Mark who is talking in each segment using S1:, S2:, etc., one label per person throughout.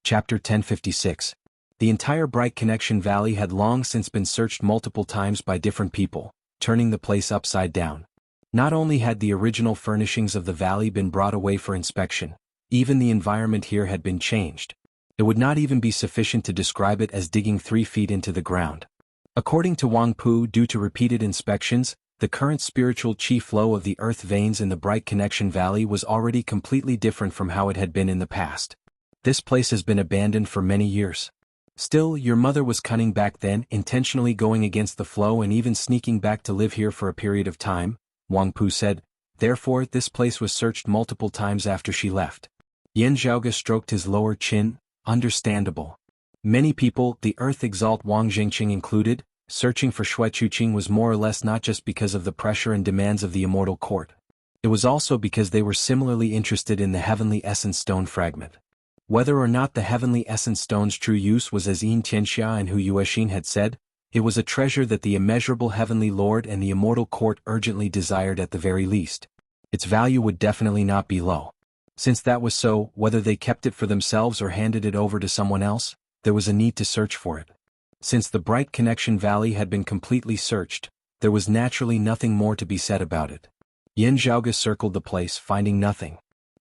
S1: Chapter 1056. The entire Bright Connection Valley had long since been searched multiple times by different people, turning the place upside down. Not only had the original furnishings of the valley been brought away for inspection, even the environment here had been changed. It would not even be sufficient to describe it as digging 3 feet into the ground. According to Wang Pu, due to repeated inspections, the current spiritual chi flow of the earth veins in the Bright Connection Valley was already completely different from how it had been in the past. This place has been abandoned for many years. Still, your mother was cunning back then, intentionally going against the flow and even sneaking back to live here for a period of time, Wang Pu said. Therefore, this place was searched multiple times after she left. Yan Zhaoge stroked his lower chin. Understandable. Many people, the earth exalt Wang Zhengqing included, searching for Xue Chuqing was more or less not just because of the pressure and demands of the immortal court. It was also because they were similarly interested in the heavenly essence stone fragment. Whether or not the heavenly essence stone's true use was as Yin Tianxia and Hu Yuexin had said, it was a treasure that the immeasurable heavenly lord and the immortal court urgently desired at the very least. Its value would definitely not be low. Since that was so, whether they kept it for themselves or handed it over to someone else, there was a need to search for it. Since the Bright Connection Valley had been completely searched, there was naturally nothing more to be said about it. Yan Zhaoge circled the place, finding nothing.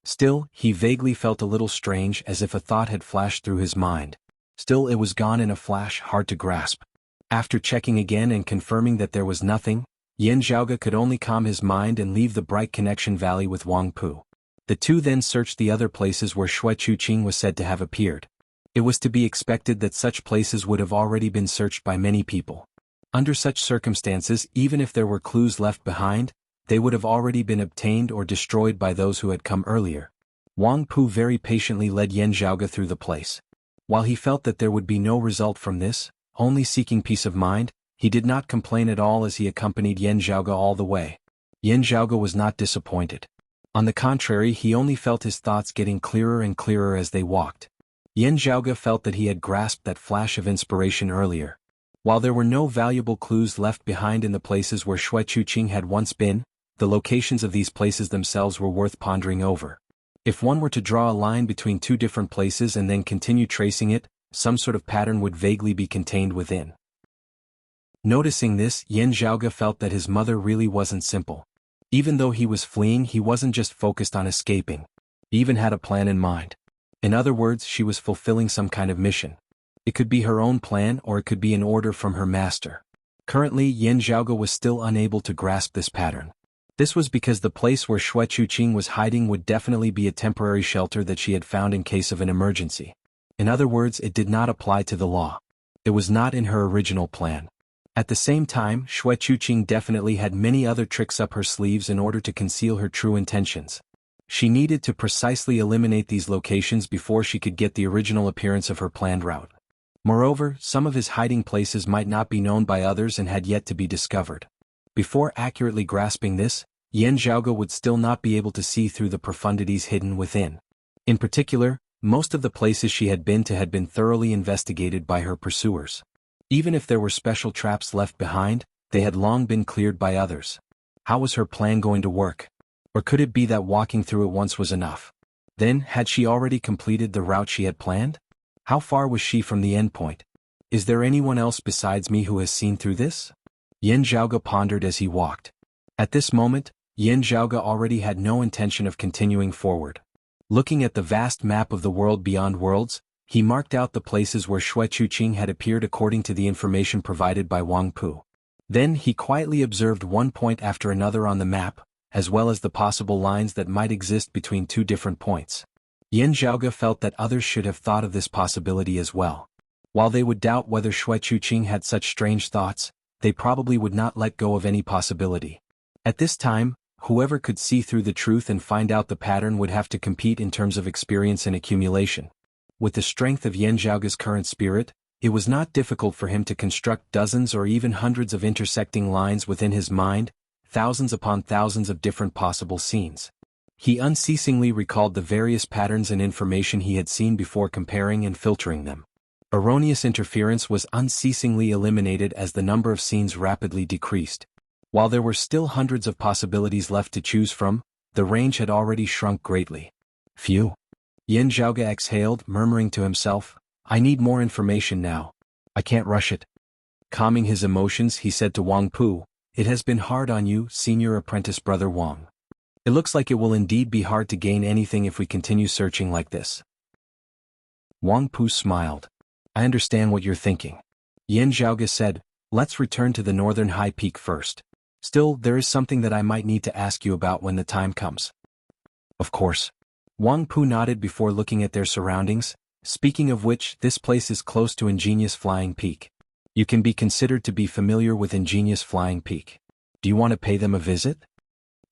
S1: Still, he vaguely felt a little strange, as if a thought had flashed through his mind. Still, it was gone in a flash, hard to grasp. After checking again and confirming that there was nothing, Yan Zhaoge could only calm his mind and leave the Bright Connection Valley with Wang Pu. The two then searched the other places where Xue Chuqing was said to have appeared. It was to be expected that such places would have already been searched by many people. Under such circumstances, even if there were clues left behind, they would have already been obtained or destroyed by those who had come earlier. Wang Pu very patiently led Yan Zhaoge through the place. While he felt that there would be no result from this, only seeking peace of mind, he did not complain at all as he accompanied Yan Zhaoge all the way. Yan Zhaoge was not disappointed. On the contrary, he only felt his thoughts getting clearer and clearer as they walked. Yan Zhaoge felt that he had grasped that flash of inspiration earlier. While there were no valuable clues left behind in the places where Xue Chuqing had once been, the locations of these places themselves were worth pondering over. If one were to draw a line between two different places and then continue tracing it, some sort of pattern would vaguely be contained within. Noticing this, Yan Zhaoge felt that his mother really wasn't simple. Even though he was fleeing, he wasn't just focused on escaping. He even had a plan in mind. In other words, she was fulfilling some kind of mission. It could be her own plan or it could be an order from her master. Currently, Yan Zhaoge was still unable to grasp this pattern. This was because the place where Xue Chuqing was hiding would definitely be a temporary shelter that she had found in case of an emergency. In other words, it did not apply to the law. It was not in her original plan. At the same time, Xue Chuqing definitely had many other tricks up her sleeves in order to conceal her true intentions. She needed to precisely eliminate these locations before she could get the original appearance of her planned route. Moreover, some of his hiding places might not be known by others and had yet to be discovered. Before accurately grasping this, Yan Zhaoge would still not be able to see through the profundities hidden within. In particular, most of the places she had been to had been thoroughly investigated by her pursuers. Even if there were special traps left behind, they had long been cleared by others. How was her plan going to work? Or could it be that walking through it once was enough? Then, had she already completed the route she had planned? How far was she from the endpoint? Is there anyone else besides me who has seen through this? Yan Zhaoge pondered as he walked. At this moment, Yan Zhaoge already had no intention of continuing forward. Looking at the vast map of the world beyond worlds, he marked out the places where Xue Chuqing had appeared according to the information provided by Wang Pu. Then he quietly observed one point after another on the map, as well as the possible lines that might exist between two different points. Yan Zhaoge felt that others should have thought of this possibility as well. While they would doubt whether Xue Chuqing had such strange thoughts, they probably would not let go of any possibility. At this time, whoever could see through the truth and find out the pattern would have to compete in terms of experience and accumulation. With the strength of Yan Zhaoge's current spirit, it was not difficult for him to construct dozens or even hundreds of intersecting lines within his mind, thousands upon thousands of different possible scenes. He unceasingly recalled the various patterns and information he had seen before comparing and filtering them. Erroneous interference was unceasingly eliminated as the number of scenes rapidly decreased. While there were still hundreds of possibilities left to choose from, the range had already shrunk greatly. Phew. Yin Zhaoge exhaled, murmuring to himself, I need more information now. I can't rush it. Calming his emotions, he said to Wang Pu, it has been hard on you, senior apprentice brother Wang. It looks like it will indeed be hard to gain anything if we continue searching like this. Wang Pu smiled. I understand what you're thinking. Yin Zhaoge said, let's return to the northern high peak first. Still, there is something that I might need to ask you about when the time comes. Of course. Wang Pu nodded before looking at their surroundings, speaking of which, this place is close to Ingenious Flying Peak. You can be considered to be familiar with Ingenious Flying Peak. Do you want to pay them a visit?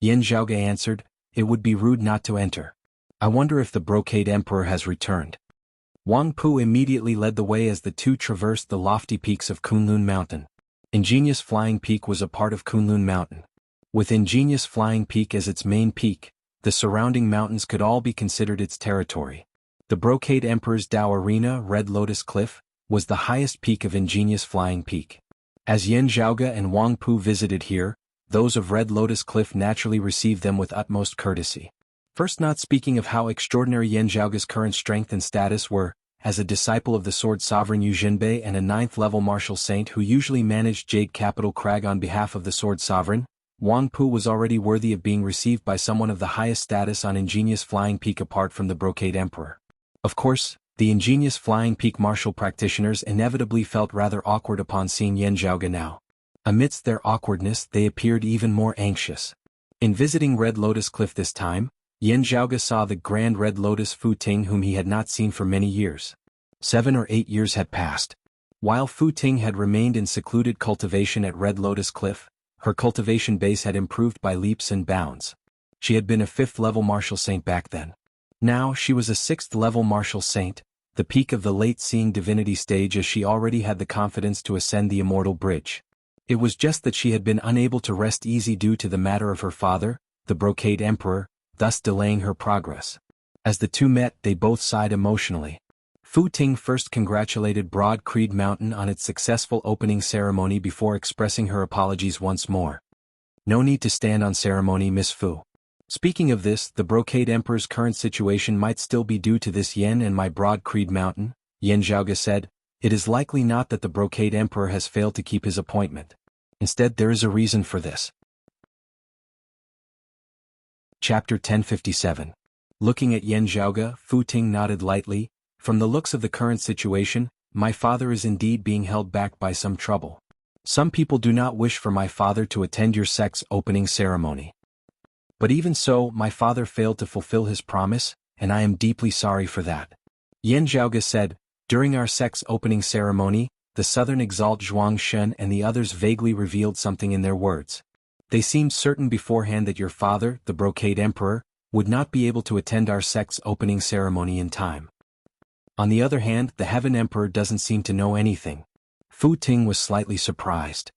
S1: Yin Zhaoge answered, it would be rude not to enter. I wonder if the Brocade Emperor has returned. Wang Pu immediately led the way as the two traversed the lofty peaks of Kunlun Mountain. Ingenious Flying Peak was a part of Kunlun Mountain. With Ingenious Flying Peak as its main peak, the surrounding mountains could all be considered its territory. The Brocade Emperor's Dao Arena, Red Lotus Cliff, was the highest peak of Ingenious Flying Peak. As Yin Zhaoge and Wang Pu visited here, those of Red Lotus Cliff naturally received them with utmost courtesy. First, not speaking of how extraordinary Yin Zhaoge's current strength and status were, as a disciple of the Sword Sovereign Yu Jinbei and a 9th-level martial saint who usually managed Jade Capital Crag on behalf of the Sword Sovereign, Wang Pu was already worthy of being received by someone of the highest status on Ingenious Flying Peak apart from the Brocade Emperor. Of course, the Ingenious Flying Peak martial practitioners inevitably felt rather awkward upon seeing Yin Zhaoge now. Amidst their awkwardness, they appeared even more anxious. In visiting Red Lotus Cliff this time, Yin Zhaoge saw the Grand Red Lotus Fu Ting whom he had not seen for many years. 7 or 8 years had passed. While Fu Ting had remained in secluded cultivation at Red Lotus Cliff, her cultivation base had improved by leaps and bounds. She had been a 5th-level martial saint back then. Now she was a 6th-level martial saint, the peak of the late-seeing divinity stage as she already had the confidence to ascend the immortal bridge. It was just that she had been unable to rest easy due to the matter of her father, the Brocade Emperor, thus delaying her progress. As the two met, they both sighed emotionally. Fu Ting first congratulated Broad Creed Mountain on its successful opening ceremony before expressing her apologies once more. No need to stand on ceremony, Miss Fu. Speaking of this, the Brocade Emperor's current situation might still be due to this yen and my Broad Creed Mountain, Yin Zhaoge said. It is likely not that the Brocade Emperor has failed to keep his appointment. Instead, there is a reason for this. Chapter 1057. Looking at Yin Zhaoge, Fu Ting nodded lightly. From the looks of the current situation, my father is indeed being held back by some trouble. Some people do not wish for my father to attend your sect's opening ceremony. But even so, my father failed to fulfill his promise, and I am deeply sorry for that. Yin Zhaoge said, during our sect's opening ceremony, the Southern Exalt Zhuang Shen and the others vaguely revealed something in their words. They seemed certain beforehand that your father, the Brocade Emperor, would not be able to attend our sect's opening ceremony in time. On the other hand, the Heaven Emperor doesn't seem to know anything. Fu Ting was slightly surprised.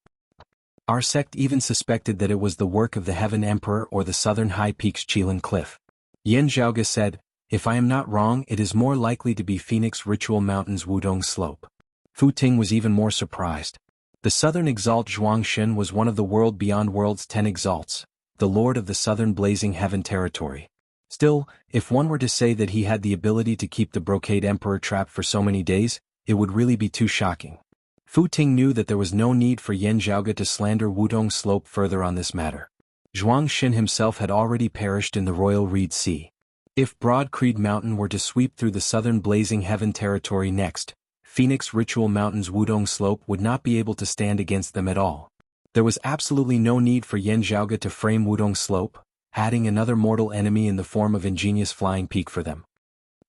S1: Our sect even suspected that it was the work of the Heaven Emperor or the Southern High Peaks Qilin Cliff. Yin Zhaoge said, if I am not wrong, it is more likely to be Phoenix Ritual Mountain's Wudong Slope. Fu Ting was even more surprised. The Southern Exalt Zhuang Shen was one of the world beyond worlds 10 exalts, the lord of the Southern Blazing Heaven territory. Still, if one were to say that he had the ability to keep the Brocade Emperor trapped for so many days, it would really be too shocking. Fu Ting knew that there was no need for Yin Zhaoge to slander Wudong Slope further on this matter. Zhuang Shen himself had already perished in the Royal Reed Sea. If Broad Creed Mountain were to sweep through the Southern Blazing Heaven territory next, Phoenix Ritual Mountain's Wudong Slope would not be able to stand against them at all. There was absolutely no need for Yin Zhaoge to frame Wudong Slope, adding another mortal enemy in the form of Ingenious Flying Peak for them.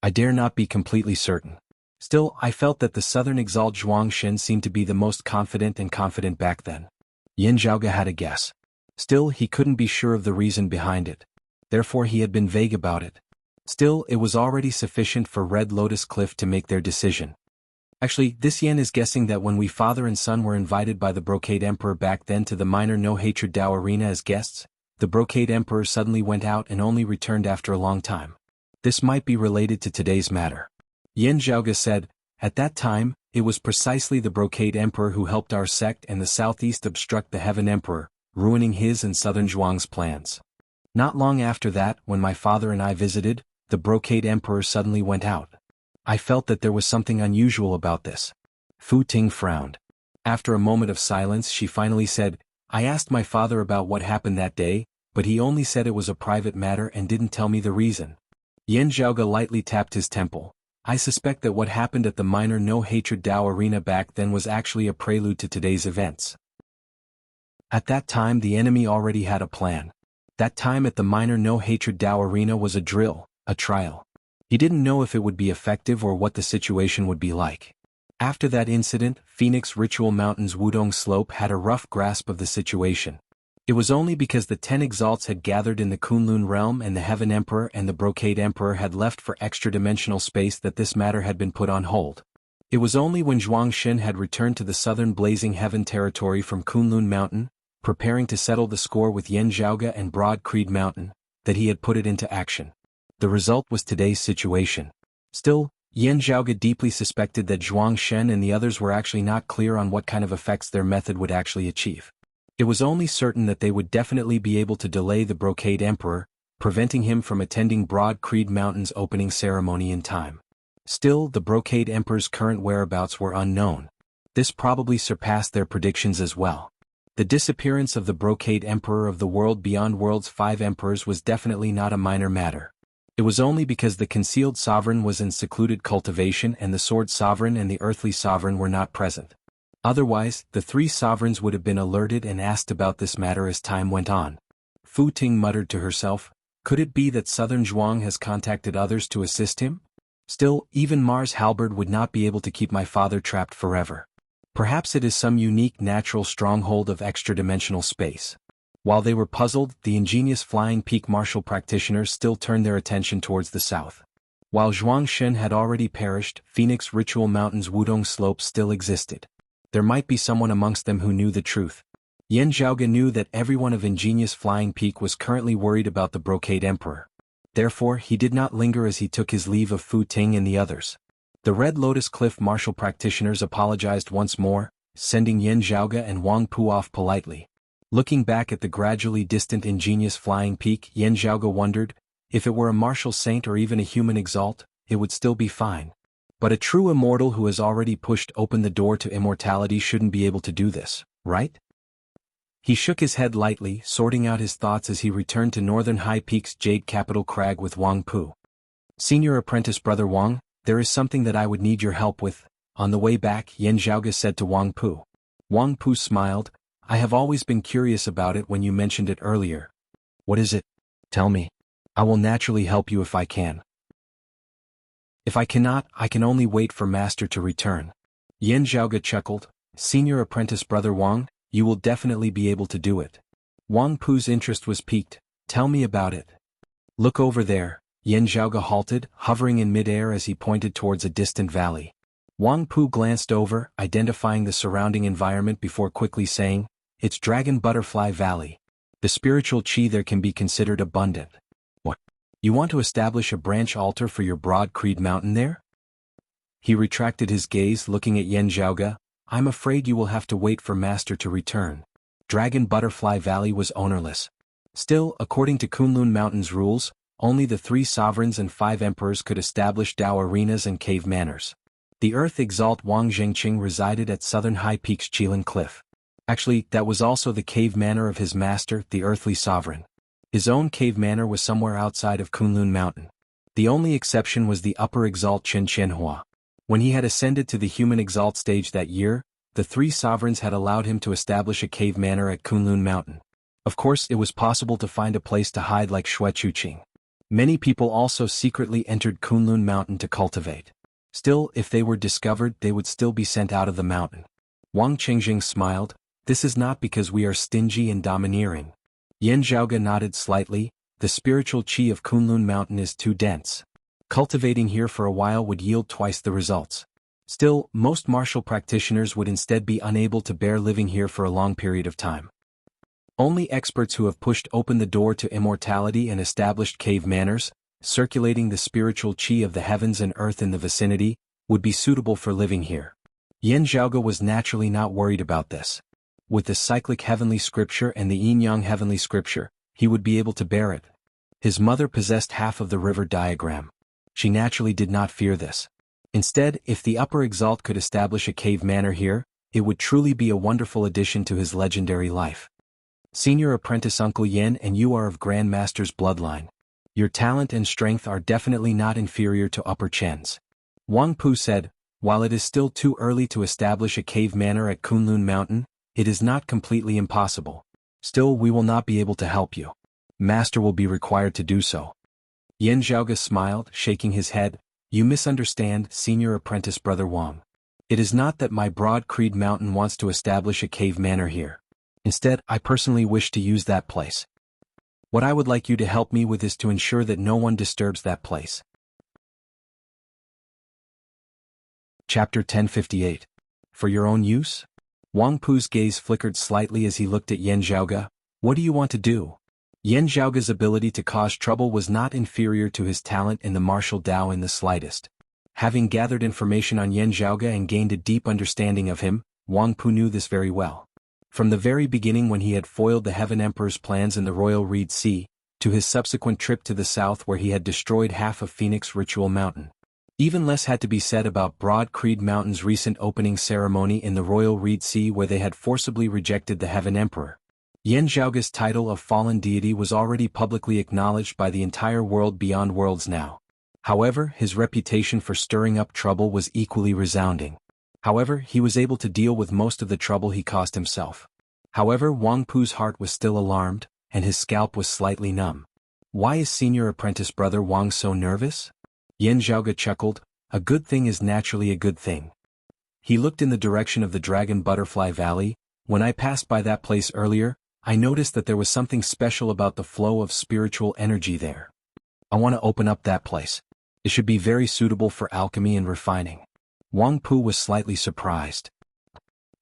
S1: I dare not be completely certain. Still, I felt that the Southern Exalt Zhuang Shen seemed to be the most confident back then. Yin Zhaoge had a guess. Still, he couldn't be sure of the reason behind it. Therefore he had been vague about it. Still, it was already sufficient for Red Lotus Cliff to make their decision. Actually, this Yen is guessing that when we father and son were invited by the Brocade Emperor back then to the minor no-hatred Dao Arena as guests, the Brocade Emperor suddenly went out and only returned after a long time. This might be related to today's matter. Yin Zhaoge said, at that time, it was precisely the Brocade Emperor who helped our sect and the southeast obstruct the Heaven Emperor, ruining his and Southern Zhuang's plans. Not long after that, when my father and I visited, the Brocade Emperor suddenly went out. I felt that there was something unusual about this. Fu Ting frowned. After a moment of silence she finally said, I asked my father about what happened that day, but he only said it was a private matter and didn't tell me the reason. Yan Zhaoge lightly tapped his temple. I suspect that what happened at the minor no-hatred Dao arena back then was actually a prelude to today's events. At that time the enemy already had a plan. That time at the minor no-hatred Dao arena was a drill, a trial. He didn't know if it would be effective or what the situation would be like. After that incident, Phoenix Ritual Mountain's Wudong Slope had a rough grasp of the situation. It was only because the 10 exalts had gathered in the Kunlun realm and the Heaven Emperor and the Brocade Emperor had left for extra-dimensional space that this matter had been put on hold. It was only when Zhuang Xin had returned to the southern Blazing Heaven territory from Kunlun Mountain, preparing to settle the score with Yan Zhaoge and Broad Creed Mountain, that he had put it into action. The result was today's situation. Still, Yan Zhaoge deeply suspected that Zhuang Xin and the others were actually not clear on what kind of effects their method would actually achieve. It was only certain that they would definitely be able to delay the Brocade Emperor, preventing him from attending Broad Creed Mountain's opening ceremony in time. Still, the Brocade Emperor's current whereabouts were unknown. This probably surpassed their predictions as well. The disappearance of the Brocade Emperor of the world beyond world's 5 emperors was definitely not a minor matter. It was only because the concealed sovereign was in secluded cultivation and the sword sovereign and the earthly sovereign were not present. Otherwise, the 3 sovereigns would have been alerted and asked about this matter as time went on. Fu Ting muttered to herself, could it be that Southern Zhuang has contacted others to assist him? Still, even Mars Halberd would not be able to keep my father trapped forever. Perhaps it is some unique natural stronghold of extra-dimensional space. While they were puzzled, the ingenious Flying Peak martial practitioners still turned their attention towards the south. While Zhuang Xin had already perished, Phoenix Ritual Mountain's Wudong Slope still existed. There might be someone amongst them who knew the truth. Yan Zhaoge knew that everyone of ingenious Flying Peak was currently worried about the Brocade Emperor. Therefore, he did not linger as he took his leave of Fu Ting and the others. The Red Lotus Cliff martial practitioners apologized once more, sending Yan Zhaoge and Wang Pu off politely. Looking back at the gradually distant ingenious Flying Peak, Yan Zhaoge wondered, if it were a martial saint or even a human exalt, it would still be fine. But a true immortal who has already pushed open the door to immortality shouldn't be able to do this, right? He shook his head lightly, sorting out his thoughts as he returned to Northern High Peak's Jade Capital Crag with Wang Pu. Senior Apprentice Brother Wang, there is something that I would need your help with. On the way back, Yan Zhaoge said to Wang Pu. Wang Pu smiled. I have always been curious about it when you mentioned it earlier. What is it? Tell me. I will naturally help you if I can. If I cannot, I can only wait for Master to return. Yan Zhaoge chuckled. Senior Apprentice Brother Wang, you will definitely be able to do it. Wang Pu's interest was piqued. Tell me about it. Look over there. Yan Zhaoge halted, hovering in midair as he pointed towards a distant valley. Wang Pu glanced over, identifying the surrounding environment before quickly saying, it's Dragon Butterfly Valley. The spiritual chi there can be considered abundant. What? You want to establish a branch altar for your Broad Creed Mountain there? He retracted his gaze, looking at Yan Zhaoge. I'm afraid you will have to wait for Master to return. Dragon Butterfly Valley was ownerless. Still, according to Kunlun Mountain's rules, only the 3 sovereigns and 5 emperors could establish Dao arenas and cave manors. The Earth Exalt Wang Zhengqing resided at Southern High Peak's Qilin Cliff. Actually, that was also the cave manor of his master, the Earthly Sovereign. His own cave manor was somewhere outside of Kunlun Mountain. The only exception was the Upper Exalt Chen Qianhua. When he had ascended to the Human Exalt stage that year, the 3 sovereigns had allowed him to establish a cave manor at Kunlun Mountain. Of course, it was possible to find a place to hide like Shuechuqing. Many people also secretly entered Kunlun Mountain to cultivate. Still, if they were discovered, they would still be sent out of the mountain. Wang Qingjing smiled. This is not because we are stingy and domineering. Yan Zhaoge nodded slightly. The spiritual chi of Kunlun Mountain is too dense. Cultivating here for a while would yield twice the results. Still, most martial practitioners would instead be unable to bear living here for a long period of time. Only experts who have pushed open the door to immortality and established cave manors, circulating the spiritual chi of the heavens and earth in the vicinity, would be suitable for living here. Yan Zhaoge was naturally not worried about this. With the cyclic heavenly scripture and the yin-yang heavenly scripture, he would be able to bear it. His mother possessed half of the river diagram. She naturally did not fear this. Instead, if the Upper Exalt could establish a cave manor here, it would truly be a wonderful addition to his legendary life. Senior Apprentice Uncle Yen, and you are of Grand Master's bloodline. Your talent and strength are definitely not inferior to Upper Chen's. Wang Pu said, while it is still too early to establish a cave manor at Kunlun Mountain, it is not completely impossible. Still, we will not be able to help you. Master will be required to do so. Yen Zhaoge smiled, shaking his head. You misunderstand, Senior Apprentice Brother Wang. It is not that my Broad Creed Mountain wants to establish a cave manor here. Instead, I personally wish to use that place. What I would like you to help me with is to ensure that no one disturbs that place. Chapter 1058. For your own use? Wang Pu's gaze flickered slightly as he looked at Yen Zhaoge. What do you want to do? Yen Zhaoge's ability to cause trouble was not inferior to his talent in the martial Dao in the slightest. Having gathered information on Yen Zhaoge and gained a deep understanding of him, Wang Pu knew this very well. From the very beginning when he had foiled the Heaven Emperor's plans in the Royal Reed Sea, to his subsequent trip to the south where he had destroyed half of Phoenix Ritual Mountain. Even less had to be said about Broad Creed Mountain's recent opening ceremony in the Royal Reed Sea where they had forcibly rejected the Heaven Emperor. Yen Zhaoge's title of fallen deity was already publicly acknowledged by the entire world beyond worlds now. However, his reputation for stirring up trouble was equally resounding. However, he was able to deal with most of the trouble he caused himself. However, Wang Pu's heart was still alarmed, and his scalp was slightly numb. Why is Senior Apprentice Brother Wang so nervous? Yen Zhaoge chuckled. A good thing is naturally a good thing. He looked in the direction of the Dragon Butterfly Valley. When I passed by that place earlier, I noticed that there was something special about the flow of spiritual energy there. I want to open up that place. It should be very suitable for alchemy and refining. Wang Pu was slightly surprised.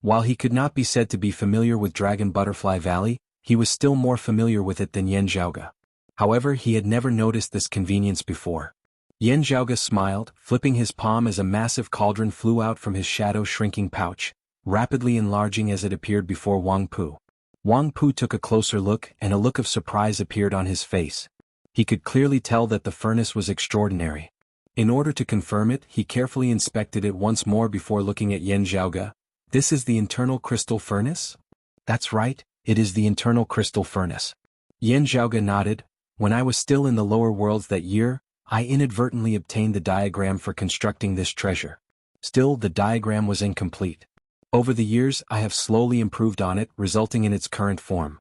S1: While he could not be said to be familiar with Dragon Butterfly Valley, he was still more familiar with it than Yen Zhaoge. However, he had never noticed this convenience before. Yen Zhaoge smiled, flipping his palm as a massive cauldron flew out from his shadow-shrinking pouch, rapidly enlarging as it appeared before Wang Pu. Wang Pu took a closer look, and a look of surprise appeared on his face. He could clearly tell that the furnace was extraordinary. In order to confirm it, he carefully inspected it once more before looking at Yen Zhaoge. This is the internal crystal furnace? That's right, it is the internal crystal furnace. Yen Zhaoge nodded. When I was still in the lower worlds that year, I inadvertently obtained the diagram for constructing this treasure. Still, the diagram was incomplete. Over the years, I have slowly improved on it, resulting in its current form.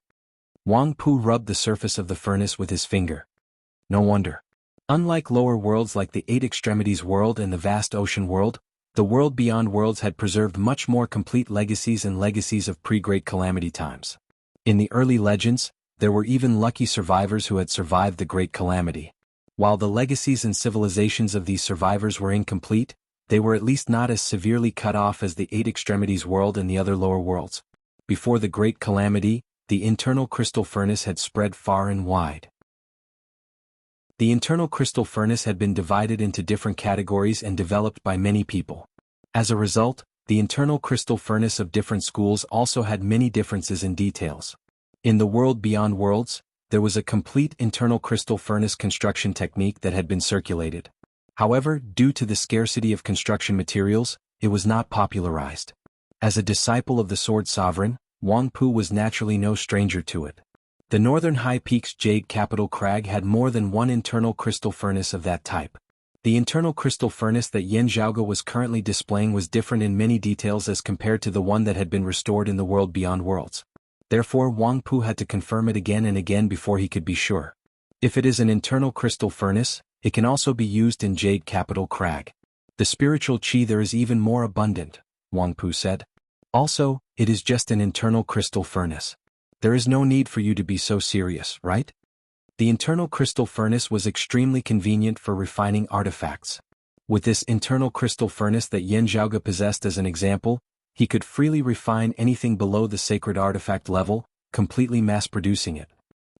S1: Wang Pu rubbed the surface of the furnace with his finger. No wonder. Unlike lower worlds like the Eight Extremities world and the vast ocean world, the world beyond worlds had preserved much more complete legacies and legacies of pre-Great Calamity times. In the early legends, there were even lucky survivors who had survived the Great Calamity. While the legacies and civilizations of these survivors were incomplete, they were at least not as severely cut off as the Eight Extremities world and the other lower worlds. Before the Great Calamity, the internal crystal furnace had spread far and wide. The internal crystal furnace had been divided into different categories and developed by many people. As a result, the internal crystal furnace of different schools also had many differences in details. In the world beyond worlds, there was a complete internal crystal furnace construction technique that had been circulated. However, due to the scarcity of construction materials, it was not popularized. As a disciple of the Sword Sovereign, Wang Pu was naturally no stranger to it. The Northern High Peaks Jade Capital Crag had more than one internal crystal furnace of that type. The internal crystal furnace that Yen Zhaoge was currently displaying was different in many details as compared to the one that had been restored in the world beyond worlds. Therefore, Wang Pu had to confirm it again and again before he could be sure. If it is an internal crystal furnace, it can also be used in Jade Capital Crag. The spiritual qi there is even more abundant, Wang Pu said. Also, it is just an internal crystal furnace. There is no need for you to be so serious, right? The internal crystal furnace was extremely convenient for refining artifacts. With this internal crystal furnace that Yen Zhaoge possessed as an example, he could freely refine anything below the sacred artifact level, completely mass-producing it.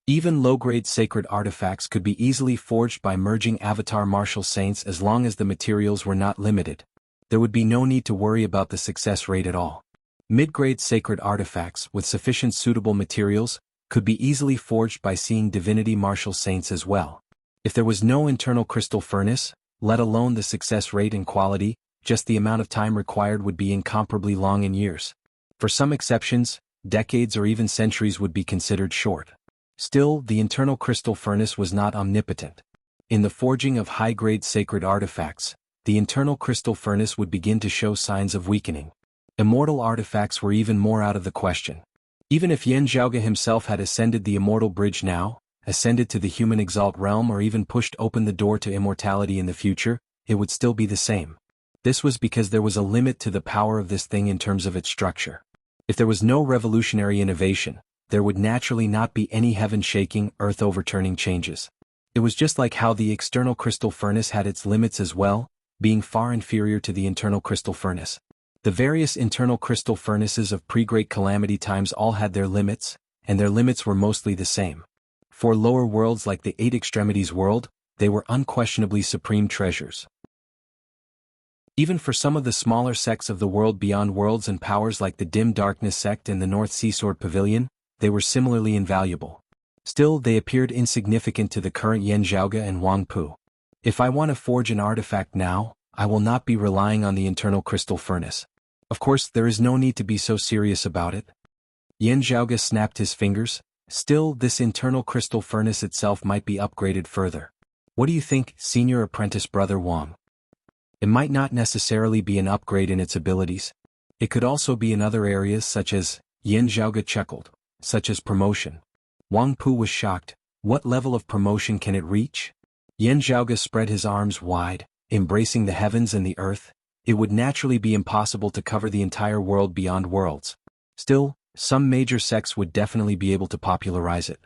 S1: Even low-grade sacred artifacts could be easily forged by merging avatar martial saints as long as the materials were not limited. There would be no need to worry about the success rate at all. Mid-grade sacred artifacts with sufficient suitable materials could be easily forged by seeing divinity martial saints as well. If there was no internal crystal furnace, let alone the success rate and quality, just the amount of time required would be incomparably long in years. For some exceptions, decades or even centuries would be considered short. Still, the internal crystal furnace was not omnipotent. In the forging of high-grade sacred artifacts, the internal crystal furnace would begin to show signs of weakening. Immortal artifacts were even more out of the question. Even if Yan Zhaoge himself had ascended the immortal bridge now, ascended to the human exalt realm or even pushed open the door to immortality in the future, it would still be the same. This was because there was a limit to the power of this thing in terms of its structure. If there was no revolutionary innovation, there would naturally not be any heaven-shaking, earth-overturning changes. It was just like how the external crystal furnace had its limits as well, being far inferior to the internal crystal furnace. The various internal crystal furnaces of pre-Great Calamity times all had their limits, and their limits were mostly the same. For lower worlds like the Eight Extremities world, they were unquestionably supreme treasures. Even for some of the smaller sects of the world beyond worlds and powers like the Dim Darkness sect and the North Sea Sword Pavilion, they were similarly invaluable. Still, they appeared insignificant to the current Yan Zhaoge and Wang Pu. If I want to forge an artifact now, I will not be relying on the internal crystal furnace. Of course, there is no need to be so serious about it. Yan Zhaoge snapped his fingers. Still, this internal crystal furnace itself might be upgraded further. What do you think, senior apprentice brother Wang? It might not necessarily be an upgrade in its abilities. It could also be in other areas such as, Yan Zhaoge chuckled, such as promotion. Wang Pu was shocked. What level of promotion can it reach? Yan Zhaoge spread his arms wide, embracing the heavens and the earth. It would naturally be impossible to cover the entire world beyond worlds. Still, some major sects would definitely be able to popularize it.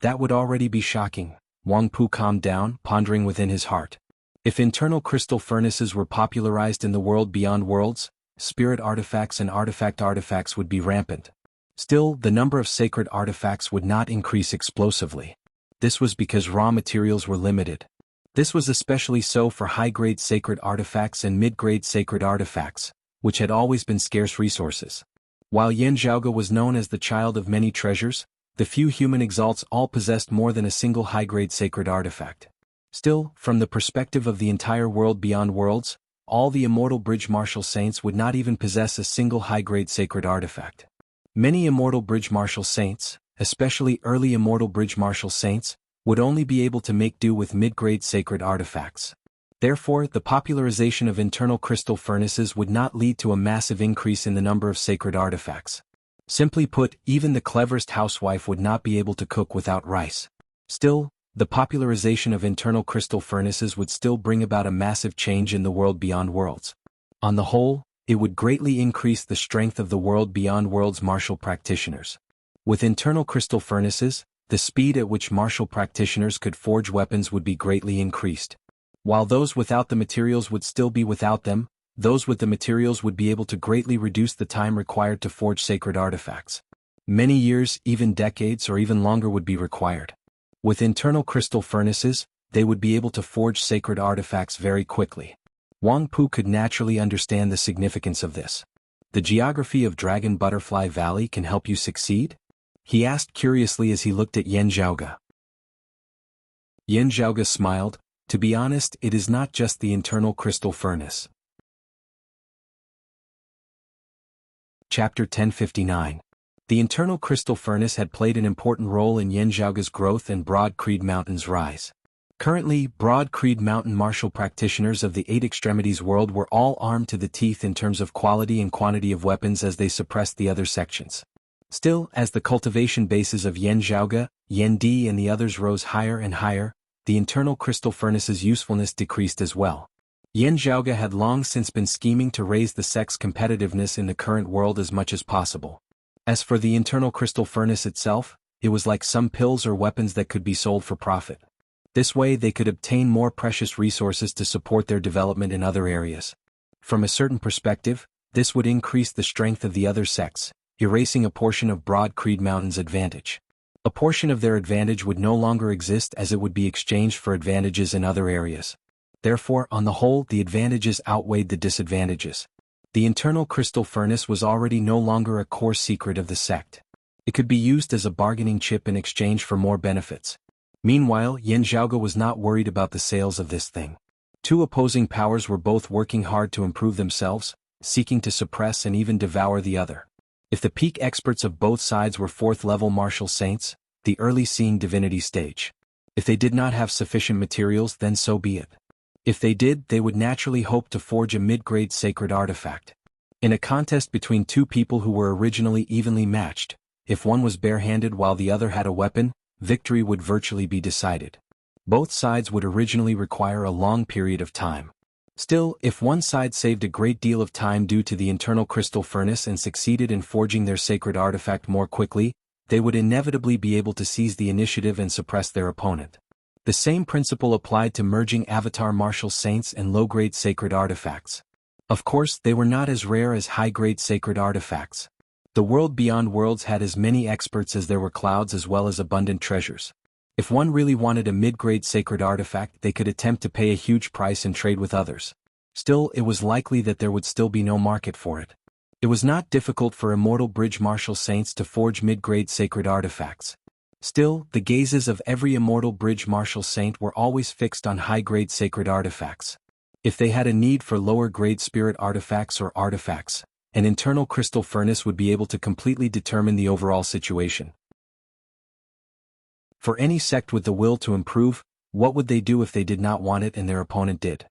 S1: That would already be shocking. Wang Pu calmed down, pondering within his heart. If internal crystal furnaces were popularized in the world beyond worlds, spirit artifacts and artifacts would be rampant. Still, the number of sacred artifacts would not increase explosively. This was because raw materials were limited. This was especially so for high-grade sacred artifacts and mid-grade sacred artifacts, which had always been scarce resources. While Yan Zhaoge was known as the child of many treasures, the few human exalts all possessed more than a single high-grade sacred artifact. Still, from the perspective of the entire world beyond worlds, all the immortal bridge martial saints would not even possess a single high-grade sacred artifact. Many immortal bridge martial saints, especially early immortal bridge martial saints, would only be able to make do with mid-grade sacred artifacts. Therefore, the popularization of internal crystal furnaces would not lead to a massive increase in the number of sacred artifacts. Simply put, even the cleverest housewife would not be able to cook without rice. Still, the popularization of internal crystal furnaces would still bring about a massive change in the world beyond worlds. On the whole, it would greatly increase the strength of the world beyond worlds martial practitioners. With internal crystal furnaces, the speed at which martial practitioners could forge weapons would be greatly increased. While those without the materials would still be without them, those with the materials would be able to greatly reduce the time required to forge sacred artifacts. Many years, even decades or even longer would be required. With internal crystal furnaces, they would be able to forge sacred artifacts very quickly. Wang Pu could naturally understand the significance of this. The geography of Dragon Butterfly Valley can help you succeed? He asked curiously as he looked at Yan Zhaoge. Yan Zhaoge smiled. To be honest, it is not just the internal crystal furnace. Chapter 1059. The internal crystal furnace had played an important role in Yan Zhaoge's growth and Broad Creed Mountain's rise. Currently, Broad Creed Mountain martial practitioners of the Eight Extremities world were all armed to the teeth in terms of quality and quantity of weapons as they suppressed the other sections. Still, as the cultivation bases of Yan Zhaoge, Yan Di and the others rose higher and higher, the internal crystal furnace's usefulness decreased as well. Yan Zhaoge had long since been scheming to raise the sect's competitiveness in the current world as much as possible. As for the internal crystal furnace itself, it was like some pills or weapons that could be sold for profit. This way they could obtain more precious resources to support their development in other areas. From a certain perspective, this would increase the strength of the other sects, erasing a portion of Broad Creed Mountain's advantage. A portion of their advantage would no longer exist as it would be exchanged for advantages in other areas. Therefore, on the whole, the advantages outweighed the disadvantages. The internal crystal furnace was already no longer a core secret of the sect. It could be used as a bargaining chip in exchange for more benefits. Meanwhile, Yan Zhaoge was not worried about the sales of this thing. Two opposing powers were both working hard to improve themselves, seeking to suppress and even devour the other. If the peak experts of both sides were 4th-level martial saints, the early seeing divinity stage. If they did not have sufficient materials, then so be it. If they did, they would naturally hope to forge a mid-grade sacred artifact. In a contest between two people who were originally evenly matched, if one was barehanded while the other had a weapon, victory would virtually be decided. Both sides would originally require a long period of time. Still, if one side saved a great deal of time due to the internal crystal furnace and succeeded in forging their sacred artifact more quickly, they would inevitably be able to seize the initiative and suppress their opponent. The same principle applied to merging avatar martial saints and low-grade sacred artifacts. Of course, they were not as rare as high-grade sacred artifacts. The world beyond worlds had as many experts as there were clouds as well as abundant treasures. If one really wanted a mid-grade sacred artifact, they could attempt to pay a huge price and trade with others. Still, it was likely that there would still be no market for it. It was not difficult for immortal bridge martial saints to forge mid-grade sacred artifacts. Still, the gazes of every immortal bridge martial saint were always fixed on high-grade sacred artifacts. If they had a need for lower-grade spirit artifacts or artifacts, an internal crystal furnace would be able to completely determine the overall situation. For any sect with the will to improve, what would they do if they did not want it and their opponent did?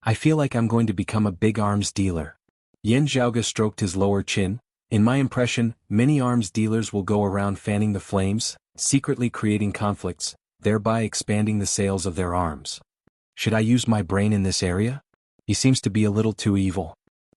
S1: I feel like I'm going to become a big arms dealer. Yan Zhaoge stroked his lower chin. In my impression, many arms dealers will go around fanning the flames, secretly creating conflicts, thereby expanding the sales of their arms. Should I use my brain in this area? He seems to be a little too evil.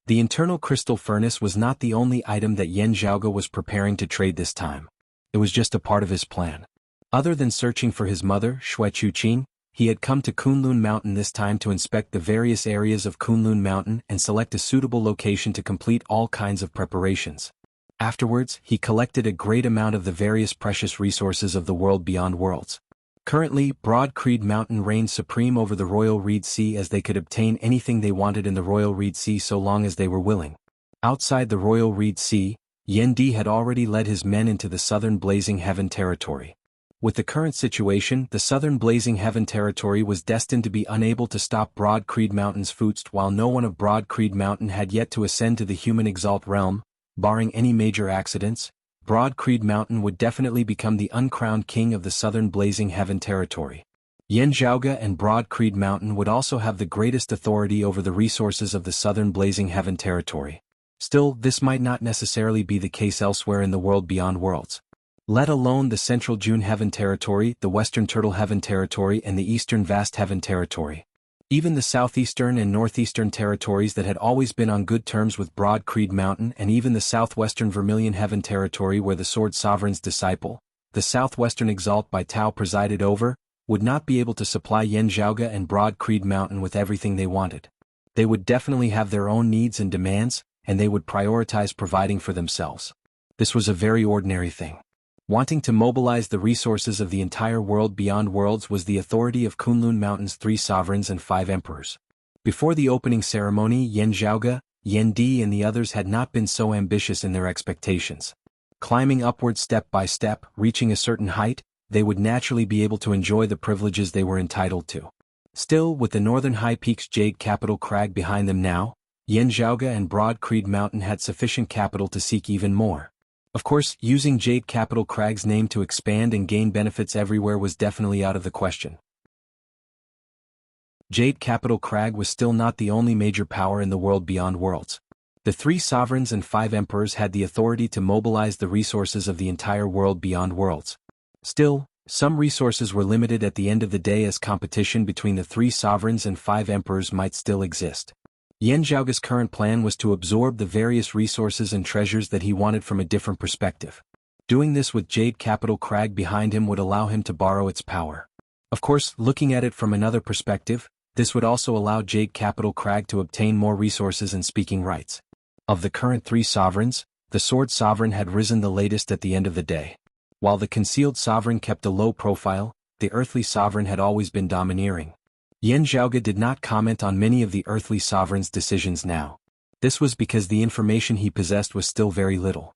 S1: The internal crystal furnace was not the only item that Yan Zhaoge was preparing to trade this time. It was just a part of his plan. Other than searching for his mother, Xue Chuqin, he had come to Kunlun Mountain this time to inspect the various areas of Kunlun Mountain and select a suitable location to complete all kinds of preparations. Afterwards, he collected a great amount of the various precious resources of the world beyond worlds. Currently, Broad Creed Mountain reigned supreme over the Royal Reed Sea, as they could obtain anything they wanted in the Royal Reed Sea so long as they were willing. Outside the Royal Reed Sea, Yen Di had already led his men into the southern Blazing Heaven territory. With the current situation, the southern Blazing Heaven territory was destined to be unable to stop Broad Creed Mountain's foots, while no one of Broad Creed Mountain had yet to ascend to the human exalt realm. Barring any major accidents, Broad Creed Mountain would definitely become the uncrowned king of the southern Blazing Heaven territory. Yan Zhaoge and Broad Creed Mountain would also have the greatest authority over the resources of the southern Blazing Heaven territory. Still, this might not necessarily be the case elsewhere in the world beyond worlds. Let alone the central June Heaven territory, the western Turtle Heaven territory, and the eastern Vast Heaven territory. Even the southeastern and northeastern territories that had always been on good terms with Broad Creed Mountain, and even the southwestern Vermilion Heaven territory where the Sword Sovereign's disciple, the southwestern Exalt by Tao, presided over, would not be able to supply Yan Zhaoge and Broad Creed Mountain with everything they wanted. They would definitely have their own needs and demands, and they would prioritize providing for themselves. This was a very ordinary thing. Wanting to mobilize the resources of the entire world beyond worlds was the authority of Kunlun Mountain's 3 sovereigns and 5 emperors. Before the opening ceremony, Yan Zhaoge, Yan Di and the others had not been so ambitious in their expectations. Climbing upward step by step, reaching a certain height, they would naturally be able to enjoy the privileges they were entitled to. Still, with the northern high peaks Jade Capital Crag behind them now, Yan Zhaoge and Broad Creed Mountain had sufficient capital to seek even more. Of course, using Jade Capital Crag's name to expand and gain benefits everywhere was definitely out of the question. Jade Capital Crag was still not the only major power in the world beyond worlds. The 3 sovereigns and 5 emperors had the authority to mobilize the resources of the entire world beyond worlds. Still, some resources were limited at the end of the day, as competition between the 3 sovereigns and 5 emperors might still exist. Yan Zhaoge's current plan was to absorb the various resources and treasures that he wanted from a different perspective. Doing this with Jade Capital Crag behind him would allow him to borrow its power. Of course, looking at it from another perspective, this would also allow Jade Capital Crag to obtain more resources and speaking rights. Of the current 3 sovereigns, the Sword Sovereign had risen the latest at the end of the day. While the Concealed Sovereign kept a low profile, the Earthly Sovereign had always been domineering. Yan Zhaoge did not comment on many of the Earthly Sovereign's decisions now. This was because the information he possessed was still very little.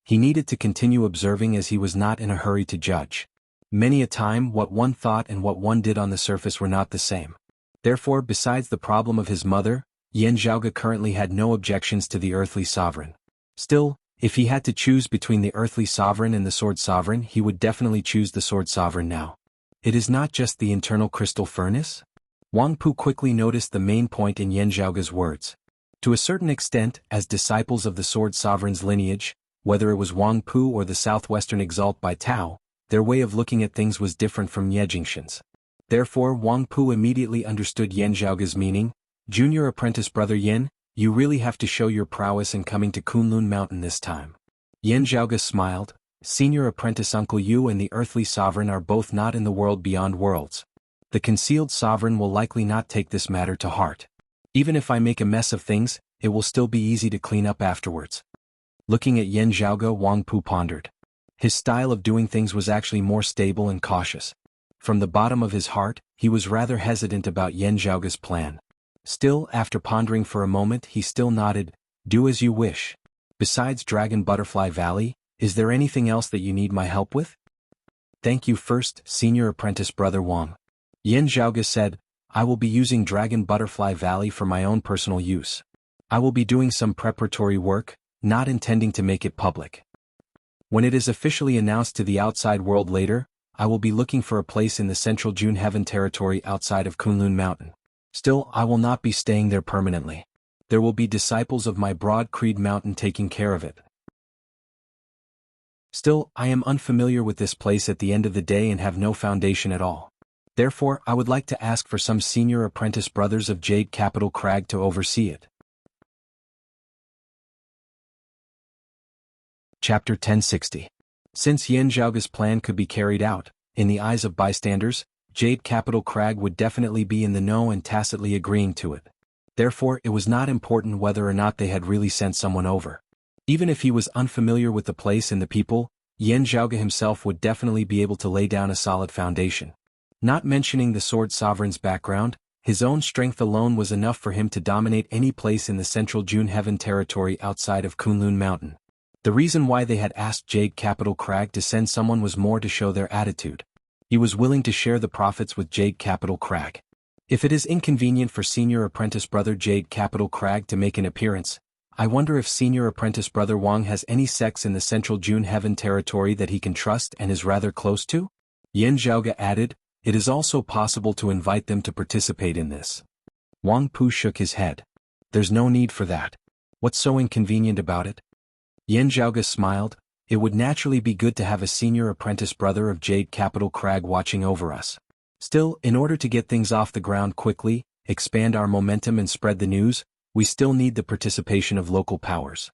S1: He needed to continue observing as he was not in a hurry to judge. Many a time what one thought and what one did on the surface were not the same. Therefore, besides the problem of his mother, Yan Zhaoge currently had no objections to the earthly sovereign. Still, if he had to choose between the earthly sovereign and the sword sovereign, he would definitely choose the sword sovereign now. It is not just the internal crystal furnace? Wang Pu quickly noticed the main point in Yan Zhaoge's words. To a certain extent, as disciples of the sword sovereign's lineage, whether it was Wang Pu or the southwestern exalt by Tao, their way of looking at things was different from Ye Jingshan's. Therefore Wang Pu immediately understood Yan Zhaoge's meaning. Junior apprentice brother Yan, you really have to show your prowess in coming to Kunlun Mountain this time. Yan Zhaoge smiled. Senior apprentice Uncle Yu and the earthly sovereign are both not in the world beyond worlds. The concealed sovereign will likely not take this matter to heart. Even if I make a mess of things, it will still be easy to clean up afterwards. Looking at Yan Zhaoge, Wang Pu pondered. His style of doing things was actually more stable and cautious. From the bottom of his heart, he was rather hesitant about Yan Zhaoge's plan. Still, after pondering for a moment, he still nodded. Do as you wish. Besides Dragon Butterfly Valley, is there anything else that you need my help with? Thank you first, senior apprentice brother Wang. Yan Zhaoge said, I will be using Dragon Butterfly Valley for my own personal use. I will be doing some preparatory work, not intending to make it public. When it is officially announced to the outside world later, I will be looking for a place in the central June Heaven territory outside of Kunlun Mountain. Still, I will not be staying there permanently. There will be disciples of my Broad Creed Mountain taking care of it. Still, I am unfamiliar with this place at the end of the day and have no foundation at all. Therefore, I would like to ask for some senior apprentice brothers of Jade Capital Crag to oversee it. Chapter 1060. Since Yan Zhaoge's plan could be carried out, in the eyes of bystanders, Jade Capital Crag would definitely be in the know and tacitly agreeing to it. Therefore, it was not important whether or not they had really sent someone over. Even if he was unfamiliar with the place and the people, Yan Zhaoge himself would definitely be able to lay down a solid foundation. Not mentioning the sword sovereign's background, his own strength alone was enough for him to dominate any place in the central June Heaven territory outside of Kunlun Mountain. The reason why they had asked Jade Capital Crag to send someone was more to show their attitude. He was willing to share the profits with Jade Capital Crag. If it is inconvenient for senior apprentice brother Jade Capital Crag to make an appearance, I wonder if senior apprentice brother Wang has any sects in the central June Heaven territory that he can trust and is rather close to? Yan Zhaoge added, it is also possible to invite them to participate in this. Wang Pu shook his head. There's no need for that. What's so inconvenient about it? Yan Zhaoge smiled. It would naturally be good to have a senior apprentice brother of Jade Capital Crag watching over us. Still, in order to get things off the ground quickly, expand our momentum and spread the news, we still need the participation of local powers.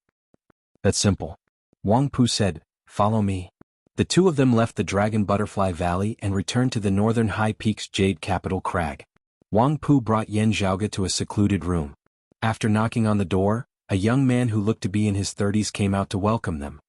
S1: That's simple. Wang Pu said, follow me. The two of them left the Dragon Butterfly Valley and returned to the northern high peaks Jade Capital Crag. Wang Pu brought Yan Zhaoge to a secluded room. After knocking on the door, a young man who looked to be in his 30s came out to welcome them.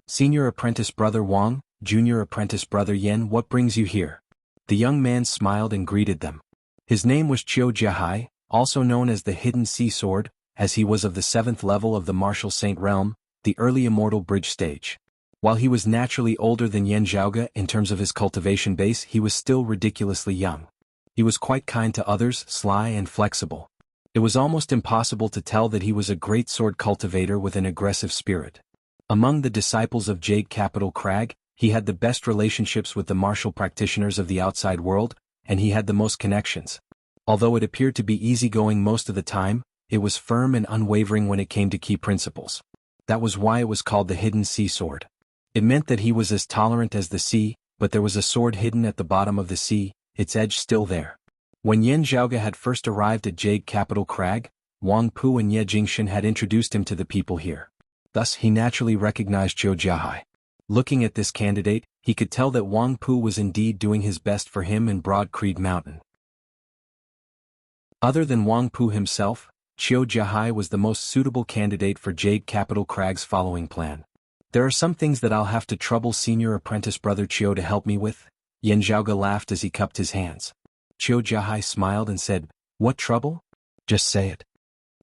S1: Senior apprentice brother Wang, junior apprentice brother Yan, what brings you here? The young man smiled and greeted them. His name was Qiu Jiahai, also known as the Hidden Sea Sword, as he was of the 7th level of the Martial Saint Realm, the early immortal bridge stage. While he was naturally older than Yan Zhaoge in terms of his cultivation base, he was still ridiculously young. He was quite kind to others, sly and flexible. It was almost impossible to tell that he was a great sword cultivator with an aggressive spirit. Among the disciples of Jade Capital Crag, he had the best relationships with the martial practitioners of the outside world, and he had the most connections. Although it appeared to be easygoing most of the time, it was firm and unwavering when it came to key principles. That was why it was called the Hidden Sea Sword. It meant that he was as tolerant as the sea, but there was a sword hidden at the bottom of the sea, its edge still there. When Yan Zhaoge had first arrived at Jade Capital Crag, Wang Pu and Ye Jingshan had introduced him to the people here. Thus he naturally recognized Qiu Jiahai. Looking at this candidate, he could tell that Wang Pu was indeed doing his best for him in Broad Creed Mountain. Other than Wang Pu himself, Qiu Jiahai was the most suitable candidate for Jade Capital Crag's following plan. There are some things that I'll have to trouble senior apprentice brother Qiu to help me with. Yan Zhaoge laughed as he cupped his hands. Qiu Jiahai smiled and said, what trouble? Just say it.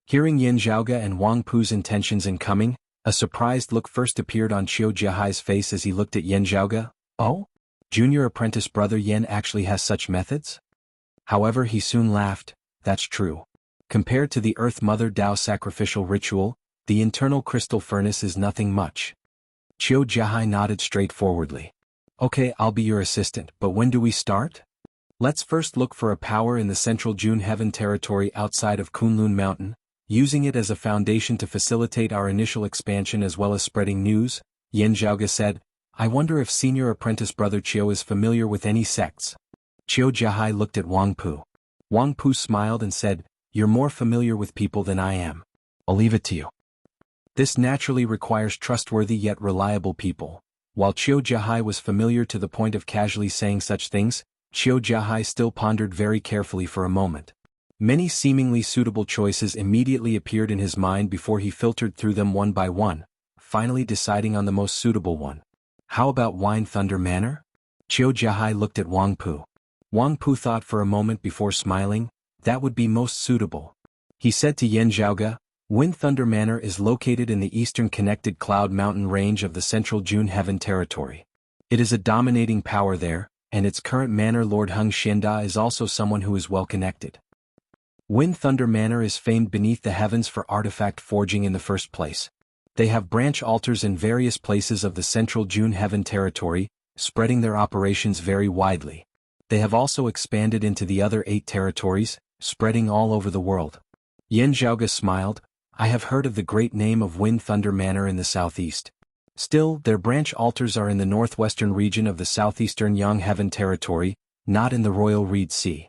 S1: Hearing Yan Zhaoge and Wang Pu's intentions in coming, A surprised look first appeared on Qiu Jiahai's face as he looked at Yan Zhaoge. Oh? Junior apprentice brother Yan actually has such methods? However, he soon laughed. That's true. Compared to the Earth Mother Tao sacrificial ritual, the internal crystal furnace is nothing much. Qiu Jiahai nodded straightforwardly. Okay, I'll be your assistant, but when do we start? Let's first look for a power in the central June Heaven territory outside of Kunlun Mountain, using it as a foundation to facilitate our initial expansion as well as spreading news, Yan Zhaoge said. I wonder if senior apprentice brother Qiu is familiar with any sects. Qiu Jiahai looked at Wang Pu. Wang Pu smiled and said, You're more familiar with people than I am. I'll leave it to you. This naturally requires trustworthy yet reliable people. While Qiu Jiahai was familiar to the point of casually saying such things, Qiu Jiahai still pondered very carefully for a moment. Many seemingly suitable choices immediately appeared in his mind before he filtered through them one by one, finally deciding on the most suitable one. How about Wine Thunder Manor? Qiu Jiahai looked at Wang Pu. Wang Pu thought for a moment before smiling. That would be most suitable. He said to Yan Zhaoge, Wind Thunder Manor is located in the eastern connected cloud mountain range of the central June Heaven territory. It is a dominating power there, and its current manor lord Heng Xianda is also someone who is well connected. Wind Thunder Manor is famed beneath the heavens for artifact forging in the first place. They have branch altars in various places of the central June Heaven territory, spreading their operations very widely. They have also expanded into the other 8 territories, spreading all over the world. Yan Zhaoge smiled. I have heard of the great name of Wind Thunder Manor in the southeast. Still, their branch altars are in the northwestern region of the southeastern Yang Heaven territory, not in the Royal Reed Sea.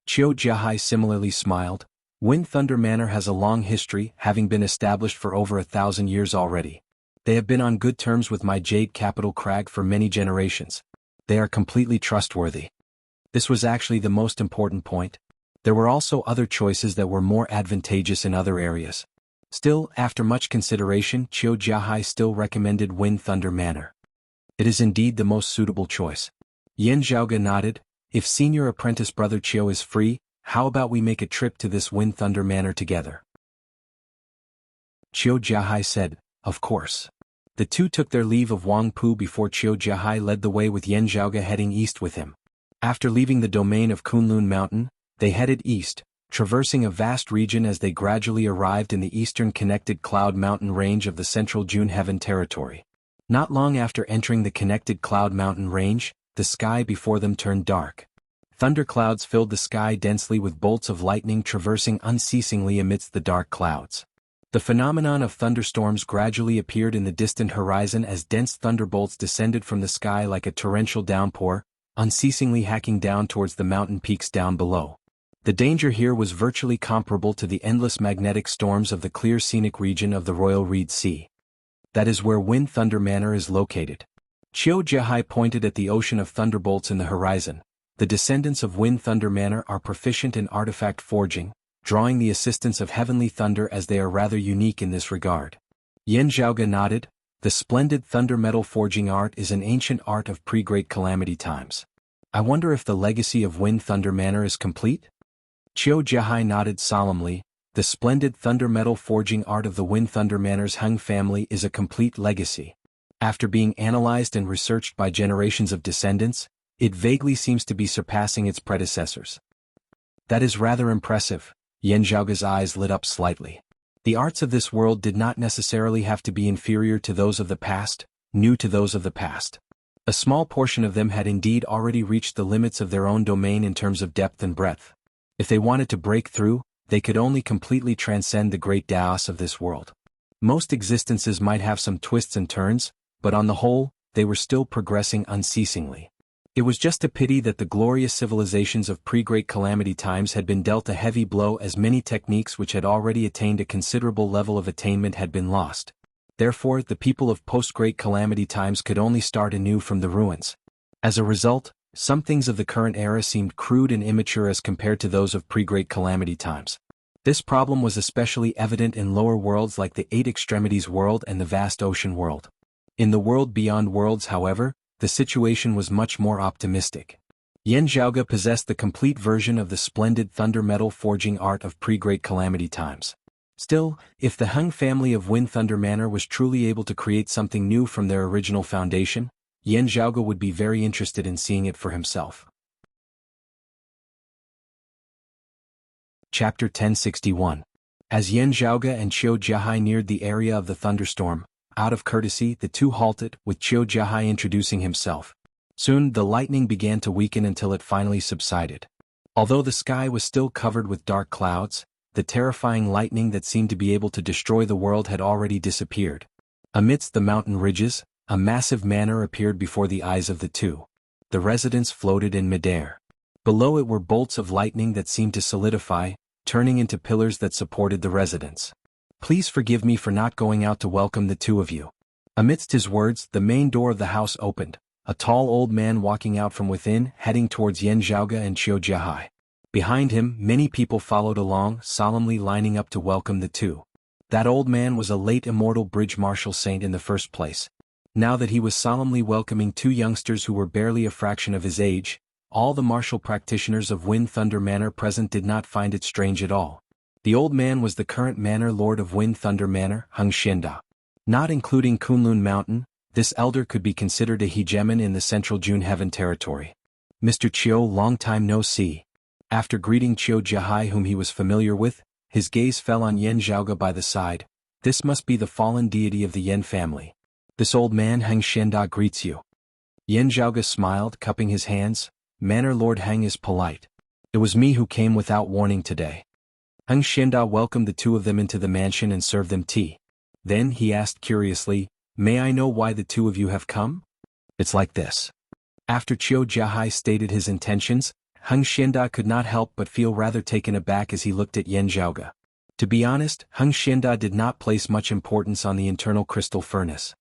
S1: Qiu Jiahai similarly smiled. Wind Thunder Manor has a long history, having been established for over 1,000 years already. They have been on good terms with my Jade capital Crag for many generations. They are completely trustworthy. This was actually the most important point. There were also other choices that were more advantageous in other areas. Still, after much consideration, Qiu Jiahai still recommended Wind Thunder Manor. It is indeed the most suitable choice. Yan Zhaoge nodded. If senior apprentice brother Qiu is free, how about we make a trip to this Wind Thunder Manor together? Qiu Jiahai said, Of course. The two took their leave of Wang Pu before Qiu Jiahai led the way with Yan Zhaoge heading east with him. After leaving the domain of Kunlun Mountain, they headed east, traversing a vast region as they gradually arrived in the eastern connected cloud mountain range of the central June Heaven territory. Not long after entering the connected cloud mountain range, the sky before them turned dark. Thunderclouds filled the sky densely with bolts of lightning traversing unceasingly amidst the dark clouds. The phenomenon of thunderstorms gradually appeared in the distant horizon as dense thunderbolts descended from the sky like a torrential downpour, unceasingly hacking down towards the mountain peaks down below. The danger here was virtually comparable to the endless magnetic storms of the clear scenic region of the Royal Reed Sea. That is where Wind Thunder Manor is located. Qiu Jiahai pointed at the ocean of thunderbolts in the horizon. The descendants of Wind Thunder Manor are proficient in artifact forging, drawing the assistance of heavenly thunder as they are rather unique in this regard. Yan Zhaoge nodded. The splendid thunder metal forging art is an ancient art of pre-Great Calamity times. I wonder if the legacy of Wind Thunder Manor is complete? Qiu Jiahai nodded solemnly. The splendid thunder metal forging art of the Wind Thunder Manor's Heng family is a complete legacy. After being analyzed and researched by generations of descendants, it vaguely seems to be surpassing its predecessors. That is rather impressive. Yan Zhaoge's eyes lit up slightly. The arts of this world did not necessarily have to be inferior to those of the past, new to those of the past. A small portion of them had indeed already reached the limits of their own domain in terms of depth and breadth. If they wanted to break through, they could only completely transcend the great Daos of this world. Most existences might have some twists and turns, but on the whole, they were still progressing unceasingly. It was just a pity that the glorious civilizations of pre-Great Calamity times had been dealt a heavy blow as many techniques which had already attained a considerable level of attainment had been lost. Therefore, the people of post-Great Calamity times could only start anew from the ruins. As a result, some things of the current era seemed crude and immature as compared to those of pre-Great Calamity times. This problem was especially evident in lower worlds like the Eight Extremities world and the vast ocean world. In the world beyond worlds, however, the situation was much more optimistic. Yan Zhaoge possessed the complete version of the splendid thunder metal forging art of pre-Great Calamity times. Still, if the Hung family of Wind Thunder Manor was truly able to create something new from their original foundation, Yan Zhaoge would be very interested in seeing it for himself. Chapter 1061. As Yan Zhaoge and Qiu Jiahai neared the area of the thunderstorm, out of courtesy the two halted, with Qiu Jiahai introducing himself. Soon the lightning began to weaken until it finally subsided. Although the sky was still covered with dark clouds, the terrifying lightning that seemed to be able to destroy the world had already disappeared. Amidst the mountain ridges, a massive manor appeared before the eyes of the two. The residence floated in midair. Below it were bolts of lightning that seemed to solidify, turning into pillars that supported the residence. Please forgive me for not going out to welcome the two of you. Amidst his words, the main door of the house opened, a tall old man walking out from within, heading towards Yan Zhaoge and Qiu Jiahai. Behind him, many people followed along, solemnly lining up to welcome the two. That old man was a late immortal bridge martial saint in the first place. Now that he was solemnly welcoming two youngsters who were barely a fraction of his age, all the martial practitioners of Wind Thunder Manor present did not find it strange at all. The old man was the current manor lord of Wind Thunder Manor, Hung Xianda. Not including Kunlun Mountain, this elder could be considered a hegemon in the central June Heaven territory. Mr. Qiu, long time no see. After greeting Qiu Jiahai, whom he was familiar with, his gaze fell on Yan Zhaoge by the side. This must be the fallen deity of the Yan family. This old man Hung Xianda greets you. Yan Zhaoge smiled, cupping his hands. Manor Lord Hung is polite. It was me who came without warning today. Hung Xianda welcomed the two of them into the mansion and served them tea. Then he asked curiously, "May I know why the two of you have come?" "It's like this." After Qiu Jiahai stated his intentions, Hung Xianda could not help but feel rather taken aback as he looked at Yan Zhaoge. To be honest, Hung Xianda did not place much importance on the internal crystal furnace.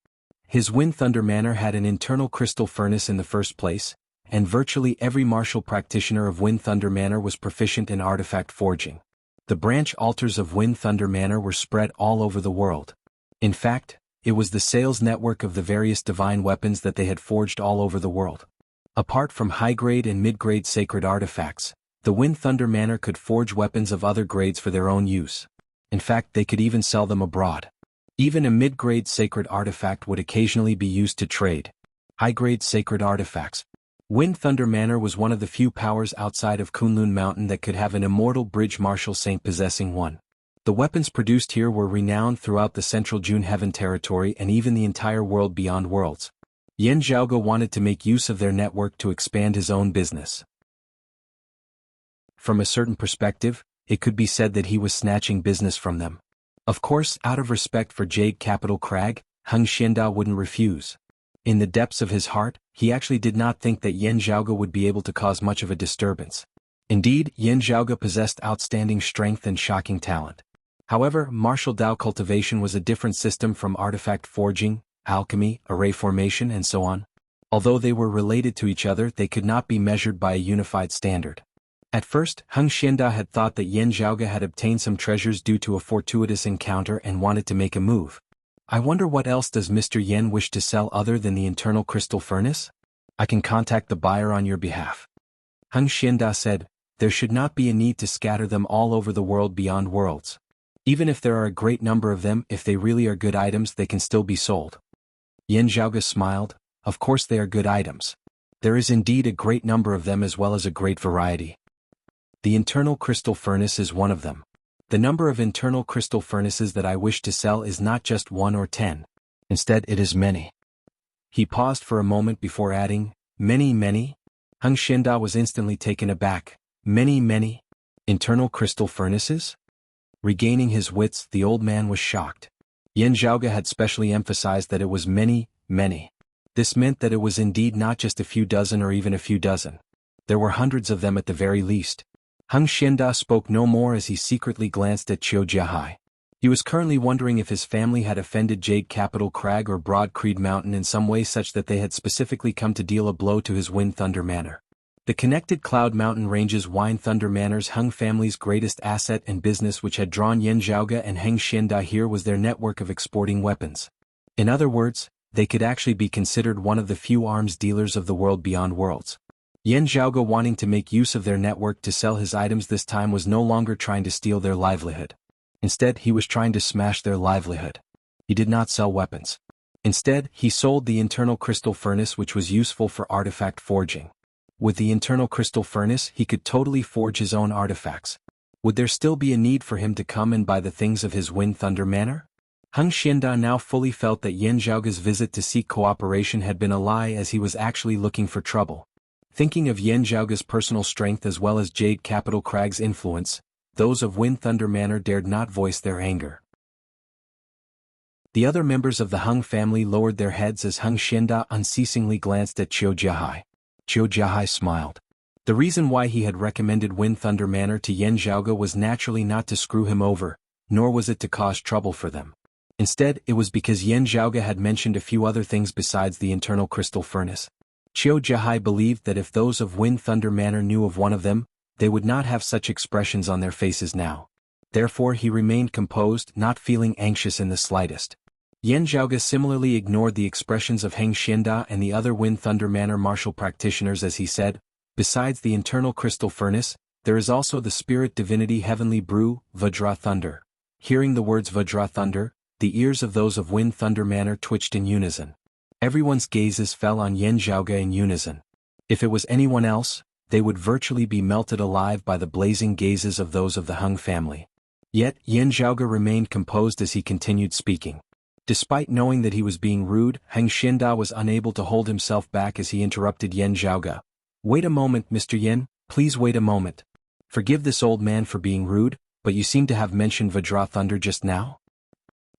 S1: His Wind Thunder Manor had an internal crystal furnace in the first place, and virtually every martial practitioner of Wind Thunder Manor was proficient in artifact forging. The branch altars of Wind Thunder Manor were spread all over the world. In fact, it was the sales network of the various divine weapons that they had forged all over the world. Apart from high-grade and mid-grade sacred artifacts, the Wind Thunder Manor could forge weapons of other grades for their own use. In fact, they could even sell them abroad. Even a mid-grade sacred artifact would occasionally be used to trade. High-grade sacred artifacts. Wind Thunder Manor was one of the few powers outside of Kunlun Mountain that could have an immortal bridge martial saint possessing one. The weapons produced here were renowned throughout the central June Heaven territory and even the entire world beyond worlds. Yan Zhaoge wanted to make use of their network to expand his own business. From a certain perspective, it could be said that he was snatching business from them. Of course, out of respect for Jade Capital Crag, Hung Xianda wouldn't refuse. In the depths of his heart, he actually did not think that Yan Zhaoge would be able to cause much of a disturbance. Indeed, Yan Zhaoge possessed outstanding strength and shocking talent. However, martial Dao cultivation was a different system from artifact forging, alchemy, array formation, and so on. Although they were related to each other, they could not be measured by a unified standard. At first, Hung Xianda had thought that Yan Zhaoge had obtained some treasures due to a fortuitous encounter and wanted to make a move. I wonder what else does Mr. Yan wish to sell other than the internal crystal furnace? I can contact the buyer on your behalf. Hung Xianda said, there should not be a need to scatter them all over the world beyond worlds. Even if there are a great number of them, if they really are good items, they can still be sold. Yan Zhaoge smiled. Of course they are good items. There is indeed a great number of them as well as a great variety. The internal crystal furnace is one of them. The number of internal crystal furnaces that I wish to sell is not just 1 or 10. Instead, it is many. He paused for a moment before adding, many, many? Hung Xianda was instantly taken aback. Many? Internal crystal furnaces? Regaining his wits, the old man was shocked. Yan Zhaoge had specially emphasized that it was many. This meant that it was indeed not just a few dozen or even a few dozen. There were hundreds of them at the very least. Hung Xianda spoke no more as he secretly glanced at Qiu Jiahai. He was currently wondering if his family had offended Jade Capital Crag or Broad Creed Mountain in some way such that they had specifically come to deal a blow to his Wind Thunder Manor. The connected Cloud Mountain Ranges Wind Thunder Manor's Hung family's greatest asset and business which had drawn Yan Zhaoge and Hung Xianda here was their network of exporting weapons. In other words, they could actually be considered one of the few arms dealers of the world beyond worlds. Yan Zhaoge wanting to make use of their network to sell his items this time was no longer trying to steal their livelihood. Instead, he was trying to smash their livelihood. He did not sell weapons. Instead, he sold the internal crystal furnace, which was useful for artifact forging. With the internal crystal furnace, he could totally forge his own artifacts. Would there still be a need for him to come and buy the things of his Wind Thunder Manor? Heng Xianda now fully felt that Yan Zhaoge's visit to seek cooperation had been a lie, as he was actually looking for trouble. Thinking of Yan Zhaoge's personal strength as well as Jade Capital Crag's influence, those of Wind Thunder Manor dared not voice their anger. The other members of the Heng family lowered their heads as Heng Xianda unceasingly glanced at Qiu Jiahai. Qiu Jiahai smiled. The reason why he had recommended Wind Thunder Manor to Yan Zhaoge was naturally not to screw him over, nor was it to cause trouble for them. Instead, it was because Yan Zhaoge had mentioned a few other things besides the internal crystal furnace. Qiu Jiahai believed that if those of Wind Thunder Manor knew of one of them, they would not have such expressions on their faces now. Therefore he remained composed, not feeling anxious in the slightest. Yan Zhaoge similarly ignored the expressions of Heng Xianda and the other Wind Thunder Manor martial practitioners as he said, "Besides the internal crystal furnace, there is also the spirit divinity heavenly brew, Vajra Thunder." Hearing the words Vajra Thunder, the ears of those of Wind Thunder Manor twitched in unison. Everyone's gazes fell on Yan Zhaoge in unison. If it was anyone else, they would virtually be melted alive by the blazing gazes of those of the Heng family. Yet, Yan Zhaoge remained composed as he continued speaking. Despite knowing that he was being rude, Heng Xianda was unable to hold himself back as he interrupted Yan Zhaoge. "Wait a moment, Mr. Yan, please wait a moment. Forgive this old man for being rude, but you seem to have mentioned Vajra Thunder just now?"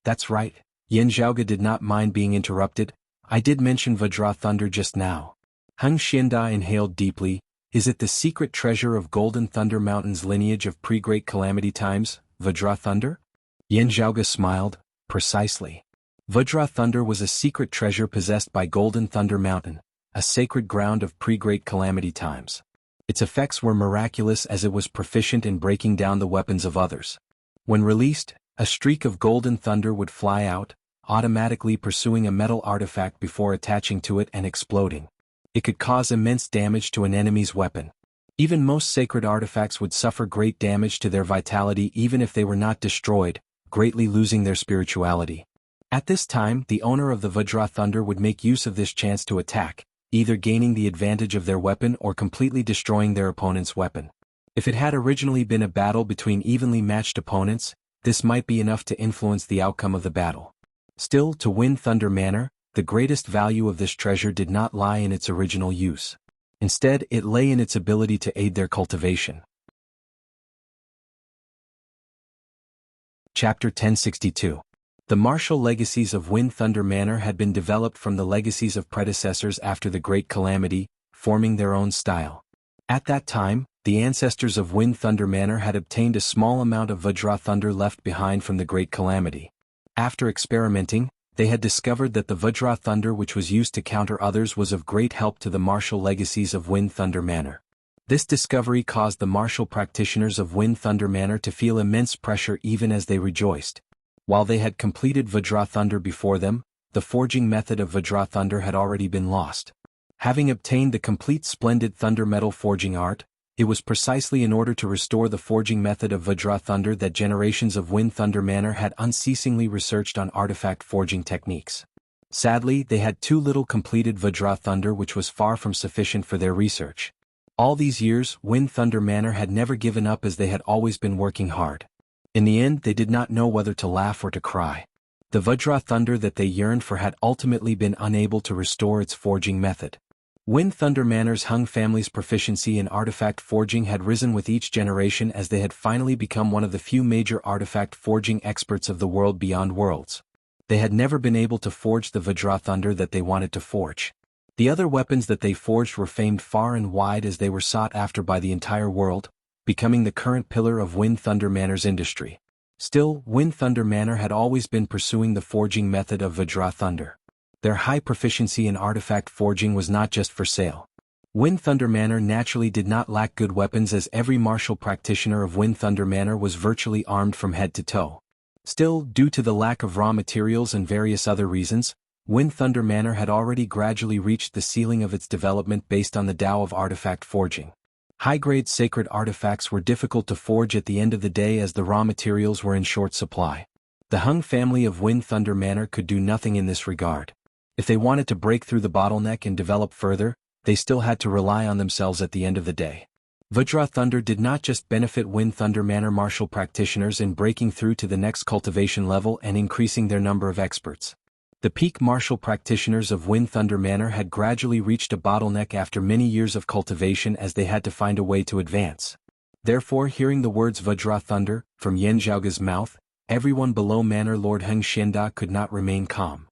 S1: "That's right." Yan Zhaoge did not mind being interrupted. "I did mention Vajra Thunder just now." Heng Xianda inhaled deeply. "Is it the secret treasure of Golden Thunder Mountain's lineage of pre-Great Calamity times, Vajra Thunder?" Yan Zhaoge smiled. "Precisely. Vajra Thunder was a secret treasure possessed by Golden Thunder Mountain, a sacred ground of pre-Great Calamity times. Its effects were miraculous as it was proficient in breaking down the weapons of others. When released, a streak of golden thunder would fly out, automatically pursuing a metal artifact before attaching to it and exploding. It could cause immense damage to an enemy's weapon. Even most sacred artifacts would suffer great damage to their vitality even if they were not destroyed, greatly losing their spirituality. At this time, the owner of the Vajra Thunder would make use of this chance to attack, either gaining the advantage of their weapon or completely destroying their opponent's weapon. If it had originally been a battle between evenly matched opponents, this might be enough to influence the outcome of the battle. Still, to Wind Thunder Manor, the greatest value of this treasure did not lie in its original use. Instead, it lay in its ability to aid their cultivation. Chapter 1062. The martial legacies of Wind Thunder Manor had been developed from the legacies of predecessors after the Great Calamity, forming their own style. At that time, the ancestors of Wind Thunder Manor had obtained a small amount of Vajra Thunder left behind from the Great Calamity. After experimenting, they had discovered that the Vajra Thunder which was used to counter others was of great help to the martial legacies of Wind Thunder Manor. This discovery caused the martial practitioners of Wind Thunder Manor to feel immense pressure even as they rejoiced. While they had completed Vajra Thunder before them, the forging method of Vajra Thunder had already been lost. Having obtained the complete splendid thunder metal forging art, it was precisely in order to restore the forging method of Vajra Thunder that generations of Wind Thunder Manor had unceasingly researched on artifact forging techniques. Sadly, they had too little completed Vajra Thunder, which was far from sufficient for their research. All these years, Wind Thunder Manor had never given up as they had always been working hard. In the end, they did not know whether to laugh or to cry. The Vajra Thunder that they yearned for had ultimately been unable to restore its forging method. Wind Thunder Manor's Heng family's proficiency in artifact forging had risen with each generation as they had finally become one of the few major artifact forging experts of the world beyond worlds. They had never been able to forge the Vajra Thunder that they wanted to forge. The other weapons that they forged were famed far and wide as they were sought after by the entire world, becoming the current pillar of Wind Thunder Manor's industry. Still, Wind Thunder Manor had always been pursuing the forging method of Vajra Thunder. Their high proficiency in artifact forging was not just for sale. Wind Thunder Manor naturally did not lack good weapons as every martial practitioner of Wind Thunder Manor was virtually armed from head to toe. Still, due to the lack of raw materials and various other reasons, Wind Thunder Manor had already gradually reached the ceiling of its development based on the Tao of artifact forging. High-grade sacred artifacts were difficult to forge at the end of the day as the raw materials were in short supply. The Hung family of Wind Thunder Manor could do nothing in this regard. If they wanted to break through the bottleneck and develop further, they still had to rely on themselves at the end of the day. Vajra Thunder did not just benefit Wind Thunder Manor martial practitioners in breaking through to the next cultivation level and increasing their number of experts. The peak martial practitioners of Wind Thunder Manor had gradually reached a bottleneck after many years of cultivation as they had to find a way to advance. Therefore, hearing the words Vajra Thunder from Yan Zhaoge's mouth, everyone below Manor Lord Heng Xianda could not remain calm.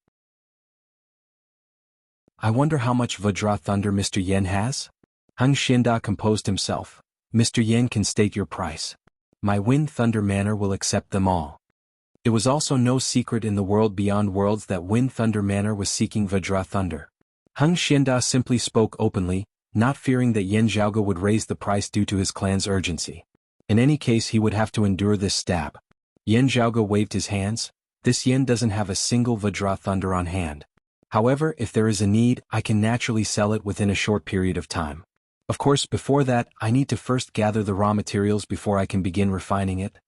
S1: I wonder how much Vajra Thunder Mr. Yen has? Heng Xianda composed himself. Mr. Yen can state your price. My Wind Thunder Manor will accept them all. It was also no secret in the world beyond worlds that Wind Thunder Manor was seeking Vajra Thunder. Heng Xianda simply spoke openly, not fearing that Yan Zhaoge would raise the price due to his clan's urgency. In any case, he would have to endure this stab. Yan Zhaoge waved his hands. This yen doesn't have a single Vajra Thunder on hand. However, if there is a need, I can naturally sell it within a short period of time. Of course, before that, I need to first gather the raw materials before I can begin refining it.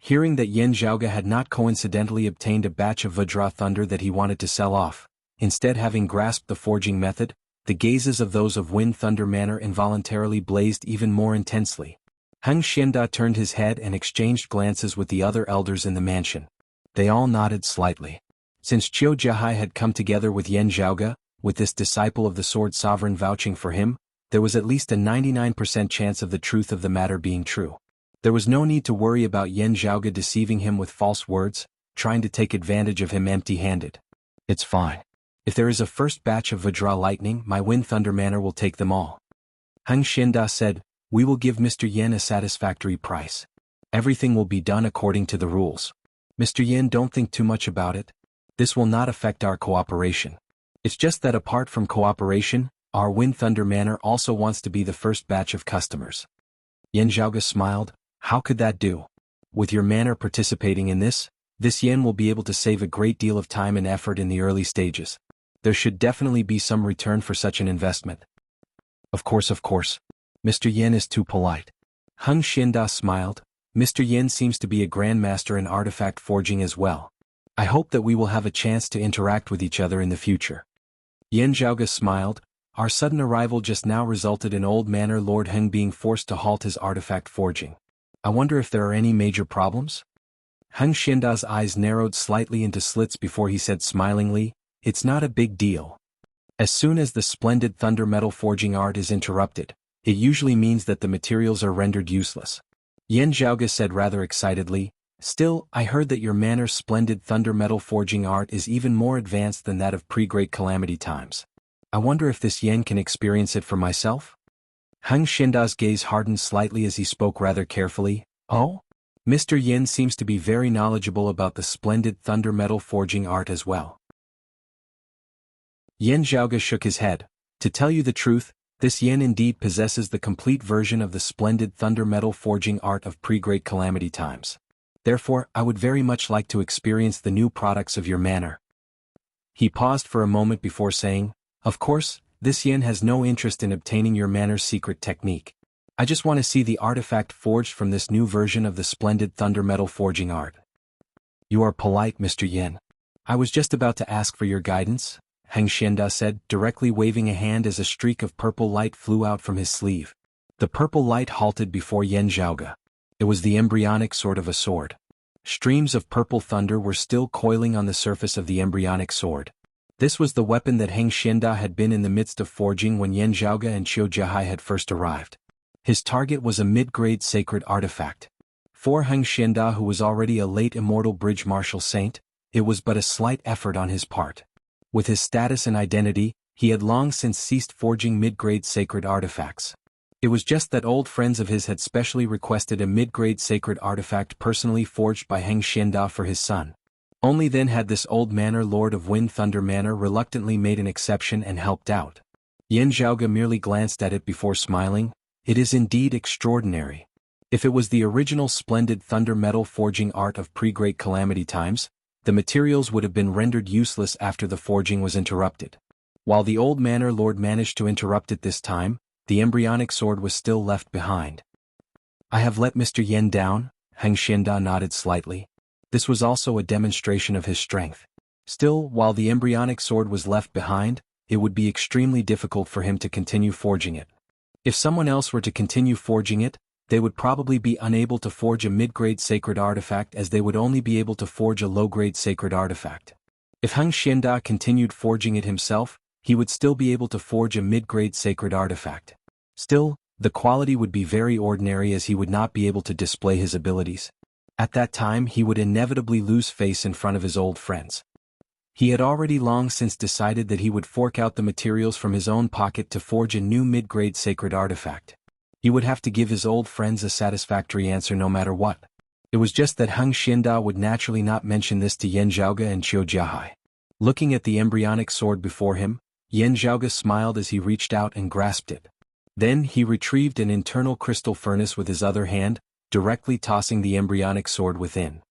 S1: Hearing that Yan Zhaoge had not coincidentally obtained a batch of Vajra Thunder that he wanted to sell off, instead having grasped the forging method, the gazes of those of Wind Thunder Manor involuntarily blazed even more intensely. Heng Xianda turned his head and exchanged glances with the other elders in the mansion. They all nodded slightly. Since Qiu Jiahai had come together with Yan Zhaoge, with this disciple of the Sword Sovereign vouching for him, there was at least a 99% chance of the truth of the matter being true. There was no need to worry about Yan Zhaoge deceiving him with false words, trying to take advantage of him empty-handed. It's fine. If there is a first batch of Vajra Lightning, my Wind Thunder Manor will take them all. Heng Xianda said, we will give Mr. Yen a satisfactory price. Everything will be done according to the rules. Mr. Yen, don't think too much about it. This will not affect our cooperation. It's just that apart from cooperation, our Wind Thunder Manor also wants to be the first batch of customers. Yan Zhaoge smiled. How could that do? With your manor participating in this yen will be able to save a great deal of time and effort in the early stages. There should definitely be some return for such an investment. Of course. Mr. Yen is too polite. Heng Xianda smiled. Mr. Yen seems to be a grandmaster in artifact forging as well. I hope that we will have a chance to interact with each other in the future. Yan Zhaoge smiled. Our sudden arrival just now resulted in Old Manor Lord Heng being forced to halt his artifact forging. I wonder if there are any major problems? Heng Xianda's eyes narrowed slightly into slits before he said smilingly, it's not a big deal. As soon as the splendid thunder metal forging art is interrupted, it usually means that the materials are rendered useless. Yan Zhaoge said rather excitedly, still, I heard that your manor's splendid thunder metal forging art is even more advanced than that of pre-Great Calamity times. I wonder if this yen can experience it for myself? Heng Xianda's gaze hardened slightly as he spoke rather carefully. Oh? Mr. Yen seems to be very knowledgeable about the splendid thunder metal forging art as well. Yan Zhaoge shook his head. To tell you the truth, this yen indeed possesses the complete version of the splendid thunder metal forging art of pre-Great Calamity times. Therefore, I would very much like to experience the new products of your manor. He paused for a moment before saying, of course, this yen has no interest in obtaining your manor's secret technique. I just want to see the artifact forged from this new version of the splendid thunder metal forging art. You are polite, Mr. Yen. I was just about to ask for your guidance, Heng Xianda said, directly waving a hand as a streak of purple light flew out from his sleeve. The purple light halted before Yan Zhaoge. It was the embryonic sort of a sword. Streams of purple thunder were still coiling on the surface of the embryonic sword. This was the weapon that Heng Xianda had been in the midst of forging when Yan Zhaoge and Qiu Jiahai had first arrived. His target was a mid-grade sacred artifact. For Heng Xianda, who was already a late immortal bridge martial saint, it was but a slight effort on his part. With his status and identity, he had long since ceased forging mid-grade sacred artifacts. It was just that old friends of his had specially requested a mid-grade sacred artifact personally forged by Heng Xianda for his son. Only then had this old manor lord of Wind Thunder Manor reluctantly made an exception and helped out. Yan Zhaoge merely glanced at it before smiling. It is indeed extraordinary. If it was the original splendid thunder metal forging art of pre-Great Calamity times, the materials would have been rendered useless after the forging was interrupted. While the old manor lord managed to interrupt it this time, the embryonic sword was still left behind. I have let Mr. Yen down, Heng Xianda nodded slightly. This was also a demonstration of his strength. Still, while the embryonic sword was left behind, it would be extremely difficult for him to continue forging it. If someone else were to continue forging it, they would probably be unable to forge a mid-grade sacred artifact, as they would only be able to forge a low-grade sacred artifact. If Heng Xianda continued forging it himself, he would still be able to forge a mid-grade sacred artifact. Still, the quality would be very ordinary, as he would not be able to display his abilities. At that time he would inevitably lose face in front of his old friends. He had already long since decided that he would fork out the materials from his own pocket to forge a new mid-grade sacred artifact. He would have to give his old friends a satisfactory answer no matter what. It was just that Heng Xianda would naturally not mention this to Yan Zhaoge and Qiu Jiahai. Looking at the embryonic sword before him, Yan Zhaoge smiled as he reached out and grasped it. Then he retrieved an internal crystal furnace with his other hand, directly tossing the embryonic sword within.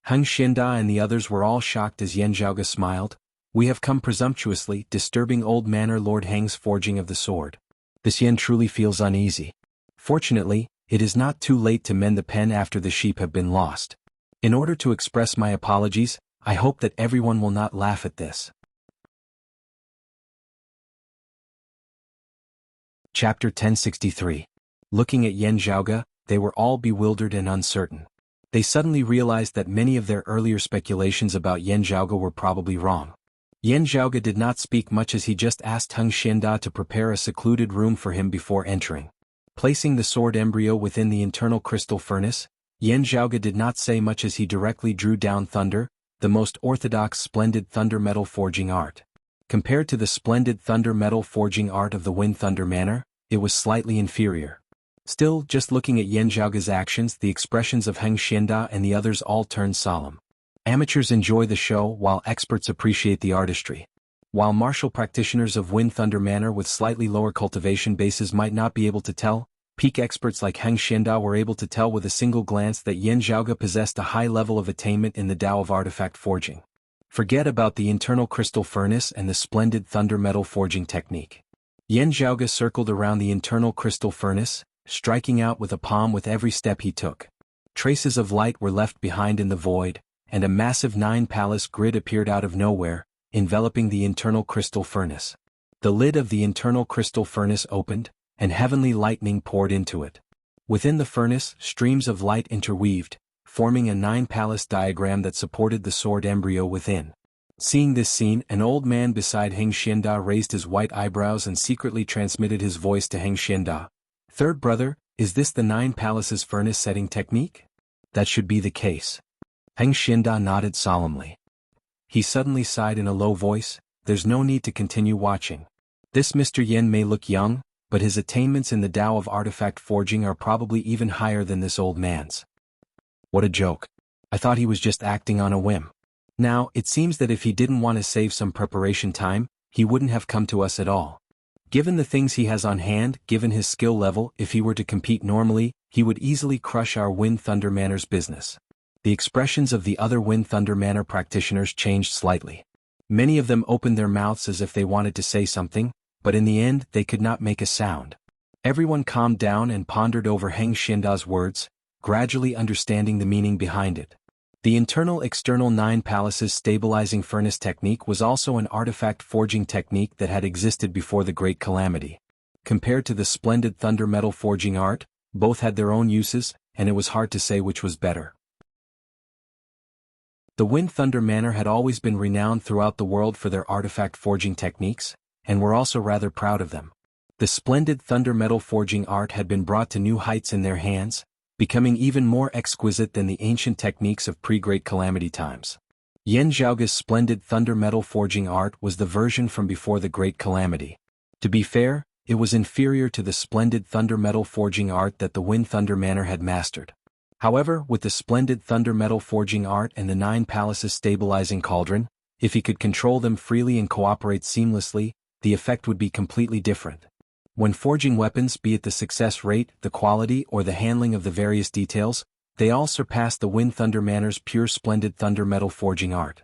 S1: Heng Xianda and the others were all shocked as Yan Zhaoge smiled. We have come presumptuously, disturbing old manor Lord Heng's forging of the sword. This Yan truly feels uneasy. Fortunately, it is not too late to mend the pen after the sheep have been lost. In order to express my apologies, I hope that everyone will not laugh at this. Chapter 1063. Looking at Yan Zhaoge, they were all bewildered and uncertain. They suddenly realized that many of their earlier speculations about Yan Zhaoge were probably wrong. Yan Zhaoge did not speak much, as he just asked Heng Xianda to prepare a secluded room for him before entering. Placing the sword embryo within the internal crystal furnace, Yan Zhaoge did not say much as he directly drew down thunder, the most orthodox splendid thunder metal forging art. Compared to the splendid thunder metal forging art of the Wind Thunder Manor, it was slightly inferior. Still, just looking at Yan Zhaoge's actions, the expressions of Heng Xianda and the others all turned solemn. Amateurs enjoy the show while experts appreciate the artistry. While martial practitioners of Wind Thunder Manor with slightly lower cultivation bases might not be able to tell, peak experts like Heng Xianda were able to tell with a single glance that Yan Zhaoge possessed a high level of attainment in the Tao of artifact forging. Forget about the internal crystal furnace and the splendid thunder metal forging technique. Yan Zhaoge circled around the internal crystal furnace, striking out with a palm with every step he took. Traces of light were left behind in the void, and a massive 9-palace grid appeared out of nowhere, enveloping the internal crystal furnace. The lid of the internal crystal furnace opened, and heavenly lightning poured into it. Within the furnace, streams of light interweaved, forming a 9-palace diagram that supported the sword embryo within. Seeing this scene, an old man beside Heng Xianda raised his white eyebrows and secretly transmitted his voice to Heng Xianda. "Third brother, is this the 9-palaces furnace setting technique?" "That should be the case." Heng Xianda nodded solemnly. He suddenly sighed in a low voice, "There's no need to continue watching. This Mr. Yen may look young, but his attainments in the Tao of artifact forging are probably even higher than this old man's." What a joke. I thought he was just acting on a whim. Now, it seems that if he didn't want to save some preparation time, he wouldn't have come to us at all. Given the things he has on hand, given his skill level, if he were to compete normally, he would easily crush our Wind Thunder Manor's business. The expressions of the other Wind Thunder Manor practitioners changed slightly. Many of them opened their mouths as if they wanted to say something, but in the end they could not make a sound. Everyone calmed down and pondered over Heng Xianda's words, gradually understanding the meaning behind it. The internal-external 9-palaces stabilizing furnace technique was also an artifact forging technique that had existed before the Great Calamity. Compared to the splendid thunder metal forging art, both had their own uses, and it was hard to say which was better. The Wind Thunder Manor had always been renowned throughout the world for their artifact forging techniques, and were also rather proud of them. The splendid thunder metal forging art had been brought to new heights in their hands, becoming even more exquisite than the ancient techniques of pre-Great Calamity times. Yan Zhaoge's splendid thunder metal forging art was the version from before the Great Calamity. To be fair, it was inferior to the splendid thunder metal forging art that the Wind Thunder Manor had mastered. However, with the splendid thunder metal forging art and the 9-palaces stabilizing cauldron, if he could control them freely and cooperate seamlessly, the effect would be completely different. When forging weapons, be it the success rate, the quality, or the handling of the various details, they all surpassed the Wind Thunder Manor's pure splendid thunder metal forging art.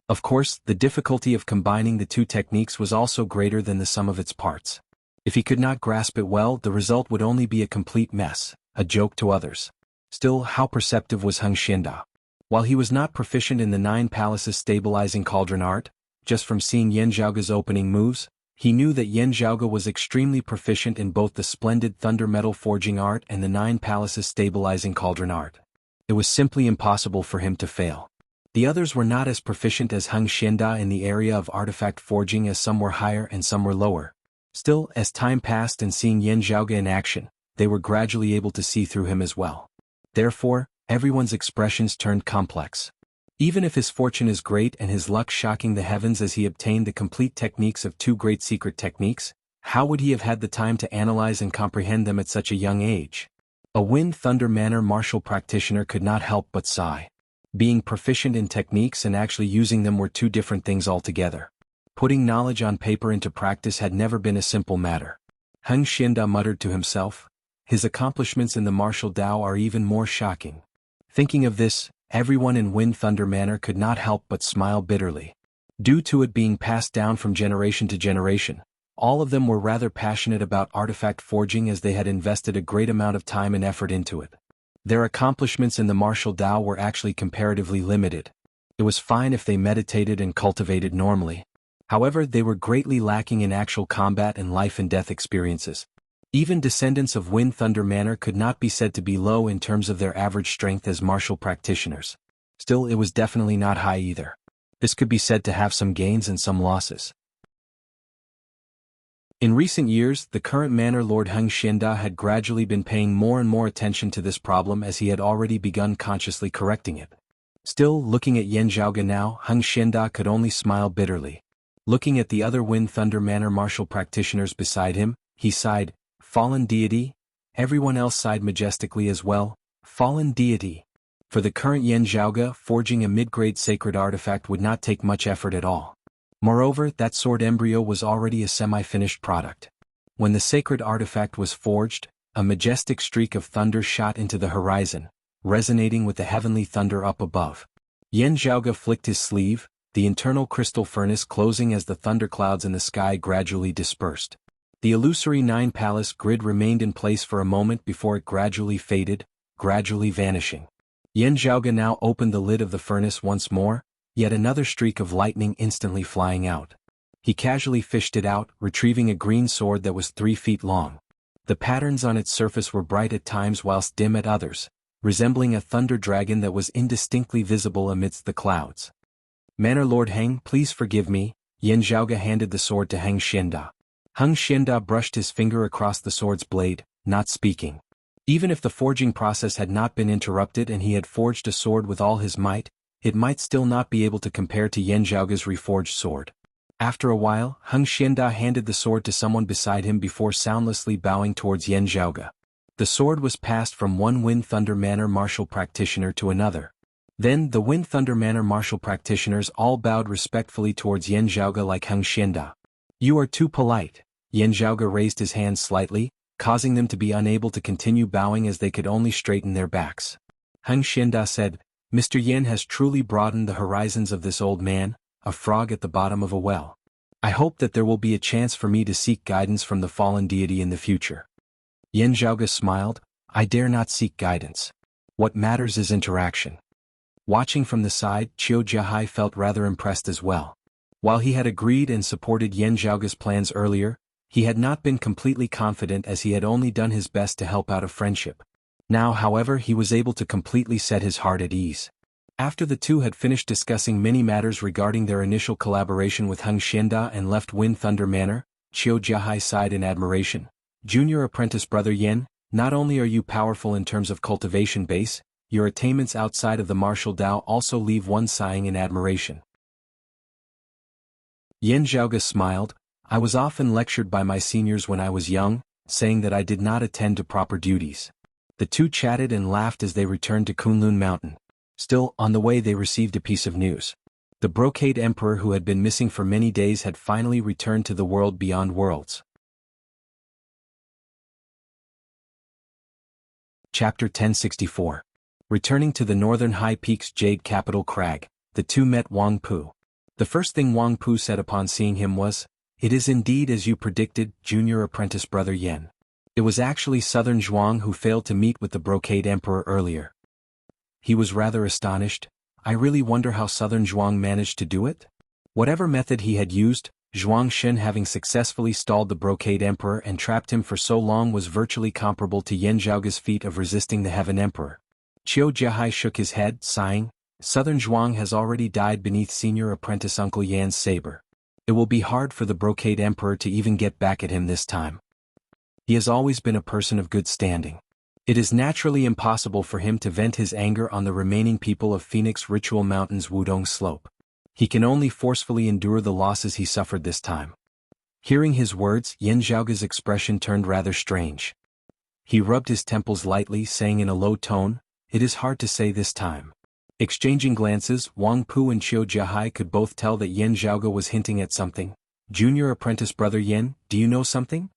S1: Of course, the difficulty of combining the two techniques was also greater than the sum of its parts. If he could not grasp it well, the result would only be a complete mess, a joke to others. Still, how perceptive was Heng Xianda? While he was not proficient in the 9 palaces stabilizing cauldron art, just from seeing Yan Zhaoge's opening moves, he knew that Yan Zhaoge was extremely proficient in both the splendid thunder metal forging art and the 9 palaces stabilizing cauldron art. It was simply impossible for him to fail. The others were not as proficient as Heng Xianda in the area of artifact forging, as some were higher and some were lower. Still, as time passed and seeing Yan Zhaoge in action, they were gradually able to see through him as well. Therefore, everyone's expressions turned complex. Even if his fortune is great and his luck shocking the heavens as he obtained the complete techniques of 2 great secret techniques, how would he have had the time to analyze and comprehend them at such a young age? A Wind Thunder Manor martial practitioner could not help but sigh. Being proficient in techniques and actually using them were 2 different things altogether. Putting knowledge on paper into practice had never been a simple matter. Heng Xianda muttered to himself, his accomplishments in the martial Tao are even more shocking. Thinking of this, everyone in Wind Thunder Manor could not help but smile bitterly. Due to it being passed down from generation to generation, all of them were rather passionate about artifact forging, as they had invested a great amount of time and effort into it. Their accomplishments in the martial Tao were actually comparatively limited. It was fine if they meditated and cultivated normally. However, they were greatly lacking in actual combat and life and death experiences. Even descendants of Wind Thunder Manor could not be said to be low in terms of their average strength as martial practitioners. Still, it was definitely not high either. This could be said to have some gains and some losses. In recent years, the current Manor Lord Heng Xianda had gradually been paying more and more attention to this problem, as he had already begun consciously correcting it. Still, looking at Yan Zhaoge now, Heng Xianda could only smile bitterly. Looking at the other Wind Thunder Manor martial practitioners beside him, he sighed, "Fallen deity?" Everyone else sighed majestically as well, "Fallen deity." For the current Yan Zhaoge, forging a mid-grade sacred artifact would not take much effort at all. Moreover, that sword embryo was already a semi-finished product. When the sacred artifact was forged, a majestic streak of thunder shot into the horizon, resonating with the heavenly thunder up above. Yan Zhaoge flicked his sleeve, the internal crystal furnace closing as the thunderclouds in the sky gradually dispersed. The illusory 9-palace grid remained in place for a moment before it gradually faded, gradually vanishing. Yan Zhaoge now opened the lid of the furnace once more, yet another streak of lightning instantly flying out. He casually fished it out, retrieving a green sword that was 3 feet long. The patterns on its surface were bright at times whilst dim at others, resembling a thunder dragon that was indistinctly visible amidst the clouds. "Manor Lord Heng, please forgive me." Yan Zhaoge handed the sword to Heng Xianda. Heng Xianda brushed his finger across the sword's blade, not speaking. Even if the forging process had not been interrupted and he had forged a sword with all his might, it might still not be able to compare to Yan Zhaoge's reforged sword. After a while, Heng Xianda handed the sword to someone beside him before soundlessly bowing towards Yan Zhaoge. The sword was passed from one Wind Thunder Manor martial practitioner to another. Then, the Wind Thunder Manor martial practitioners all bowed respectfully towards Yan Zhaoge like Heng Xianda. "You are too polite." Yan Zhaoge raised his hands slightly, causing them to be unable to continue bowing as they could only straighten their backs. Heng Xianda said, "Mr. Yan has truly broadened the horizons of this old man, a frog at the bottom of a well. I hope that there will be a chance for me to seek guidance from the fallen deity in the future." Yan Zhaoge smiled, "I dare not seek guidance. What matters is interaction." Watching from the side, Qiu Jiahai felt rather impressed as well. While he had agreed and supported Yan Zhaoge's plans earlier, he had not been completely confident, as he had only done his best to help out a friendship. Now, however, he was able to completely set his heart at ease. After the two had finished discussing many matters regarding their initial collaboration with Heng Xianda and left Wind Thunder Manor, Qiu Jiahai sighed in admiration. "Junior apprentice brother Yan, not only are you powerful in terms of cultivation base, your attainments outside of the martial Tao also leave one sighing in admiration." Yan Zhaoge smiled, "I was often lectured by my seniors when I was young, saying that I did not attend to proper duties." The two chatted and laughed as they returned to Kunlun Mountain. Still, on the way they received a piece of news. The Brocade Emperor, who had been missing for many days, had finally returned to the world beyond worlds. Chapter 1064. Returning to the northern high peaks Jade capital Crag, the two met Wang Pu. The first thing Wang Pu said upon seeing him was, It is indeed as you predicted, junior apprentice brother Yen. It was actually Southern Zhuang who failed to meet with the Brocade Emperor earlier. He was rather astonished. I really wonder how Southern Zhuang managed to do it? Whatever method he had used, Zhuang Shen having successfully stalled the Brocade Emperor and trapped him for so long was virtually comparable to Yen Zhaoge's feat of resisting the Heaven Emperor. Qiu Jiahai shook his head, sighing. Southern Zhuang has already died beneath senior apprentice Uncle Yan's saber. It will be hard for the Brocade Emperor to even get back at him this time. He has always been a person of good standing. It is naturally impossible for him to vent his anger on the remaining people of Phoenix Ritual Mountain's Wudong Slope. He can only forcefully endure the losses he suffered this time. Hearing his words, Yen Zhaoge's expression turned rather strange. He rubbed his temples lightly, saying in a low tone, "It is hard to say this time." Exchanging glances, Wang Pu and Qiu Jiahai could both tell that Yen Zhaoge was hinting at something. Junior apprentice brother Yen, do you know something?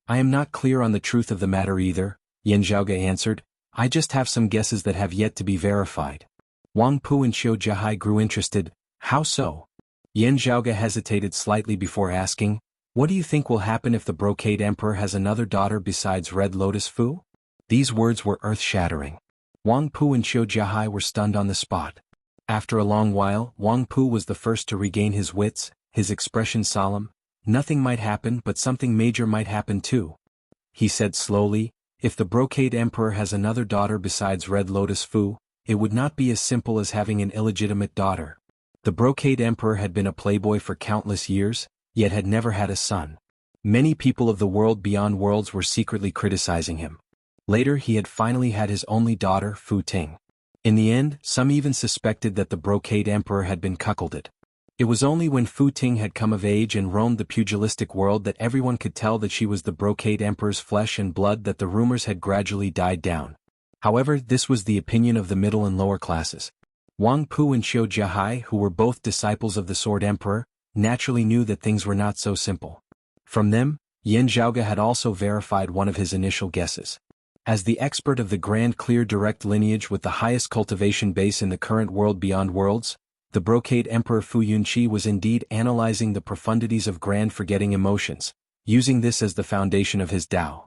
S1: I am not clear on the truth of the matter either, Yen Zhaoge answered. I just have some guesses that have yet to be verified. Wang Pu and Qiu Jiahai grew interested. How so? Yen Zhaoge hesitated slightly before asking, what do you think will happen if the Brocade Emperor has another daughter besides Red Lotus Fu? These words were earth-shattering. Wang Pu and Qiu Jiahai were stunned on the spot. After a long while, Wang Pu was the first to regain his wits, his expression solemn. Nothing might happen, but something major might happen too. He said slowly, if the Brocade Emperor has another daughter besides Red Lotus Fu, it would not be as simple as having an illegitimate daughter. The Brocade Emperor had been a playboy for countless years, yet had never had a son. Many people of the world beyond worlds were secretly criticizing him. Later he had finally had his only daughter, Fu Ting. In the end, some even suspected that the Brocade Emperor had been cuckolded. It was only when Fu Ting had come of age and roamed the pugilistic world that everyone could tell that she was the Brocade Emperor's flesh and blood that the rumors had gradually died down. However, this was the opinion of the middle and lower classes. Wang Pu and Qiu Jiahai, who were both disciples of the Sword Emperor, naturally knew that things were not so simple. From them, Yen Zhaoge had also verified one of his initial guesses. As the expert of the Grand Clear Direct lineage with the highest cultivation base in the current world beyond worlds, the Brocade Emperor Fu Yunqi was indeed analyzing the profundities of grand forgetting emotions, using this as the foundation of his Tao.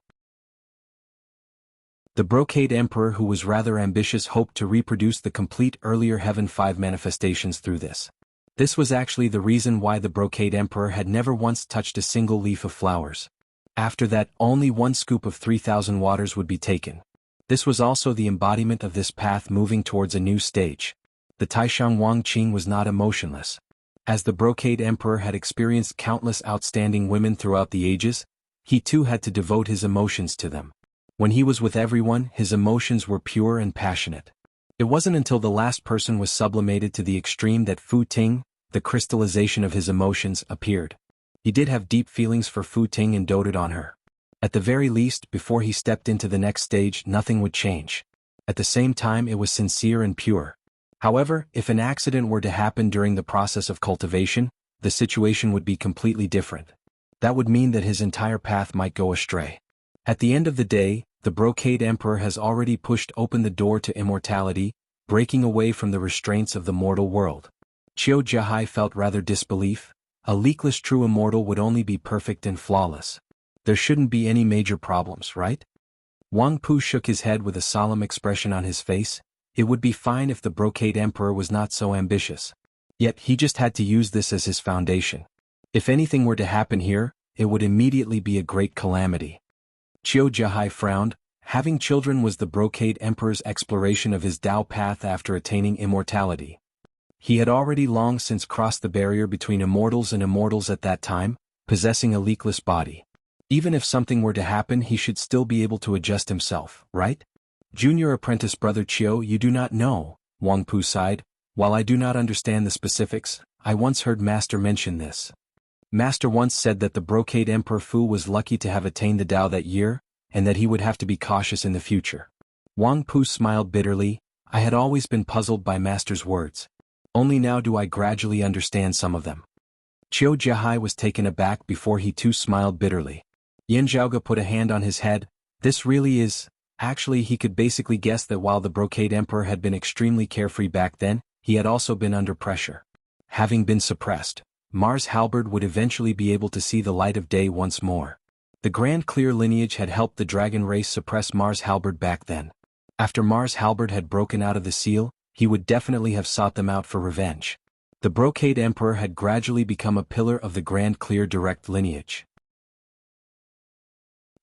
S1: The Brocade Emperor, who was rather ambitious, hoped to reproduce the complete earlier Heaven 5 manifestations through this. This was actually the reason why the Brocade Emperor had never once touched a single leaf of flowers. After that, only one scoop of 3,000 waters would be taken. This was also the embodiment of this path moving towards a new stage. The Taishang Wang Qing was not emotionless. As the Brocade Emperor had experienced countless outstanding women throughout the ages, he too had to devote his emotions to them. When he was with everyone, his emotions were pure and passionate. It wasn't until the last person was sublimated to the extreme that Fu Ting, the crystallization of his emotions, appeared. He did have deep feelings for Fu Ting and doted on her. At the very least, before he stepped into the next stage, nothing would change. At the same time, it was sincere and pure. However, if an accident were to happen during the process of cultivation, the situation would be completely different. That would mean that his entire path might go astray. At the end of the day, the Brocade Emperor has already pushed open the door to immortality, breaking away from the restraints of the mortal world. Qiu Jiahai felt rather disbelief. A leakless true immortal would only be perfect and flawless. There shouldn't be any major problems, right? Wang Pu shook his head with a solemn expression on his face. It would be fine if the Brocade Emperor was not so ambitious. Yet he just had to use this as his foundation. If anything were to happen here, it would immediately be a great calamity. Qiu Jiahai frowned. Having children was the Brocade Emperor's exploration of his Tao path after attaining immortality. He had already long since crossed the barrier between immortals and immortals at that time, possessing a leakless body. Even if something were to happen, he should still be able to adjust himself, right? Junior apprentice brother Qiu, you do not know, Wang Pu sighed. While I do not understand the specifics, I once heard Master mention this. Master once said that the Brocade Emperor Fu was lucky to have attained the Tao that year, and that he would have to be cautious in the future. Wang Pu smiled bitterly. I had always been puzzled by Master's words. Only now do I gradually understand some of them. Qiu Jiahai was taken aback before he too smiled bitterly. Yen Zhaoge put a hand on his head. This really is... Actually, he could basically guess that while the Brocade Emperor had been extremely carefree back then, he had also been under pressure. Having been suppressed. Mars Halberd would eventually be able to see the light of day once more. The Grand Clear lineage had helped the dragon race suppress Mars Halberd back then. After Mars Halberd had broken out of the seal, he would definitely have sought them out for revenge. The Brocade Emperor had gradually become a pillar of the Grand Clear direct lineage.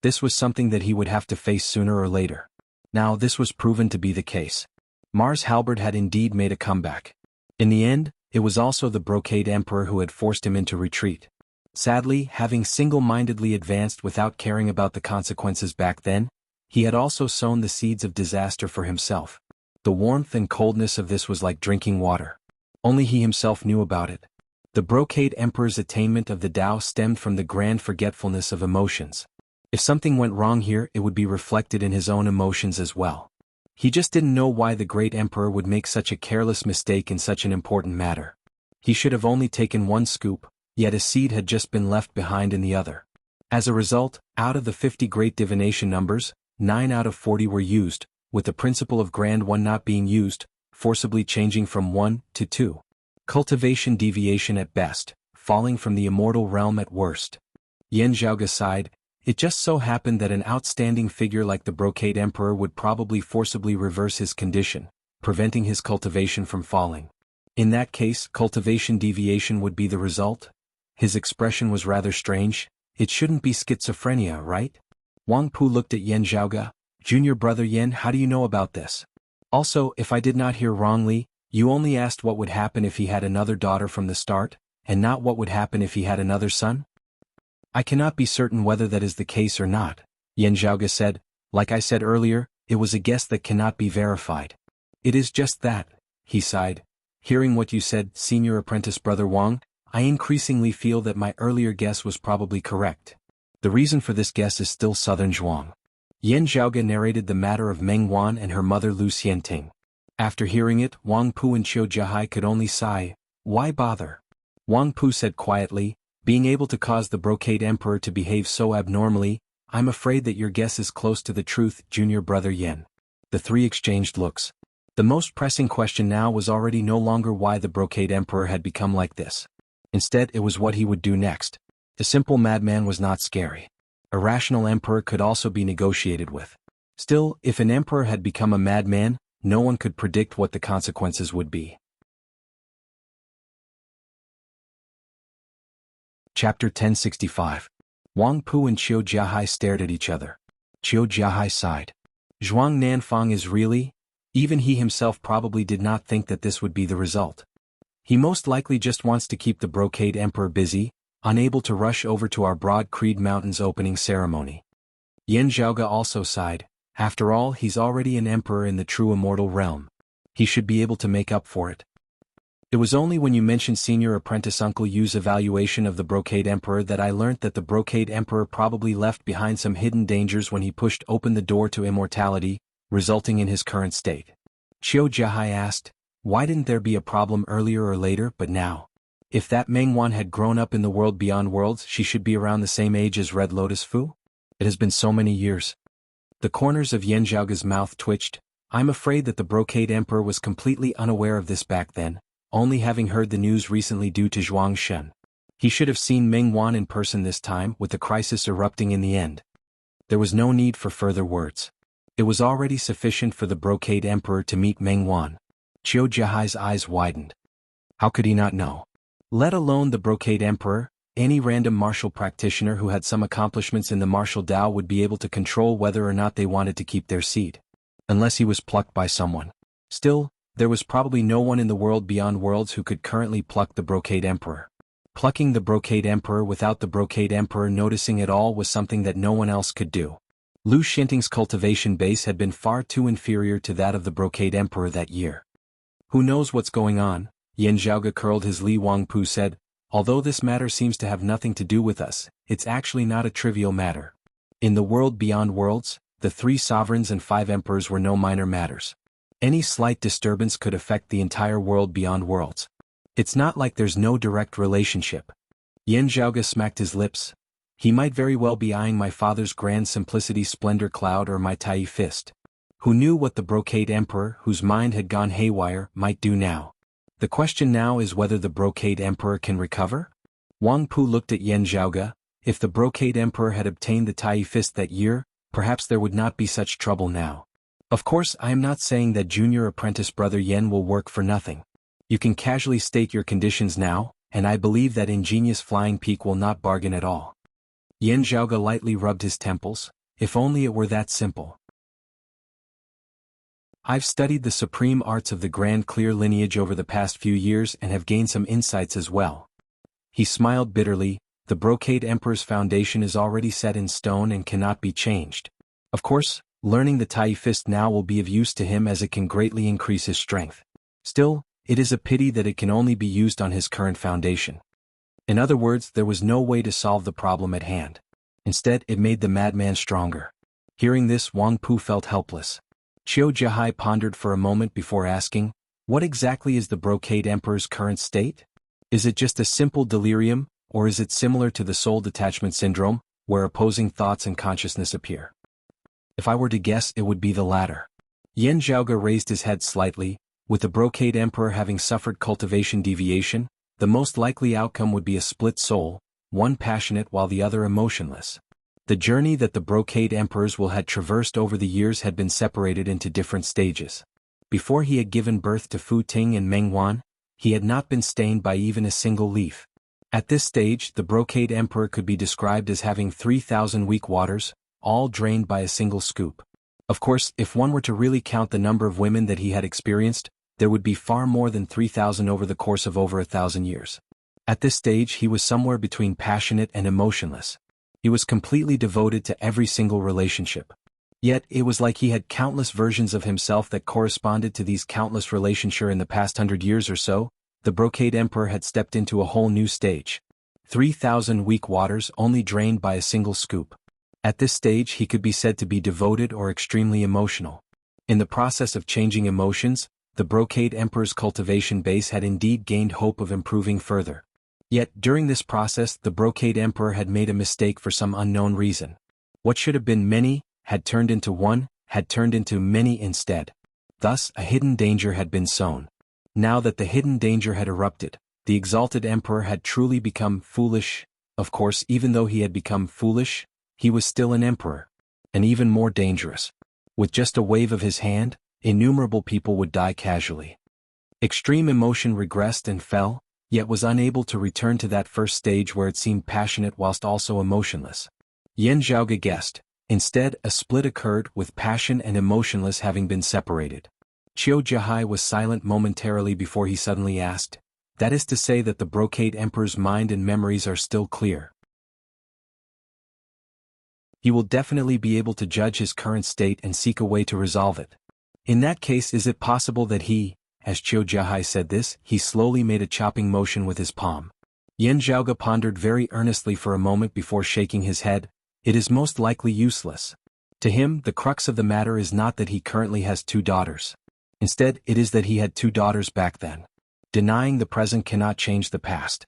S1: This was something that he would have to face sooner or later. Now this was proven to be the case. Mars Halberd had indeed made a comeback. In the end, it was also the Brocade Emperor who had forced him into retreat. Sadly, having single-mindedly advanced without caring about the consequences back then, he had also sown the seeds of disaster for himself. The warmth and coldness of this was like drinking water. Only he himself knew about it. The Brocade Emperor's attainment of the Tao stemmed from the grand forgetfulness of emotions. If something went wrong here, it would be reflected in his own emotions as well. He just didn't know why the great emperor would make such a careless mistake in such an important matter. He should have only taken one scoop, yet a seed had just been left behind in the other. As a result, out of the 50 great divination numbers, 9 out of 40 were used, with the principle of grand one not being used, forcibly changing from 1 to 2. Cultivation deviation at best, falling from the immortal realm at worst. Yan Zhaoge sighed. It just so happened that an outstanding figure like the Brocade Emperor would probably forcibly reverse his condition, preventing his cultivation from falling. In that case, cultivation deviation would be the result? His expression was rather strange. It shouldn't be schizophrenia, right? Wang Pu looked at Yan Zhaoge. Junior brother Yan, how do you know about this? Also, if I did not hear wrongly, you only asked what would happen if he had another daughter from the start, and not what would happen if he had another son? I cannot be certain whether that is the case or not, Yan Zhaoge said. Like I said earlier, it was a guess that cannot be verified. It is just that, he sighed. Hearing what you said, senior apprentice brother Wang, I increasingly feel that my earlier guess was probably correct. The reason for this guess is still Southern Zhuang. Yan Zhaoge narrated the matter of Meng Wan and her mother Lu Xianting. After hearing it, Wang Pu and Qiu Jiahai could only sigh. Why bother? Wang Pu said quietly, being able to cause the Brocade Emperor to behave so abnormally, I'm afraid that your guess is close to the truth, junior brother Yan. The three exchanged looks. The most pressing question now was already no longer why the Brocade Emperor had become like this. Instead, it was what he would do next. A simple madman was not scary. A rational emperor could also be negotiated with. Still, if an emperor had become a madman, no one could predict what the consequences would be. Chapter 1065. Wang Pu and Qiu Jiahai stared at each other. Qiu Jiahai sighed. Zhuang Nanfang is really? Even he himself probably did not think that this would be the result. He most likely just wants to keep the Brocade Emperor busy, unable to rush over to our Broad Creed Mountains opening ceremony. Yan Zhaoge also sighed. After all, he's already an emperor in the true immortal realm. He should be able to make up for it. It was only when you mentioned senior apprentice Uncle Yu's evaluation of the Brocade Emperor that I learnt that the Brocade Emperor probably left behind some hidden dangers when he pushed open the door to immortality, resulting in his current state. Qiu Jiahai asked, why didn't there be a problem earlier or later but now? If that Meng Wan had grown up in the world beyond worlds, she should be around the same age as Red Lotus Fu? It has been so many years. The corners of Yan Zhaoge's mouth twitched. I'm afraid that the Brocade Emperor was completely unaware of this back then, only having heard the news recently due to Zhuang Shen. He should have seen Meng Wan in person this time, with the crisis erupting in the end. There was no need for further words. It was already sufficient for the Brocade Emperor to meet Meng Wan. Qiu Jiahai's eyes widened. How could he not know? Let alone the Brocade Emperor, any random martial practitioner who had some accomplishments in the martial Tao would be able to control whether or not they wanted to keep their seed. Unless he was plucked by someone. Still, there was probably no one in the world beyond worlds who could currently pluck the Brocade Emperor. Plucking the Brocade Emperor without the Brocade Emperor noticing at all was something that no one else could do. Lu Xianting's cultivation base had been far too inferior to that of the Brocade Emperor that year. Who knows what's going on? Yan Zhaoge curled his Li. Wang Pu said, although this matter seems to have nothing to do with us, it's actually not a trivial matter. In the world beyond worlds, the 3 sovereigns and 5 emperors were no minor matters. Any slight disturbance could affect the entire world beyond worlds. It's not like there's no direct relationship. Yan Zhaoge smacked his lips. He might very well be eyeing my father's Grand Simplicity Splendor Cloud or my Tai Fist. Who knew what the Brocade Emperor, whose mind had gone haywire, might do now? The question now is whether the Brocade Emperor can recover? Wang Pu looked at Yan Zhaoge. If the Brocade Emperor had obtained the Tai Fist that year, perhaps there would not be such trouble now. Of course, I am not saying that junior apprentice brother Yan will work for nothing. You can casually state your conditions now, and I believe that ingenious Flying Peak will not bargain at all. Yan Zhaoge lightly rubbed his temples. If only it were that simple. I've studied the supreme arts of the Grand Clear lineage over the past few years and have gained some insights as well. He smiled bitterly. The Brocade Emperor's foundation is already set in stone and cannot be changed. Of course, learning the Tai Fist now will be of use to him as it can greatly increase his strength. Still, it is a pity that it can only be used on his current foundation. In other words, there was no way to solve the problem at hand. Instead, it made the madman stronger. Hearing this, Wang Pu felt helpless. Qiu Jihai pondered for a moment before asking, what exactly is the Brocade Emperor's current state? Is it just a simple delirium, or is it similar to the soul detachment syndrome, where opposing thoughts and consciousness appear? If I were to guess, it would be the latter. Yan Zhaoge raised his head slightly. With the Brocade Emperor having suffered cultivation deviation, the most likely outcome would be a split soul, one passionate while the other emotionless. The journey that the Brocade Emperors will had traversed over the years had been separated into different stages. Before he had given birth to Fu Ting and Meng Wan, he had not been stained by even a single leaf. At this stage, the Brocade Emperor could be described as having 3,000 weak waters, all drained by a single scoop. Of course, if one were to really count the number of women that he had experienced, there would be far more than 3,000 over the course of over 1,000 years. At this stage, he was somewhere between passionate and emotionless. He was completely devoted to every single relationship. Yet, it was like he had countless versions of himself that corresponded to these countless relationships in the past 100 years or so. The Brocade Emperor had stepped into a whole new stage. 3,000 weak waters only drained by a single scoop. At this stage, he could be said to be devoted or extremely emotional. In the process of changing emotions, the Brocade Emperor's cultivation base had indeed gained hope of improving further. Yet, during this process, the Brocade Emperor had made a mistake for some unknown reason. What should have been many, had turned into one, had turned into many instead. Thus, a hidden danger had been sown. Now that the hidden danger had erupted, the exalted emperor had truly become foolish. Of course, even though he had become foolish, he was still an emperor. And even more dangerous. With just a wave of his hand, innumerable people would die casually. Extreme emotion regressed and fell, yet was unable to return to that first stage where it seemed passionate whilst also emotionless. Yan Zhaoge guessed. Instead, a split occurred with passion and emotionless having been separated. Qiu Jihai was silent momentarily before he suddenly asked, that is to say that the Brocade Emperor's mind and memories are still clear. He will definitely be able to judge his current state and seek a way to resolve it. In that case, is it possible that he, as Qiu Jihai said this, he slowly made a chopping motion with his palm. Yan Zhaoge pondered very earnestly for a moment before shaking his head. It is most likely useless. To him, the crux of the matter is not that he currently has 2 daughters. Instead, it is that he had 2 daughters back then. Denying the present cannot change the past.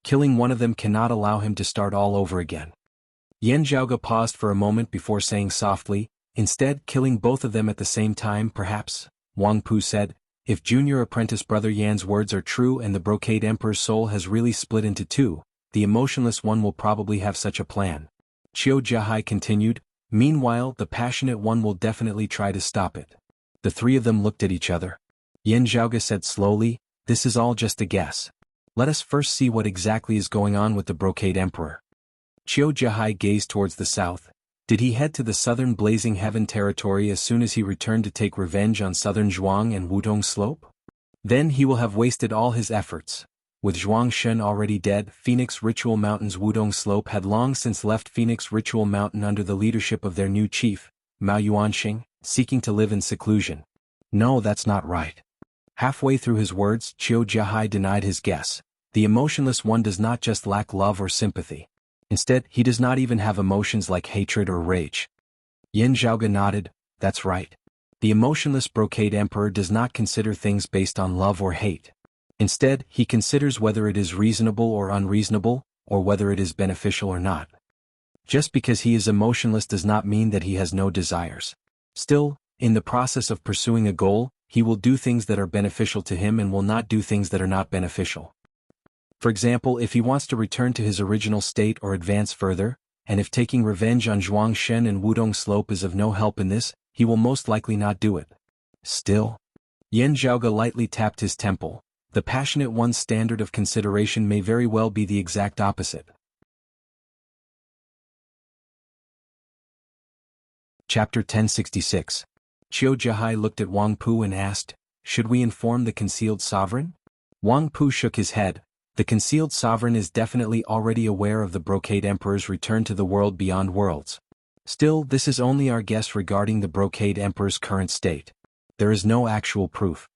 S1: Killing one of them cannot allow him to start all over again. Yan Zhaoge paused for a moment before saying softly, instead, killing both of them at the same time perhaps. Wang Pu said, if junior apprentice brother Yan's words are true and the Brocade Emperor's soul has really split into 2, the emotionless one will probably have such a plan. Qiu Jihai continued, meanwhile, the passionate one will definitely try to stop it. The 3 of them looked at each other. Yan Zhaoge said slowly, this is all just a guess. Let us first see what exactly is going on with the Brocade Emperor. Qiu Jihai gazed towards the south. Did he head to the southern Blazing Heaven territory as soon as he returned to take revenge on southern Zhuang and Wudong Slope? Then he will have wasted all his efforts. With Zhuang Shen already dead, Phoenix Ritual Mountain's Wudong Slope had long since left Phoenix Ritual Mountain under the leadership of their new chief, Mao Yuanxing, seeking to live in seclusion. No, that's not right. Halfway through his words, Qiu Jihai denied his guess. The emotionless one does not just lack love or sympathy. Instead, he does not even have emotions like hatred or rage. Yan Zhaoge nodded, that's right. The emotionless Brocade Emperor does not consider things based on love or hate. Instead, he considers whether it is reasonable or unreasonable, or whether it is beneficial or not. Just because he is emotionless does not mean that he has no desires. Still, in the process of pursuing a goal, he will do things that are beneficial to him and will not do things that are not beneficial. For example, if he wants to return to his original state or advance further, and if taking revenge on Zhuangshen and Wudong Slope is of no help in this, he will most likely not do it. Still, Yan Zhaoge lightly tapped his temple. The passionate one's standard of consideration may very well be the exact opposite. Chapter 1066. Qiu Jihai looked at Wang Pu and asked, "Should we inform the concealed sovereign?" Wang Pu shook his head. The concealed sovereign is definitely already aware of the Brocade Emperor's return to the world beyond worlds. Still, this is only our guess regarding the Brocade Emperor's current state. There is no actual proof.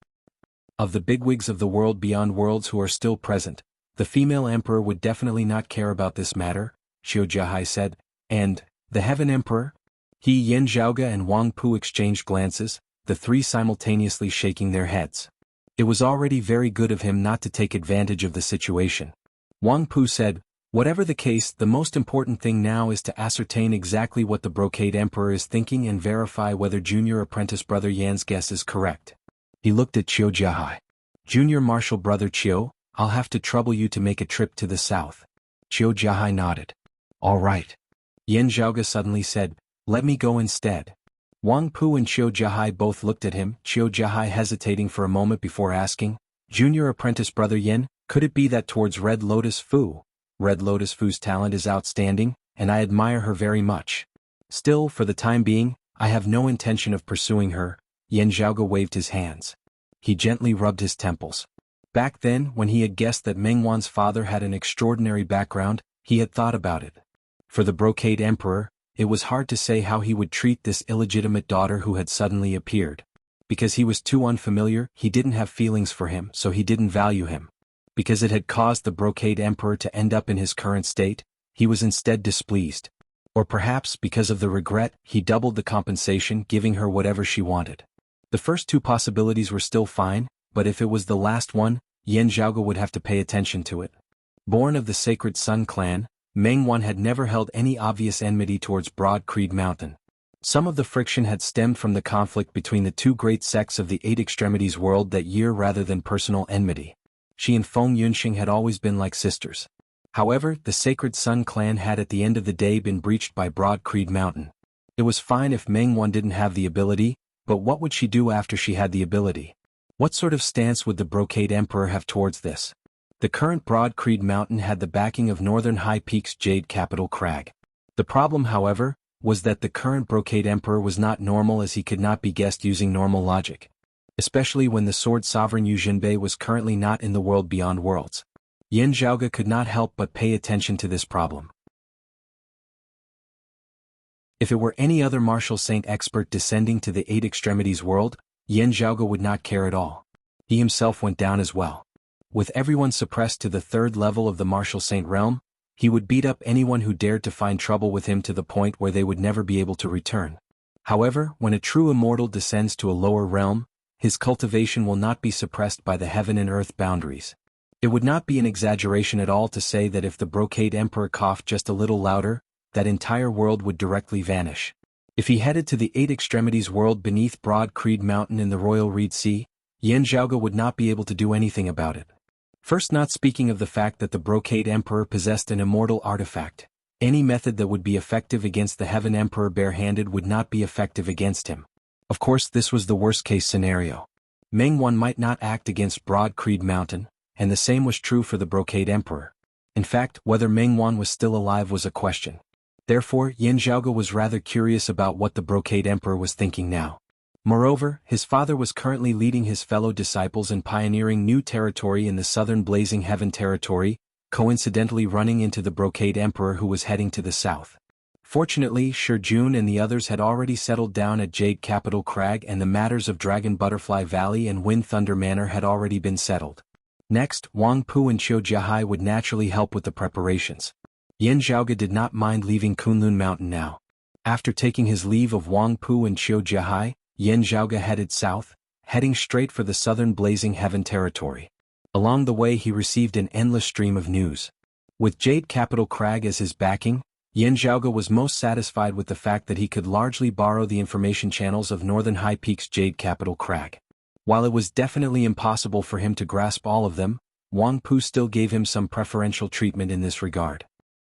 S1: Of the bigwigs of the world beyond worlds who are still present, the female emperor would definitely not care about this matter, Qiu Jihai said. And the Heaven Emperor? He, Yan Zhaoge and Wang Pu exchanged glances, the three simultaneously shaking their heads. It was already very good of him not to take advantage of the situation. Wang Pu said, "Whatever the case, the most important thing now is to ascertain exactly what the Brocade Emperor is thinking and verify whether junior apprentice brother Yan's guess is correct." He looked at Qiu Jihai. "Junior martial brother Qiu, I'll have to trouble you to make a trip to the south." Qiu Jihai nodded. "All right." Yan Zhaoge suddenly said, "Let me go instead." Wang Pu and Qiu Jihai both looked at him, Qiu Jihai hesitating for a moment before asking, "Junior apprentice brother Yan, could it be that towards Red Lotus Fu? Red Lotus Fu's talent is outstanding, and I admire her very much. Still, for the time being, I have no intention of pursuing her." Yan Zhaoge waved his hands. He gently rubbed his temples. Back then, when he had guessed that Mengwan's father had an extraordinary background, he had thought about it. For the Brocade Emperor, it was hard to say how he would treat this illegitimate daughter who had suddenly appeared. Because he was too unfamiliar, he didn't have feelings for him, so he didn't value him. Because it had caused the Brocade Emperor to end up in his current state, he was instead displeased. Or perhaps, because of the regret, he doubled the compensation, giving her whatever she wanted. The first two possibilities were still fine, but if it was the last one, Yan Zhaoge would have to pay attention to it. Born of the Sacred Sun clan, Mengwan had never held any obvious enmity towards Broad Creed Mountain. Some of the friction had stemmed from the conflict between the two great sects of the Eight Extremities world that year rather than personal enmity. She and Feng Yunxing had always been like sisters. However, the Sacred Sun clan had at the end of the day been breached by Broad Creed Mountain. It was fine if Mengwan didn't have the ability, but what would she do after she had the ability? What sort of stance would the Brocade Emperor have towards this? The current Broad Creed Mountain had the backing of Northern High Peak's Jade Capital Crag. The problem, however, was that the current Brocade Emperor was not normal, as he could not be guessed using normal logic. Especially when the Sword Sovereign Yu Jinbei was currently not in the world beyond worlds. Yan Zhaoge could not help but pay attention to this problem. If it were any other martial saint expert descending to the Eight Extremities world, Yan Zhaoge would not care at all. He himself went down as well. With everyone suppressed to the third level of the martial saint realm, he would beat up anyone who dared to find trouble with him to the point where they would never be able to return. However, when a true immortal descends to a lower realm, his cultivation will not be suppressed by the heaven and earth boundaries. It would not be an exaggeration at all to say that if the Brocade Emperor coughed just a little louder, that entire world would directly vanish. If he headed to the Eight Extremities world beneath Broad Creed Mountain in the Royal Reed Sea, Yan Zhaoge would not be able to do anything about it. First, not speaking of the fact that the Brocade Emperor possessed an immortal artifact, any method that would be effective against the Heaven Emperor barehanded would not be effective against him. Of course, this was the worst-case scenario. Mengwan might not act against Broad Creed Mountain, and the same was true for the Brocade Emperor. In fact, whether Mengwan was still alive was a question. Therefore, Yan Zhaoge was rather curious about what the Brocade Emperor was thinking now. Moreover, his father was currently leading his fellow disciples in pioneering new territory in the southern Blazing Heaven territory, coincidentally running into the Brocade Emperor who was heading to the south. Fortunately, Shi Jun and the others had already settled down at Jade Capital Crag, and the matters of Dragon Butterfly Valley and Wind Thunder Manor had already been settled. Next, Wang Pu and Qiu Jihai would naturally help with the preparations. Yan Zhaoge did not mind leaving Kunlun Mountain now. After taking his leave of Wang Pu and Qiu Jihai, Yan Zhaoge headed south, heading straight for the southern Blazing Heaven territory. Along the way he received an endless stream of news. With Jade Capital Crag as his backing, Yan Zhaoge was most satisfied with the fact that he could largely borrow the information channels of Northern High Peak's Jade Capital Crag. While it was definitely impossible for him to grasp all of them, Wang Pu still gave him some preferential treatment in this regard.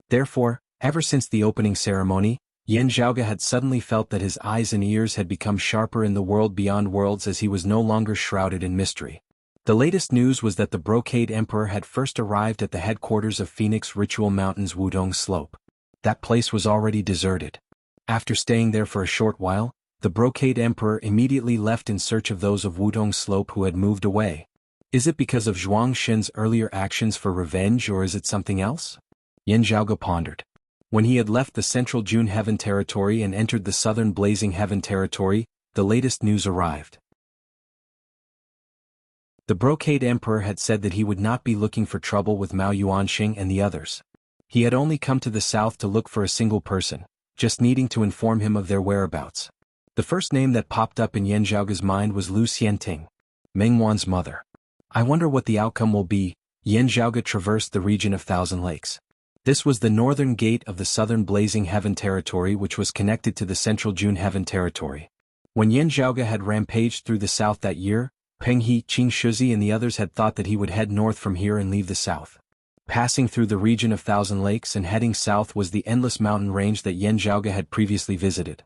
S1: Therefore, ever since the opening ceremony, Yan Zhaoge had suddenly felt that his eyes and ears had become sharper in the world beyond worlds as he was no longer shrouded in mystery. The latest news was that the Brocade Emperor had first arrived at the headquarters of Phoenix Ritual Mountain's Wudong Slope. That place was already deserted. After staying there for a short while, the Brocade Emperor immediately left in search of those of Wudong Slope who had moved away. Is it because of Zhuang Shen's earlier actions for revenge, or is it something else? Yan Zhaoge pondered. When he had left the central June Heaven territory and entered the southern Blazing Heaven territory, the latest news arrived. The Brocade Emperor had said that he would not be looking for trouble with Mao Yuanxing and the others. He had only come to the south to look for a single person, just needing to inform him of their whereabouts. The first name that popped up in Yan Zhaoge's mind was Lu Xianting, Meng Wan's mother. I wonder what the outcome will be. Yan Zhaoge traversed the region of Thousand Lakes. This was the northern gate of the southern Blazing Heaven territory, which was connected to the central June Heaven territory. When Yan Zhaoge had rampaged through the south that year, Peng He, Qing Shuzi and the others had thought that he would head north from here and leave the south. Passing through the region of Thousand Lakes and heading south was the endless mountain range that Yan Zhaoge had previously visited.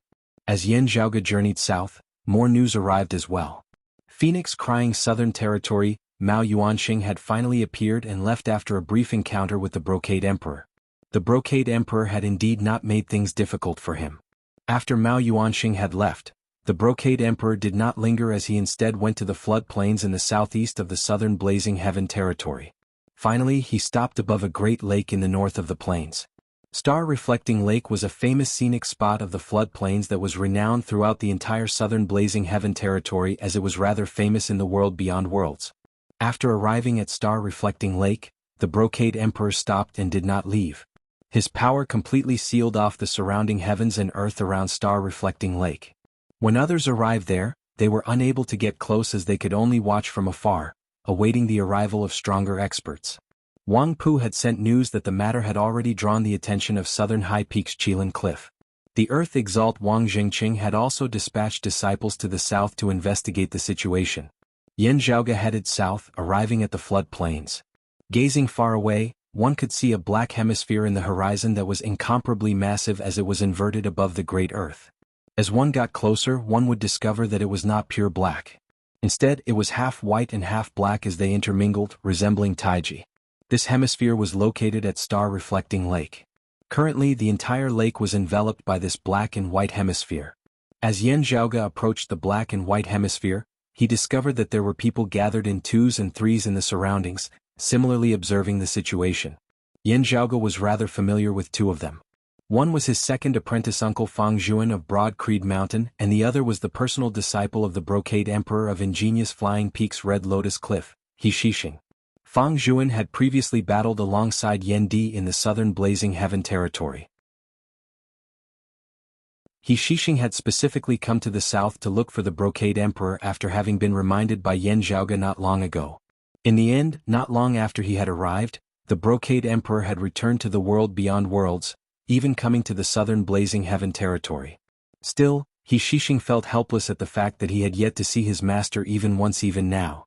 S1: As Yan Zhaoge journeyed south, more news arrived as well. Phoenix Crying Southern Territory, Mao Yuanxing had finally appeared and left after a brief encounter with the Brocade Emperor. The Brocade Emperor had indeed not made things difficult for him. After Mao Yuanxing had left, the Brocade Emperor did not linger as he instead went to the floodplains in the southeast of the southern Blazing Heaven territory. Finally, he stopped above a great lake in the north of the plains. Star Reflecting Lake was a famous scenic spot of the floodplains that was renowned throughout the entire southern Blazing Heaven territory, as it was rather famous in the world beyond worlds. After arriving at Star Reflecting Lake, the Brocade Emperor stopped and did not leave. His power completely sealed off the surrounding heavens and earth around Star Reflecting Lake. When others arrived there, they were unable to get close as they could only watch from afar, awaiting the arrival of stronger experts. Wang Pu had sent news that the matter had already drawn the attention of Southern High Peaks Qilin Cliff. The Earth Exalt Wang Jingqing had also dispatched disciples to the south to investigate the situation. Yan Zhaoge headed south, arriving at the flood plains. Gazing far away, one could see a black hemisphere in the horizon that was incomparably massive as it was inverted above the great Earth. As one got closer, one would discover that it was not pure black. Instead, it was half white and half black as they intermingled, resembling Taiji. This hemisphere was located at Star Reflecting Lake. Currently, the entire lake was enveloped by this black and white hemisphere. As Yan Zhaoge approached the black and white hemisphere, he discovered that there were people gathered in twos and threes in the surroundings, similarly observing the situation. Yan Zhaoge was rather familiar with two of them. One was his second apprentice uncle Fang Zhuan of Broad Creed Mountain, and the other was the personal disciple of the Brocade Emperor of Ingenious Flying Peaks Red Lotus Cliff, He Shixing. Fang Zhuan had previously battled alongside Yan Di in the southern Blazing Heaven territory. He Shixing had specifically come to the south to look for the Brocade Emperor after having been reminded by Yan Zhaoge not long ago. In the end, not long after he had arrived, the Brocade Emperor had returned to the world beyond worlds, even coming to the southern Blazing Heaven territory. Still, He Shixing felt helpless at the fact that he had yet to see his master even once even now.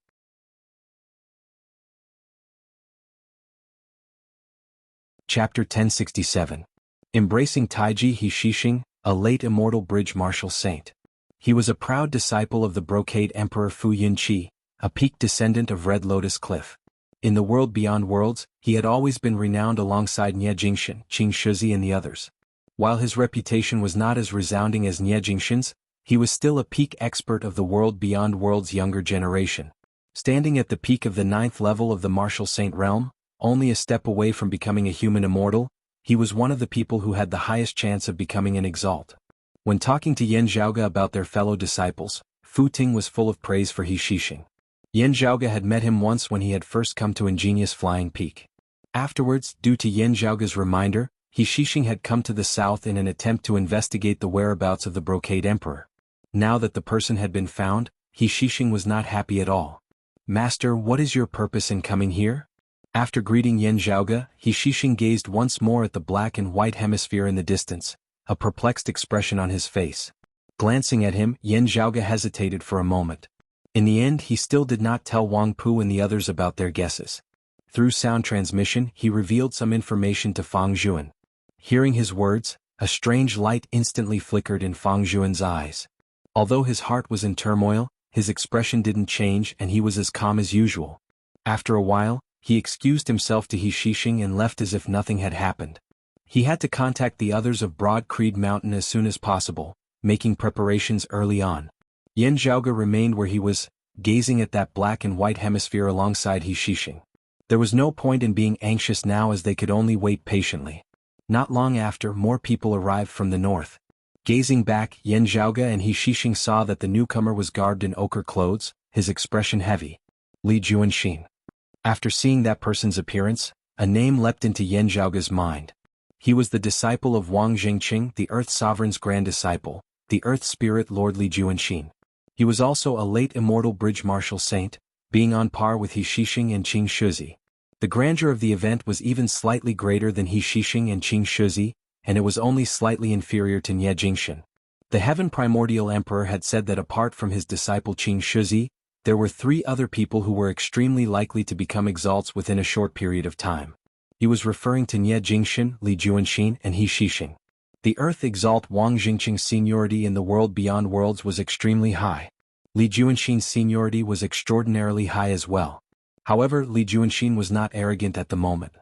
S1: Chapter 1067. Embracing Taiji He Shixing, a late immortal bridge martial saint. He was a proud disciple of the Brocade Emperor Fu Yunqi, a peak descendant of Red Lotus Cliff. In the world beyond worlds, he had always been renowned alongside Nie Jingshan, Qing Shuzi and the others. While his reputation was not as resounding as Nie Jingshan's, he was still a peak expert of the world beyond worlds' younger generation. Standing at the peak of the 9th level of the martial saint realm, only a step away from becoming a human immortal, he was one of the people who had the highest chance of becoming an exalt. When talking to Yan Zhaoge about their fellow disciples, Fu Ting was full of praise for He Shixing. Yan Zhaoge had met him once when he had first come to Ingenious Flying Peak. Afterwards, due to Yan Zhaoge's reminder, He Shixing had come to the south in an attempt to investigate the whereabouts of the Brocade Emperor. Now that the person had been found, He Shixing was not happy at all. "Master, what is your purpose in coming here?" After greeting Yan Zhaoge, He Shixing gazed once more at the black and white hemisphere in the distance, a perplexed expression on his face. Glancing at him, Yan Zhaoge hesitated for a moment. In the end, he still did not tell Wang Pu and the others about their guesses. Through sound transmission, he revealed some information to Fang Zhuan. Hearing his words, a strange light instantly flickered in Fang Zhuan's eyes. Although his heart was in turmoil, his expression didn't change and he was as calm as usual. After a while, he excused himself to He Shixing and left as if nothing had happened. He had to contact the others of Broad Creed Mountain as soon as possible, making preparations early on. Yan Zhaoge remained where he was, gazing at that black and white hemisphere alongside He Shixing. There was no point in being anxious now as they could only wait patiently. Not long after, more people arrived from the north. Gazing back, Yan Zhaoge and He Shixing saw that the newcomer was garbed in ochre clothes, his expression heavy. Li Juanxin. After seeing that person's appearance, a name leapt into Yan Zhaoge's mind. He was the disciple of Wang Jingqing, the Earth Sovereign's grand disciple, the Earth Spirit Lord Li Juanxin. He was also a late immortal bridge martial saint, being on par with He Shixing and Qing Shuzi. The grandeur of the event was even slightly greater than He Shixing and Qing Shuzi, and it was only slightly inferior to Nie Jingxin. The Heaven Primordial Emperor had said that apart from his disciple Qing Shuzi, there were 3 other people who were extremely likely to become exalts within a short period of time. He was referring to Nie Jingxin, Li Juanxin, and He Shixing. The Earth Exalt Wang Jingqing's seniority in the world beyond worlds was extremely high. Li Juanxin's seniority was extraordinarily high as well. However, Li Juanxin was not arrogant at the moment.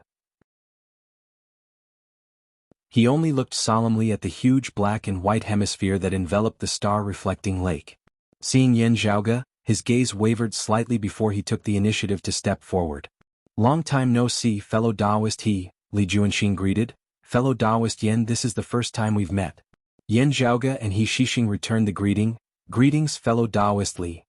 S1: He only looked solemnly at the huge black and white hemisphere that enveloped the star-reflecting lake. Seeing Yan Zhaoge, his gaze wavered slightly before he took the initiative to step forward. "Long time no see, fellow Taoist," Li Juanxin greeted. "Fellow Taoist Yan, this is the first time we've met." Yan Zhaoge and He Shixing returned the greeting. "Greetings, fellow Taoist Li."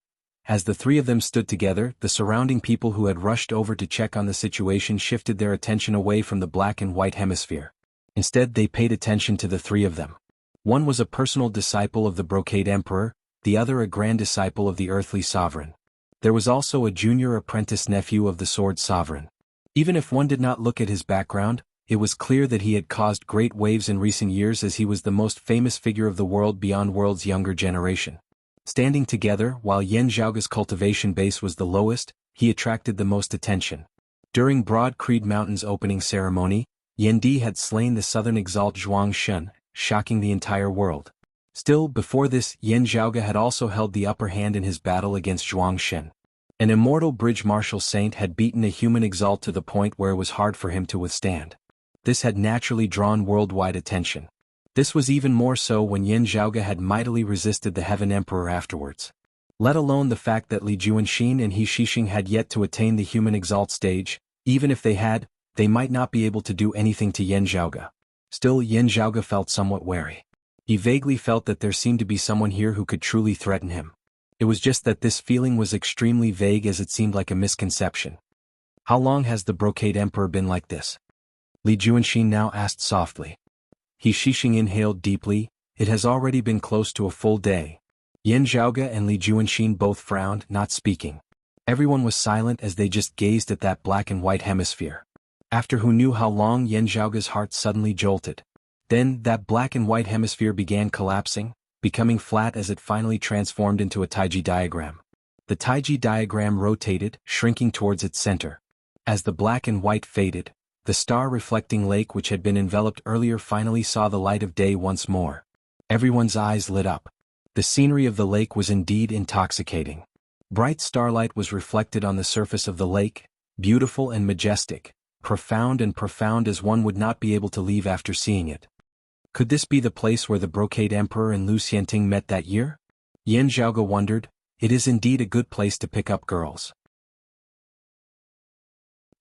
S1: As the 3 of them stood together, the surrounding people who had rushed over to check on the situation shifted their attention away from the black and white hemisphere. Instead, they paid attention to the 3 of them. One was a personal disciple of the Brocade Emperor, the other a grand disciple of the Earthly Sovereign. There was also a junior apprentice nephew of the Sword Sovereign. Even if one did not look at his background, it was clear that he had caused great waves in recent years as he was the most famous figure of the world beyond world's younger generation. Standing together, while Yan Zhaoge's cultivation base was the lowest, he attracted the most attention. During Broad Creed Mountain's opening ceremony, Yan Di had slain the southern exalt Zhuang Shun, shocking the entire world. Still, before this, Yan Zhaoge had also held the upper hand in his battle against Zhuang Shun. An immortal bridge martial saint had beaten a human exalt to the point where it was hard for him to withstand. This had naturally drawn worldwide attention. This was even more so when Yan Zhaoge had mightily resisted the Heaven Emperor afterwards. Let alone the fact that Li Juanxin and He Shixing had yet to attain the human exalt stage. Even if they had, they might not be able to do anything to Yan Zhaoge. Still, Yan Zhaoge felt somewhat wary. He vaguely felt that there seemed to be someone here who could truly threaten him. It was just that this feeling was extremely vague as it seemed like a misconception. "How long has the Brocade Emperor been like this?" Li Juanxin now asked softly. He Shixing inhaled deeply. "It has already been close to a full day." Yan Zhaoge and Li Juanxin both frowned, not speaking. Everyone was silent as they just gazed at that black and white hemisphere. After who knew how long, Yan Zhaoge's heart suddenly jolted. Then, that black and white hemisphere began collapsing, becoming flat as it finally transformed into a Taiji diagram. The Taiji diagram rotated, shrinking towards its center. As the black and white faded, the star-reflecting lake which had been enveloped earlier finally saw the light of day once more. Everyone's eyes lit up. The scenery of the lake was indeed intoxicating. Bright starlight was reflected on the surface of the lake, beautiful and majestic, profound as one would not be able to leave after seeing it. Could this be the place where the Brocade Emperor and Lu Xianting met that year? Yan Zhaoge wondered. It is indeed a good place to pick up girls.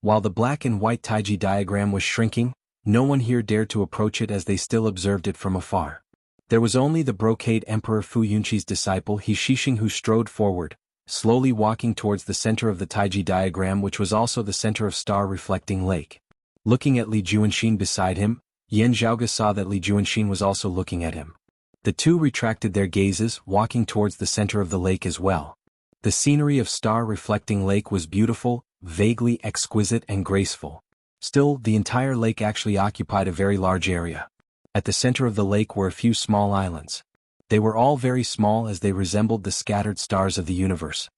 S1: While the black and white Taiji diagram was shrinking, no one here dared to approach it as they still observed it from afar. There was only the Brocade Emperor Fu Yunqi's disciple He Shixing who strode forward, slowly walking towards the center of the Taiji diagram, which was also the center of star-reflecting lake. Looking at Li Juanxin beside him, Yan Zhaoge saw that Li Juanxin was also looking at him. The two retracted their gazes, walking towards the center of the lake as well. The scenery of star-reflecting lake was beautiful, vaguely exquisite and graceful. Still, the entire lake actually occupied a very large area. At the center of the lake were a few small islands. They were all very small as they resembled the scattered stars of the universe.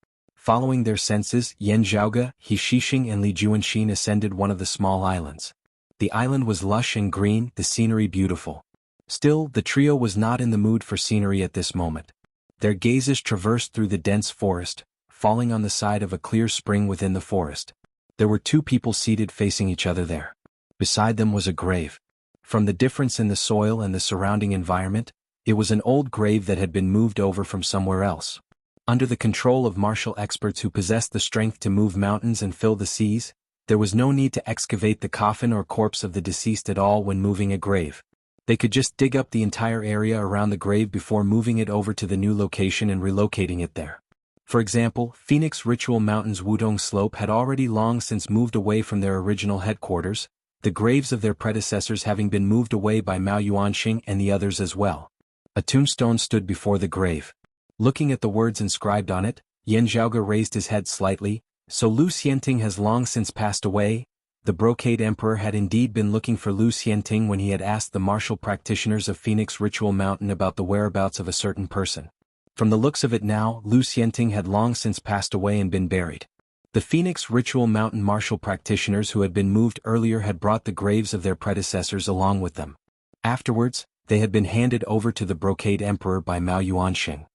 S1: Following their senses, Yan Zhaoge, He Shixing and Li Juanxin ascended one of the small islands. The island was lush and green, the scenery beautiful. Still, the trio was not in the mood for scenery at this moment. Their gazes traversed through the dense forest, falling on the side of a clear spring within the forest. There were two people seated facing each other there. Beside them was a grave. From the difference in the soil and the surrounding environment, it was an old grave that had been moved over from somewhere else. Under the control of martial experts who possessed the strength to move mountains and fill the seas, there was no need to excavate the coffin or corpse of the deceased at all when moving a grave. They could just dig up the entire area around the grave before moving it over to the new location and relocating it there. For example, Phoenix Ritual Mountain's Wudong Slope had already long since moved away from their original headquarters, the graves of their predecessors having been moved away by Mao Yuanxing and the others as well. A tombstone stood before the grave. Looking at the words inscribed on it, Yan Zhaoge raised his head slightly. So Lu Xianting has long since passed away. The Brocade Emperor had indeed been looking for Lu Xianting when he had asked the martial practitioners of Phoenix Ritual Mountain about the whereabouts of a certain person. From the looks of it now, Lu Xianting had long since passed away and been buried. The Phoenix Ritual Mountain martial practitioners who had been moved earlier had brought the graves of their predecessors along with them. Afterwards, they had been handed over to the Brocade Emperor by Mao Yuanxing.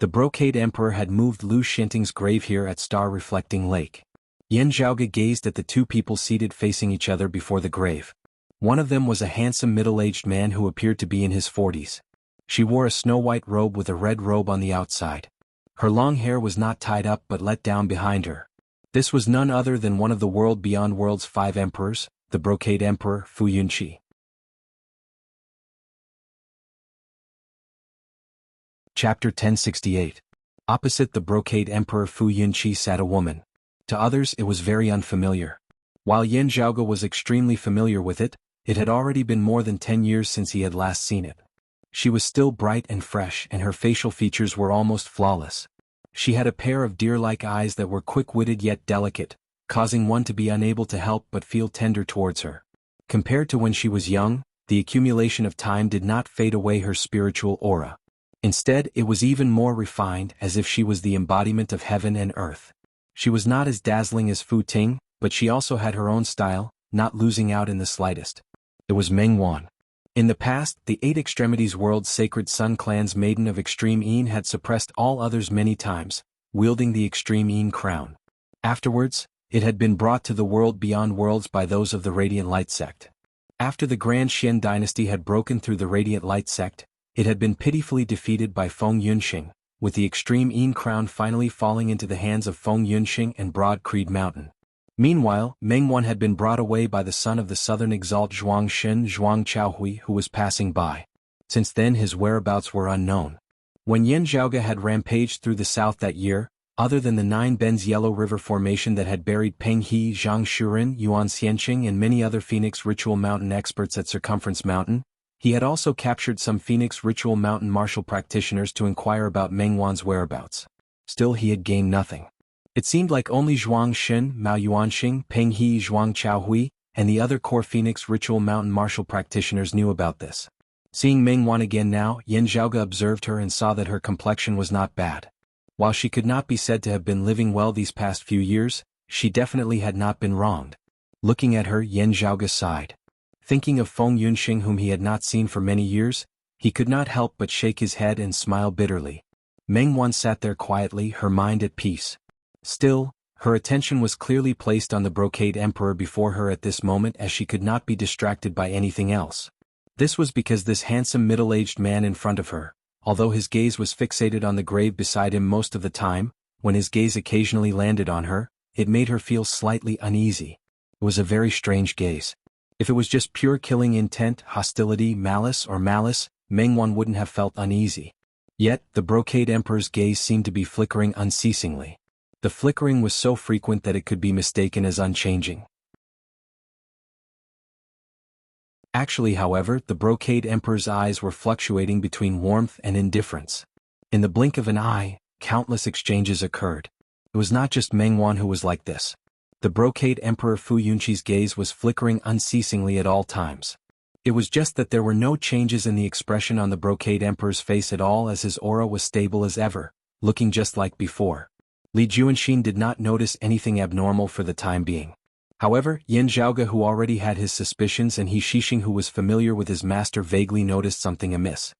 S1: The Brocade Emperor had moved Lu Xianting's grave here at Star Reflecting Lake. Yan Zhaoge gazed at the two people seated facing each other before the grave. One of them was a handsome middle-aged man who appeared to be in his 40s. She wore a snow-white robe with a red robe on the outside. Her long hair was not tied up but let down behind her. This was none other than one of the world beyond world's 5 emperors, the Brocade Emperor Fu Yunqi. Chapter 1068. Opposite the Brocade Emperor Fu Yunqi sat a woman. To others it was very unfamiliar. While Yan Zhaoge was extremely familiar with it, it had already been more than 10 years since he had last seen it. She was still bright and fresh and her facial features were almost flawless. She had a pair of deer-like eyes that were quick-witted yet delicate, causing one to be unable to help but feel tender towards her. Compared to when she was young, the accumulation of time did not fade away her spiritual aura. Instead, it was even more refined, as if she was the embodiment of heaven and earth. She was not as dazzling as Fu Ting, but she also had her own style, not losing out in the slightest. It was Meng Wan. In the past, the 8 Extremities World's Sacred Sun Clan's Maiden of Extreme Een had suppressed all others many times, wielding the Extreme Een crown. Afterwards, it had been brought to the world beyond worlds by those of the Radiant Light sect. After the Grand Xian dynasty had broken through the Radiant Light sect, it had been pitifully defeated by Feng Yunxing, with the Extreme Een crown finally falling into the hands of Feng Yunxing and Broad Creed Mountain. Meanwhile, Meng Wan had been brought away by the son of the southern exalt Zhuang Shen Zhuang Chaohui who was passing by. Since then his whereabouts were unknown. When Yan Zhaoge had rampaged through the south that year, other than the 9 Bends Yellow River Formation that had buried Peng He, Zhang Shuren, Yuan Xianqing and many other Phoenix Ritual Mountain experts at Circumference Mountain, he had also captured some Phoenix Ritual Mountain martial practitioners to inquire about Meng Wan's whereabouts. Still he had gained nothing. It seemed like only Zhuang Shen, Mao Yuanxing, Peng He, Zhuang Chaohui, and the other core Phoenix Ritual Mountain martial practitioners knew about this. Seeing Meng Wan again now, Yan Zhaoge observed her and saw that her complexion was not bad. While she could not be said to have been living well these past few years, she definitely had not been wronged. Looking at her, Yan Zhaoge sighed. Thinking of Feng Yunxing whom he had not seen for many years, he could not help but shake his head and smile bitterly. Meng Wan sat there quietly, her mind at peace. Still, her attention was clearly placed on the Brocade Emperor before her at this moment as she could not be distracted by anything else. This was because this handsome middle-aged man in front of her, although his gaze was fixated on the grave beside him most of the time, when his gaze occasionally landed on her, it made her feel slightly uneasy. It was a very strange gaze. If it was just pure killing intent, hostility, malice, Meng Wan wouldn't have felt uneasy. Yet, the Brocade Emperor's gaze seemed to be flickering unceasingly. The flickering was so frequent that it could be mistaken as unchanging. Actually, however, the Brocade Emperor's eyes were fluctuating between warmth and indifference. In the blink of an eye, countless exchanges occurred. It was not just Meng Wan who was like this. The Brocade Emperor Fu Yunqi's gaze was flickering unceasingly at all times. It was just that there were no changes in the expression on the Brocade Emperor's face at all, as his aura was stable as ever, looking just like before. Li Juanxin did not notice anything abnormal for the time being. However, Yin Zhaoge, who already had his suspicions, and He Shixing, who was familiar with his master, vaguely noticed something amiss.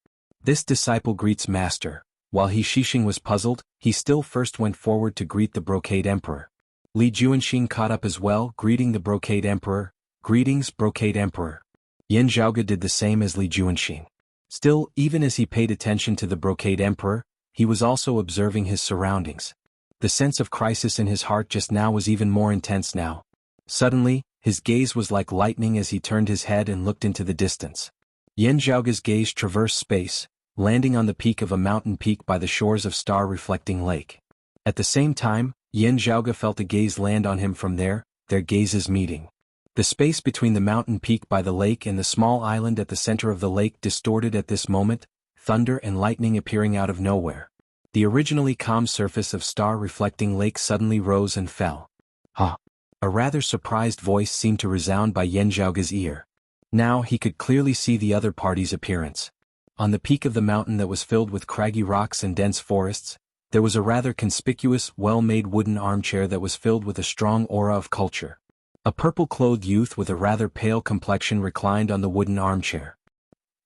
S1: This disciple greets master. While He Shixing was puzzled, he still first went forward to greet the Brocade Emperor. Li Juanxin caught up as well, greeting the Brocade Emperor. Greetings, Brocade Emperor. Yin Zhaoge did the same as Li Juanxin. Still, even as he paid attention to the Brocade Emperor, he was also observing his surroundings. The sense of crisis in his heart just now was even more intense now. Suddenly, his gaze was like lightning as he turned his head and looked into the distance. Yin Zhaoge's gaze traversed space, landing on the peak of a mountain peak by the shores of star-reflecting lake. At the same time, Yin Zhaoge felt a gaze land on him from there, their gazes meeting. The space between the mountain peak by the lake and the small island at the center of the lake distorted at this moment, thunder and lightning appearing out of nowhere. The originally calm surface of star-reflecting lake suddenly rose and fell. "Huh!" A rather surprised voice seemed to resound by Yin Zhaoge's ear. Now he could clearly see the other party's appearance. On the peak of the mountain that was filled with craggy rocks and dense forests, there was a rather conspicuous, well-made wooden armchair that was filled with a strong aura of culture. A purple-clothed youth with a rather pale complexion reclined on the wooden armchair.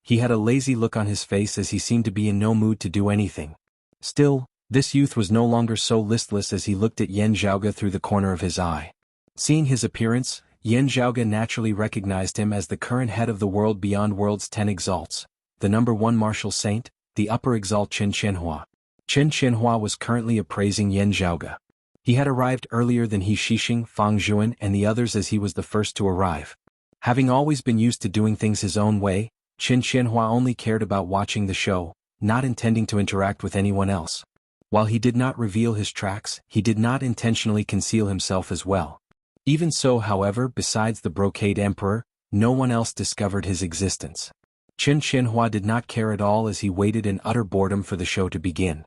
S1: He had a lazy look on his face as he seemed to be in no mood to do anything. Still, this youth was no longer so listless as he looked at Yin Zhaoge through the corner of his eye. Seeing his appearance, Yin Zhaoge naturally recognized him as the current head of the world beyond world's 10 exalts, the number 1 martial saint, the upper exalt Qin Qianhua. Qin Qianhua was currently appraising Yin Zhaoge. He had arrived earlier than He Shixing, Fang Zhuan, and the others, as he was the first to arrive. Having always been used to doing things his own way, Qin Qianhua only cared about watching the show, not intending to interact with anyone else. While he did not reveal his tracks, he did not intentionally conceal himself as well. Even so, however, besides the Brocade Emperor, no one else discovered his existence. Qin Qianhua did not care at all as he waited in utter boredom for the show to begin.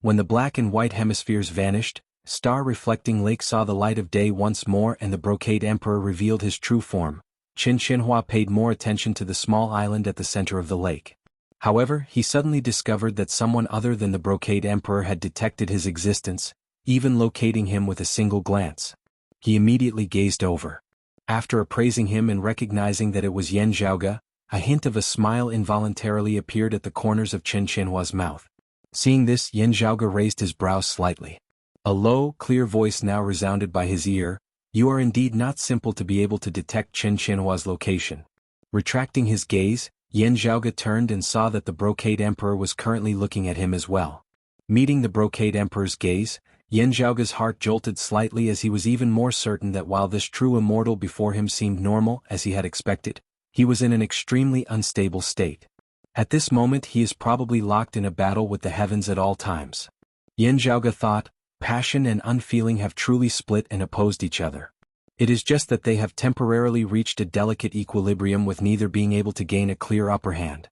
S1: When the black and white hemispheres vanished, star-reflecting lake saw the light of day once more and the Brocade Emperor revealed his true form. Qin Qianhua paid more attention to the small island at the center of the lake. However, he suddenly discovered that someone other than the Brocade Emperor had detected his existence, even locating him with a single glance. He immediately gazed over. After appraising him and recognizing that it was Yin Zhaoge, a hint of a smile involuntarily appeared at the corners of Qin Qianhua's mouth. Seeing this, Yin Zhaoge raised his brows slightly. A low, clear voice now resounded by his ear. "You are indeed not simple to be able to detect Qin Qianhua's location." Retracting his gaze, Yin Zhaoge turned and saw that the Brocade Emperor was currently looking at him as well. Meeting the Brocade Emperor's gaze, Yin Zhaoge's heart jolted slightly as he was even more certain that while this true immortal before him seemed normal as he had expected, he was in an extremely unstable state. At this moment he is probably locked in a battle with the heavens at all times. Yin Zhaoge thought, passion and unfeeling have truly split and opposed each other. It is just that they have temporarily reached a delicate equilibrium with neither being able to gain a clear upper hand.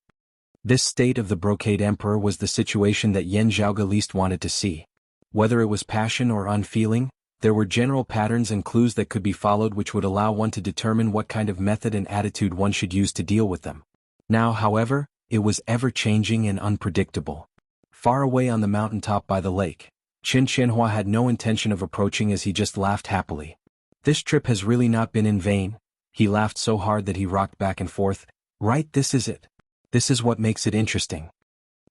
S1: This state of the Brocade Emperor was the situation that Yin Zhaoge least wanted to see. Whether it was passion or unfeeling, there were general patterns and clues that could be followed which would allow one to determine what kind of method and attitude one should use to deal with them. Now, however, it was ever-changing and unpredictable. Far away on the mountaintop by the lake, Qin Qianhua had no intention of approaching as he just laughed happily. "This trip has really not been in vain." He laughed so hard that he rocked back and forth. "Right, this is it. This is what makes it interesting."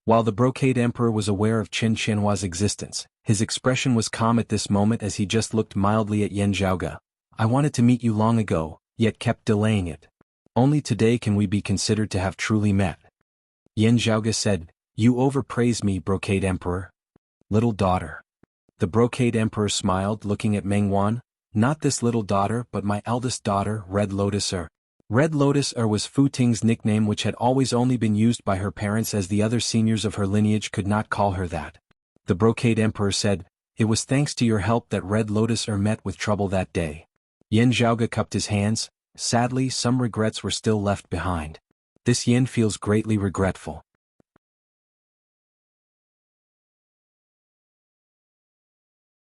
S1: While the Brocade Emperor was aware of Qin Qianhua's existence, his expression was calm at this moment as he just looked mildly at Yin Zhaoge. "I wanted to meet you long ago, yet kept delaying it. Only today can we be considered to have truly met." Yin Zhaoge said, "You overpraise me, Brocade Emperor. Little daughter." The Brocade Emperor smiled, looking at Meng Wan. "Not this little daughter, but my eldest daughter, Red Lotus Er." Red Lotus Er was Fu Ting's nickname, which had always only been used by her parents as the other seniors of her lineage could not call her that. The Brocade Emperor said, "It was thanks to your help that Red Lotus Er met with trouble that day." Yin Zhaoge cupped his hands. Sadly, some regrets were still left behind. This Yin feels greatly regretful.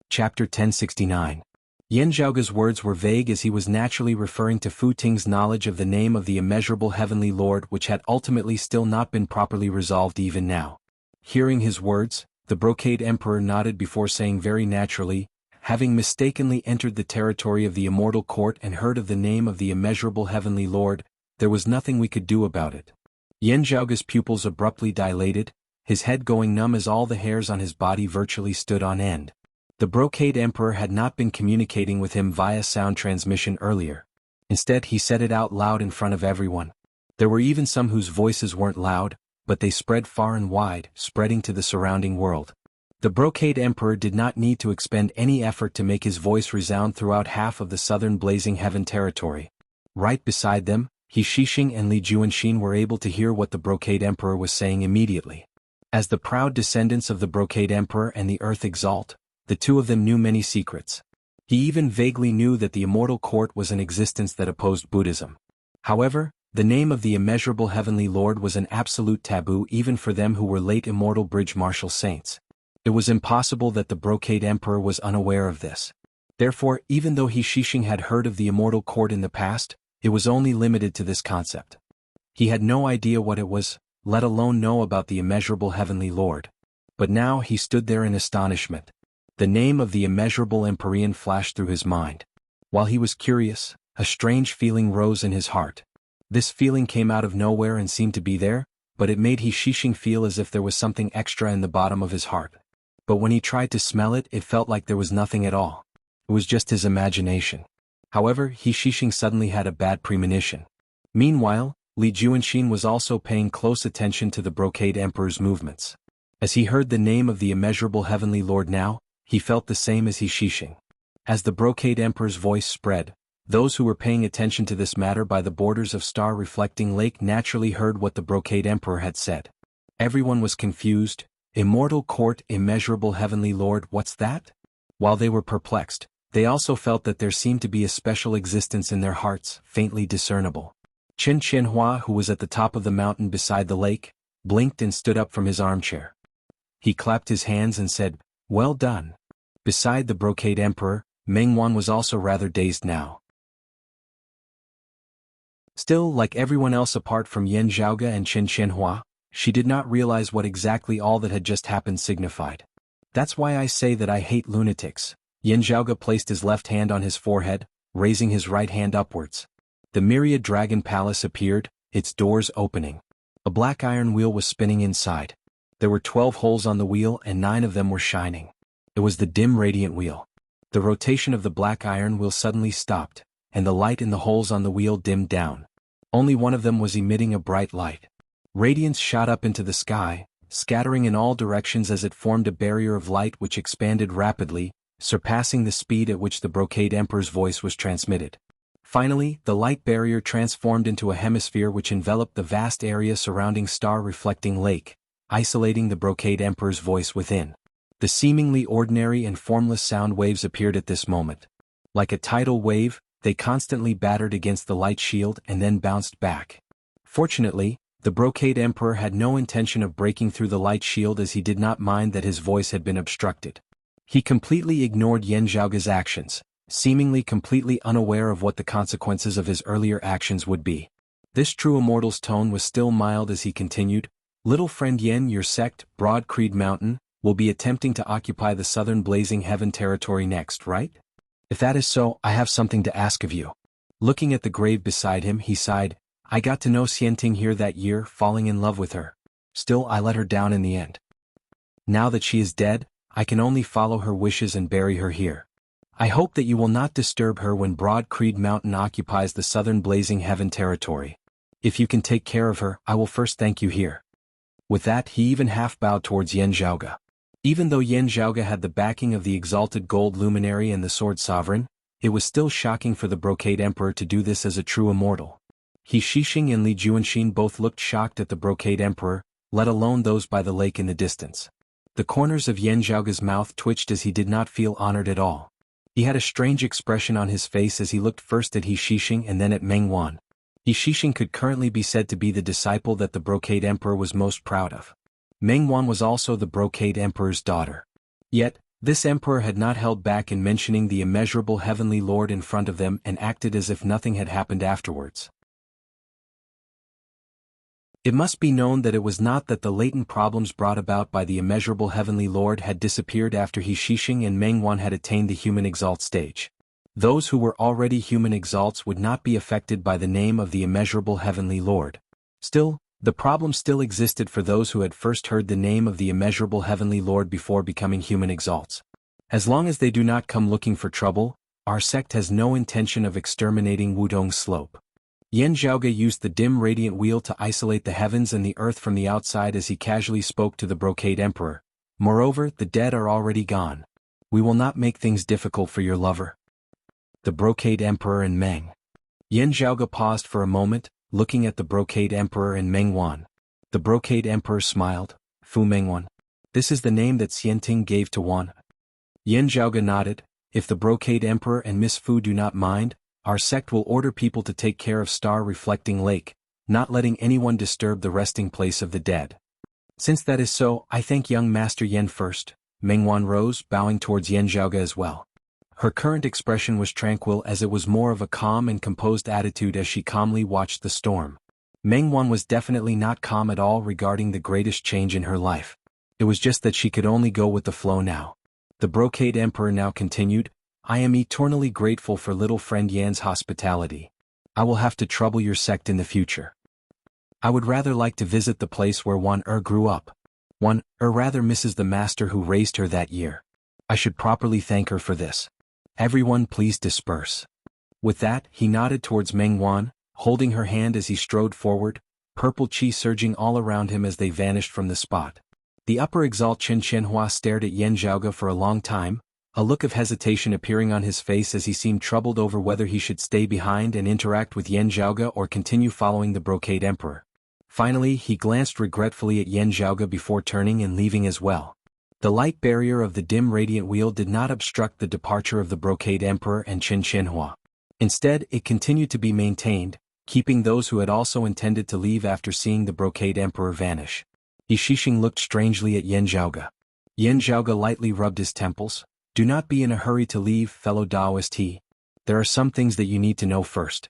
S1: Chapter 1069. Yin Zhaoge's words were vague as he was naturally referring to Fu Ting's knowledge of the name of the immeasurable heavenly lord which had ultimately still not been properly resolved even now. Hearing his words, The Brocade Emperor nodded before saying very naturally, "Having mistakenly entered the territory of the Immortal Court and heard of the name of the immeasurable Heavenly Lord, there was nothing we could do about it." Yan Zhaoge's pupils abruptly dilated, his head going numb as all the hairs on his body virtually stood on end. The Brocade Emperor had not been communicating with him via sound transmission earlier. Instead, he said it out loud in front of everyone. There were even some whose voices weren't loud, but they spread far and wide, spreading to the surrounding world. The Brocade Emperor did not need to expend any effort to make his voice resound throughout half of the southern Blazing Heaven territory. Right beside them, He Shixing and Li Juanxin were able to hear what the Brocade Emperor was saying immediately. As the proud descendants of the Brocade Emperor and the Earth Exalt, the two of them knew many secrets. He even vaguely knew that the Immortal Court was an existence that opposed Buddhism. However, the name of the immeasurable Heavenly Lord was an absolute taboo even for them who were late immortal bridge martial saints. It was impossible that the Brocade Emperor was unaware of this. Therefore, even though He Shixing had heard of the Immortal Court in the past, it was only limited to this concept. He had no idea what it was, let alone know about the immeasurable Heavenly Lord. But now he stood there in astonishment. The name of the immeasurable Empyrean flashed through his mind. While he was curious, a strange feeling rose in his heart. This feeling came out of nowhere and seemed to be there, but it made He Shixing feel as if there was something extra in the bottom of his heart. But when he tried to smell it, it felt like there was nothing at all. It was just his imagination. However, He Shixing suddenly had a bad premonition. Meanwhile, Li Juanxin was also paying close attention to the Brocade Emperor's movements. As he heard the name of the immeasurable Heavenly Lord now, he felt the same as He Shixing. As the Brocade Emperor's voice spread, those who were paying attention to this matter by the borders of star-reflecting lake naturally heard what the Brocade Emperor had said. Everyone was confused. Immortal Court, immeasurable Heavenly Lord, what's that? While they were perplexed, they also felt that there seemed to be a special existence in their hearts, faintly discernible. Chen Qianhua, who was at the top of the mountain beside the lake, blinked and stood up from his armchair. He clapped his hands and said, "Well done." Beside the Brocade Emperor, Mengwan was also rather dazed now. Still, like everyone else apart from Yan Zhaoge and Chen Qianhua, she did not realize what exactly all that had just happened signified. "That's why I say that I hate lunatics." Yan Zhaoge placed his left hand on his forehead, raising his right hand upwards. The Myriad Dragon Palace appeared, its doors opening. A black iron wheel was spinning inside. There were 12 holes on the wheel and 9 of them were shining. It was the dim radiant wheel. The rotation of the black iron wheel suddenly stopped, and the light in the holes on the wheel dimmed down. Only one of them was emitting a bright light. Radiance shot up into the sky, scattering in all directions as it formed a barrier of light which expanded rapidly, surpassing the speed at which the Brocade Emperor's voice was transmitted. Finally, the light barrier transformed into a hemisphere which enveloped the vast area surrounding star-reflecting lake, isolating the Brocade Emperor's voice within. The seemingly ordinary and formless sound waves appeared at this moment. Like a tidal wave, they constantly battered against the light shield and then bounced back. Fortunately, the Brocade Emperor had no intention of breaking through the light shield as he did not mind that his voice had been obstructed. He completely ignored Yan Zhaoge's actions, seemingly completely unaware of what the consequences of his earlier actions would be. This true immortal's tone was still mild as he continued, "Little friend Yen, your sect, Broad Creed Mountain, will be attempting to occupy the southern Blazing Heaven territory next, right? If that is so, I have something to ask of you." Looking at the grave beside him, he sighed, "I got to know Xianting here that year, falling in love with her. Still, I let her down in the end. Now that she is dead, I can only follow her wishes and bury her here. I hope that you will not disturb her when Broad Creed Mountain occupies the southern Blazing Heaven territory. If you can take care of her, I will first thank you here." With that, he even half bowed towards Yan Zhaoge. Even though Yan Zhaoge had the backing of the exalted gold luminary and the sword sovereign, it was still shocking for the Brocade Emperor to do this as a true immortal. He Shixing and Li Juanxin both looked shocked at the Brocade Emperor, let alone those by the lake in the distance. The corners of Yan Zhaoge's mouth twitched as he did not feel honored at all. He had a strange expression on his face as he looked first at He Shixing and then at Mengwan. He Shixing could currently be said to be the disciple that the Brocade Emperor was most proud of. Mengwan was also the Brocade Emperor's daughter. Yet, this emperor had not held back in mentioning the immeasurable Heavenly Lord in front of them and acted as if nothing had happened afterwards. It must be known that it was not that the latent problems brought about by the immeasurable Heavenly Lord had disappeared after He Shixing and Mengwan had attained the human exalt stage. Those who were already human exalts would not be affected by the name of the immeasurable Heavenly Lord. Still, the problem still existed for those who had first heard the name of the immeasurable Heavenly Lord before becoming human exalts. As long as they do not come looking for trouble, our sect has no intention of exterminating Wudong's slope. Yan Zhaoge used the dim radiant wheel to isolate the heavens and the earth from the outside as he casually spoke to the Brocade Emperor. Moreover, the dead are already gone. We will not make things difficult for your lover. The Brocade Emperor and Meng. Yan Zhaoge paused for a moment, looking at the Brocade Emperor and Mengwan. The Brocade Emperor smiled. Fu Mengwan. This is the name that Xianting gave to Wan. Yan Zhaoge nodded. If the Brocade Emperor and Miss Fu do not mind, our sect will order people to take care of Star Reflecting Lake, not letting anyone disturb the resting place of the dead. Since that is so, I thank young Master Yan first. Mengwan rose, bowing towards Yan Zhaoge as well. Her current expression was tranquil as it was more of a calm and composed attitude as she calmly watched the storm. Mengwan was definitely not calm at all regarding the greatest change in her life. It was just that she could only go with the flow now. The Brocade Emperor now continued, I am eternally grateful for little friend Yan's hospitality. I will have to trouble your sect in the future. I would rather like to visit the place where Wan grew up. Wan rather misses the master who raised her that year. I should properly thank her for this. Everyone please disperse. With that, he nodded towards Mengwan, holding her hand as he strode forward, purple chi surging all around him as they vanished from the spot. The upper exalt Chen Qianhua stared at Yan Zhaoge for a long time, a look of hesitation appearing on his face as he seemed troubled over whether he should stay behind and interact with Yan Zhaoge or continue following the Brocade Emperor. Finally, he glanced regretfully at Yan Zhaoge before turning and leaving as well. The light barrier of the dim radiant wheel did not obstruct the departure of the Brocade Emperor and Chen Qianhua. Instead, it continued to be maintained, keeping those who had also intended to leave after seeing the Brocade Emperor vanish. Yi Shixing looked strangely at Yan Zhaoge. Yan Zhaoge lightly rubbed his temples. Do not be in a hurry to leave, fellow Taoist he. There are some things that you need to know first.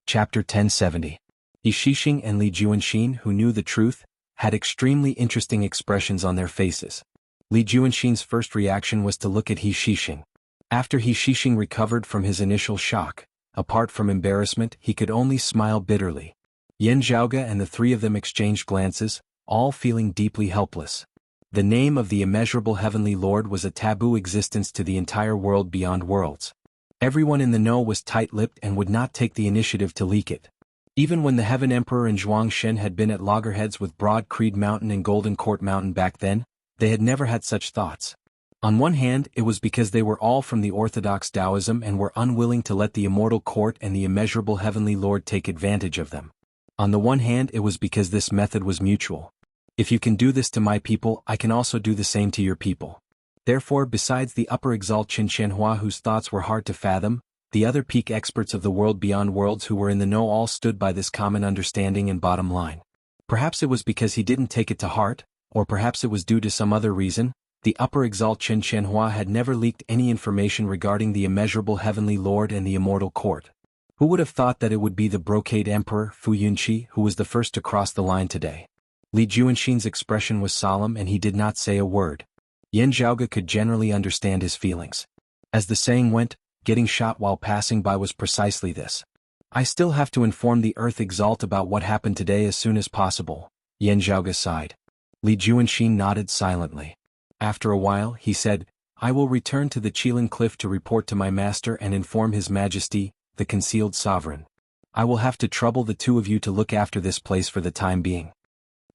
S1: Chapter 1070. Yi Shixing and Li Juanxin, who knew the truth, had extremely interesting expressions on their faces. Li Juanxin's first reaction was to look at Yi Shixing. After Yi Shixing recovered from his initial shock, apart from embarrassment, he could only smile bitterly. Yan Zhaoge and the three of them exchanged glances, all feeling deeply helpless. The name of the immeasurable Heavenly Lord was a taboo existence to the entire world beyond worlds. Everyone in the know was tight-lipped and would not take the initiative to leak it. Even when the Heaven Emperor and Zhuang Shen had been at loggerheads with Broad Creed Mountain and Golden Court Mountain back then, they had never had such thoughts. On one hand, it was because they were all from the orthodox Taoism and were unwilling to let the immortal court and the immeasurable Heavenly Lord take advantage of them. On the one hand, it was because this method was mutual. If you can do this to my people, I can also do the same to your people. Therefore, besides the upper exalt Chen Qianhua whose thoughts were hard to fathom, the other peak experts of the world beyond worlds who were in the know all stood by this common understanding and bottom line. Perhaps it was because he didn't take it to heart, or perhaps it was due to some other reason, the upper exalt Chen Qianhua had never leaked any information regarding the immeasurable Heavenly Lord and the immortal court. Who would have thought that it would be the Brocade Emperor, Fu Yunqi, who was the first to cross the line today? Li Juanxin's expression was solemn and he did not say a word. Yan Zhaoge could generally understand his feelings. As the saying went, getting shot while passing by was precisely this. I still have to inform the Earth Exalt about what happened today as soon as possible. Yan Zhaoge sighed. Li Juanxin nodded silently. After a while, he said, I will return to the Qilin Cliff to report to my master and inform His Majesty, the concealed sovereign. I will have to trouble the two of you to look after this place for the time being.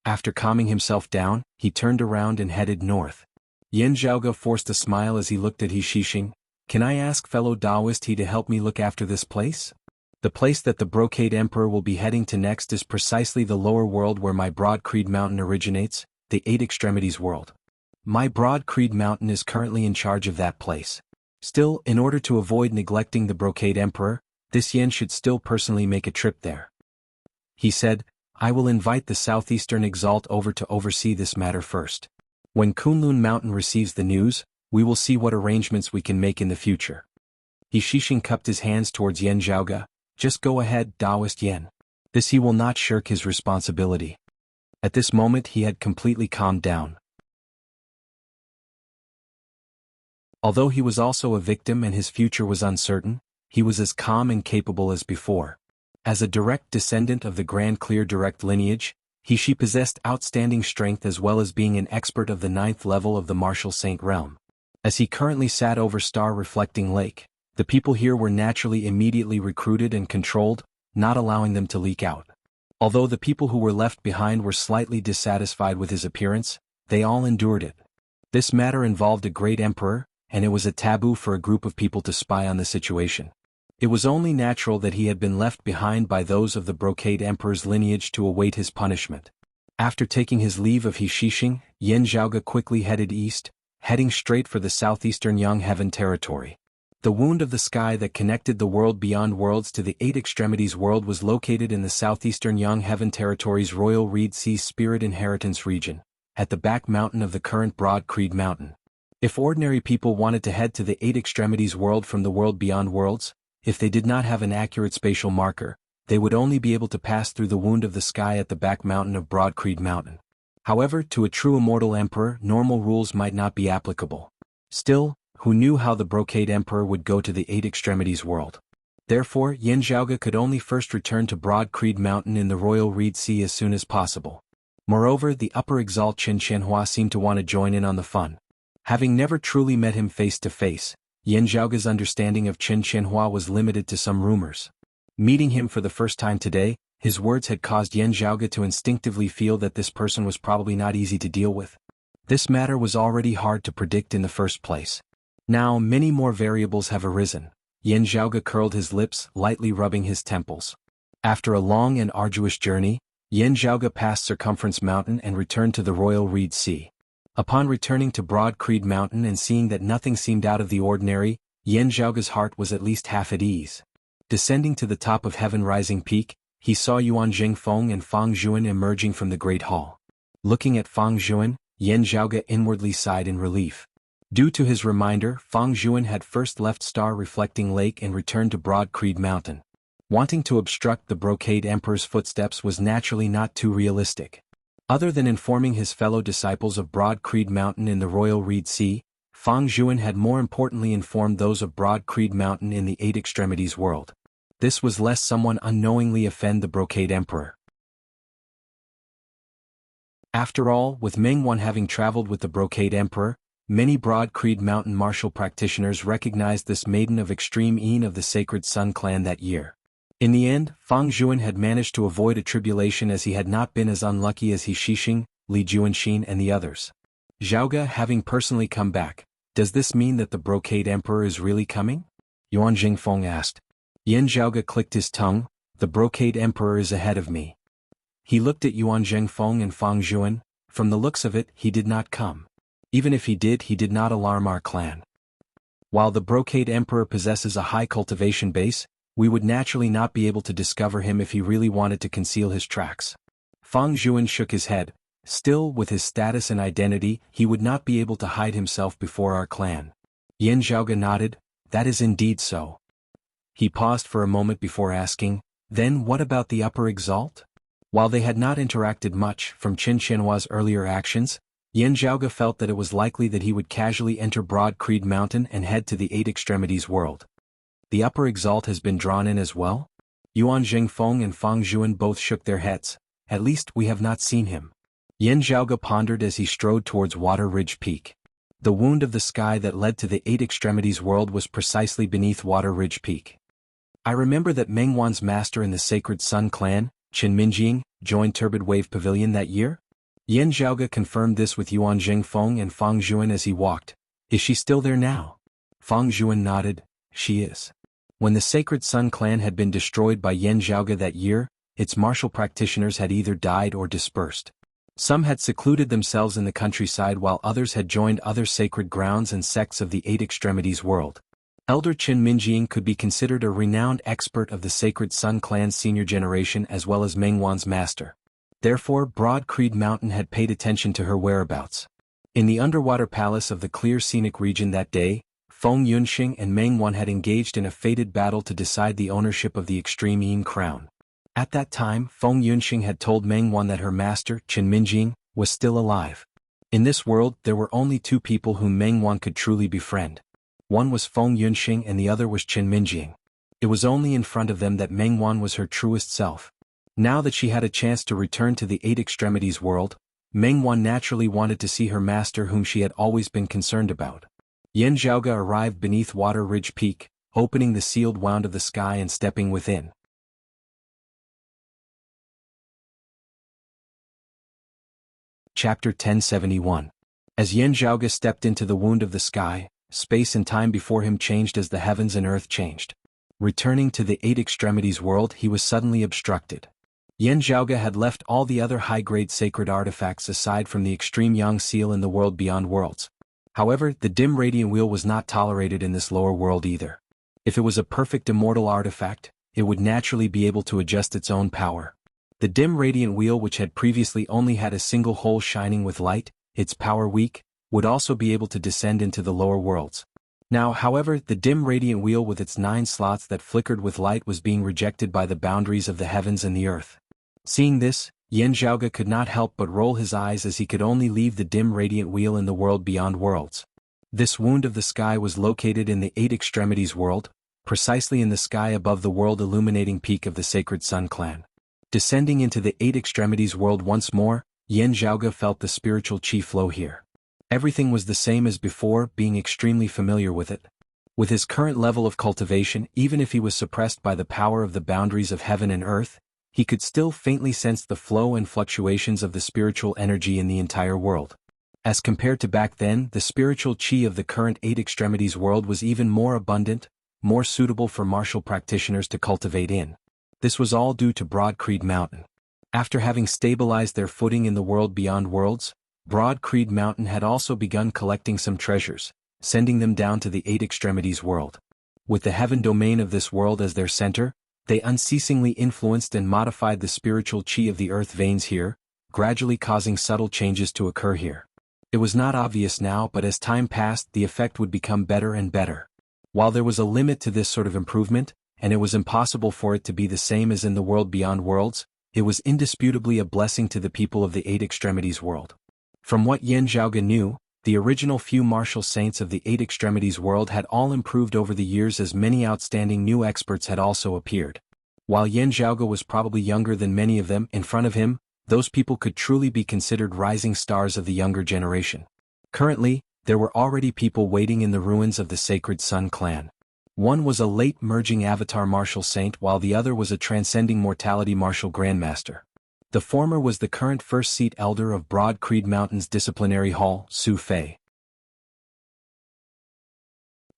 S1: After calming himself down, he turned around and headed north. Yan Zhaoge forced a smile as he looked at Yi Shixing. Can I ask fellow Taoist he to help me look after this place? The place that the Brocade Emperor will be heading to next is precisely the lower world where my Broad Creed Mountain originates, the Eight Extremities world. My Broad Creed Mountain is currently in charge of that place. Still, in order to avoid neglecting the Brocade Emperor, this Yan should still personally make a trip there. He said, I will invite the Southeastern Exalt over to oversee this matter first. When Kunlun Mountain receives the news, we will see what arrangements we can make in the future. He Shixing cupped his hands towards Yan Zhaoge. Just go ahead, Taoist Yan. This he will not shirk his responsibility. At this moment he had completely calmed down. Although he was also a victim and his future was uncertain, he was as calm and capable as before. As a direct descendant of the Grand Clear direct lineage, she possessed outstanding strength as well as being an expert of the 9th level of the martial saint realm. As he currently sat over Star Reflecting Lake, the people here were naturally immediately recruited and controlled, not allowing them to leak out. Although the people who were left behind were slightly dissatisfied with his appearance, they all endured it. This matter involved a great emperor, and it was a taboo for a group of people to spy on the situation. It was only natural that he had been left behind by those of the Brocade Emperor's lineage to await his punishment. After taking his leave of Shixing, Yan Zhaoge quickly headed east, heading straight for the southeastern Yang Heaven territory. The wound of the sky that connected the world beyond worlds to the 8 extremities world was located in the southeastern Yang Heaven territory's Royal Reed Sea Spirit Inheritance region, at the back mountain of the current Broad Creed Mountain. If ordinary people wanted to head to the 8 extremities world from the world beyond worlds, if they did not have an accurate spatial marker, they would only be able to pass through the wound of the sky at the back mountain of Broad Creed Mountain. However, to a true immortal emperor, normal rules might not be applicable. Still, who knew how the Brocade Emperor would go to the 8 extremities world? Therefore, Yan Zhaoge could only first return to Broad Creed Mountain in the Royal Reed Sea as soon as possible. Moreover, the upper exalt Qin Qianhua seemed to want to join in on the fun. Having never truly met him face to face, Yan Zhaoge's understanding of Qin Qianhua was limited to some rumors. Meeting him for the first time today, his words had caused Yan Zhaoge to instinctively feel that this person was probably not easy to deal with. This matter was already hard to predict in the first place. Now many more variables have arisen. Yan Zhaoge curled his lips, lightly rubbing his temples. After a long and arduous journey, Yan Zhaoge passed Circumference Mountain and returned to the Royal Reed Sea. Upon returning to Broad Creed Mountain and seeing that nothing seemed out of the ordinary, Yan Zhaoge's heart was at least half at ease. Descending to the top of Heaven Rising Peak, he saw Yuan Jingfeng and Fang Zhuan emerging from the Great Hall. Looking at Fang Zhuan, Yan Zhaoge inwardly sighed in relief. Due to his reminder, Fang Zhuan had first left Star Reflecting Lake and returned to Broad Creed Mountain. Wanting to obstruct the Brocade Emperor's footsteps was naturally not too realistic. Other than informing his fellow disciples of Broad Creed Mountain in the Royal Reed Sea, Fang Zhuan had more importantly informed those of Broad Creed Mountain in the 8 extremities world. This was lest someone unknowingly offend the Brocade Emperor. After all, with Mengwan having traveled with the Brocade Emperor, many Broad Creed Mountain martial practitioners recognized this maiden of extreme Yin of the Sacred Sun clan that year. In the end, Fang Zhuan had managed to avoid a tribulation as he had not been as unlucky as Shixing, Li Juanxin and the others. Zhaoge having personally come back, does this mean that the Brocade Emperor is really coming? Yuan Jingfeng asked. Yan Zhaoge clicked his tongue, the Brocade Emperor is ahead of me. He looked at Yuan Jingfeng and Fang Zhuan, from the looks of it, he did not come. Even if he did not alarm our clan. While the Brocade Emperor possesses a high cultivation base, we would naturally not be able to discover him if he really wanted to conceal his tracks. Fang Zhuan shook his head. Still, with his status and identity, he would not be able to hide himself before our clan. Yan Zhaoge nodded, that is indeed so. He paused for a moment before asking, then what about the upper exalt? While they had not interacted much from Qin Qianhua's earlier actions, Yan Zhaoge felt that it was likely that he would casually enter Broad Creed Mountain and head to the 8 extremities world. The upper exalt has been drawn in as well? Yuan Jingfeng and Fang Zhuan both shook their heads. At least we have not seen him. Yan Zhaoge pondered as he strode towards Water Ridge Peak. The wound of the sky that led to the 8 extremities world was precisely beneath Water Ridge Peak. I remember that Mengwan's master in the Sacred Sun clan, Qin Minjing, joined Turbid Wave Pavilion that year? Yan Zhaoge confirmed this with Yuan Jingfeng and Fang Zhuan as he walked. Is she still there now? Fang Zhuan nodded. She is. When the Sacred Sun clan had been destroyed by Yan Zhaoge that year, its martial practitioners had either died or dispersed. Some had secluded themselves in the countryside while others had joined other sacred grounds and sects of the 8 extremities world. Elder Qin Minjing could be considered a renowned expert of the Sacred Sun clan's senior generation as well as Mengwan's master. Therefore, Broad Creed Mountain had paid attention to her whereabouts. In the underwater palace of the clear scenic region that day, Feng Yunxing and Meng Wan had engaged in a fated battle to decide the ownership of the Extreme Yin crown. At that time, Feng Yunxing had told Meng Wan that her master, Qin Minjing, was still alive. In this world, there were only two people whom Meng Wan could truly befriend. One was Feng Yunxing and the other was Qin Minjing. It was only in front of them that Meng Wan was her truest self. Now that she had a chance to return to the Eight Extremities world, Meng Wan naturally wanted to see her master whom she had always been concerned about. Yan Zhaoge arrived beneath Water Ridge Peak, opening the sealed wound of the sky and stepping within. Chapter 1071. As Yan Zhaoge stepped into the wound of the sky, space and time before him changed as the heavens and earth changed. Returning to the Eight Extremities world, he was suddenly obstructed. Yan Zhaoge had left all the other high-grade sacred artifacts aside from the extreme Yang seal in the world beyond worlds. However, the dim radiant wheel was not tolerated in this lower world either. If it was a perfect immortal artifact, it would naturally be able to adjust its own power. The dim radiant wheel, which had previously only had a single hole shining with light, its power weak, would also be able to descend into the lower worlds. Now, however, the dim radiant wheel with its 9 slots that flickered with light was being rejected by the boundaries of the heavens and the earth. Seeing this, Yan Zhaoge could not help but roll his eyes as he could only leave the dim radiant wheel in the world beyond worlds. This wound of the sky was located in the Eight Extremities world, precisely in the sky above the world illuminating peak of the Sacred Sun clan. Descending into the Eight Extremities world once more, Yan Zhaoge felt the spiritual chi flow here. Everything was the same as before, being extremely familiar with it. With his current level of cultivation, even if he was suppressed by the power of the boundaries of heaven and earth, he could still faintly sense the flow and fluctuations of the spiritual energy in the entire world. As compared to back then, the spiritual chi of the current Eight Extremities world was even more abundant, more suitable for martial practitioners to cultivate in. This was all due to Broad Creed Mountain. After having stabilized their footing in the world beyond worlds, Broad Creed Mountain had also begun collecting some treasures, sending them down to the Eight Extremities world. With the heaven domain of this world as their center, they unceasingly influenced and modified the spiritual chi of the earth veins here, gradually causing subtle changes to occur here. It was not obvious now, but as time passed, the effect would become better and better. While there was a limit to this sort of improvement, and it was impossible for it to be the same as in the world beyond worlds, it was indisputably a blessing to the people of the Eight Extremities world. From what Yan Zhaoge knew, the original few martial saints of the Eight Extremities world had all improved over the years, as many outstanding new experts had also appeared. While Yan Zhaoge was probably younger than many of them in front of him, those people could truly be considered rising stars of the younger generation. Currently, there were already people waiting in the ruins of the Sacred Sun clan. One was a late merging avatar martial saint, while the other was a transcending mortality martial grandmaster. The former was the current first seat elder of Broad Creed Mountain's disciplinary hall, Su Fei.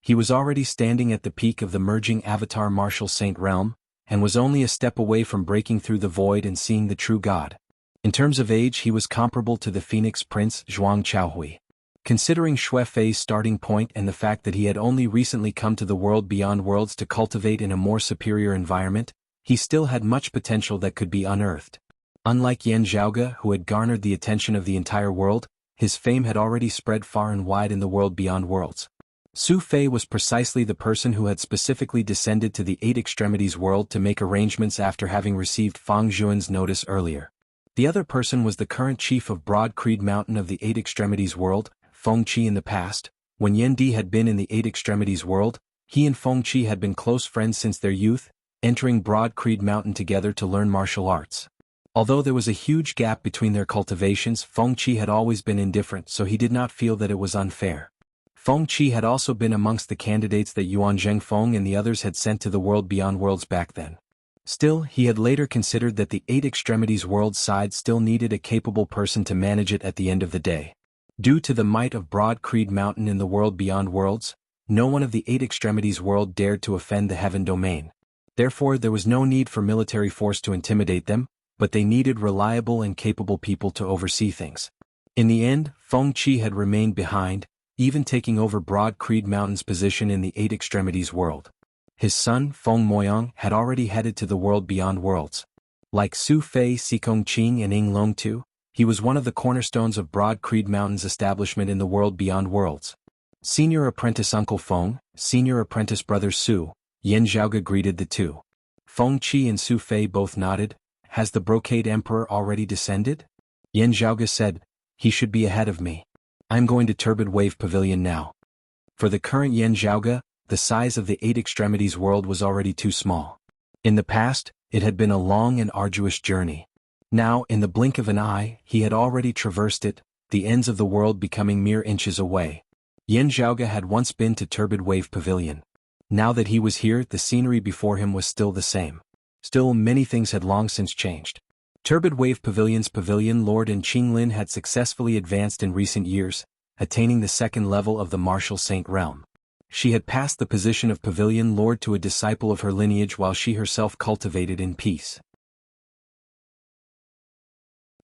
S1: He was already standing at the peak of the merging avatar martial saint realm, and was only a step away from breaking through the void and seeing the true God. In terms of age, he was comparable to the Phoenix Prince Zhuang Chaohui. Considering Xue Fei's starting point and the fact that he had only recently come to the world beyond worlds to cultivate in a more superior environment, he still had much potential that could be unearthed. Unlike Yan Zhaoge, who had garnered the attention of the entire world, his fame had already spread far and wide in the world beyond worlds. Su Fei was precisely the person who had specifically descended to the Eight Extremities world to make arrangements after having received Fang Zhuan's notice earlier. The other person was the current chief of Broad Creed Mountain of the Eight Extremities world, Feng Qi. In the past, when Yan Di had been in the Eight Extremities world, he and Feng Qi had been close friends since their youth, entering Broad Creed Mountain together to learn martial arts. Although there was a huge gap between their cultivations, Feng Qi had always been indifferent, so he did not feel that it was unfair. Feng Qi had also been amongst the candidates that Yuan Zhengfeng and the others had sent to the world beyond worlds back then. Still, he had later considered that the Eight Extremities world side still needed a capable person to manage it at the end of the day. Due to the might of Broad Creed Mountain in the world beyond worlds, no one of the Eight Extremities world dared to offend the heaven domain. Therefore, there was no need for military force to intimidate them, but they needed reliable and capable people to oversee things. In the end, Feng Qi had remained behind, even taking over Broad Creed Mountain's position in the Eight Extremities world. His son, Feng Moyang, had already headed to the world beyond worlds. Like Su Fei, Sikong Qing and Ing Long Tu, he was one of the cornerstones of Broad Creed Mountain's establishment in the world beyond worlds. Senior apprentice Uncle Feng, senior apprentice brother Su, Yan Zhaoge greeted the two. Feng Qi and Su Fei both nodded. Has the Brocade Emperor already descended? Yan Zhaoge said, he should be ahead of me. I'm going to Turbid Wave Pavilion now. For the current Yan Zhaoge, the size of the Eight Extremities world was already too small. In the past, it had been a long and arduous journey. Now, in the blink of an eye, he had already traversed it, the ends of the world becoming mere inches away. Yan Zhaoge had once been to Turbid Wave Pavilion. Now that he was here, the scenery before him was still the same. Still, many things had long since changed. Turbid Wave Pavilion's Pavilion Lord and Qinglin had successfully advanced in recent years, attaining the second level of the Martial Saint realm. She had passed the position of Pavilion Lord to a disciple of her lineage while she herself cultivated in peace.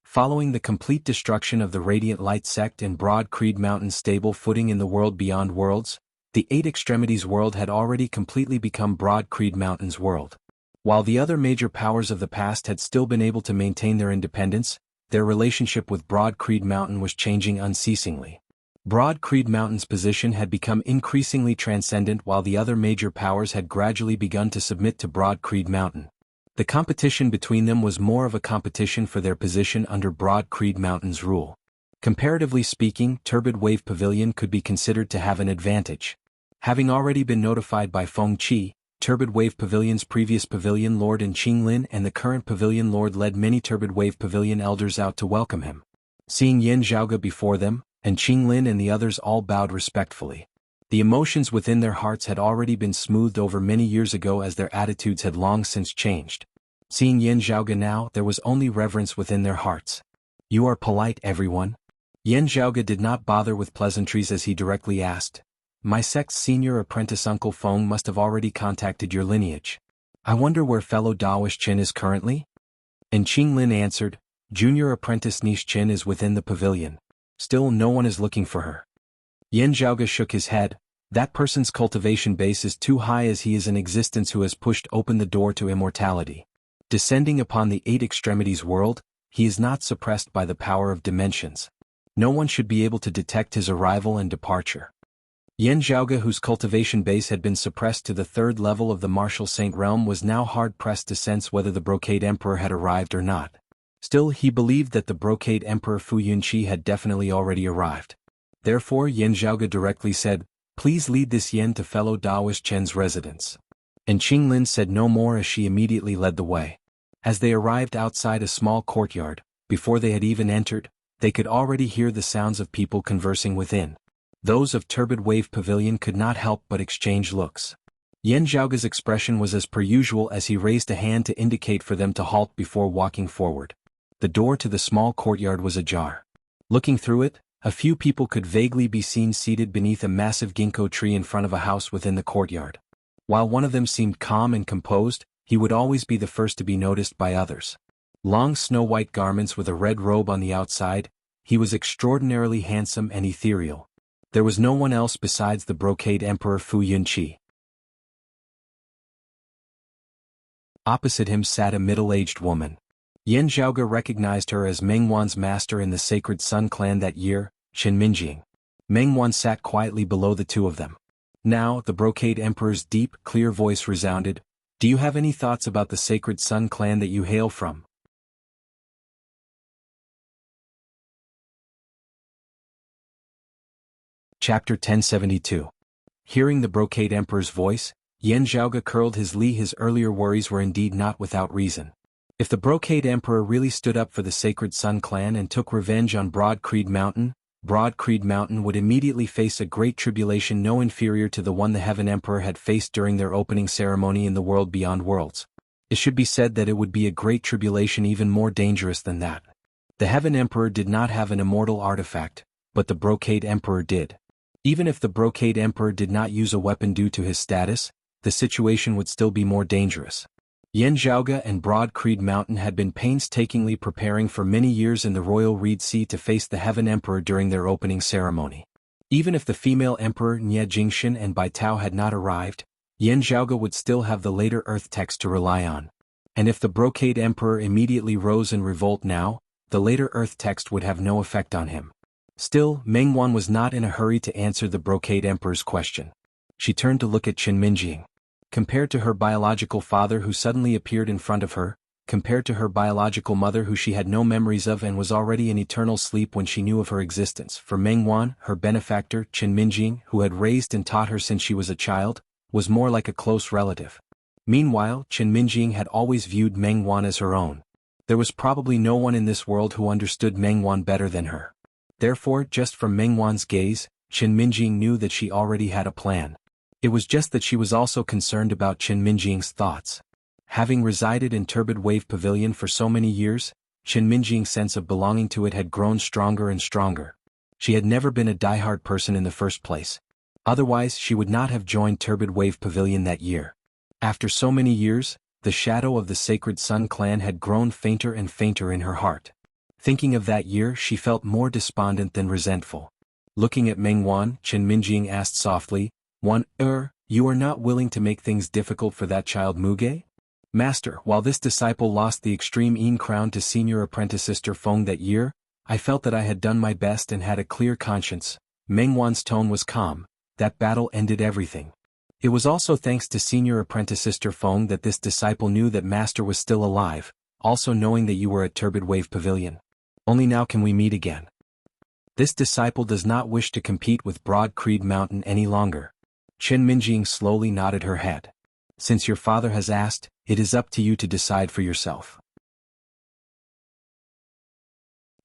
S1: Following the complete destruction of the Radiant Light sect and Broad Creed Mountain's stable footing in the world beyond worlds, the Eight Extremities world had already completely become Broad Creed Mountain's world. While the other major powers of the past had still been able to maintain their independence, their relationship with Broad Creed Mountain was changing unceasingly. Broad Creed Mountain's position had become increasingly transcendent while the other major powers had gradually begun to submit to Broad Creed Mountain. The competition between them was more of a competition for their position under Broad Creed Mountain's rule. Comparatively speaking, Turbid Wave Pavilion could be considered to have an advantage. Having already been notified by Feng Qi, Turbid Wave Pavilion's previous Pavilion Lord and Qinglin and the current Pavilion Lord led many Turbid Wave Pavilion elders out to welcome him. Seeing Yan Zhaoge before them, and Qinglin and the others all bowed respectfully. The emotions within their hearts had already been smoothed over many years ago as their attitudes had long since changed. Seeing Yan Zhaoge now, there was only reverence within their hearts. You are polite, everyone? Yan Zhaoge did not bother with pleasantries as he directly asked. My sect's senior apprentice Uncle Feng must have already contacted your lineage. I wonder where fellow Daoist Qin is currently? And Qinglin answered, Junior apprentice Niche Qin is within the pavilion. Still no one is looking for her. Yan Zhaoge shook his head. That person's cultivation base is too high as he is in existence who has pushed open the door to immortality. Descending upon the Eight Extremities world, he is not suppressed by the power of dimensions. No one should be able to detect his arrival and departure. Yan Zhaoge, whose cultivation base had been suppressed to the third level of the Martial Saint realm, was now hard-pressed to sense whether the Brocade Emperor had arrived or not. Still, he believed that the Brocade Emperor Fu Yunqi had definitely already arrived. Therefore, Yan Zhaoge directly said, Please lead this Yan to fellow Daoist Chen's residence. And Qinglin said no more as she immediately led the way. As they arrived outside a small courtyard, before they had even entered, they could already hear the sounds of people conversing within. Those of Turbid Wave Pavilion could not help but exchange looks. Yan Zhaoge's expression was as per usual as he raised a hand to indicate for them to halt before walking forward. The door to the small courtyard was ajar. Looking through it, a few people could vaguely be seen seated beneath a massive ginkgo tree in front of a house within the courtyard. While one of them seemed calm and composed, he would always be the first to be noticed by others. Long snow-white garments with a red robe on the outside, he was extraordinarily handsome and ethereal. There was no one else besides the Brocade Emperor Fu Yunqi. Opposite him sat a middle-aged woman. Yan Zhaoge recognized her as Mengwan's master in the Sacred Sun clan that year, Chen Minjing. Mengwan sat quietly below the two of them. Now, the Brocade Emperor's deep, clear voice resounded, Do you have any thoughts about the Sacred Sun clan that you hail from? Chapter 1072. Hearing the Brocade Emperor's voice, Yan Zhaoge curled his li. His earlier worries were indeed not without reason. If the Brocade Emperor really stood up for the Sacred Sun clan and took revenge on Broad Creed Mountain would immediately face a great tribulation no inferior to the one the Heaven Emperor had faced during their opening ceremony in the world beyond worlds. It should be said that it would be a great tribulation even more dangerous than that. The Heaven Emperor did not have an immortal artifact, but the Brocade Emperor did. Even if the Brocade Emperor did not use a weapon due to his status, the situation would still be more dangerous. Yan Zhaoge and Broad Creed Mountain had been painstakingly preparing for many years in the Royal Reed Sea to face the Heaven Emperor during their opening ceremony. Even if the female Emperor Nie Jingshan and Bai Tao had not arrived, Yan Zhaoge would still have the later Earth text to rely on. And if the Brocade Emperor immediately rose in revolt now, the later Earth text would have no effect on him. Still, Meng Wan was not in a hurry to answer the Brocade Emperor's question. She turned to look at Qin Minjing. Compared to her biological father who suddenly appeared in front of her, compared to her biological mother who she had no memories of and was already in eternal sleep when she knew of her existence, for Meng Wan, her benefactor, Qin Minjing, who had raised and taught her since she was a child, was more like a close relative. Meanwhile, Qin Minjing had always viewed Meng Wan as her own. There was probably no one in this world who understood Meng Wan better than her. Therefore, just from Meng Wan's gaze, Qin Minjing knew that she already had a plan. It was just that she was also concerned about Qin Minjing's thoughts. Having resided in Turbid Wave Pavilion for so many years, Qin Minjing's sense of belonging to it had grown stronger and stronger. She had never been a diehard person in the first place. Otherwise, she would not have joined Turbid Wave Pavilion that year. After so many years, the shadow of the Sacred Sun clan had grown fainter and fainter in her heart. Thinking of that year, she felt more despondent than resentful. Looking at Meng Wan, Qin Minjing asked softly, you are not willing to make things difficult for that child Muge? Master, while this disciple lost the Extreme Yin crown to senior apprentice Sister Feng that year, I felt that I had done my best and had a clear conscience. Meng Wan's tone was calm. That battle ended everything. It was also thanks to senior apprentice Sister Feng that this disciple knew that Master was still alive, also knowing that you were at Turbid Wave Pavilion. Only now can we meet again. This disciple does not wish to compete with Broad Creed Mountain any longer. Qin Minjing slowly nodded her head. Since your father has asked, it is up to you to decide for yourself.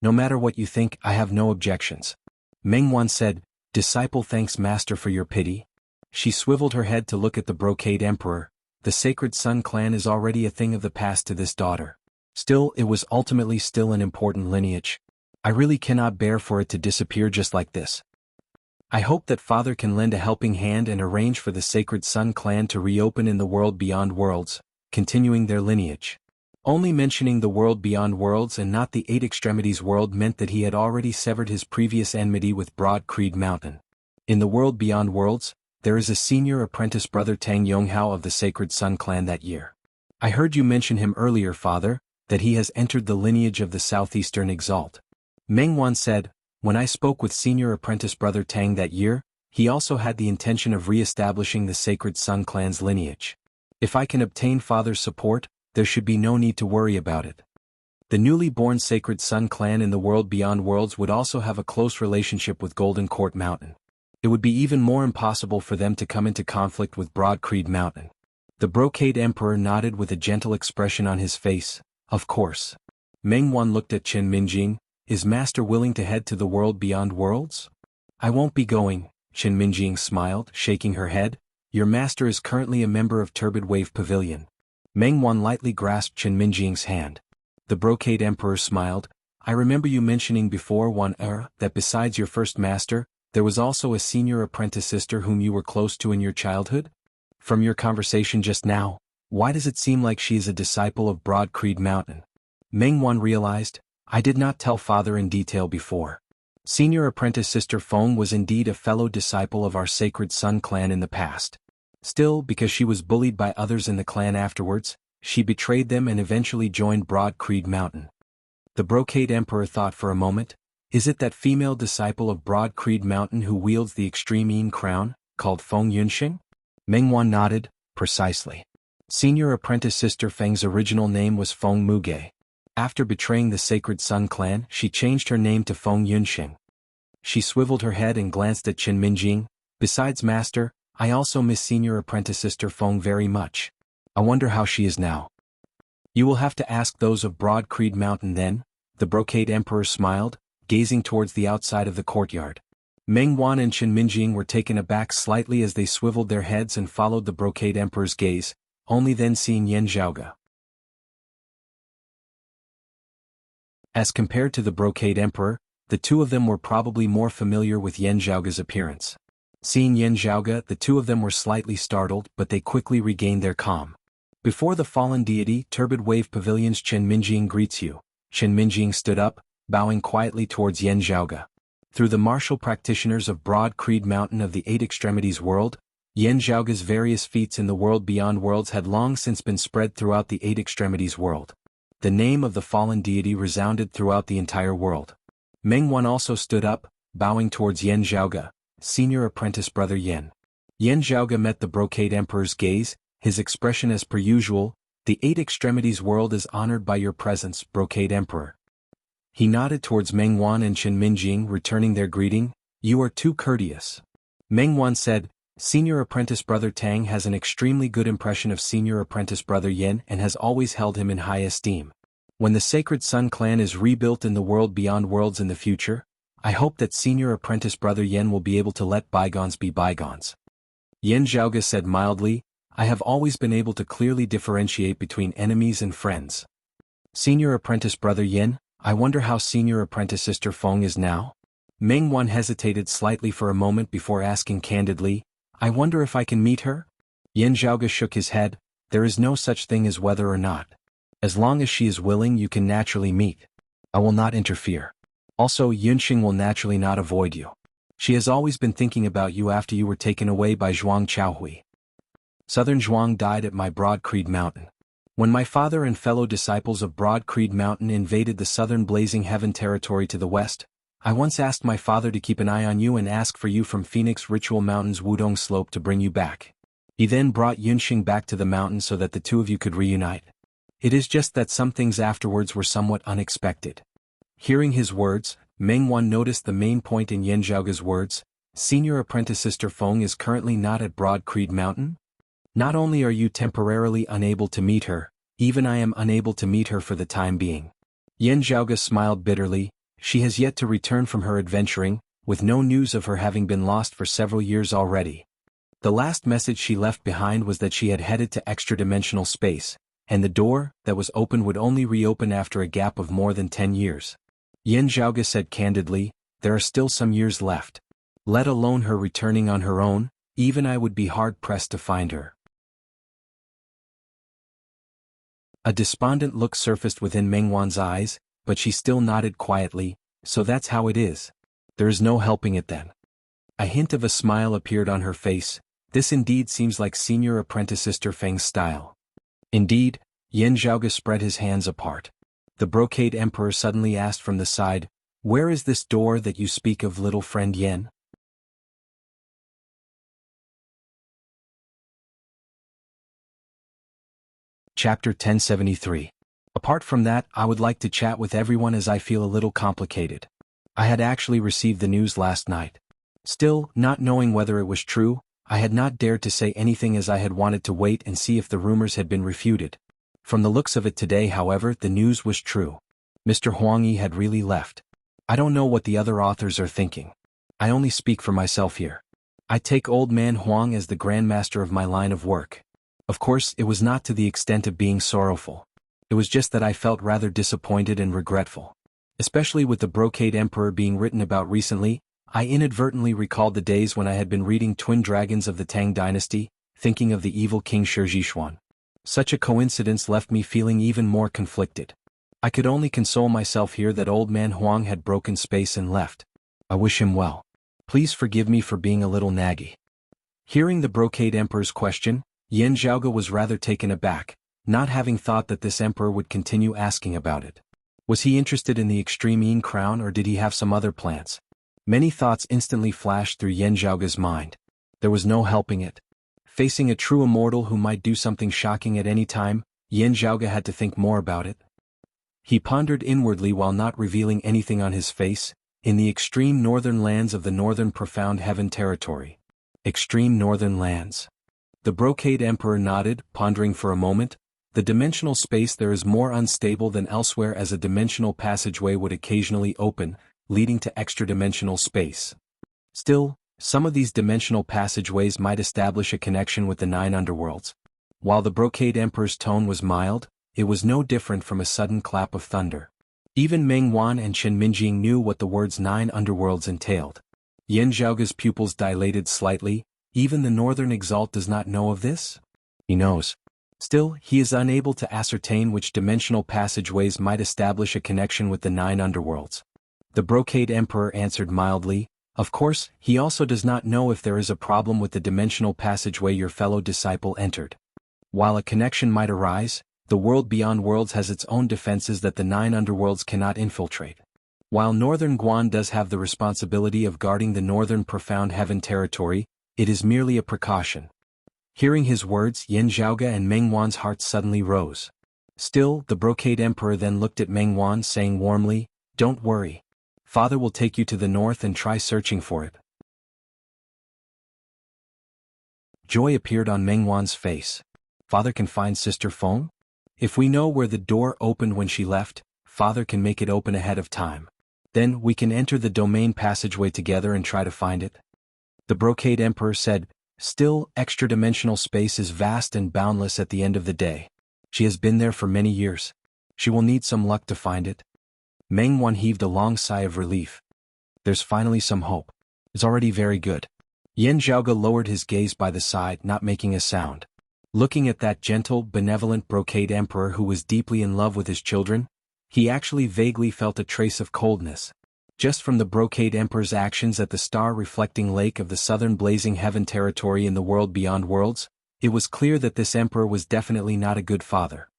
S1: No matter what you think, I have no objections. Meng Wan said, Disciple thanks Master for your pity. She swiveled her head to look at the Brocade Emperor. The Sacred Sun clan is already a thing of the past to this daughter. Still, it was ultimately still an important lineage. I really cannot bear for it to disappear just like this. I hope that Father can lend a helping hand and arrange for the Sacred Sun clan to reopen in the world beyond worlds, continuing their lineage. Only mentioning the world beyond worlds and not the Eight Extremities world meant that he had already severed his previous enmity with Broad Creed Mountain. In the world beyond worlds, there is a senior apprentice brother Tang Yonghao of the Sacred Sun clan that year. I heard you mention him earlier, Father, that he has entered the lineage of the Southeastern Exalt. Meng Wan said, when I spoke with senior apprentice brother Tang that year, he also had the intention of re-establishing the Sacred Sun clan's lineage. If I can obtain Father's support, there should be no need to worry about it. The newly born Sacred Sun clan in the world beyond worlds would also have a close relationship with Golden Court Mountain. It would be even more impossible for them to come into conflict with Broad Creed Mountain. The Brocade Emperor nodded with a gentle expression on his face. Of course. Meng Wan looked at Qin Minjing. Is Master willing to head to the world beyond worlds? I won't be going, Qin Minjing smiled, shaking her head. Your master is currently a member of Turbid Wave Pavilion. Meng Wan lightly grasped Qin Minjing's hand. The Brocade Emperor smiled. I remember you mentioning before that besides your first master, there was also a senior apprentice sister whom you were close to in your childhood? From your conversation just now, why does it seem like she is a disciple of Broad Creed Mountain? Meng Wan realized, I did not tell Father in detail before. Senior apprentice Sister Feng was indeed a fellow disciple of our Sacred Sun clan in the past. Still, because she was bullied by others in the clan afterwards, she betrayed them and eventually joined Broad Creed Mountain. The Brocade Emperor thought for a moment. Is it that female disciple of Broad Creed Mountain who wields the Extreme Yin crown, called Feng Yunxing? Meng Wan nodded, precisely. Senior apprentice Sister Feng's original name was Feng Muge. After betraying the Sacred Sun clan, she changed her name to Feng Yunxing. She swiveled her head and glanced at Qin Minjing. Besides Master, I also miss senior apprentice Sister Feng very much. I wonder how she is now. You will have to ask those of Broad Creed Mountain then, the Brocade Emperor smiled, gazing towards the outside of the courtyard. Meng Wan and Qin Minjing were taken aback slightly as they swiveled their heads and followed the Brocade Emperor's gaze, only then seeing Yan Zhaoge. As compared to the Brocade Emperor, the two of them were probably more familiar with Yan Zhaoge's appearance. Seeing Yan Zhaoge, the two of them were slightly startled, but they quickly regained their calm. Before the fallen deity, Turbid Wave Pavilion's Qin Minjing greets you. Qin Minjing stood up, bowing quietly towards Yan Zhaoge. Through the martial practitioners of Broad Creed Mountain of the Eight Extremities world, Yan Zhaoge's various feats in the world beyond worlds had long since been spread throughout the Eight Extremities world. The name of the fallen deity resounded throughout the entire world. Meng Wan also stood up, bowing towards Yan Zhaoge, senior apprentice brother Yan. Yan Zhaoge met the Brocade Emperor's gaze, his expression as per usual. The Eight Extremities world is honored by your presence, Brocade Emperor. He nodded towards Meng Wan and Chen Minjing, returning their greeting. You are too courteous. Meng Wan said, Senior apprentice brother Tang has an extremely good impression of senior apprentice brother Yin and has always held him in high esteem. When the Sacred Sun clan is rebuilt in the world beyond worlds in the future, I hope that senior apprentice brother Yin will be able to let bygones be bygones. Yan Zhaoge said mildly, I have always been able to clearly differentiate between enemies and friends. Senior apprentice brother Yin, I wonder how senior apprentice sister Feng is now? Meng Wan hesitated slightly for a moment before asking candidly, I wonder if I can meet her? Yan Zhaoge shook his head, there is no such thing as whether or not. As long as she is willing you can naturally meet. I will not interfere. Also Yunxing will naturally not avoid you. She has always been thinking about you after you were taken away by Zhuang Chaohui. Southern Zhuang died at my Broad Creed Mountain. When my father and fellow disciples of Broad Creed Mountain invaded the southern Blazing Heaven territory to the west, I once asked my father to keep an eye on you and ask for you from Phoenix Ritual Mountain's Wudong Slope to bring you back. He then brought Yunxing back to the mountain so that the two of you could reunite. It is just that some things afterwards were somewhat unexpected. Hearing his words, Meng Wan noticed the main point in Yan Zhaoge's words, Senior apprentice sister Feng is currently not at Broad Creed Mountain? Not only are you temporarily unable to meet her, even I am unable to meet her for the time being. Yan Zhaoge smiled bitterly, she has yet to return from her adventuring, with no news of her having been lost for several years already. The last message she left behind was that she had headed to extra-dimensional space, and the door that was open would only reopen after a gap of more than 10 years. Yan Zhaoge said candidly, there are still some years left. Let alone her returning on her own, even I would be hard-pressed to find her. A despondent look surfaced within Meng Wan's eyes, but she still nodded quietly, so that's how it is. There is no helping it then. A hint of a smile appeared on her face, this indeed seems like senior apprentice sister Feng's style. Indeed, Yan Zhaoge spread his hands apart. The Brocade Emperor suddenly asked from the side, where is this door that you speak of, little friend Yan? Chapter 1073. Apart from that, I would like to chat with everyone as I feel a little complicated. I had actually received the news last night. Still, not knowing whether it was true, I had not dared to say anything as I had wanted to wait and see if the rumors had been refuted. From the looks of it today, however, the news was true. Mr. Huang Yi had really left. I don't know what the other authors are thinking. I only speak for myself here. I take old man Huang as the grandmaster of my line of work. Of course, it was not to the extent of being sorrowful. It was just that I felt rather disappointed and regretful. Especially with the Brocade Emperor being written about recently, I inadvertently recalled the days when I had been reading Twin Dragons of the Tang Dynasty, thinking of the evil King Shizhishuan. Such a coincidence left me feeling even more conflicted. I could only console myself here that old man Huang had broken space and left. I wish him well. Please forgive me for being a little naggy. Hearing the Brocade Emperor's question, Yan Zhaoge was rather taken aback, not having thought that this emperor would continue asking about it. Was he interested in the extreme Yin crown or did he have some other plans? Many thoughts instantly flashed through Yan Zhaoge's mind. There was no helping it. Facing a true immortal who might do something shocking at any time, Yan Zhaoge had to think more about it. He pondered inwardly while not revealing anything on his face, in the extreme northern lands of the northern profound heaven territory. Extreme northern lands. The Brocade Emperor nodded, pondering for a moment. The dimensional space there is more unstable than elsewhere as a dimensional passageway would occasionally open, leading to extra-dimensional space. Still, some of these dimensional passageways might establish a connection with the 9 underworlds. While the Brocade Emperor's tone was mild, it was no different from a sudden clap of thunder. Even Meng Wan and Chen Minjing knew what the words 9 underworlds entailed. Yan Zhaoge's pupils dilated slightly. Even the Northern Exalt does not know of this? He knows. Still, he is unable to ascertain which dimensional passageways might establish a connection with the 9 underworlds. The Brocade Emperor answered mildly, of course, he also does not know if there is a problem with the dimensional passageway your fellow disciple entered. While a connection might arise, the world beyond worlds has its own defenses that the 9 underworlds cannot infiltrate. While Northern Guan does have the responsibility of guarding the northern profound heaven territory, it is merely a precaution. Hearing his words, Yan Zhaoge and Meng Wan's hearts suddenly rose. Still, the Brocade Emperor then looked at Meng Wan saying warmly, "Don't worry. Father will take you to the north and try searching for it." Joy appeared on Meng Wan's face. "Father can find Sister Feng? If we know where the door opened when she left, Father can make it open ahead of time. Then we can enter the domain passageway together and try to find it." The Brocade Emperor said, "Still, extra-dimensional space is vast and boundless at the end of the day. She has been there for many years. She will need some luck to find it." Meng Wan heaved a long sigh of relief. "There's finally some hope. It's already very good." Yan Zhaoge lowered his gaze by the side, not making a sound. Looking at that gentle, benevolent Brocade Emperor who was deeply in love with his children, he actually vaguely felt a trace of coldness. Just from the Brocade Emperor's actions at the star-reflecting lake of the southern blazing heaven territory in the world beyond worlds, it was clear that this emperor was definitely not a good father.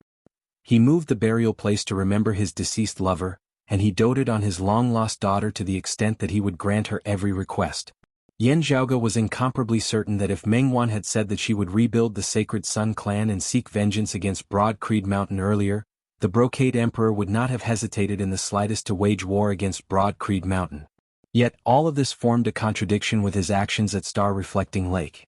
S1: He moved the burial place to remember his deceased lover, and he doted on his long-lost daughter to the extent that he would grant her every request. Yan Zhaoge was incomparably certain that if Meng Wan had said that she would rebuild the Sacred Sun clan and seek vengeance against Broad Creed Mountain earlier, the Brocade Emperor would not have hesitated in the slightest to wage war against Broad Creed Mountain. Yet all of this formed a contradiction with his actions at Star Reflecting Lake.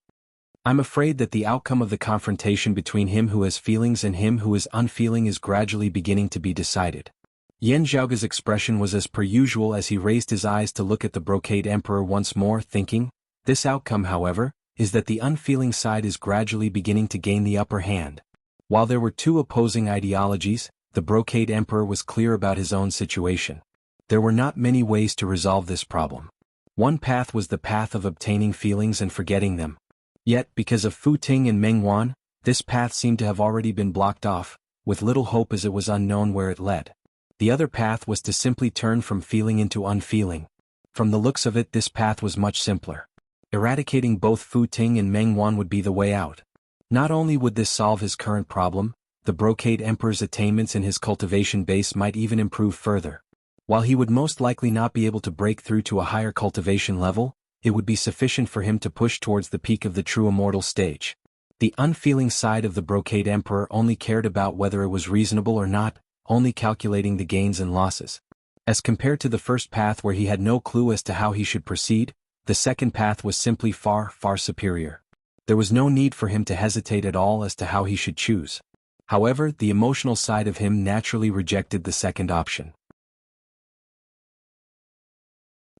S1: "I'm afraid that the outcome of the confrontation between him who has feelings and him who is unfeeling is gradually beginning to be decided." Yan Zhaoge's expression was as per usual as he raised his eyes to look at the Brocade Emperor once more, thinking, "This outcome, however, is that the unfeeling side is gradually beginning to gain the upper hand." While there were two opposing ideologies, the Brocade Emperor was clear about his own situation. There were not many ways to resolve this problem. One path was the path of obtaining feelings and forgetting them. Yet, because of Fu Ting and Meng Wan, this path seemed to have already been blocked off, with little hope as it was unknown where it led. The other path was to simply turn from feeling into unfeeling. From the looks of it, this path was much simpler. Eradicating both Fu Ting and Meng Wan would be the way out. Not only would this solve his current problem, the Brocade Emperor's attainments in his cultivation base might even improve further. While he would most likely not be able to break through to a higher cultivation level, it would be sufficient for him to push towards the peak of the true immortal stage. The unfeeling side of the Brocade Emperor only cared about whether it was reasonable or not, only calculating the gains and losses. As compared to the first path where he had no clue as to how he should proceed, the second path was simply far, far superior. There was no need for him to hesitate at all as to how he should choose. However, the emotional side of him naturally rejected the second option.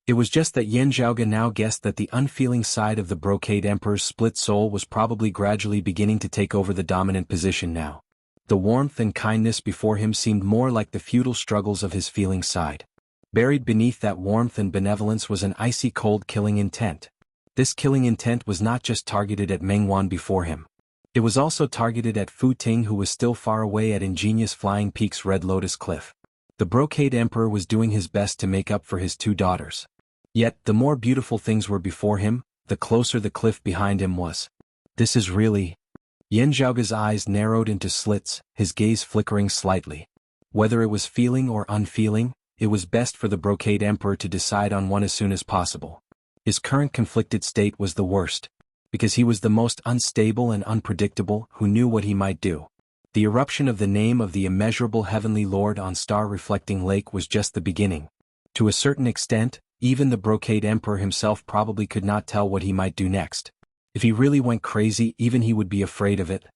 S1: It was just that Yan Zhaoge now guessed that the unfeeling side of the Brocade Emperor's split soul was probably gradually beginning to take over the dominant position now. The warmth and kindness before him seemed more like the futile struggles of his feeling side. Buried beneath that warmth and benevolence was an icy cold killing intent. This killing intent was not just targeted at Meng Wan before him. It was also targeted at Fu Ting, who was still far away at ingenious Flying Peak's Red Lotus Cliff. The Brocade Emperor was doing his best to make up for his two daughters. Yet, the more beautiful things were before him, the closer the cliff behind him was. This is really... Yan Zhaoge's eyes narrowed into slits, his gaze flickering slightly. Whether it was feeling or unfeeling, it was best for the Brocade Emperor to decide on one as soon as possible. His current conflicted state was the worst, because he was the most unstable and unpredictable, who knew what he might do. The eruption of the name of the immeasurable Heavenly Lord on Star-Reflecting Lake was just the beginning. To a certain extent, even the Brocade Emperor himself probably could not tell what he might do next. If he really went crazy, even he would be afraid of it.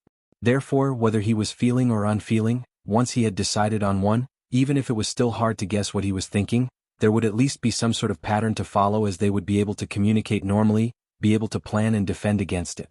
S1: Therefore, whether he was feeling or unfeeling, once he had decided on one, even if it was still hard to guess what he was thinking, there would at least be some sort of pattern to follow, as they would be able to communicate normally, be able to plan and defend against it.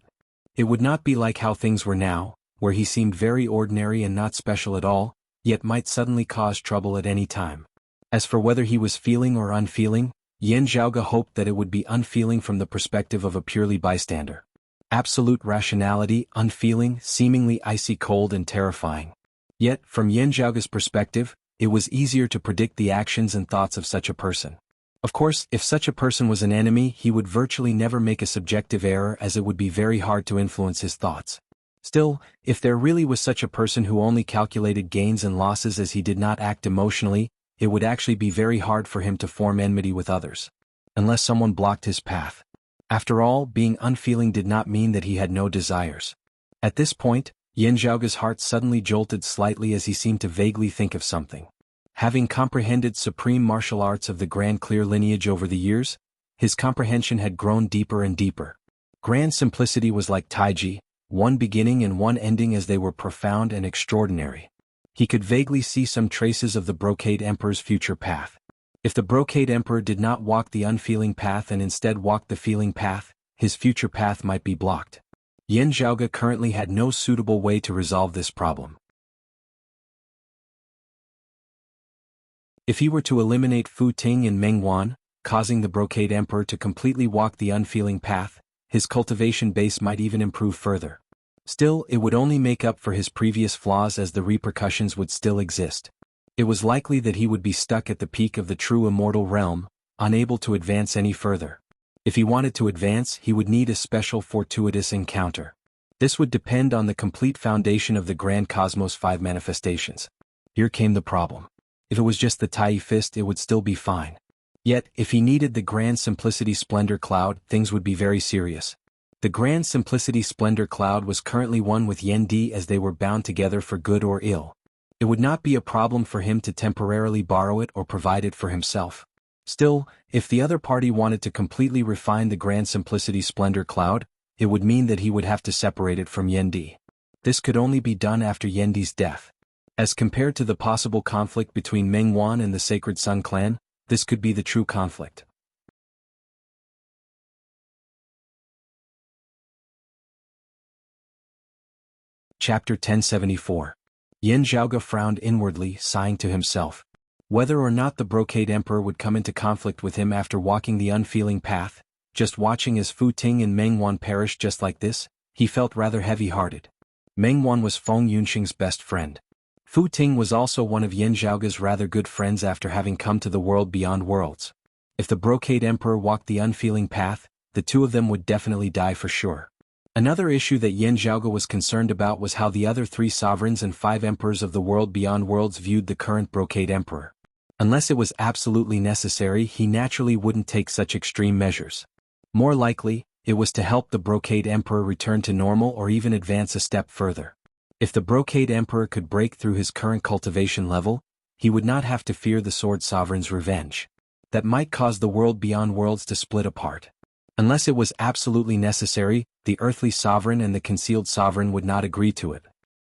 S1: It would not be like how things were now, where he seemed very ordinary and not special at all, yet might suddenly cause trouble at any time. As for whether he was feeling or unfeeling, Yan Zhaoge hoped that it would be unfeeling from the perspective of a purely bystander. Absolute rationality, unfeeling, seemingly icy cold and terrifying. Yet, from Yan Zhaoge's perspective, it was easier to predict the actions and thoughts of such a person. Of course, if such a person was an enemy, he would virtually never make a subjective error, as it would be very hard to influence his thoughts. Still, if there really was such a person who only calculated gains and losses, as he did not act emotionally, it would actually be very hard for him to form enmity with others. Unless someone blocked his path. After all, being unfeeling did not mean that he had no desires. At this point, Yan Zhaoge's heart suddenly jolted slightly as he seemed to vaguely think of something. Having comprehended supreme martial arts of the Grand Clear lineage over the years, his comprehension had grown deeper and deeper. Grand simplicity was like Taiji, one beginning and one ending as they were profound and extraordinary. He could vaguely see some traces of the Brocade Emperor's future path. If the Brocade Emperor did not walk the unfeeling path and instead walked the feeling path, his future path might be blocked. Yan Zhaoge currently had no suitable way to resolve this problem. If he were to eliminate Fu Ting and Meng Wan, causing the Brocade Emperor to completely walk the unfeeling path, his cultivation base might even improve further. Still, it would only make up for his previous flaws as the repercussions would still exist. It was likely that he would be stuck at the peak of the true immortal realm, unable to advance any further. If he wanted to advance, he would need a special fortuitous encounter. This would depend on the complete foundation of the Grand Cosmos 5 manifestations. Here came the problem. If it was just the Tai Fist, it would still be fine. Yet, if he needed the Grand Simplicity Splendor Cloud, things would be very serious. The Grand Simplicity Splendor Cloud was currently one with Yan Di as they were bound together for good or ill. It would not be a problem for him to temporarily borrow it or provide it for himself. Still, if the other party wanted to completely refine the Grand Simplicity Splendor Cloud, it would mean that he would have to separate it from Yan Di. This could only be done after Yan Di's death. As compared to the possible conflict between Meng Wan and the Sacred Sun clan, this could be the true conflict. Chapter 1074. Yan Zhaoge frowned inwardly, sighing to himself. Whether or not the Brocade Emperor would come into conflict with him after walking the unfeeling path, just watching as Fu Ting and Meng Wan perished just like this, he felt rather heavy-hearted. Meng Wan was Feng Yunxing's best friend. Fu Ting was also one of Yan Zhaoge's rather good friends after having come to the world beyond worlds. If the Brocade Emperor walked the unfeeling path, the two of them would definitely die for sure. Another issue that Yan Zhaoge was concerned about was how the other 3 sovereigns and 5 emperors of the world beyond worlds viewed the current Brocade Emperor. Unless it was absolutely necessary, he naturally wouldn't take such extreme measures. More likely, it was to help the Brocade Emperor return to normal or even advance a step further. If the Brocade Emperor could break through his current cultivation level, he would not have to fear the Sword Sovereign's revenge. That might cause the world beyond worlds to split apart. Unless it was absolutely necessary, the Earthly Sovereign and the Concealed Sovereign would not agree to it.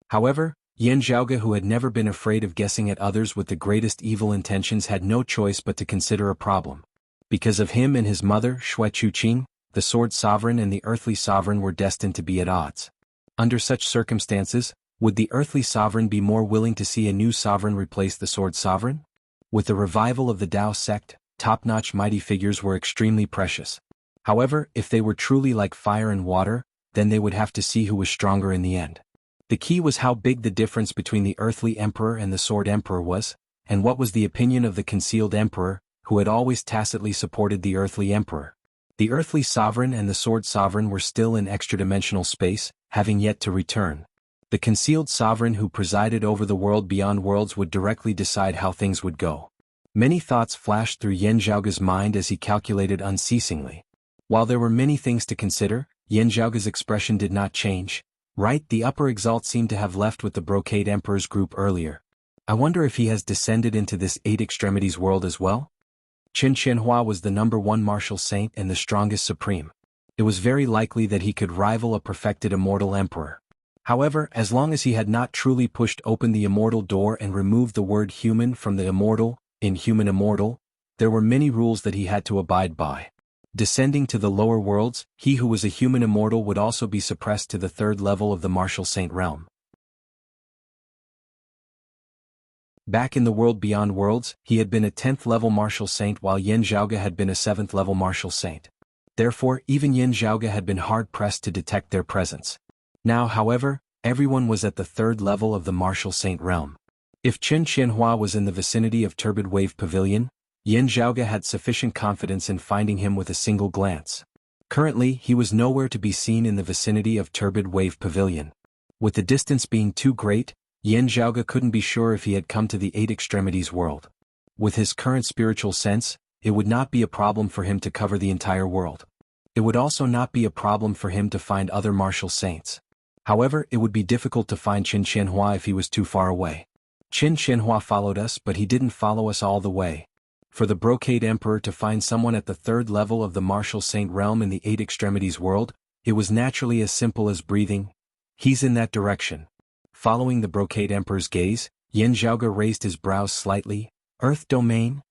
S1: However, Yan Zhaoge, who had never been afraid of guessing at others with the greatest evil intentions, had no choice but to consider a problem. Because of him and his mother, Xue Chuqing, the Sword Sovereign and the Earthly Sovereign were destined to be at odds. Under such circumstances, would the Earthly Sovereign be more willing to see a new sovereign replace the Sword Sovereign? With the revival of the Tao sect, top-notch mighty figures were extremely precious. However, if they were truly like fire and water, then they would have to see who was stronger in the end. The key was how big the difference between the Earthly Emperor and the Sword Emperor was, and what was the opinion of the Concealed Emperor, who had always tacitly supported the Earthly Emperor. The Earthly Sovereign and the Sword Sovereign were still in extra-dimensional space, having yet to return. The Concealed Sovereign who presided over the world beyond worlds would directly decide how things would go. Many thoughts flashed through Yan Zhaoge's mind as he calculated unceasingly. While there were many things to consider, Yan Zhaoge's expression did not change. Right, the upper exalt seemed to have left with the Brocade Emperor's group earlier. I wonder if he has descended into this 8 extremities world as well? Qin Qianhua was the #1 martial saint and the strongest supreme. It was very likely that he could rival a perfected immortal emperor. However, as long as he had not truly pushed open the immortal door and removed the word human from the immortal, inhuman immortal, there were many rules that he had to abide by. Descending to the lower worlds, he who was a human immortal would also be suppressed to the 3rd level of the martial saint realm. Back in the world beyond worlds, he had been a 10th level martial saint while Yan Zhaoge had been a 7th level martial saint. Therefore, even Yan Zhaoge had been hard-pressed to detect their presence. Now, however, everyone was at the 3rd level of the martial saint realm. If Qin Qianhua was in the vicinity of Turbid Wave Pavilion, Yan Zhaoge had sufficient confidence in finding him with a single glance. Currently, he was nowhere to be seen in the vicinity of Turbid Wave Pavilion. With the distance being too great, Yan Zhaoge couldn't be sure if he had come to the 8 extremities world. With his current spiritual sense, it would not be a problem for him to cover the entire world. It would also not be a problem for him to find other martial saints. However, it would be difficult to find Qin Qianhua if he was too far away. Qin Qianhua followed us, but he didn't follow us all the way. For the Brocade Emperor to find someone at the third level of the martial saint realm in the Eight Extremities world, it was naturally as simple as breathing. He's in that direction. Following the Brocade Emperor's gaze, Yan Zhaoge raised his brows slightly. Earth domain?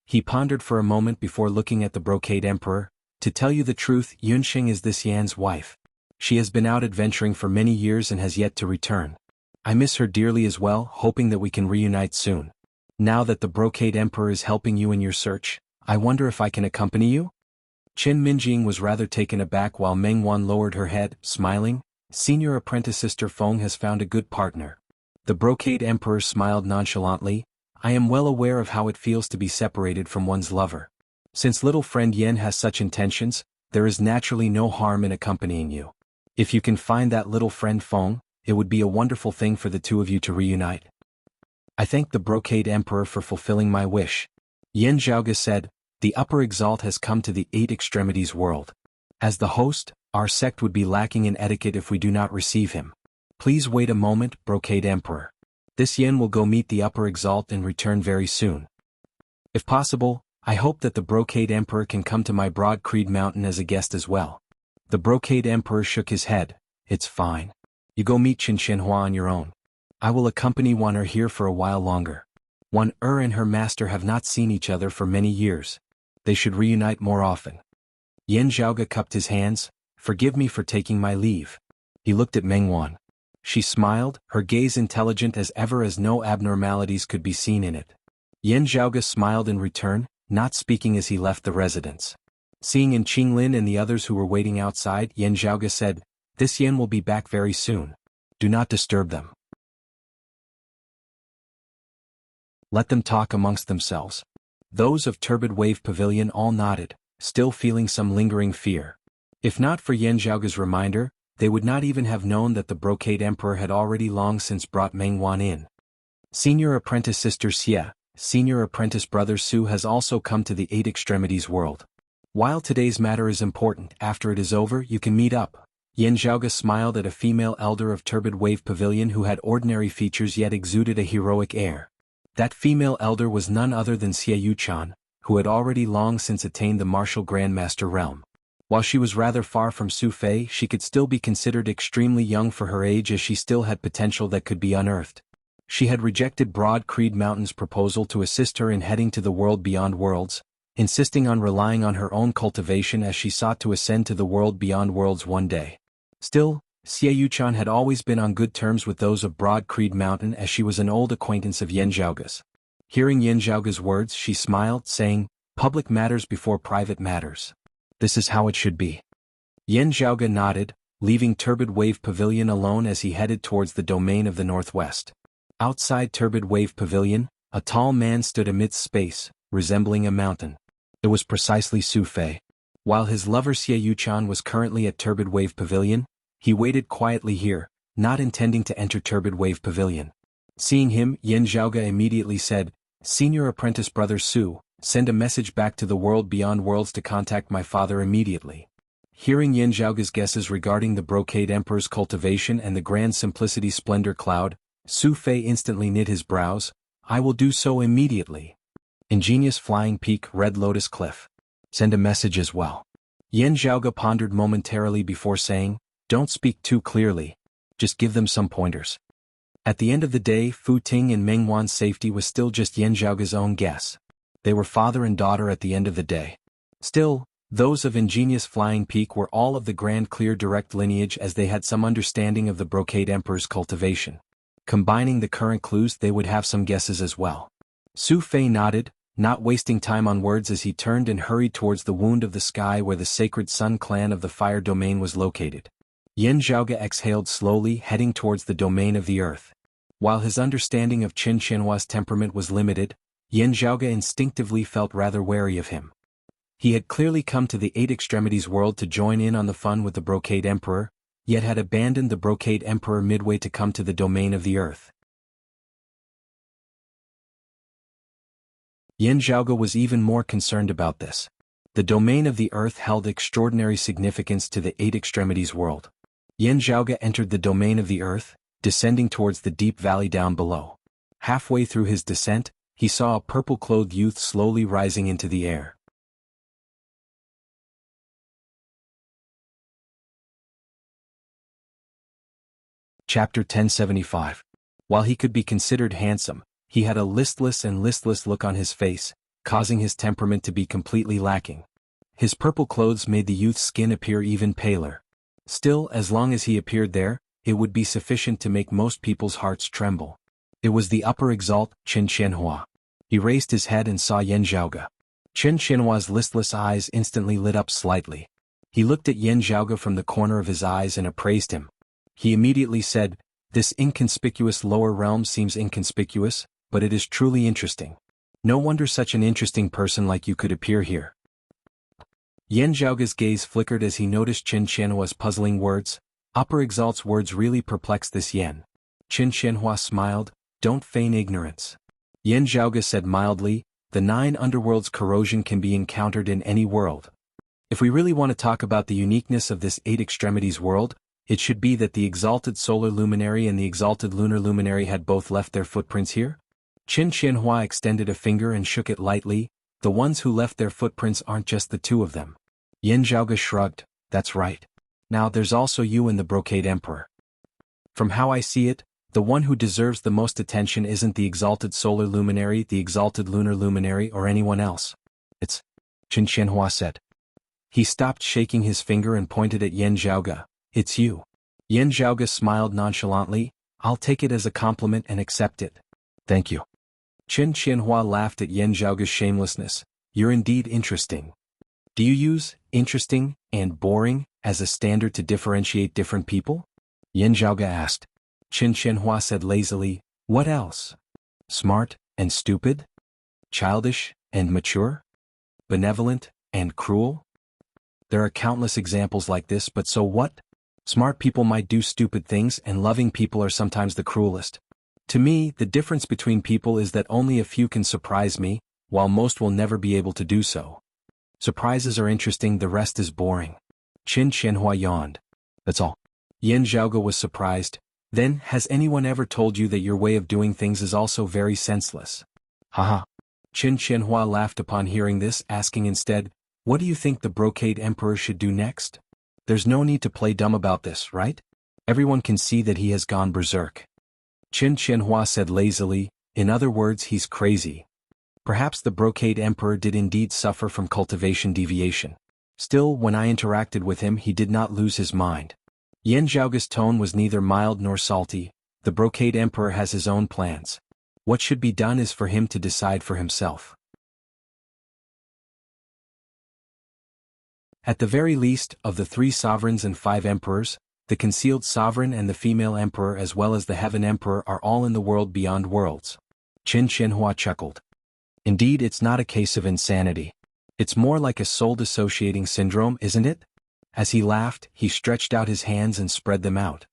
S1: He pondered for a moment before looking at the Brocade Emperor. To tell you the truth, Yunxing is this Yan's wife. She has been out adventuring for many years and has yet to return. I miss her dearly as well, hoping that we can reunite soon. Now that the Brocade Emperor is helping you in your search, I wonder if I can accompany you? Qin Minjing was rather taken aback while Meng Wan lowered her head, smiling. Senior apprentice Sister Feng has found a good partner. The Brocade Emperor smiled nonchalantly. I am well aware of how it feels to be separated from one's lover. Since little friend Yen has such intentions, there is naturally no harm in accompanying you. If you can find that little friend Feng, it would be a wonderful thing for the two of you to reunite. I thank the Brocade Emperor for fulfilling my wish. Yan Zhaoge said, the Upper Exalt has come to the Eight Extremities world. As the host, our sect would be lacking in etiquette if we do not receive him. Please wait a moment, Brocade Emperor. This Yen will go meet the Upper Exalt and return very soon. If possible, I hope that the Brocade Emperor can come to my Broad Creed Mountain as a guest as well. The Brocade Emperor shook his head. It's fine. You go meet Qin Qianhua on your own. I will accompany Wan Er here for a while longer. Wan Er and her master have not seen each other for many years. They should reunite more often. Yan Zhaoge cupped his hands. Forgive me for taking my leave. He looked at Meng Wan. She smiled, her gaze intelligent as ever as no abnormalities could be seen in it. Yan Zhaoge smiled in return, not speaking as he left the residence. Seeing in Qinglin and the others who were waiting outside, Yan Zhaoge said, this Yen will be back very soon. Do not disturb them. Let them talk amongst themselves. Those of Turbid Wave Pavilion all nodded, still feeling some lingering fear. If not for Yan Zhaoge's reminder, they would not even have known that the Brocade Emperor had already long since brought Meng Wan in. Senior Apprentice Sister Xie, Senior Apprentice Brother Su has also come to the Eight Extremities world. While today's matter is important, after it is over you can meet up. Yan Zhaoge smiled at a female elder of Turbid Wave Pavilion who had ordinary features yet exuded a heroic air. That female elder was none other than Xie Yuchan, who had already long since attained the martial Grandmaster realm. While she was rather far from Su Fei, she could still be considered extremely young for her age as she still had potential that could be unearthed. She had rejected Broad Creed Mountain's proposal to assist her in heading to the world beyond worlds, insisting on relying on her own cultivation as she sought to ascend to the world beyond worlds one day. Still, Xie Yuchan had always been on good terms with those of Broad Creed Mountain as she was an old acquaintance of Yan Zhaoge's. Hearing Yan Zhaoge's words, she smiled, saying, public matters before private matters. This is how it should be. Yan Zhaoge nodded, leaving Turbid Wave Pavilion alone as he headed towards the domain of the northwest. Outside Turbid Wave Pavilion, a tall man stood amidst space, resembling a mountain. It was precisely Su Fei. While his lover Xie Yuchan was currently at Turbid Wave Pavilion, he waited quietly here, not intending to enter Turbid Wave Pavilion. Seeing him, Yan Zhaoge immediately said, Senior Apprentice Brother Su, send a message back to the world beyond worlds to contact my father immediately. Hearing Yan Zhaoge's guesses regarding the Brocade Emperor's cultivation and the Grand Simplicity Splendor Cloud, Su Fei instantly knit his brows. I will do so immediately. Ingenious Flying Peak, Red Lotus Cliff. Send a message as well. Yan Zhaoge pondered momentarily before saying, don't speak too clearly. Just give them some pointers. At the end of the day, Fu Ting and Meng Wan's safety was still just Yan Zhaoge's own guess. They were father and daughter at the end of the day. Still, those of Ingenious Flying Peak were all of the Grand Clear Direct lineage as they had some understanding of the Brocade Emperor's cultivation. Combining the current clues, they would have some guesses as well. Su Fei nodded, not wasting time on words as he turned and hurried towards the wound of the sky where the Sacred Sun clan of the Fire Domain was located. Yan Zhaoge exhaled slowly, heading towards the domain of the earth. While his understanding of Qin Qianhua's temperament was limited, Yan Zhaoge instinctively felt rather wary of him. He had clearly come to the Eight Extremities world to join in on the fun with the Brocade Emperor, yet had abandoned the Brocade Emperor midway to come to the domain of the earth. Yan Zhaoge was even more concerned about this. The domain of the earth held extraordinary significance to the Eight Extremities world. Yan Zhaoge entered the domain of the earth, descending towards the deep valley down below. Halfway through his descent, he saw a purple-clothed youth slowly rising into the air. Chapter 1075. While he could be considered handsome, he had a listless look on his face, causing his temperament to be completely lacking. His purple clothes made the youth's skin appear even paler. Still, as long as he appeared there, it would be sufficient to make most people's hearts tremble. It was the upper exalt, Qin Qianhua. He raised his head and saw Yan Zhaoge. Qin Qianhua's listless eyes instantly lit up slightly. He looked at Yan Zhaoge from the corner of his eyes and appraised him. He immediately said, "This inconspicuous lower realm seems inconspicuous, but it is truly interesting. No wonder such an interesting person like you could appear here." Yan Zhaoge's gaze flickered as he noticed Qin Qianhua's puzzling words. Upper Exalt's words really perplexed this Yan. Qin Qianhua smiled, "Don't feign ignorance." Yan Zhaoge said mildly, "The 9 underworlds corrosion can be encountered in any world. If we really want to talk about the uniqueness of this 8 extremities world, it should be that the exalted solar luminary and the exalted lunar luminary had both left their footprints here." Qin Qianhua extended a finger and shook it lightly. "The ones who left their footprints aren't just the 2 of them." Yan Zhaoge shrugged, "That's right. Now there's also you and the Brocade Emperor. From how I see it, the one who deserves the most attention isn't the exalted solar luminary, the exalted lunar luminary, or anyone else. It's," Qin Qianhua said. He stopped shaking his finger and pointed at Yan Zhaoge. "It's you." Yan Zhaoge smiled nonchalantly. "I'll take it as a compliment and accept it." "Thank you." Qin Qianhua laughed at Yan Zhaoge's shamelessness. "You're indeed interesting. Do you use interesting and boring as a standard to differentiate different people?" Yan Zhaoge asked. Qin Qianhua said lazily, "What else? Smart and stupid? Childish and mature? Benevolent and cruel? There are countless examples like this, but so what? Smart people might do stupid things, and loving people are sometimes the cruelest. To me, the difference between people is that only a few can surprise me, while most will never be able to do so. Surprises are interesting, the rest is boring." Qin Qianhua yawned. "That's all." Yan Zhaoge was surprised. "Then, has anyone ever told you that your way of doing things is also very senseless?" Haha. Qin Qianhua laughed upon hearing this, asking instead, "What do you think the Brocade Emperor should do next? There's no need to play dumb about this, right? Everyone can see that he has gone berserk." Qin Qianhua said lazily, "In other words, he's crazy. Perhaps the Brocade Emperor did indeed suffer from cultivation deviation. Still, when I interacted with him, he did not lose his mind." Yan Zhaoge's tone was neither mild nor salty. "The Brocade Emperor has his own plans. What should be done is for him to decide for himself. At the very least, of the 3 sovereigns and 5 emperors, the concealed sovereign and the female emperor as well as the heaven emperor are all in the world beyond worlds." Qin Qianhua chuckled. "Indeed, it's not a case of insanity. It's more like a soul-dissociating syndrome, isn't it?" As he laughed, he stretched out his hands and spread them out.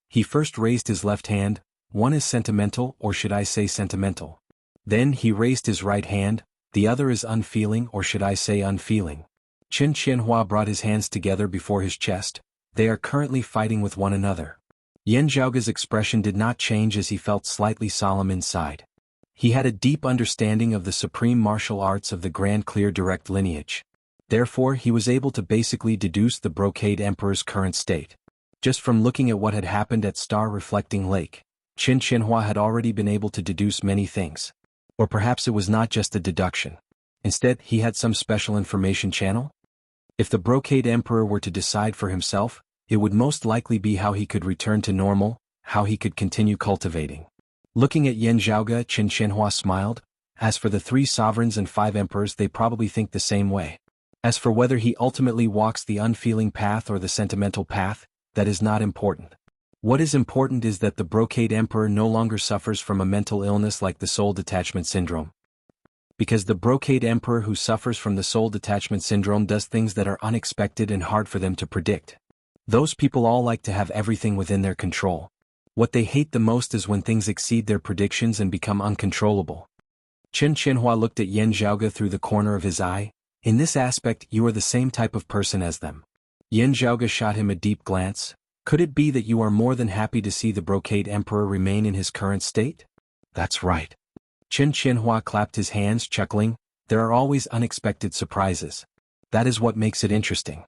S1: He first raised his left hand. "One is sentimental, or should I say sentimental." Then he raised his right hand. "The other is unfeeling, or should I say unfeeling." Qin Qianhua brought his hands together before his chest. "They are currently fighting with one another." Yan Zhaoge's expression did not change as he felt slightly solemn inside. He had a deep understanding of the supreme martial arts of the Grand Clear Direct lineage. Therefore, he was able to basically deduce the Brocade Emperor's current state. Just from looking at what had happened at Star Reflecting Lake, Qin Qianhua had already been able to deduce many things. Or perhaps it was not just a deduction. Instead, he had some special information channel? If the Brocade Emperor were to decide for himself, it would most likely be how he could return to normal, how he could continue cultivating. Looking at Yan Zhaoge, Qin Qianhua smiled. As for the 3 sovereigns and 5 emperors, they probably think the same way. As for whether he ultimately walks the unfeeling path or the sentimental path, that is not important. What is important is that the Brocade Emperor no longer suffers from a mental illness like the soul detachment syndrome. Because the Brocade Emperor who suffers from the soul detachment syndrome does things that are unexpected and hard for them to predict. Those people all like to have everything within their control. What they hate the most is when things exceed their predictions and become uncontrollable. Chen Qianhua looked at Yan Zhaoge through the corner of his eye. In this aspect, you are the same type of person as them. Yan Zhaoge shot him a deep glance. Could it be that you are more than happy to see the Brocade Emperor remain in his current state? That's right. Chen Qianhua clapped his hands, chuckling. There are always unexpected surprises. That is what makes it interesting.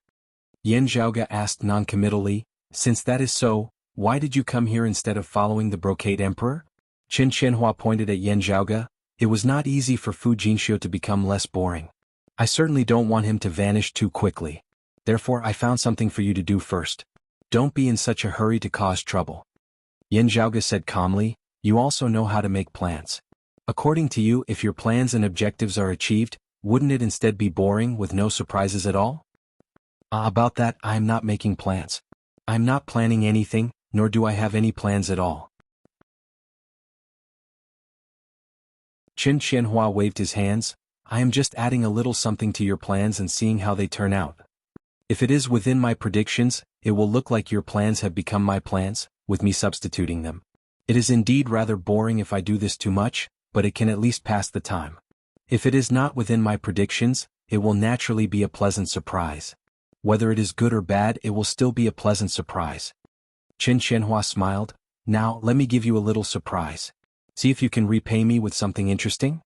S1: Yan Zhaoge asked noncommittally, since that is so, why did you come here instead of following the Brocade Emperor? Chen Qianhua pointed at Yan Zhaoge. It was not easy for Fu Jinxiu to become less boring. I certainly don't want him to vanish too quickly. Therefore I found something for you to do first. Don't be in such a hurry to cause trouble. Yan Zhaoge said calmly, you also know how to make plans. According to you, if your plans and objectives are achieved, wouldn't it instead be boring with no surprises at all? About that, I am not making plans. I am not planning anything, nor do I have any plans at all. Chen Qianhua waved his hands. I am just adding a little something to your plans and seeing how they turn out. If it is within my predictions, it will look like your plans have become my plans, with me substituting them. It is indeed rather boring if I do this too much, but it can at least pass the time. If it is not within my predictions, it will naturally be a pleasant surprise. Whether it is good or bad, it will still be a pleasant surprise. Chen Qianhua smiled. Now, let me give you a little surprise. See if you can repay me with something interesting?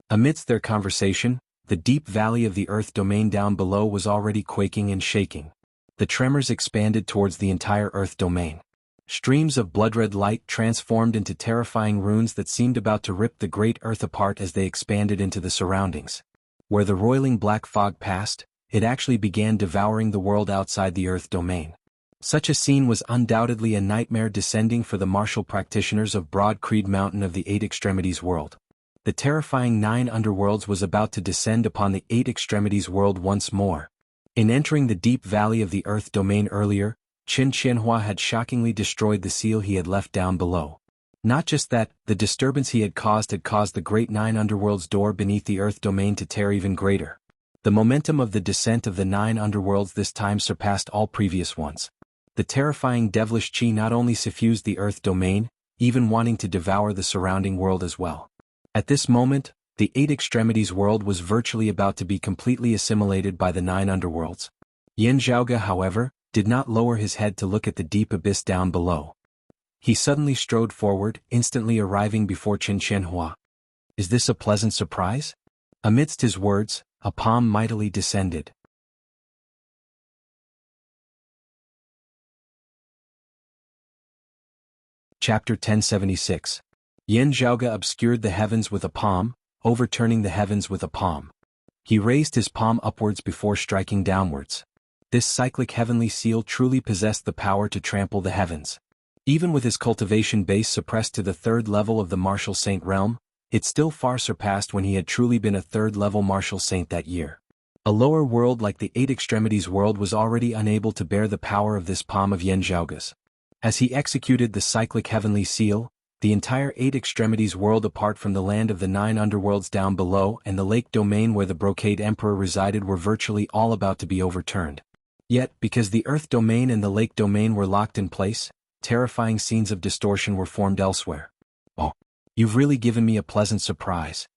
S1: Amidst their conversation, the deep valley of the earth domain down below was already quaking and shaking. The tremors expanded towards the entire earth domain. Streams of blood-red light transformed into terrifying runes that seemed about to rip the great earth apart as they expanded into the surroundings. Where the roiling black fog passed, it actually began devouring the world outside the earth domain. Such a scene was undoubtedly a nightmare descending for the martial practitioners of Broad Creed Mountain of the Eight Extremities world. The terrifying 9 underworlds was about to descend upon the Eight Extremities world once more. In entering the deep valley of the earth domain earlier, Chen Qianhua had shockingly destroyed the seal he had left down below. Not just that, the disturbance he had caused the great 9 underworlds door beneath the earth domain to tear even greater. The momentum of the descent of the 9 underworlds this time surpassed all previous ones. The terrifying devilish chi not only suffused the earth domain, even wanting to devour the surrounding world as well. At this moment, the Eight Extremities world was virtually about to be completely assimilated by the 9 underworlds. Yan Zhaoge, however, did not lower his head to look at the deep abyss down below. He suddenly strode forward, instantly arriving before Chen Qianhua. Is this a pleasant surprise? Amidst his words, a palm mightily descended. Chapter 1076. Yan Zhaoge obscured the heavens with a palm, overturning the heavens with a palm. He raised his palm upwards before striking downwards. This cyclic heavenly seal truly possessed the power to trample the heavens. Even with his cultivation base suppressed to the 3rd level of the martial saint realm, it still far surpassed when he had truly been a 3rd level martial saint that year. A lower world like the Eight Extremities world was already unable to bear the power of this palm of Yan Zhaoge's. As he executed the cyclic heavenly seal, the entire Eight Extremities world apart from the land of the 9 underworlds down below and the lake domain where the Brocade Emperor resided were virtually all about to be overturned. Yet, because the earth domain and the lake domain were locked in place, terrifying scenes of distortion were formed elsewhere. Oh, you've really given me a pleasant surprise.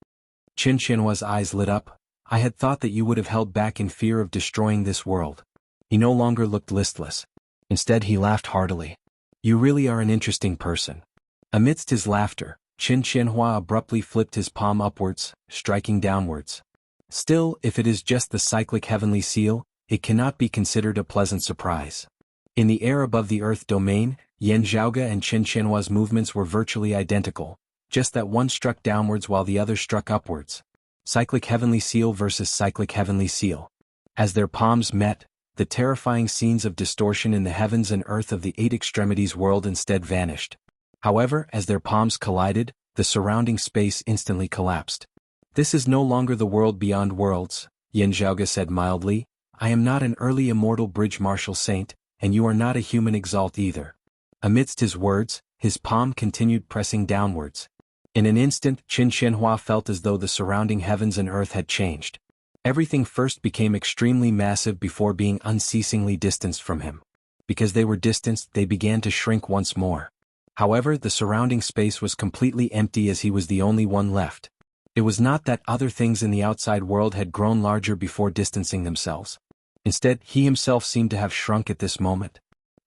S1: Chen Qianhua's eyes lit up. I had thought that you would have held back in fear of destroying this world. He no longer looked listless. Instead he laughed heartily. You really are an interesting person. Amidst his laughter, Chen Qianhua abruptly flipped his palm upwards, striking downwards. Still, if it is just the cyclic heavenly seal, it cannot be considered a pleasant surprise. In the air above the earth domain, Yan Zhaoge and Chen Qianhua's movements were virtually identical, just that one struck downwards while the other struck upwards. Cyclic heavenly seal versus cyclic heavenly seal. As their palms met, the terrifying scenes of distortion in the heavens and earth of the Eight Extremities world instead vanished. However, as their palms collided, the surrounding space instantly collapsed. This is no longer the world beyond worlds, Yan Zhaoge said mildly. I am not an early immortal bridge martial saint, and you are not a human exalt either. Amidst his words, his palm continued pressing downwards. In an instant, Chen Qianhua felt as though the surrounding heavens and earth had changed. Everything first became extremely massive before being unceasingly distanced from him. Because they were distanced, they began to shrink once more. However, the surrounding space was completely empty as he was the only one left. It was not that other things in the outside world had grown larger before distancing themselves. Instead, he himself seemed to have shrunk at this moment.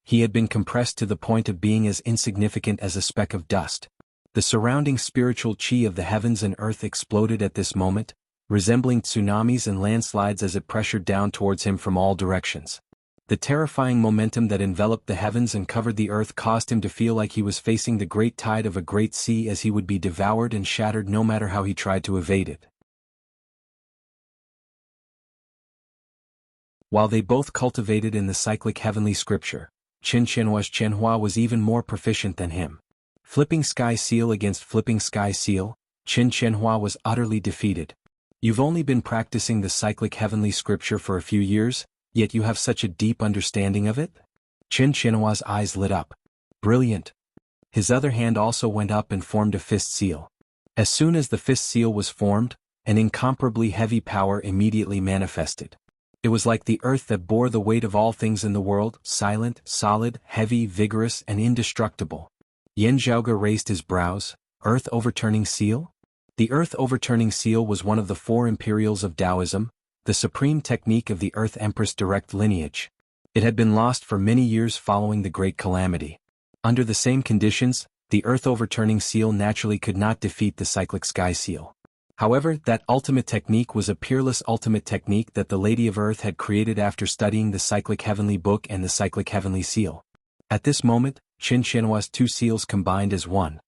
S1: He had been compressed to the point of being as insignificant as a speck of dust. The surrounding spiritual chi of the heavens and earth exploded at this moment, resembling tsunamis and landslides as it pressured down towards him from all directions. The terrifying momentum that enveloped the heavens and covered the earth caused him to feel like he was facing the great tide of a great sea, as he would be devoured and shattered no matter how he tried to evade it. While they both cultivated in the cyclic heavenly scripture, Qianhua was even more proficient than him. Flipping sky seal against flipping sky seal, Qianhua was utterly defeated. You've only been practicing the cyclic heavenly scripture for a few years, yet you have such a deep understanding of it? Qianhua's eyes lit up. Brilliant. His other hand also went up and formed a fist seal. As soon as the fist seal was formed, an incomparably heavy power immediately manifested. It was like the earth that bore the weight of all things in the world, silent, solid, heavy, vigorous, and indestructible. Zhaoge raised his brows. Earth overturning seal? The earth overturning seal was one of the four imperials of Taoism, the supreme technique of the Earth Empress direct lineage. It had been lost for many years following the Great Calamity. Under the same conditions, the earth overturning seal naturally could not defeat the cyclic sky seal. However, that ultimate technique was a peerless ultimate technique that the Lady of Earth had created after studying the cyclic heavenly book and the cyclic heavenly seal. At this moment, Qianhua's two seals combined as one.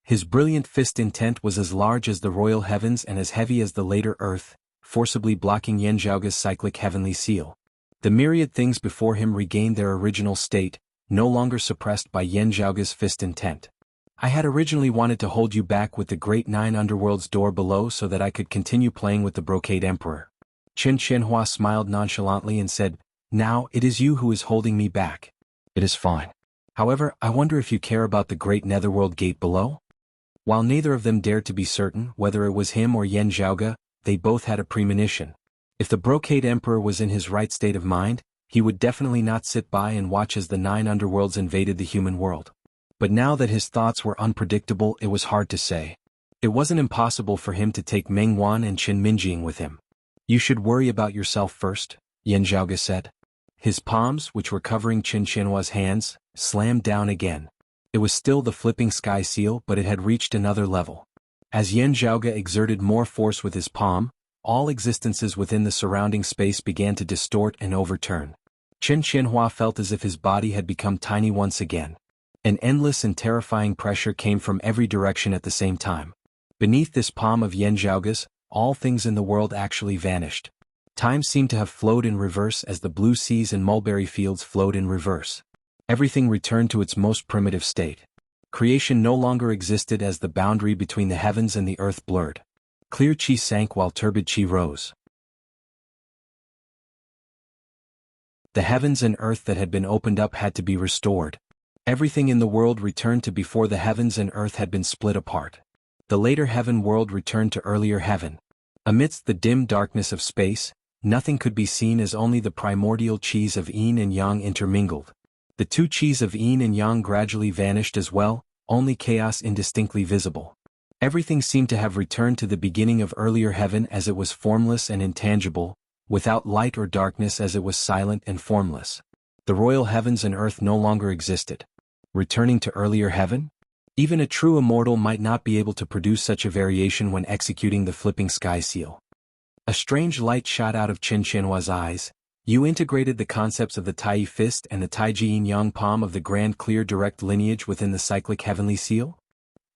S1: His brilliant fist intent was as large as the royal heavens and as heavy as the later earth, forcibly blocking Zhaoge's cyclic heavenly seal. The myriad things before him regained their original state, no longer suppressed by Zhaoge's fist intent. I had originally wanted to hold you back with the great nine underworlds door below so that I could continue playing with the Brocade Emperor. Qianhua smiled nonchalantly and said, "Now it is you who is holding me back. It is fine. However, I wonder if you care about the great netherworld gate below?" While neither of them dared to be certain whether it was him or Zhaoge, they both had a premonition. If the Brocade Emperor was in his right state of mind, he would definitely not sit by and watch as the nine underworlds invaded the human world. But now that his thoughts were unpredictable, it was hard to say. It wasn't impossible for him to take Meng Wan and Qin Minjing with him. "You should worry about yourself first," Zhaoge said. His palms, which were covering Qianhua's hands, slammed down again. It was still the flipping sky seal, but it had reached another level. As Zhaoge exerted more force with his palm, all existences within the surrounding space began to distort and overturn. Qianhua felt as if his body had become tiny once again. An endless and terrifying pressure came from every direction at the same time. Beneath this palm of Zhaoge's, all things in the world actually vanished. Time seemed to have flowed in reverse as the blue seas and mulberry fields flowed in reverse. Everything returned to its most primitive state. Creation no longer existed as the boundary between the heavens and the earth blurred. Clear chi sank while turbid chi rose. The heavens and earth that had been opened up had to be restored. Everything in the world returned to before the heavens and earth had been split apart. The later heaven world returned to earlier heaven. Amidst the dim darkness of space, nothing could be seen as only the primordial chis of yin and yang intermingled. The two chis of yin and yang gradually vanished as well, only chaos indistinctly visible. Everything seemed to have returned to the beginning of earlier heaven as it was formless and intangible, without light or darkness as it was silent and formless. The royal heavens and earth no longer existed. Returning to earlier heaven? Even a true immortal might not be able to produce such a variation when executing the flipping sky seal. A strange light shot out of Qianhua's eyes. "You integrated the concepts of the Tai fist and the Taiji Yin Yang palm of the grand clear direct lineage within the cyclic heavenly seal?"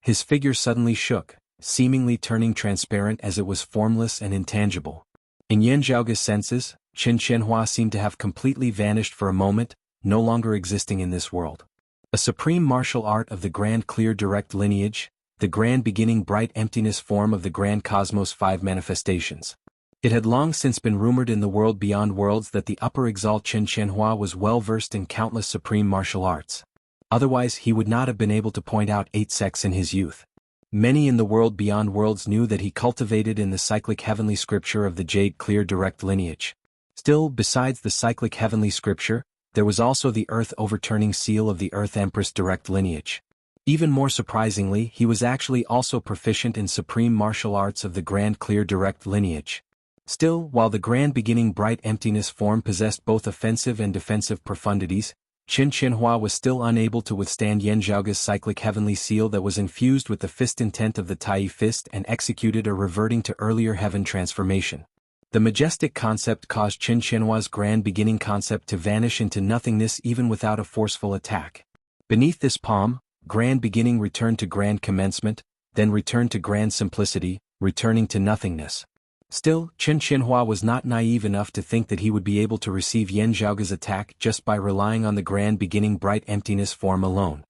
S1: His figure suddenly shook, seemingly turning transparent as it was formless and intangible. In Zhaoge's senses, Qianhua seemed to have completely vanished for a moment, no longer existing in this world. A supreme martial art of the grand clear direct lineage, the grand beginning bright emptiness form of the grand cosmos 5 manifestations. It had long since been rumored in the world beyond worlds that the upper exalt Qianhua was well versed in countless supreme martial arts. Otherwise he would not have been able to point out 8 sects in his youth. Many in the world beyond worlds knew that he cultivated in the cyclic heavenly scripture of the jade clear direct lineage. Still, besides the cyclic heavenly scripture, there was also the earth overturning seal of the Earth Empress direct lineage. Even more surprisingly, he was actually also proficient in supreme martial arts of the Grand Clear Direct lineage. Still, while the Grand Beginning Bright Emptiness form possessed both offensive and defensive profundities, Qin Qianhua was still unable to withstand Yan Zhaoge's cyclic heavenly seal that was infused with the fist intent of the Tai fist and executed a reverting to earlier heaven transformation. The majestic concept caused Qin Qianhua's Grand Beginning concept to vanish into nothingness even without a forceful attack. Beneath this palm, Grand Beginning returned to Grand Commencement, then returned to Grand Simplicity, returning to nothingness. Still, Qin Qianhua was not naive enough to think that he would be able to receive Yan Zhaoge's attack just by relying on the Grand Beginning Bright Emptiness form alone.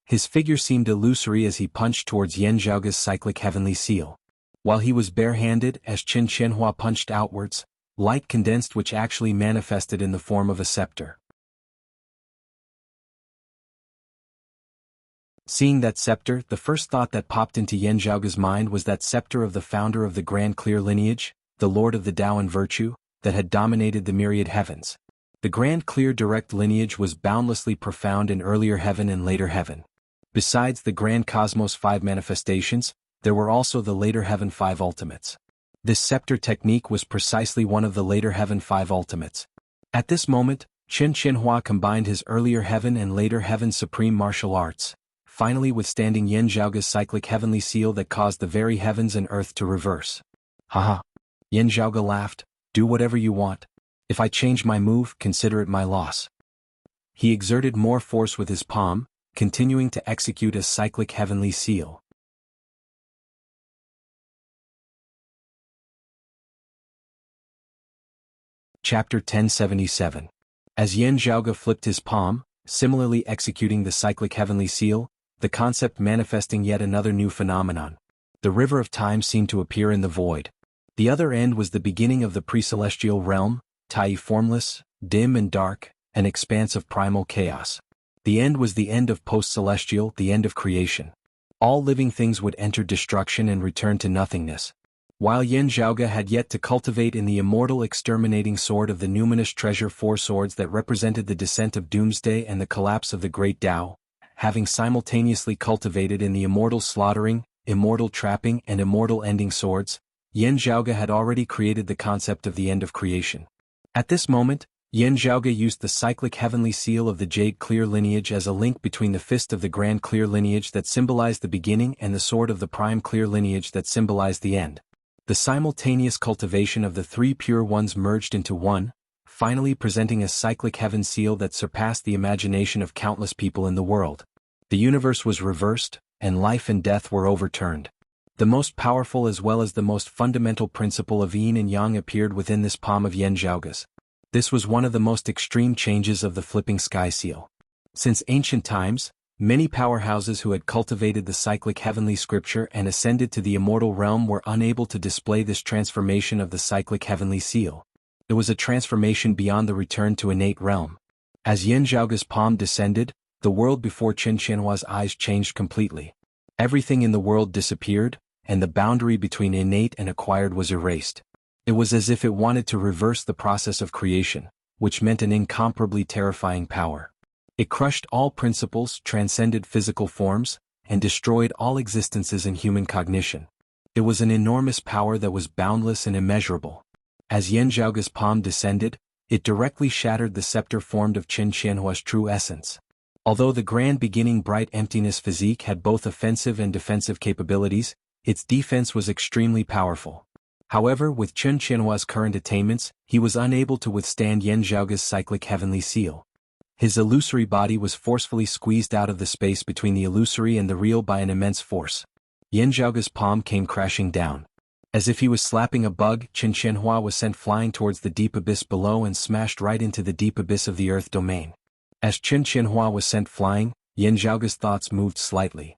S1: His figure seemed illusory as he punched towards Yan Zhaoge's cyclic heavenly seal. While he was barehanded, as Qin Qianhua punched outwards, light condensed which actually manifested in the form of a scepter. Seeing that scepter, the first thought that popped into Yan Zhaoge's mind was that scepter of the founder of the Grand Clear lineage, the Lord of the Tao and Virtue, that had dominated the myriad heavens. The Grand Clear Direct lineage was boundlessly profound in earlier heaven and later heaven. Besides the Grand Cosmos 5 manifestations, there were also the later Heaven 5 ultimates. This scepter technique was precisely one of the later Heaven 5 ultimates. At this moment, Qin Qianhua combined his earlier heaven and later heaven supreme martial arts, finally withstanding Yan Zhaoge's cyclic heavenly seal that caused the very heavens and earth to reverse. Haha. Yan Zhaoge laughed, do whatever you want. If I change my move, consider it my loss. He exerted more force with his palm, continuing to execute a cyclic heavenly seal. Chapter 1077. As Yan Zhaoge flipped his palm, similarly executing the cyclic heavenly seal, the concept manifesting yet another new phenomenon. The river of time seemed to appear in the void. The other end was the beginning of the pre-celestial realm, Tai formless, dim and dark, an expanse of primal chaos. The end was the end of post-celestial, the end of creation. All living things would enter destruction and return to nothingness. While Yan Zhaoge had yet to cultivate in the immortal exterminating sword of the numinous treasure 4 swords that represented the descent of doomsday and the collapse of the great Tao, having simultaneously cultivated in the immortal slaughtering, immortal trapping and immortal ending swords, Yan Zhaoge had already created the concept of the end of creation. At this moment, Yan Zhaoge used the cyclic heavenly seal of the Jade Clear lineage as a link between the fist of the Grand Clear lineage that symbolized the beginning and the sword of the Prime Clear lineage that symbolized the end. The simultaneous cultivation of the 3 pure ones merged into one, finally presenting a cyclic heaven seal that surpassed the imagination of countless people in the world. The universe was reversed, and life and death were overturned. The most powerful as well as the most fundamental principle of yin and yang appeared within this palm of Yan Zhaoge's. This was one of the most extreme changes of the flipping sky seal. Since ancient times, many powerhouses who had cultivated the cyclic heavenly scripture and ascended to the immortal realm were unable to display this transformation of the cyclic heavenly seal. It was a transformation beyond the return to innate realm. As Yan Zhaoge's palm descended, the world before Qin Qianhua's eyes changed completely. Everything in the world disappeared, and the boundary between innate and acquired was erased. It was as if it wanted to reverse the process of creation, which meant an incomparably terrifying power. It crushed all principles, transcended physical forms, and destroyed all existences in human cognition. It was an enormous power that was boundless and immeasurable. As Yan Zhaoge's palm descended, it directly shattered the scepter formed of Qin Qianhua's true essence. Although the Grand Beginning Bright Emptiness physique had both offensive and defensive capabilities, its defense was extremely powerful. However, with Qin Qianhua's current attainments, he was unable to withstand Yan Zhaoge's cyclic heavenly seal. His illusory body was forcefully squeezed out of the space between the illusory and the real by an immense force. Yan Zhaoge's palm came crashing down. As if he was slapping a bug, Qin Qianhua was sent flying towards the deep abyss below and smashed right into the deep abyss of the earth domain. As Qin Qianhua was sent flying, Yan Zhaoge's thoughts moved slightly.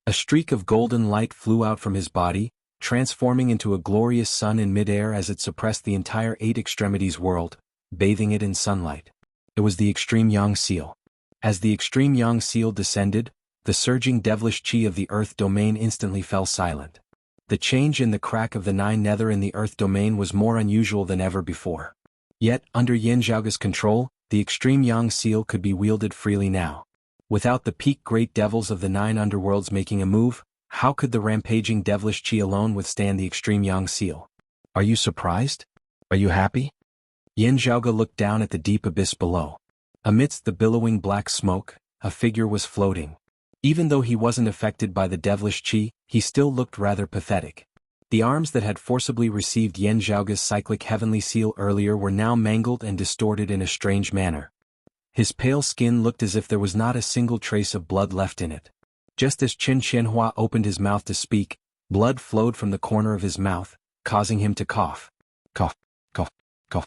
S1: A streak of golden light flew out from his body, transforming into a glorious sun in midair as it suppressed the entire 8 extremities world, bathing it in sunlight. It was the extreme yang seal. As the extreme yang seal descended, the surging devilish chi of the earth domain instantly fell silent. The change in the crack of the 9 nether in the earth domain was more unusual than ever before. Yet, under Yan Zhaoge's control, the Extreme Yang Seal could be wielded freely now. Without the peak great devils of the 9 underworlds making a move, how could the rampaging devilish chi alone withstand the Extreme Yang Seal? Are you surprised? Are you happy? Yin Zhaoge looked down at the deep abyss below. Amidst the billowing black smoke, a figure was floating. Even though he wasn't affected by the devilish chi, he still looked rather pathetic. The arms that had forcibly received Yin Zhaoge's cyclic heavenly seal earlier were now mangled and distorted in a strange manner. His pale skin looked as if there was not a single trace of blood left in it. Just as Qin Qianhua opened his mouth to speak, blood flowed from the corner of his mouth, causing him to cough. Cough, cough, cough.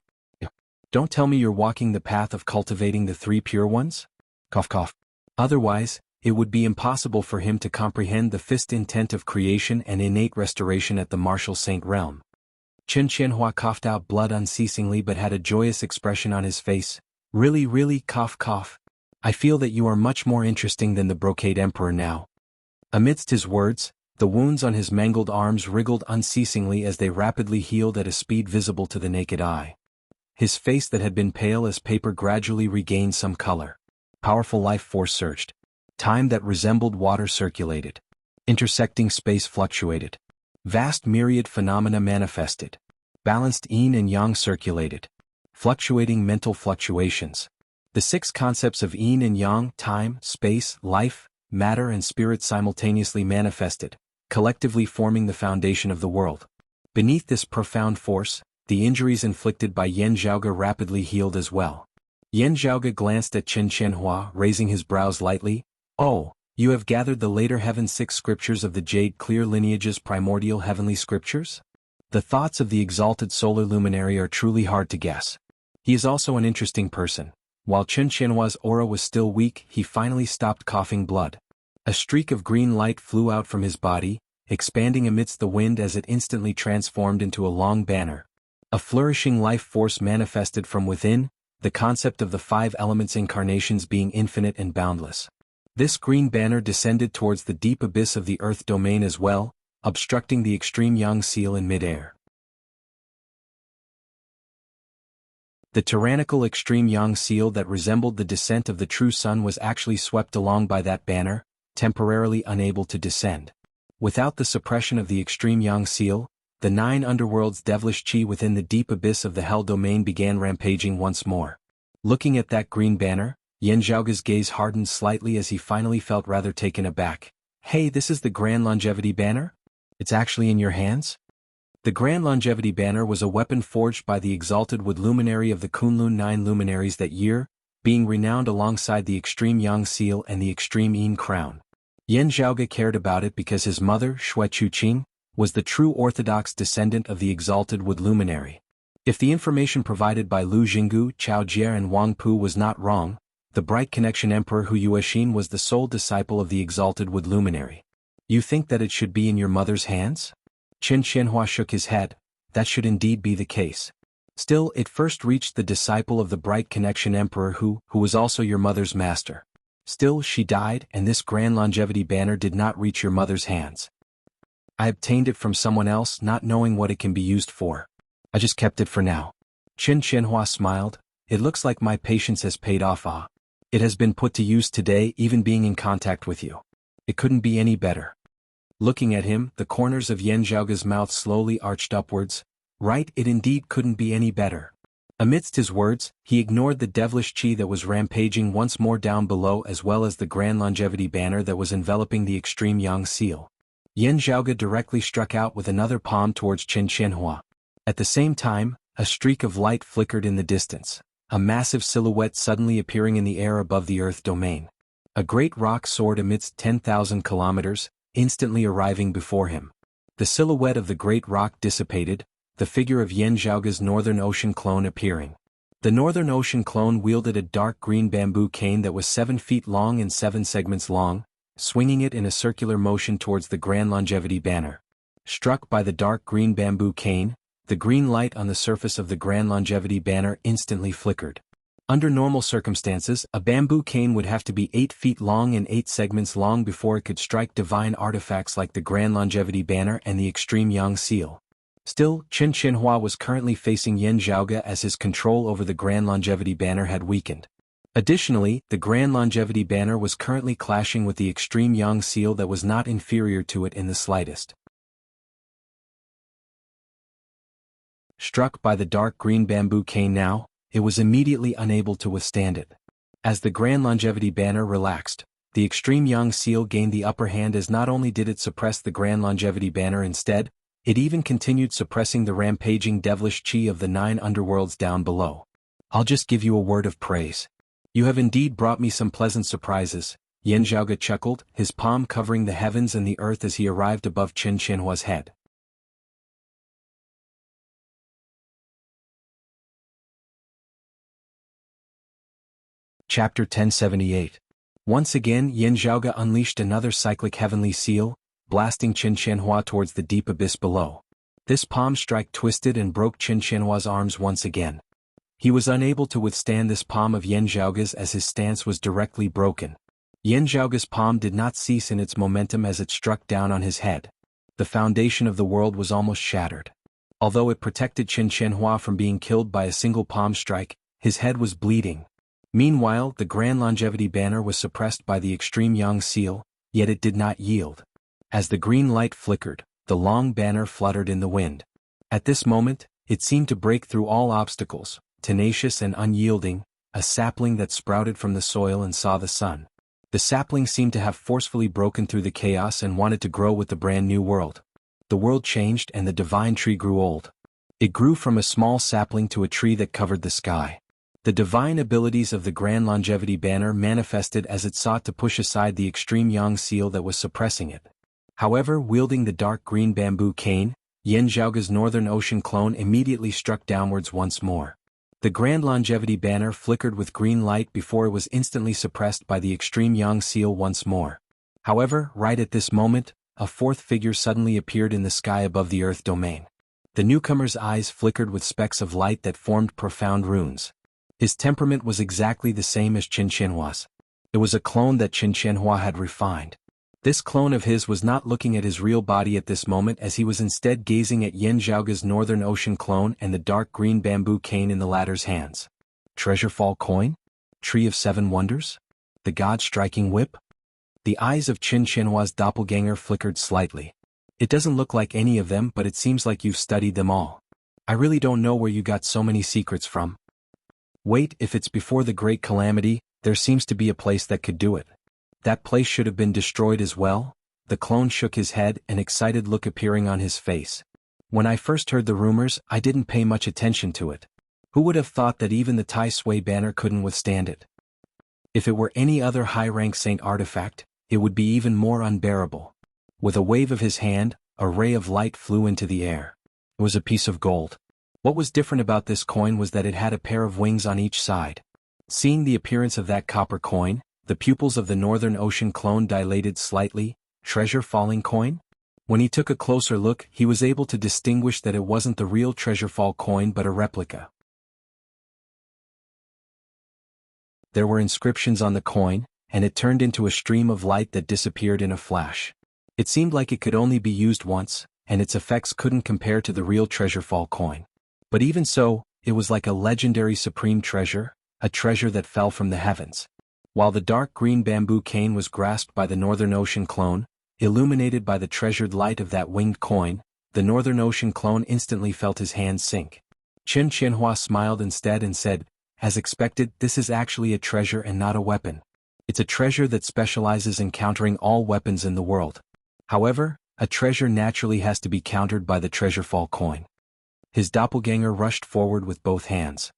S1: Don't tell me you're walking the path of cultivating the 3 pure ones? Cough, cough. Otherwise, it would be impossible for him to comprehend the fixed intent of creation and innate restoration at the martial saint realm. Qin Qianhua coughed out blood unceasingly but had a joyous expression on his face. Really, cough, cough. I feel that you are much more interesting than the Brocade Emperor now. Amidst his words, the wounds on his mangled arms wriggled unceasingly as they rapidly healed at a speed visible to the naked eye. His face that had been pale as paper gradually regained some color. Powerful life force surged. Time that resembled water circulated. Intersecting space fluctuated. Vast myriad phenomena manifested. Balanced yin and yang circulated. Fluctuating mental fluctuations. The 6 concepts of yin and yang, time, space, life, matter and spirit simultaneously manifested, collectively forming the foundation of the world. Beneath this profound force, the injuries inflicted by Yin Zhaoge rapidly healed as well. Yin Zhaoge glanced at Qin Qianhua, raising his brows lightly. Oh, you have gathered the later Heaven 6 scriptures of the Jade Clear lineage's primordial heavenly scriptures? The thoughts of the exalted solar luminary are truly hard to guess. He is also an interesting person. While Qin Qianhua's aura was still weak, he finally stopped coughing blood. A streak of green light flew out from his body, expanding amidst the wind as it instantly transformed into a long banner. A flourishing life force manifested from within, the concept of the 5 elements incarnations being infinite and boundless. This green banner descended towards the deep abyss of the earth domain as well, obstructing the Extreme Yang Seal in midair. The tyrannical Extreme Yang Seal that resembled the descent of the true sun was actually swept along by that banner, temporarily unable to descend. Without the suppression of the Extreme Yang Seal, the 9 underworlds' devilish chi within the deep abyss of the hell domain began rampaging once more. Looking at that green banner, Yin Zhaoge's gaze hardened slightly as he finally felt rather taken aback. Hey, this is the Grand Longevity Banner? It's actually in your hands? The Grand Longevity Banner was a weapon forged by the exalted wood luminary of the Kunlun 9 luminaries that year, being renowned alongside the Extreme Yang Seal and the Extreme Yin Crown. Yin Zhaoge cared about it because his mother, Xue Chuqing, was the true orthodox descendant of the exalted wood luminary. If the information provided by Lu Jinggu, Chao Jie and Wang Pu was not wrong, the Bright Connection Emperor Hu Yuexin was the sole disciple of the exalted wood luminary. You think that it should be in your mother's hands? Qin Qianhua shook his head. That should indeed be the case. Still, it first reached the disciple of the Bright Connection Emperor who was also your mother's master. Still, she died, and this Grand Longevity Banner did not reach your mother's hands. I obtained it from someone else, not knowing what it can be used for. I just kept it for now. Qin Qianhua smiled. It looks like my patience has paid off. It has been put to use today, even being in contact with you. It couldn't be any better. Looking at him, the corners of Yin Zhaoge's mouth slowly arched upwards. Right, it indeed couldn't be any better. Amidst his words, he ignored the devilish chi that was rampaging once more down below as well as the Grand Longevity Banner that was enveloping the Extreme Yang Seal. Yin Zhaoge directly struck out with another palm towards Qin Qianhua. At the same time, a streak of light flickered in the distance, a massive silhouette suddenly appearing in the air above the earth domain. A great rock soared amidst 10,000 kilometers, instantly arriving before him. The silhouette of the great rock dissipated, the figure of Yin Zhaoge's Northern Ocean clone appearing. The Northern Ocean clone wielded a dark green bamboo cane that was 7 feet long and 7 segments long, swinging it in a circular motion towards the Grand Longevity Banner. Struck by the dark green bamboo cane, the green light on the surface of the Grand Longevity Banner instantly flickered. Under normal circumstances, a bamboo cane would have to be 8 feet long and 8 segments long before it could strike divine artifacts like the Grand Longevity Banner and the Extreme Yang Seal. Still, Qin Qianhua was currently facing Yan Zhaoge as his control over the Grand Longevity banner had weakened. Additionally, the Grand Longevity banner was currently clashing with the Extreme Yang seal that was not inferior to it in the slightest. Struck by the dark green bamboo cane now, it was immediately unable to withstand it. As the Grand Longevity banner relaxed, the Extreme Yang seal gained the upper hand as not only did it suppress the Grand Longevity banner instead, it even continued suppressing the rampaging devilish chi of the 9 underworlds down below. I'll just give you a word of praise. You have indeed brought me some pleasant surprises, Yan Zhaoge chuckled, his palm covering the heavens and the earth as he arrived above Qin Qianhua's head. Chapter 1078. Once again Yan Zhaoge unleashed another cyclic heavenly seal, blasting Qin Qianhua towards the deep abyss below. This palm strike twisted and broke Qin Qianhua's arms once again. He was unable to withstand this palm of Yan Zhaoge's as his stance was directly broken. Yan Zhaoge's palm did not cease in its momentum as it struck down on his head. The foundation of the world was almost shattered. Although it protected Qin Qianhua from being killed by a single palm strike, his head was bleeding. Meanwhile, the Grand Longevity banner was suppressed by the Extreme Yang seal, yet it did not yield. As the green light flickered, the long banner fluttered in the wind. At this moment, it seemed to break through all obstacles, tenacious and unyielding, a sapling that sprouted from the soil and saw the sun. The sapling seemed to have forcefully broken through the chaos and wanted to grow with the brand new world. The world changed and the divine tree grew old. It grew from a small sapling to a tree that covered the sky. The divine abilities of the Grand Longevity banner manifested as it sought to push aside the Extreme Yang seal that was suppressing it. However, wielding the dark green bamboo cane, Yan Zhaoge's Northern Ocean clone immediately struck downwards once more. The Grand Longevity banner flickered with green light before it was instantly suppressed by the Extreme Yang seal once more. However, right at this moment, a fourth figure suddenly appeared in the sky above the Earth domain. The newcomer's eyes flickered with specks of light that formed profound runes. His temperament was exactly the same as Qin Qianhua's. It was a clone that Qin Qianhua had refined. This clone of his was not looking at his real body at this moment as he was instead gazing at Yan Zhaoge's Northern Ocean clone and the dark green bamboo cane in the latter's hands. Treasurefall coin? Tree of 7 wonders? The god-striking whip? The eyes of Qin Qianhua's doppelganger flickered slightly. It doesn't look like any of them, but it seems like you've studied them all. I really don't know where you got so many secrets from. Wait, if it's before the great calamity, there seems to be a place that could do it. That place should have been destroyed as well? The clone shook his head, an excited look appearing on his face. When I first heard the rumors, I didn't pay much attention to it. Who would have thought that even the Tai Sui banner couldn't withstand it? If it were any other high-rank saint artifact, it would be even more unbearable. With a wave of his hand, a ray of light flew into the air. It was a piece of gold. What was different about this coin was that it had a pair of wings on each side. Seeing the appearance of that copper coin, the pupils of the Northern Ocean clone dilated slightly. Treasure-falling coin? When he took a closer look, he was able to distinguish that it wasn't the real Treasurefall coin but a replica. There were inscriptions on the coin, and it turned into a stream of light that disappeared in a flash. It seemed like it could only be used once, and its effects couldn't compare to the real Treasurefall coin. But even so, it was like a legendary supreme treasure, a treasure that fell from the heavens. While the dark green bamboo cane was grasped by the Northern Ocean clone, illuminated by the treasured light of that winged coin, the Northern Ocean clone instantly felt his hand sink. Qin Qianhua smiled instead and said, "As expected, this is actually a treasure and not a weapon. It's a treasure that specializes in countering all weapons in the world. However, a treasure naturally has to be countered by the Treasurefall coin." His doppelganger rushed forward with both hands.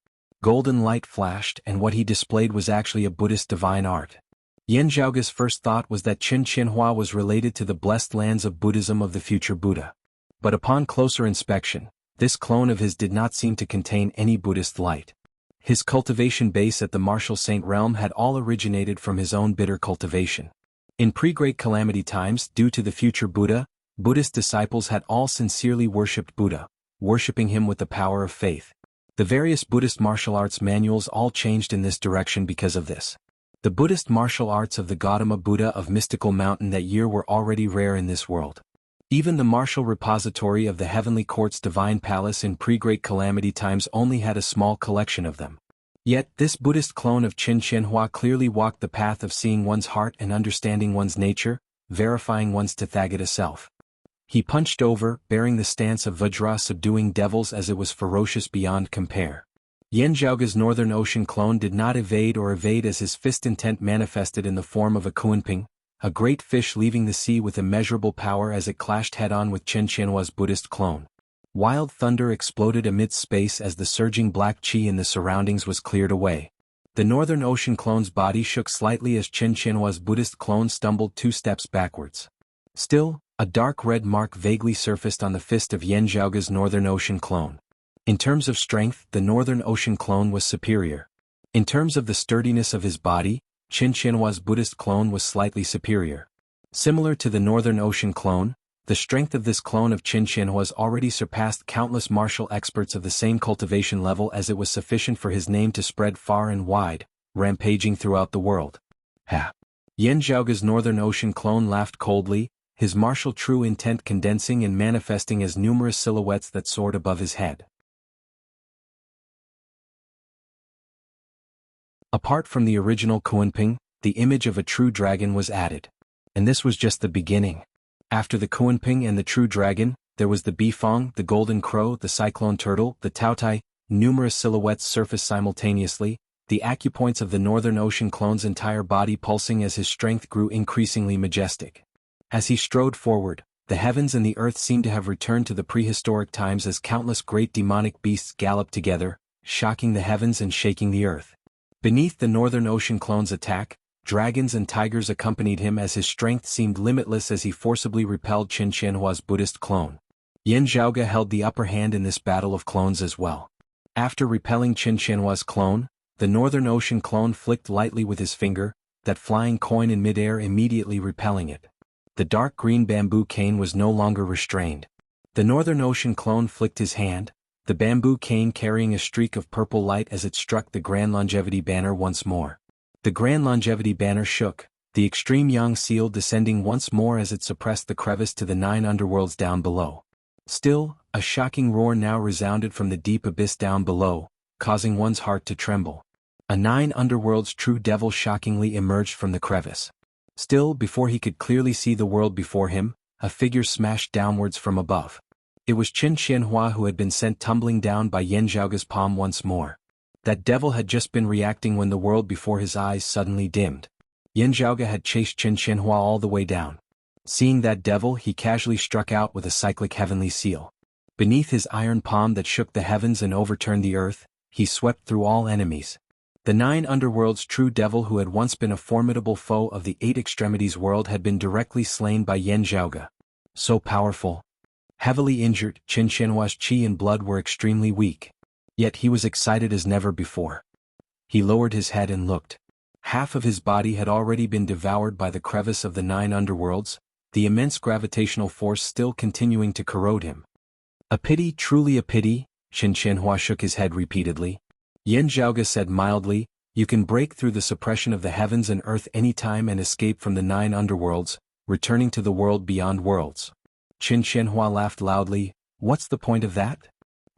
S1: Golden light flashed, and what he displayed was actually a Buddhist divine art. Yan Zhaoge's first thought was that Qin Qianhua was related to the blessed lands of Buddhism of the future Buddha. But upon closer inspection, this clone of his did not seem to contain any Buddhist light. His cultivation base at the martial saint realm had all originated from his own bitter cultivation. In pre-Great Calamity times, due to the future Buddha, Buddhist disciples had all sincerely worshipped Buddha, worshipping him with the power of faith. The various Buddhist martial arts manuals all changed in this direction because of this. The Buddhist martial arts of the Gautama Buddha of Mystical Mountain that year were already rare in this world. Even the martial repository of the Heavenly Court's Divine Palace in pre-Great Calamity times only had a small collection of them. Yet, this Buddhist clone of Qin Xianhua clearly walked the path of seeing one's heart and understanding one's nature, verifying one's Tathagata self. He punched over, bearing the stance of Vajra, subduing devils as it was ferocious beyond compare. Yan Zhaoge's Northern Ocean clone did not evade as his fist intent manifested in the form of a Kuanping, a great fish leaving the sea with immeasurable power as it clashed head-on with Qin Xianhua's Buddhist clone. Wild thunder exploded amidst space as the surging black qi in the surroundings was cleared away. The Northern Ocean clone's body shook slightly as Qin Xianhua's Buddhist clone stumbled 2 steps backwards. Still, a dark red mark vaguely surfaced on the fist of Yan Zhaoge's Northern Ocean clone. In terms of strength, the Northern Ocean clone was superior. In terms of the sturdiness of his body, Qin Xianhua's Buddhist clone was slightly superior. Similar to the Northern Ocean clone, the strength of this clone of Qin Xianhua's already surpassed countless martial experts of the same cultivation level, as it was sufficient for his name to spread far and wide, rampaging throughout the world. Ha! Yan Zhaoge's Northern Ocean clone laughed coldly, his martial true intent condensing and manifesting as numerous silhouettes that soared above his head. Apart from the original Kuanping, the image of a true dragon was added. And this was just the beginning. After the Kuanping and the true dragon, there was the Bifong, the golden crow, the cyclone turtle, the Taotai. Numerous silhouettes surfaced simultaneously, the acupoints of the Northern Ocean clone's entire body pulsing as his strength grew increasingly majestic. As he strode forward, the heavens and the earth seemed to have returned to the prehistoric times as countless great demonic beasts galloped together, shocking the heavens and shaking the earth. Beneath the Northern Ocean clone's attack, dragons and tigers accompanied him as his strength seemed limitless as he forcibly repelled Qin Xianhua's Buddhist clone. Yan Zhaoge held the upper hand in this battle of clones as well. After repelling Qin Xianhua's clone, the Northern Ocean clone flicked lightly with his finger, that flying coin in midair immediately repelling it. The dark green bamboo cane was no longer restrained. The Northern Ocean clone flicked his hand, the bamboo cane carrying a streak of purple light as it struck the Grand Longevity banner once more. The Grand Longevity banner shook, the extreme Yang seal descending once more as it suppressed the crevice to the 9 underworlds down below. Still, a shocking roar now resounded from the deep abyss down below, causing one's heart to tremble. A 9 underworlds true devil shockingly emerged from the crevice. Still, before he could clearly see the world before him, a figure smashed downwards from above. It was Qin Xianhua who had been sent tumbling down by Yan Zhaoge's palm once more. That devil had just been reacting when the world before his eyes suddenly dimmed. Yan Zhaoge had chased Qin Xianhua all the way down. Seeing that devil, he casually struck out with a cyclic heavenly seal. Beneath his iron palm that shook the heavens and overturned the earth, he swept through all enemies. The 9 underworlds true devil who had once been a formidable foe of the 8 extremities world had been directly slain by Yan Zhaoge. So powerful. Heavily injured, Qin Xianhua's qi and blood were extremely weak. Yet he was excited as never before. He lowered his head and looked. Half of his body had already been devoured by the crevice of the 9 underworlds, the immense gravitational force still continuing to corrode him. A pity, truly a pity, Qin Xianhua shook his head repeatedly. Yan Zhaoge said mildly, you can break through the suppression of the heavens and earth any time and escape from the 9 underworlds, returning to the world beyond worlds. Qin Xianhua laughed loudly, what's the point of that?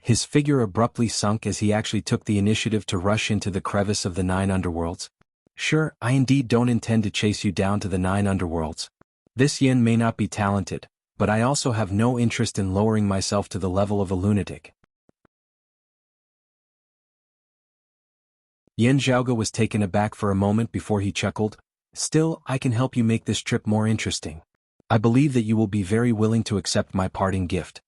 S1: His figure abruptly sunk as he actually took the initiative to rush into the crevice of the 9 underworlds. Sure, I indeed don't intend to chase you down to the 9 underworlds. This yin may not be talented, but I also have no interest in lowering myself to the level of a lunatic. Yan Zhaoge was taken aback for a moment before he chuckled. Still, I can help you make this trip more interesting. I believe that you will be very willing to accept my parting gift.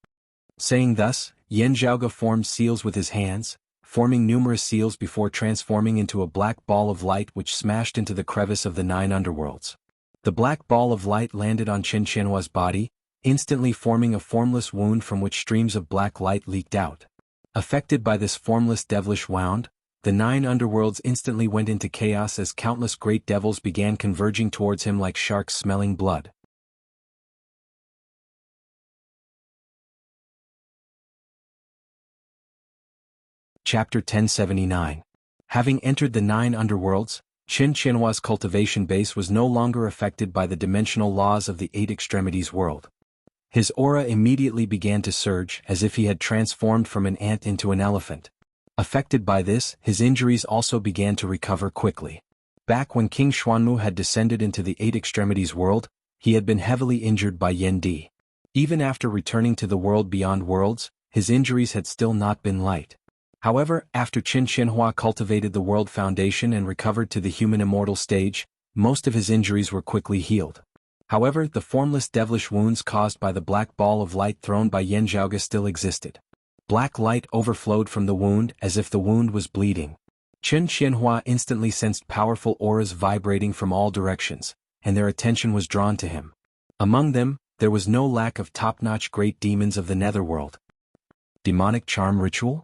S1: Saying thus, Yan Zhaoge formed seals with his hands, forming numerous seals before transforming into a black ball of light which smashed into the crevice of the 9 underworlds. The black ball of light landed on Qin Xianhua's body, instantly forming a formless wound from which streams of black light leaked out. Affected by this formless devilish wound, the 9 underworlds instantly went into chaos as countless great devils began converging towards him like sharks smelling blood. Chapter 1079. Having entered the 9 underworlds, Qin Xianhua's cultivation base was no longer affected by the dimensional laws of the 8 extremities world. His aura immediately began to surge as if he had transformed from an ant into an elephant. Affected by this, his injuries also began to recover quickly. Back when King Xuanmu had descended into the Eight Extremities world, he had been heavily injured by Yen Di. Even after returning to the world beyond worlds, his injuries had still not been light. However, after Qin Xianhua cultivated the world foundation and recovered to the human immortal stage, most of his injuries were quickly healed. However, the formless devilish wounds caused by the black ball of light thrown by Yan Zhaoge still existed. Black light overflowed from the wound as if the wound was bleeding. Qin Xianhua instantly sensed powerful auras vibrating from all directions, and their attention was drawn to him. Among them, there was no lack of top-notch great demons of the netherworld. Demonic charm ritual?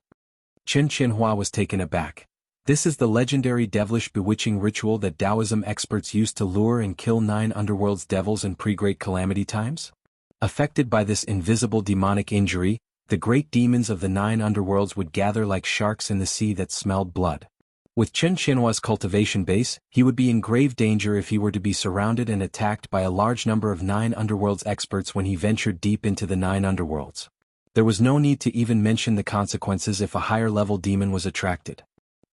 S1: Qin Xianhua was taken aback. This is the legendary devilish bewitching ritual that Taoism experts used to lure and kill 9 underworld's devils in pre-great calamity times? Affected by this invisible demonic injury, the great demons of the 9 underworlds would gather like sharks in the sea that smelled blood. With Qin Xianhua's cultivation base, he would be in grave danger if he were to be surrounded and attacked by a large number of 9 underworlds experts when he ventured deep into the 9 underworlds. There was no need to even mention the consequences if a higher-level demon was attracted.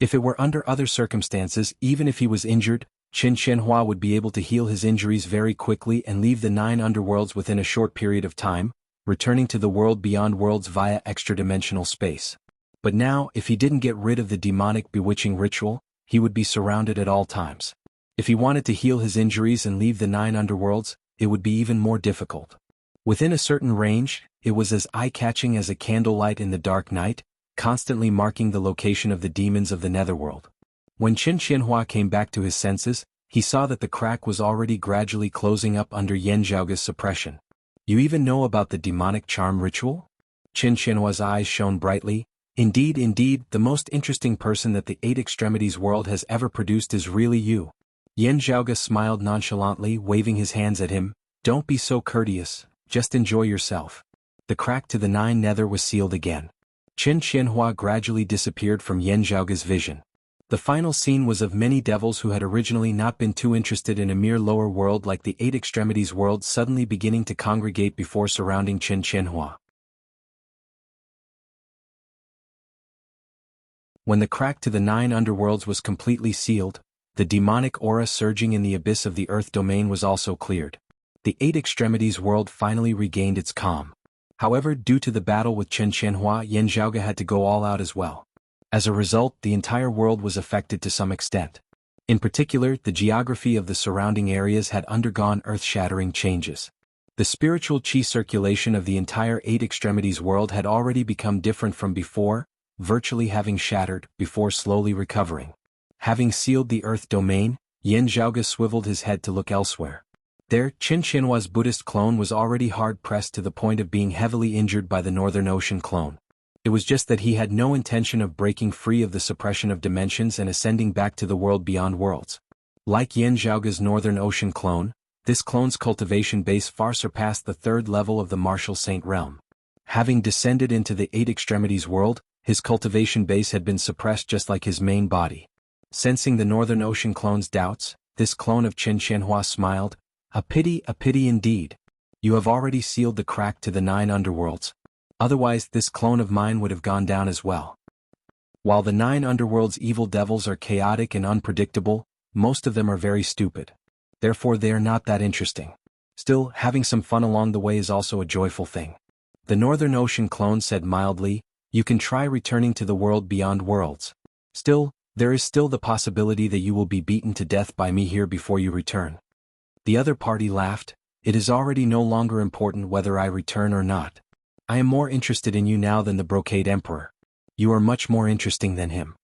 S1: If it were under other circumstances, even if he was injured, Qin Xianhua would be able to heal his injuries very quickly and leave the 9 underworlds within a short period of time, returning to the world beyond worlds via extra-dimensional space. But now, if he didn't get rid of the demonic bewitching ritual, he would be surrounded at all times. If he wanted to heal his injuries and leave the 9 underworlds, it would be even more difficult. Within a certain range, it was as eye-catching as a candlelight in the dark night, constantly marking the location of the demons of the netherworld. When Qin Xianhua came back to his senses, he saw that the crack was already gradually closing up under Yan Zhaoge's suppression. You even know about the demonic charm ritual? Qin Xianhua's eyes shone brightly. Indeed, the most interesting person that the 8 Extremities world has ever produced is really you. Yan Zhaoge smiled nonchalantly, waving his hands at him. Don't be so courteous, just enjoy yourself. The crack to the 9 nether was sealed again. Qin Xianhua gradually disappeared from Yan Zhaoge's vision. The final scene was of many devils who had originally not been too interested in a mere lower world like the 8 Extremities world suddenly beginning to congregate before surrounding Qin Xianhua. When the crack to the 9 underworlds was completely sealed, the demonic aura surging in the abyss of the earth domain was also cleared. The 8 Extremities world finally regained its calm. However, due to the battle with Qin Xianhua, Yan Zhaoge had to go all out as well. As a result, the entire world was affected to some extent. In particular, the geography of the surrounding areas had undergone earth-shattering changes. The spiritual qi circulation of the entire 8 Extremities world had already become different from before, virtually having shattered, before slowly recovering. Having sealed the earth domain, Yan Zhaoge swiveled his head to look elsewhere. There, Qin Xianhua's Buddhist clone was already hard-pressed to the point of being heavily injured by the Northern Ocean clone. It was just that he had no intention of breaking free of the suppression of dimensions and ascending back to the world beyond worlds. Like Yan Zhaoge's Northern Ocean clone, this clone's cultivation base far surpassed the 3rd level of the martial saint realm. Having descended into the 8 Extremities world, his cultivation base had been suppressed just like his main body. Sensing the Northern Ocean clone's doubts, this clone of Qin Xianhua smiled. A pity indeed. You have already sealed the crack to the 9 underworlds. Otherwise, this clone of mine would have gone down as well. While the 9 underworlds' evil devils are chaotic and unpredictable, most of them are very stupid. Therefore, they are not that interesting. Still, having some fun along the way is also a joyful thing. The Northern Ocean clone said mildly, you can try returning to the world beyond worlds. Still, there is still the possibility that you will be beaten to death by me here before you return. The other party laughed. It is already no longer important whether I return or not. I am more interested in you now than the Brocade Emperor. You are much more interesting than him.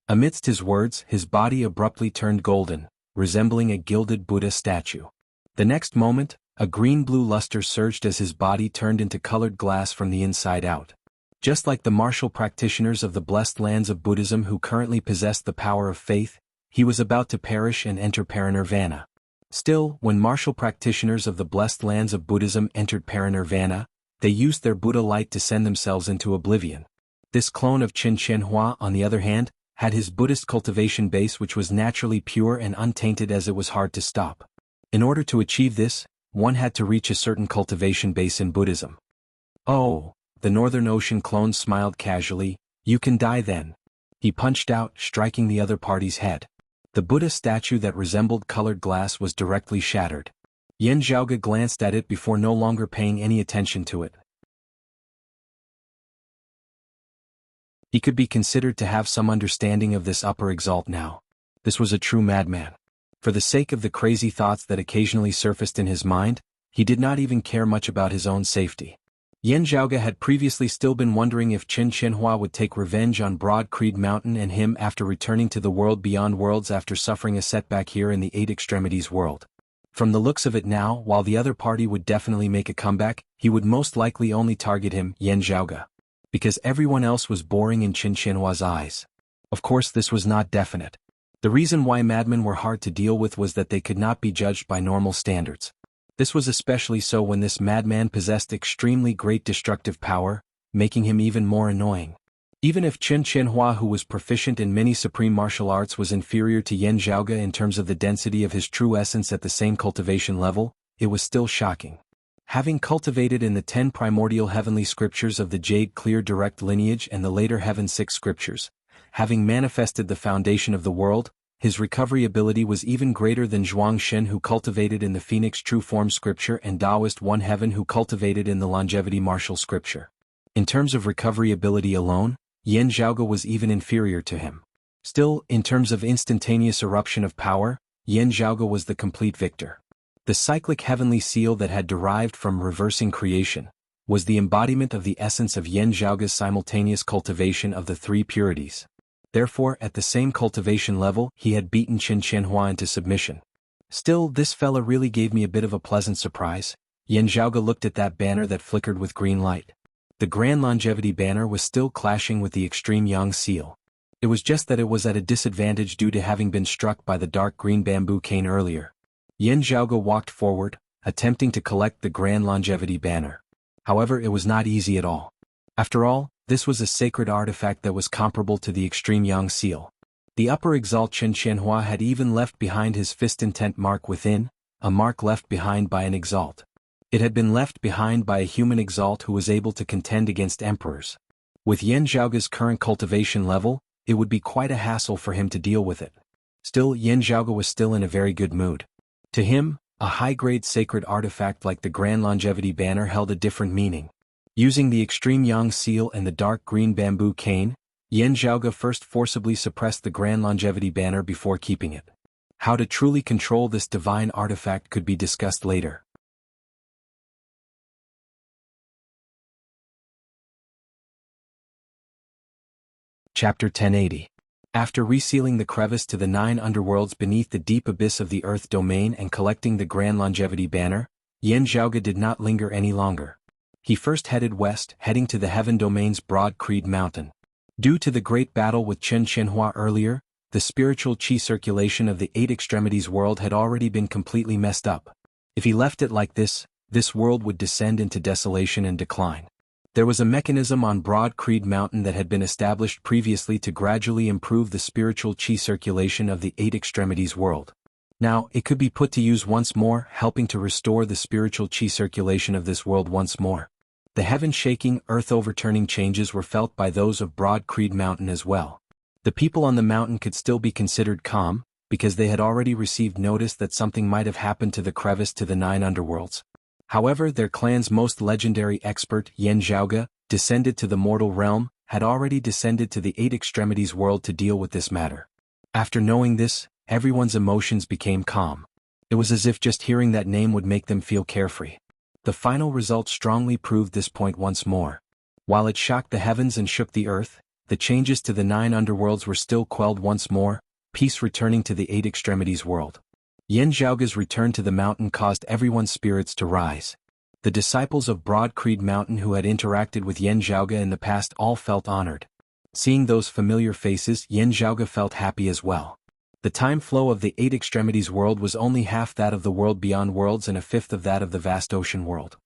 S1: Amidst his words, his body abruptly turned golden, resembling a gilded Buddha statue. The next moment, a green-blue luster surged as his body turned into colored glass from the inside out. Just like the martial practitioners of the blessed lands of Buddhism who currently possessed the power of faith, he was about to perish and enter parinirvana. Still, when martial practitioners of the blessed lands of Buddhism entered parinirvana, they used their Buddha light to send themselves into oblivion. This clone of Qin Xianhua, on the other hand, had his Buddhist cultivation base which was naturally pure and untainted as it was hard to stop. In order to achieve this, one had to reach a certain cultivation base in Buddhism. Oh, the Northern Ocean clone smiled casually, you can die then. He punched out, striking the other party's head. The Buddha statue that resembled colored glass was directly shattered. Yan Zhaoge glanced at it before no longer paying any attention to it. He could be considered to have some understanding of this upper exalt now. This was a true madman. For the sake of the crazy thoughts that occasionally surfaced in his mind, he did not even care much about his own safety. Yan Zhaoge had previously still been wondering if Qin Qianhua would take revenge on Broad Creed Mountain and him after returning to the world beyond worlds after suffering a setback here in the Eight Extremities world. From the looks of it now, while the other party would definitely make a comeback, he would most likely only target him, Yan Zhaoge. Because everyone else was boring in Qin Qianhua's eyes. Of course this was not definite. The reason why madmen were hard to deal with was that they could not be judged by normal standards. This was especially so when this madman possessed extremely great destructive power, making him even more annoying. Even if Qin Qianhua, who was proficient in many supreme martial arts, was inferior to Yan Zhaoge in terms of the density of his true essence at the same cultivation level, it was still shocking. Having cultivated in the 10 primordial heavenly scriptures of the Jade Clear Direct lineage and the later Heaven 6 scriptures, having manifested the foundation of the world, his recovery ability was even greater than Zhuang Shen, who cultivated in the Phoenix True Form scripture, and Taoist One Heaven, who cultivated in the Longevity Martial scripture. In terms of recovery ability alone, Yan Zhaoge was even inferior to him. Still, in terms of instantaneous eruption of power, Yan Zhaoge was the complete victor. The cyclic heavenly seal that had derived from reversing creation was the embodiment of the essence of Yan Zhaoge's simultaneous cultivation of the 3 purities. Therefore, at the same cultivation level, he had beaten Qin Qianhua into submission. Still, this fella really gave me a bit of a pleasant surprise. Yan Zhaoge looked at that banner that flickered with green light. The Grand Longevity banner was still clashing with the Extreme Yang seal. It was just that it was at a disadvantage due to having been struck by the dark green bamboo cane earlier. Yan Zhaoge walked forward, attempting to collect the Grand Longevity banner. However, it was not easy at all. After all, this was a sacred artifact that was comparable to the Extreme Yang seal. The upper exalt Qin Qianhua had even left behind his fist intent mark within, a mark left behind by an exalt. It had been left behind by a human exalt who was able to contend against emperors. With Yan Zhaoge's current cultivation level, it would be quite a hassle for him to deal with it. Still, Yan Zhaoge was still in a very good mood. To him, a high-grade sacred artifact like the Grand Longevity banner held a different meaning. Using the Extreme Yang seal and the dark green bamboo cane, Yan Zhaoge first forcibly suppressed the Grand Longevity banner before keeping it. How to truly control this divine artifact could be discussed later. Chapter 1080. After resealing the crevice to the 9 underworlds beneath the deep abyss of the Earth domain and collecting the Grand Longevity banner, Yan Zhaoge did not linger any longer. He first headed west, heading to the Heaven Domain's Broad Creed Mountain. Due to the great battle with Qin Qianhua earlier, the spiritual qi circulation of the 8 extremities world had already been completely messed up. If he left it like this world would descend into desolation and decline. There was a mechanism on Broad Creed Mountain that had been established previously to gradually improve the spiritual qi circulation of the 8 extremities world. Now, it could be put to use once more, helping to restore the spiritual qi circulation of this world once more. The heaven-shaking, earth-overturning changes were felt by those of Broad Creed Mountain as well. The people on the mountain could still be considered calm, because they had already received notice that something might have happened to the crevice to the 9 underworlds. However, their clan's most legendary expert, Yan Zhaoge, descended to the mortal realm, had already descended to the 8 extremities world to deal with this matter. After knowing this, everyone's emotions became calm. It was as if just hearing that name would make them feel carefree. The final result strongly proved this point once more. While it shocked the heavens and shook the earth, the changes to the 9 underworlds were still quelled once more, peace returning to the 8 extremities world. Yan Zhaoge's return to the mountain caused everyone's spirits to rise. The disciples of Broad Creed Mountain who had interacted with Yan Zhaoge in the past all felt honored. Seeing those familiar faces, Yan Zhaoge felt happy as well. The time flow of the 8 extremities world was only half that of the world beyond worlds and a fifth of that of the vast ocean world.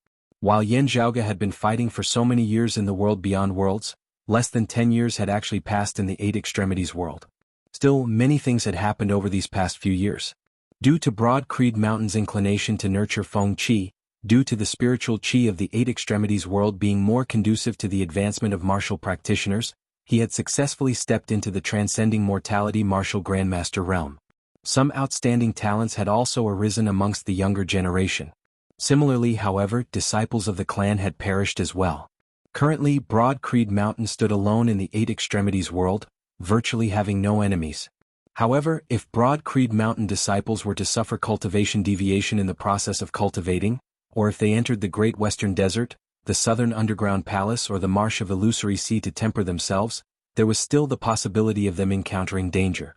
S1: While Yan Zhaoge had been fighting for so many years in the world beyond worlds, less than 10 years had actually passed in the 8 extremities world. Still, many things had happened over these past few years. Due to Broad Creed Mountain's inclination to nurture Feng Qi, due to the spiritual qi of the Eight Extremities world being more conducive to the advancement of martial practitioners, he had successfully stepped into the transcending mortality martial grandmaster realm. Some outstanding talents had also arisen amongst the younger generation. Similarly, however, disciples of the clan had perished as well. Currently, Broad Creed Mountain stood alone in the Eight Extremities world, virtually having no enemies. However, if Broad Creed Mountain disciples were to suffer cultivation deviation in the process of cultivating, or if they entered the Great Western Desert, the Southern Underground Palace or the Marsh of Illusory Sea to temper themselves, there was still the possibility of them encountering danger.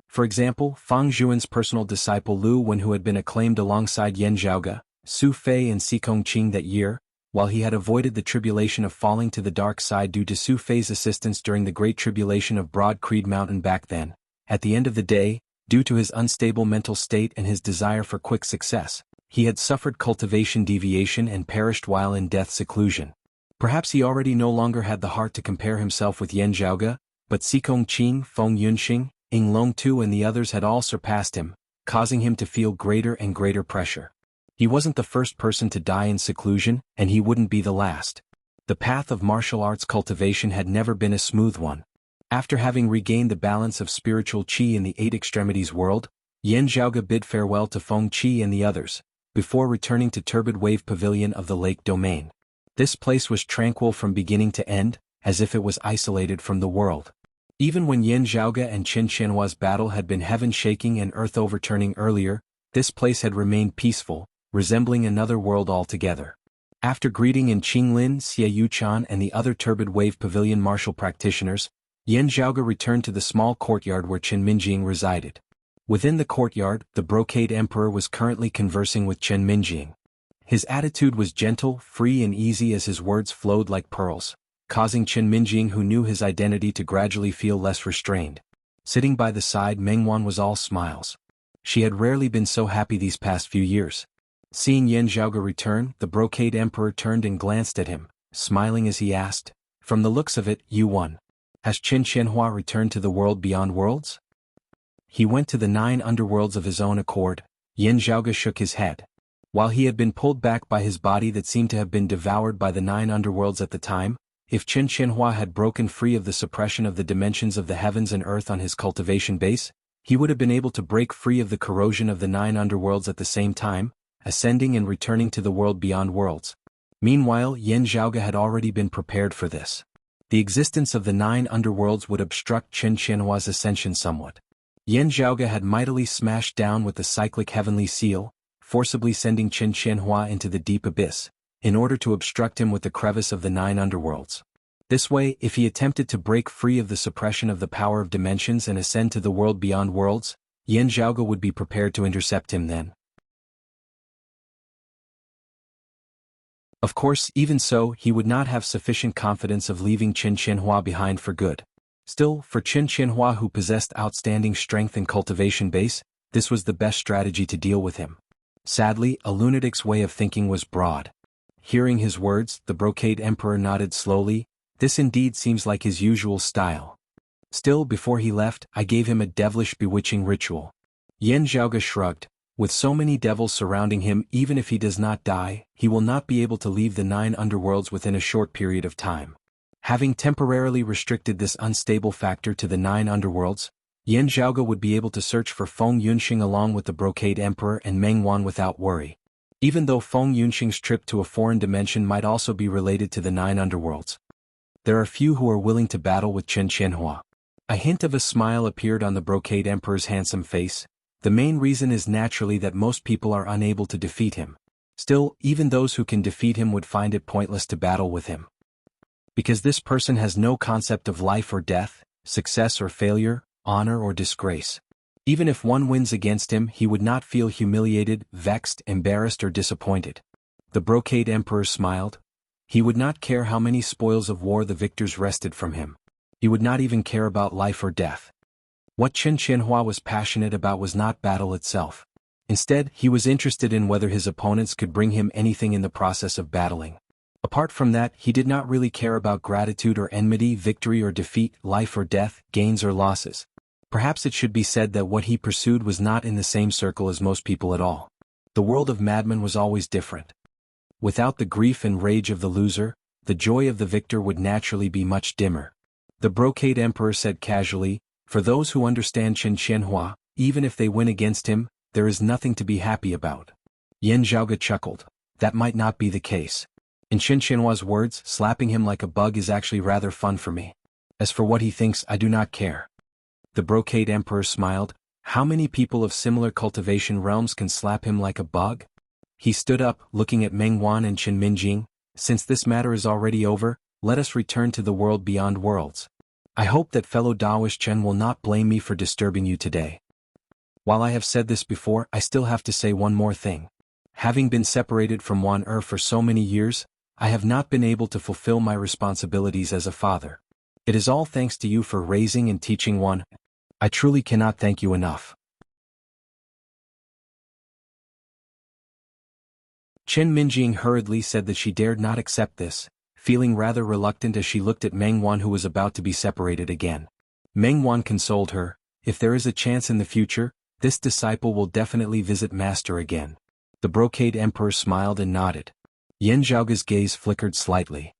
S1: For example, Fang Zhuan's personal disciple Lu Wen, who had been acclaimed alongside Yan Zhaoge, Su Fei and Si Kongqing that year, while he had avoided the tribulation of falling to the dark side due to Su Fei's assistance during the Great Tribulation of Broad Creed Mountain back then, at the end of the day, due to his unstable mental state and his desire for quick success, he had suffered cultivation deviation and perished while in death seclusion. Perhaps he already no longer had the heart to compare himself with Yan Zhaoge, but Si Kongqing, Feng Yunxing, Ying Longtu and the others had all surpassed him, causing him to feel greater and greater pressure. He wasn't the first person to die in seclusion, and he wouldn't be the last. The path of martial arts cultivation had never been a smooth one. After having regained the balance of spiritual qi in the Eight Extremities world, Yan Zhaoge bid farewell to Feng Qi and the others, before returning to Turbid Wave Pavilion of the Lake Domain. This place was tranquil from beginning to end, as if it was isolated from the world. Even when Yan Zhaoge and Qin Qianhua's battle had been heaven-shaking and earth-overturning earlier, this place had remained peaceful, resembling another world altogether. After greeting in Qinglin, Xie Yuchan and the other Turbid Wave Pavilion martial practitioners, Yan Zhaoge returned to the small courtyard where Chen Minjing resided. Within the courtyard, the Brocade Emperor was currently conversing with Chen Minjing. His attitude was gentle, free and easy as his words flowed like pearls, causing Chen Minjing, who knew his identity, to gradually feel less restrained. Sitting by the side, Mengwan was all smiles. She had rarely been so happy these past few years. Seeing Yan Zhaoge return, the Brocade Emperor turned and glanced at him, smiling as he asked, "From the looks of it, you won. Has Qin Qianhua returned to the world beyond worlds?" "He went to the 9 underworlds of his own accord." Yan Zhaoge shook his head. While he had been pulled back by his body that seemed to have been devoured by the 9 underworlds at the time, if Qin Qianhua had broken free of the suppression of the dimensions of the heavens and earth on his cultivation base, he would have been able to break free of the corrosion of the 9 underworlds at the same time, ascending and returning to the world beyond worlds. Meanwhile, Yan Zhaoge had already been prepared for this. The existence of the 9 underworlds would obstruct Qin Qianhua's ascension somewhat. Yan Zhaoge had mightily smashed down with the cyclic heavenly seal, forcibly sending Qin Qianhua into the deep abyss, in order to obstruct him with the crevice of the 9 underworlds. This way, if he attempted to break free of the suppression of the power of dimensions and ascend to the world beyond worlds, Yan Zhaoge would be prepared to intercept him then. Of course, even so, he would not have sufficient confidence of leaving Qin Qianhua behind for good. Still, for Qin Qianhua, who possessed outstanding strength and cultivation base, this was the best strategy to deal with him. Sadly, a lunatic's way of thinking was broad. Hearing his words, the Brocade Emperor nodded slowly. "This indeed seems like his usual style. Still, before he left, I gave him a devilish bewitching ritual." Yan Zhaoge shrugged. "With so many devils surrounding him, even if he does not die, he will not be able to leave the 9 underworlds within a short period of time." Having temporarily restricted this unstable factor to the 9 underworlds, Yan Zhaoge would be able to search for Feng Yunxing along with the Brocade Emperor and Mengwan without worry. Even though Feng Yunxing's trip to a foreign dimension might also be related to the 9 underworlds, there are few who are willing to battle with Qin Qianhua. A hint of a smile appeared on the Brocade Emperor's handsome face. The main reason is naturally that most people are unable to defeat him. Still, even those who can defeat him would find it pointless to battle with him. Because this person has no concept of life or death, success or failure, honor or disgrace. Even if one wins against him, he would not feel humiliated, vexed, embarrassed or disappointed. The Brocade Emperor smiled. He would not care how many spoils of war the victors wrested from him. He would not even care about life or death. What Qin Qianhua was passionate about was not battle itself. Instead, he was interested in whether his opponents could bring him anything in the process of battling. Apart from that, he did not really care about gratitude or enmity, victory or defeat, life or death, gains or losses. Perhaps it should be said that what he pursued was not in the same circle as most people at all. The world of madmen was always different. Without the grief and rage of the loser, the joy of the victor would naturally be much dimmer. The Brocade Emperor said casually, "For those who understand Chen Qianhua, even if they win against him, there is nothing to be happy about." Yan Zhaoge chuckled. That might not be the case. In Chen Qianhua's words, slapping him like a bug is actually rather fun for me. As for what he thinks, I do not care. The Brocade Emperor smiled. How many people of similar cultivation realms can slap him like a bug? He stood up, looking at Meng Wan and Chen Minjing. Since this matter is already over, let us return to the world beyond worlds. I hope that fellow Daoist Chen will not blame me for disturbing you today. While I have said this before, I still have to say one more thing. Having been separated from Wan for so many years, I have not been able to fulfill my responsibilities as a father. It is all thanks to you for raising and teaching Wan. I truly cannot thank you enough. Chen Minjing hurriedly said that she dared not accept this, feeling rather reluctant as she looked at Meng Wan, who was about to be separated again. Meng Wan consoled her, "If there is a chance in the future, this disciple will definitely visit Master again." The Brocade Emperor smiled and nodded. Yan Zhaoge's gaze flickered slightly.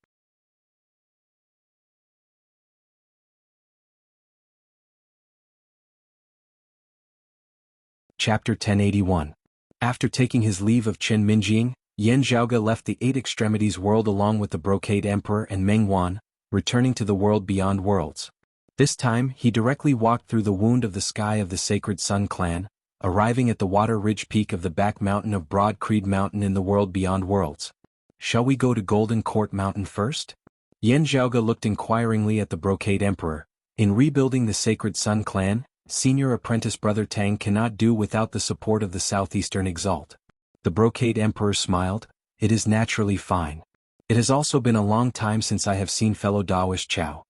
S1: Chapter 1081. After taking his leave of Chen Minjing, Yan Zhaoge left the Eight Extremities world along with the Brocade Emperor and Meng Wan, returning to the world beyond worlds. This time, he directly walked through the wound of the sky of the Sacred Sun clan, arriving at the Water Ridge peak of the back mountain of Broad Creed Mountain in the world beyond worlds. Shall we go to Golden Court Mountain first? Yan Zhaoge looked inquiringly at the Brocade Emperor. In rebuilding the Sacred Sun clan, senior apprentice brother Tang cannot do without the support of the Southeastern Exalt. The Brocade Emperor smiled. It is naturally fine. It has also been a long time since I have seen fellow Daoist Chao.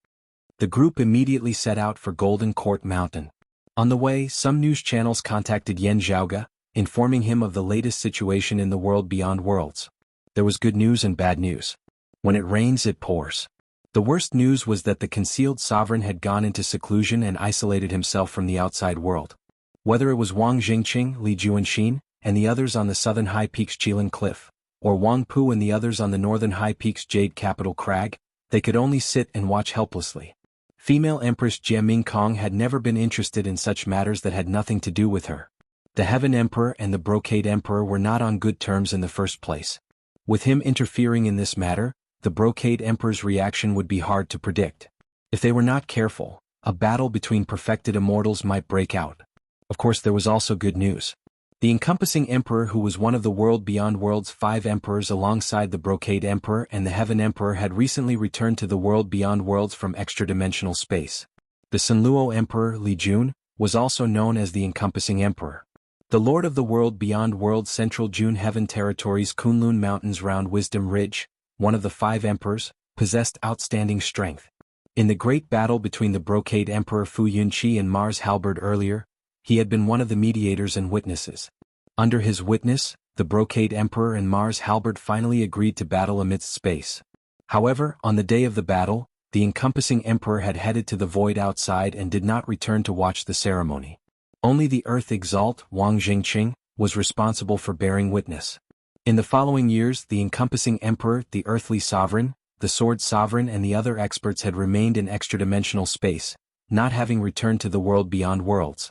S1: The group immediately set out for Golden Court Mountain. On the way, some news channels contacted Yan Zhaoge, informing him of the latest situation in the world beyond worlds. There was good news and bad news. When it rains, it pours. The worst news was that the concealed sovereign had gone into seclusion and isolated himself from the outside world. Whether it was Wang Jingqing, Li Juanxin, and the others on the southern high peaks Qilin Cliff, or Wang Pu and the others on the northern high peaks Jade Capital Crag, they could only sit and watch helplessly. Female Empress Jie Mingkong had never been interested in such matters that had nothing to do with her. The Heaven Emperor and the Brocade Emperor were not on good terms in the first place. With him interfering in this matter, the Brocade Emperor's reaction would be hard to predict. If they were not careful, a battle between perfected immortals might break out. Of course, there was also good news. The Encompassing Emperor, who was one of the world beyond worlds 5 emperors alongside the Brocade Emperor and the Heaven Emperor, had recently returned to the world beyond worlds from extra-dimensional space. The Sunluo Emperor, Li Jun, was also known as the Encompassing Emperor. The Lord of the world beyond worlds Central June Heaven Territories Kunlun Mountains round Wisdom Ridge, one of the 5 emperors, possessed outstanding strength. In the great battle between the Brocade Emperor Fu Yunqi and Mars Halberd earlier, he had been one of the mediators and witnesses. Under his witness, the Brocade Emperor and Mars Halberd finally agreed to battle amidst space. However, on the day of the battle, the Encompassing Emperor had headed to the void outside and did not return to watch the ceremony. Only the Earth Exalt, Wang Jingqing, was responsible for bearing witness. In the following years, the Encompassing Emperor, the Earthly Sovereign, the Sword Sovereign and the other experts had remained in extra-dimensional space, not having returned to the world beyond worlds.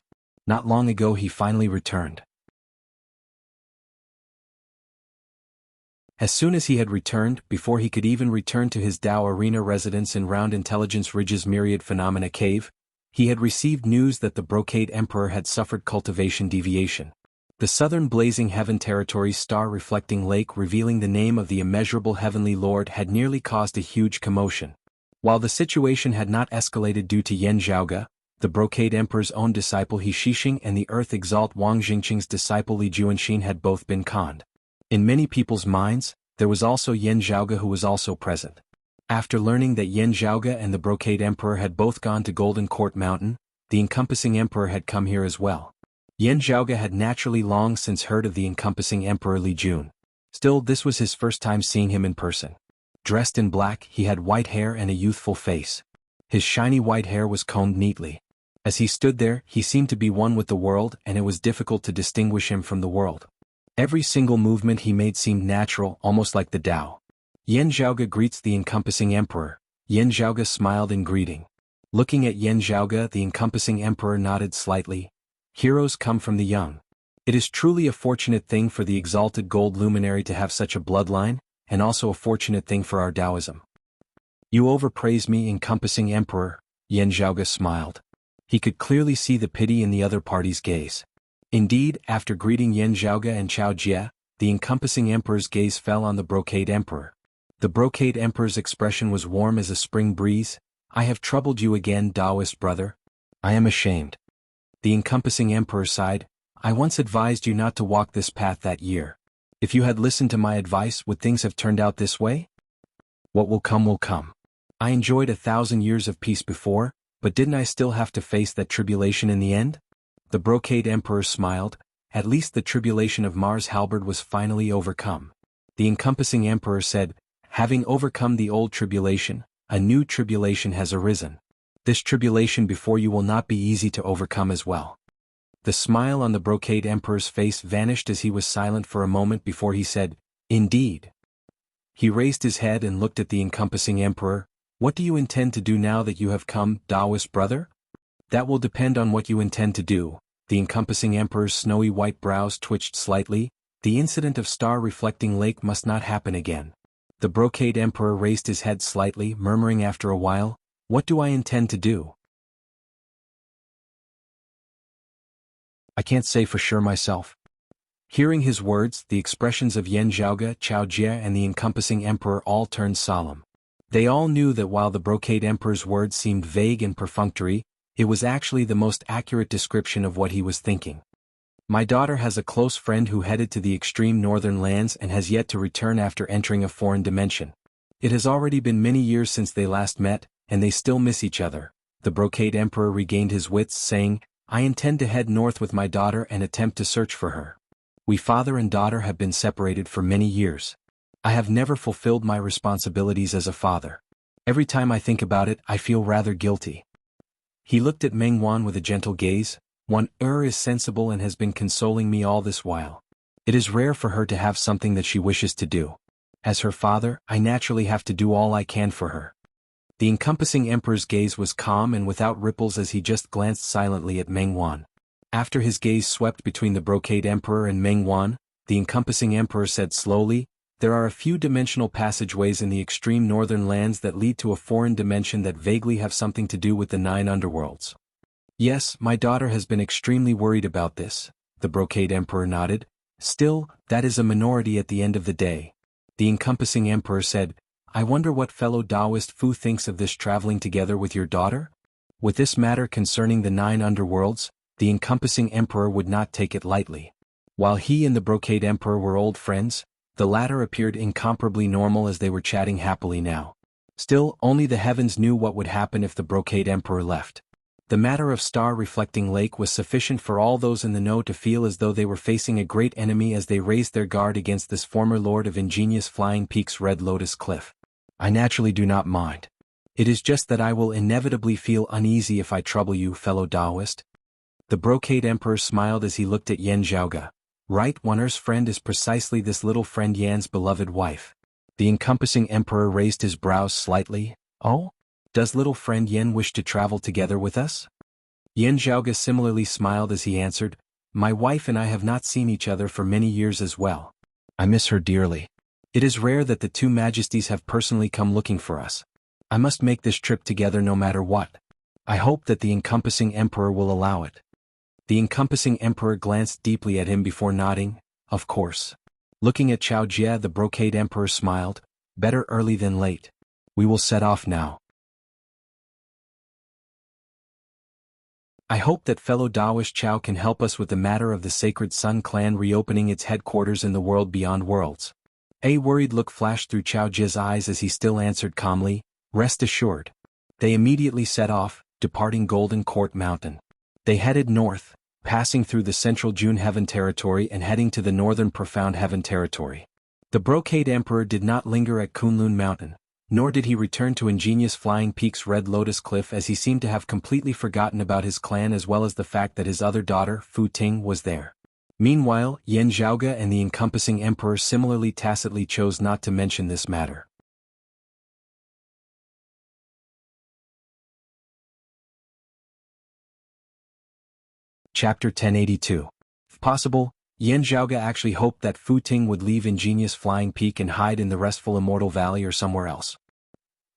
S1: Not long ago he finally returned. As soon as he had returned, before he could even return to his Dao Arena residence in Round Intelligence Ridge's Myriad Phenomena Cave, he had received news that the Brocade Emperor had suffered cultivation deviation. The southern blazing heaven territory's star-reflecting lake revealing the name of the immeasurable heavenly lord had nearly caused a huge commotion. While the situation had not escalated due to Yan Zhaoge, the Brocade Emperor's own disciple He Shixing and the Earth Exalt Wang Jingqing's disciple Li Juanxin had both been conned. In many people's minds, there was also Yan Zhaoge, who was also present. After learning that Yan Zhaoge and the Brocade Emperor had both gone to Golden Court Mountain, the Encompassing Emperor had come here as well. Yan Zhaoge had naturally long since heard of the Encompassing Emperor Li Jun. Still, this was his first time seeing him in person. Dressed in black, he had white hair and a youthful face. His shiny white hair was combed neatly. As he stood there, he seemed to be one with the world, and it was difficult to distinguish him from the world. Every single movement he made seemed natural, almost like the Tao. Yan Zhaoge greets the encompassing emperor. Yan Zhaoge smiled in greeting. Looking at Yan Zhaoge, the encompassing emperor nodded slightly. Heroes come from the young. It is truly a fortunate thing for the exalted gold luminary to have such a bloodline, and also a fortunate thing for our Taoism. You overpraise me, encompassing emperor, Yan Zhaoge smiled. He could clearly see the pity in the other party's gaze. Indeed, after greeting Yan Zhaoge and Chao Jie, the encompassing emperor's gaze fell on the brocade emperor. The brocade emperor's expression was warm as a spring breeze. I have troubled you again, Taoist brother. I am ashamed. The encompassing emperor sighed. I once advised you not to walk this path that year. If you had listened to my advice, would things have turned out this way? What will come will come. I enjoyed 1,000 years of peace before, but didn't I still have to face that tribulation in the end? The brocade emperor smiled. At least the tribulation of Mars Halberd was finally overcome. The encompassing emperor said, having overcome the old tribulation, a new tribulation has arisen. This tribulation before you will not be easy to overcome as well. The smile on the brocade emperor's face vanished as he was silent for a moment before he said, Indeed. He raised his head and looked at the encompassing emperor. What do you intend to do now that you have come, Taoist brother? That will depend on what you intend to do. The encompassing emperor's snowy white brows twitched slightly. The incident of star-reflecting lake must not happen again. The brocade emperor raised his head slightly, murmuring after a while, What do I intend to do? I can't say for sure myself. Hearing his words, the expressions of Yan Zhaoge, Chao Jie and the encompassing emperor all turned solemn. They all knew that while the brocade emperor's words seemed vague and perfunctory, it was actually the most accurate description of what he was thinking. My daughter has a close friend who headed to the extreme northern lands and has yet to return after entering a foreign dimension. It has already been many years since they last met, and they still miss each other. The brocade emperor regained his wits, saying, I intend to head north with my daughter and attempt to search for her. We father and daughter have been separated for many years. I have never fulfilled my responsibilities as a father. Every time I think about it, I feel rather guilty. He looked at Meng Wan with a gentle gaze. One is sensible and has been consoling me all this while. It is rare for her to have something that she wishes to do. As her father, I naturally have to do all I can for her. The encompassing emperor's gaze was calm and without ripples as he just glanced silently at Meng Wan. After his gaze swept between the brocade emperor and Meng Wan, the encompassing emperor said slowly, There are a few dimensional passageways in the extreme northern lands that lead to a foreign dimension that vaguely have something to do with the 9 underworlds. Yes, my daughter has been extremely worried about this, the brocade emperor nodded. Still, that is a minority at the end of the day. The encompassing emperor said, I wonder what fellow Taoist Fu thinks of this traveling together with your daughter? With this matter concerning the 9 underworlds, the encompassing emperor would not take it lightly. While he and the brocade emperor were old friends, the latter appeared incomparably normal as they were chatting happily now. Still, only the heavens knew what would happen if the brocade emperor left. The matter of star-reflecting lake was sufficient for all those in the know to feel as though they were facing a great enemy as they raised their guard against this former lord of ingenious Flying Peak's Red Lotus Cliff. I naturally do not mind. It is just that I will inevitably feel uneasy if I trouble you, fellow Taoist. The brocade emperor smiled as he looked at Yan Zhaoge. Right, Wan'er's friend is precisely this little friend Yan's beloved wife. The encompassing emperor raised his brows slightly. Oh? Does little friend Yan wish to travel together with us? Yan Zhaoge similarly smiled as he answered, My wife and I have not seen each other for many years as well. I miss her dearly. It is rare that the 2 majesties have personally come looking for us. I must make this trip together no matter what. I hope that the encompassing emperor will allow it. The encompassing emperor glanced deeply at him before nodding, Of course. Looking at Chao Jie, the brocade emperor smiled, Better early than late. We will set off now. I hope that fellow Taoist Chao can help us with the matter of the Sacred Sun clan reopening its headquarters in the world beyond worlds. A worried look flashed through Chao Jie's eyes as he still answered calmly, Rest assured. They immediately set off, departing Golden Court Mountain. They headed north, passing through the central June Heaven territory and heading to the northern Profound Heaven territory. The brocade emperor did not linger at Kunlun Mountain. Nor did he return to ingenious Flying Peak's Red Lotus Cliff, as he seemed to have completely forgotten about his clan as well as the fact that his other daughter, Fu Ting, was there. Meanwhile, Yan Zhaoge and the encompassing emperor similarly tacitly chose not to mention this matter. Chapter 1082. If possible, Yan Zhaoge actually hoped that Fu Ting would leave ingenious Flying Peak and hide in the restful Immortal Valley or somewhere else.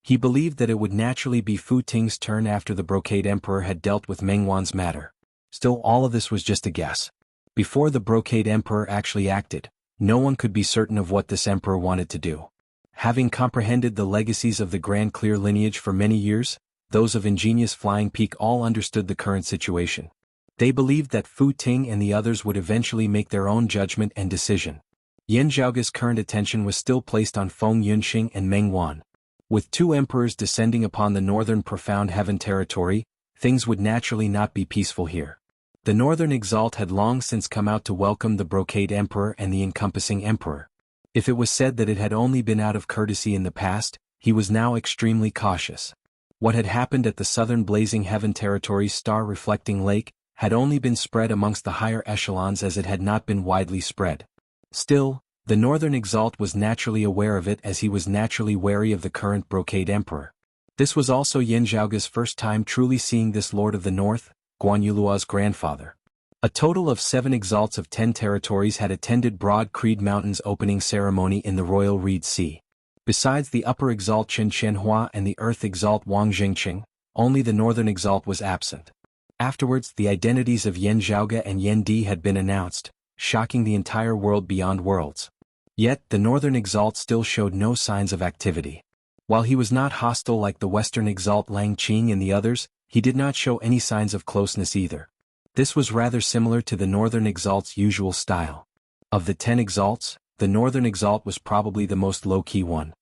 S1: He believed that it would naturally be Fu Ting's turn after the Brocade Emperor had dealt with Meng Wan's matter. Still, all of this was just a guess. Before the Brocade Emperor actually acted, no one could be certain of what this emperor wanted to do. Having comprehended the legacies of the Grand Clear lineage for many years, those of ingenious Flying Peak all understood the current situation. They believed that Fu Ting and the others would eventually make their own judgment and decision. Yan Zhaoge's current attention was still placed on Feng Yunxing and Meng Wan. With two emperors descending upon the northern Profound Heaven territory, things would naturally not be peaceful here. The Northern Exalt had long since come out to welcome the Brocade Emperor and the encompassing Emperor. If it was said that it had only been out of courtesy in the past, he was now extremely cautious. What had happened at the southern Blazing Heaven territory's star-reflecting lake had only been spread amongst the higher echelons, as it had not been widely spread. Still, the Northern Exalt was naturally aware of it, as he was naturally wary of the current Brocade Emperor. This was also Yan Zhaoge's first time truly seeing this Lord of the North, Guan Yuluo's grandfather. A total of 7 Exalts of 10 territories had attended Broad Creed Mountain's opening ceremony in the Royal Reed Sea. Besides the Upper Exalt Chen Qianhua and the Earth Exalt Wang Jingqing, only the Northern Exalt was absent. Afterwards, the identities of Yan Zhaoge and Yan Di had been announced, shocking the entire world beyond worlds. Yet, the Northern Exalt still showed no signs of activity. While he was not hostile like the Western Exalt Lang Qing and the others, he did not show any signs of closeness either. This was rather similar to the Northern Exalt's usual style. Of the 10 Exalts, the Northern Exalt was probably the most low-key one.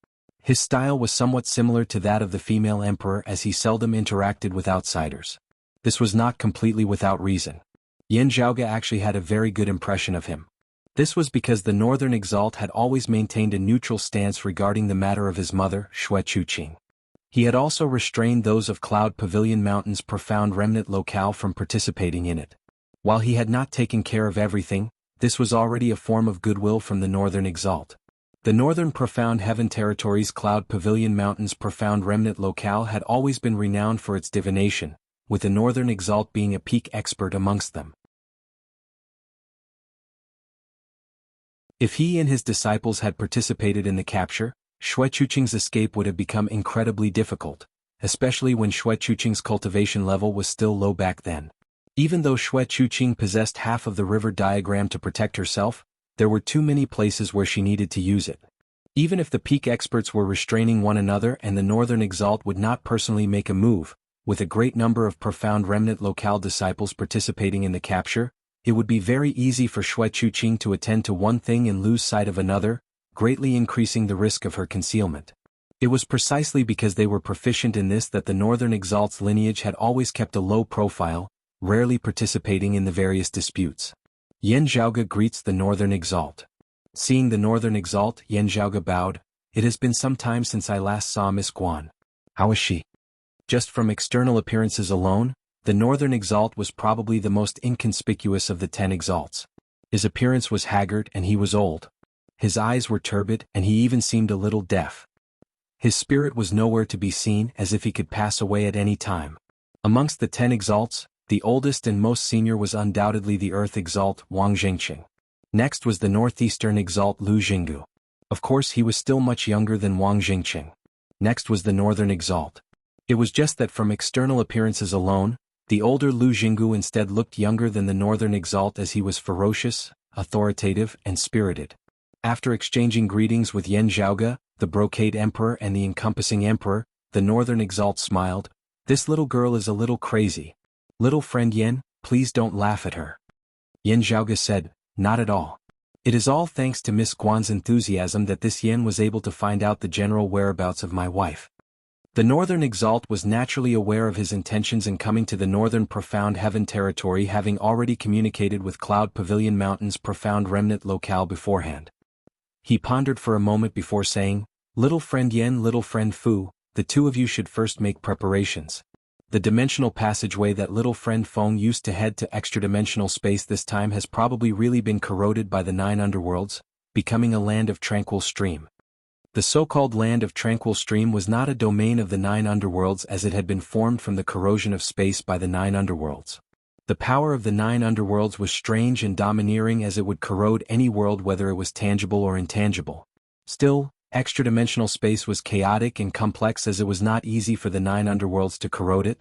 S1: His style was somewhat similar to that of the female emperor, as he seldom interacted with outsiders. This was not completely without reason. Yan Zhaoge actually had a very good impression of him. This was because the Northern Exalt had always maintained a neutral stance regarding the matter of his mother, Xue Chuqing. He had also restrained those of Cloud Pavilion Mountain's profound remnant locale from participating in it. While he had not taken care of everything, this was already a form of goodwill from the Northern Exalt. The Northern Profound Heaven Territory's Cloud Pavilion Mountain's profound remnant locale had always been renowned for its divination, with the Northern Exalt being a peak expert amongst them. If he and his disciples had participated in the capture, Xue Chuqing's escape would have become incredibly difficult, especially when Xue Chuqing's cultivation level was still low back then. Even though Xue Chuqing possessed half of the river diagram to protect herself, there were too many places where she needed to use it. Even if the peak experts were restraining one another and the Northern Exalt would not personally make a move, with a great number of profound remnant locale disciples participating in the capture, it would be very easy for Xue Chuqing to attend to one thing and lose sight of another, greatly increasing the risk of her concealment. It was precisely because they were proficient in this that the Northern Exalt's lineage had always kept a low profile, rarely participating in the various disputes. Yan Zhaoge greets the Northern Exalt. Seeing the Northern Exalt, Yan Zhaoge bowed. "It has been some time since I last saw Miss Guan. How is she?" Just from external appearances alone, the Northern Exalt was probably the most inconspicuous of the 10 Exalts. His appearance was haggard and he was old. His eyes were turbid and he even seemed a little deaf. His spirit was nowhere to be seen, as if he could pass away at any time. Amongst the 10 Exalts, the oldest and most senior was undoubtedly the Earth Exalt Wang Jingqing. Next was the Northeastern Exalt Lu Jinggu. Of course he was still much younger than Wang Jingqing. Next was the Northern Exalt. It was just that from external appearances alone, the older Lu Jinggu instead looked younger than the Northern Exalt, as he was ferocious, authoritative, and spirited. After exchanging greetings with Yan Zhaoge, the Brocade Emperor and the encompassing Emperor, the Northern Exalt smiled. "This little girl is a little crazy. Little friend Yan, please don't laugh at her." Yan Zhaoge said, "Not at all. It is all thanks to Miss Guan's enthusiasm that this Yan was able to find out the general whereabouts of my wife." The Northern Exalt was naturally aware of his intentions in coming to the Northern Profound Heaven territory, having already communicated with Cloud Pavilion Mountain's profound remnant locale beforehand. He pondered for a moment before saying, Little friend Yen, little friend Fu, the two of you should first make preparations. The dimensional passageway that little friend Feng used to head to extra-dimensional space this time has probably really been corroded by the 9 underworlds, becoming a land of tranquil stream. The so-called land of tranquil stream was not a domain of the 9 underworlds as it had been formed from the corrosion of space by the 9 underworlds. The power of the 9 underworlds was strange and domineering as it would corrode any world whether it was tangible or intangible. Still, extra-dimensional space was chaotic and complex as it was not easy for the 9 underworlds to corrode it.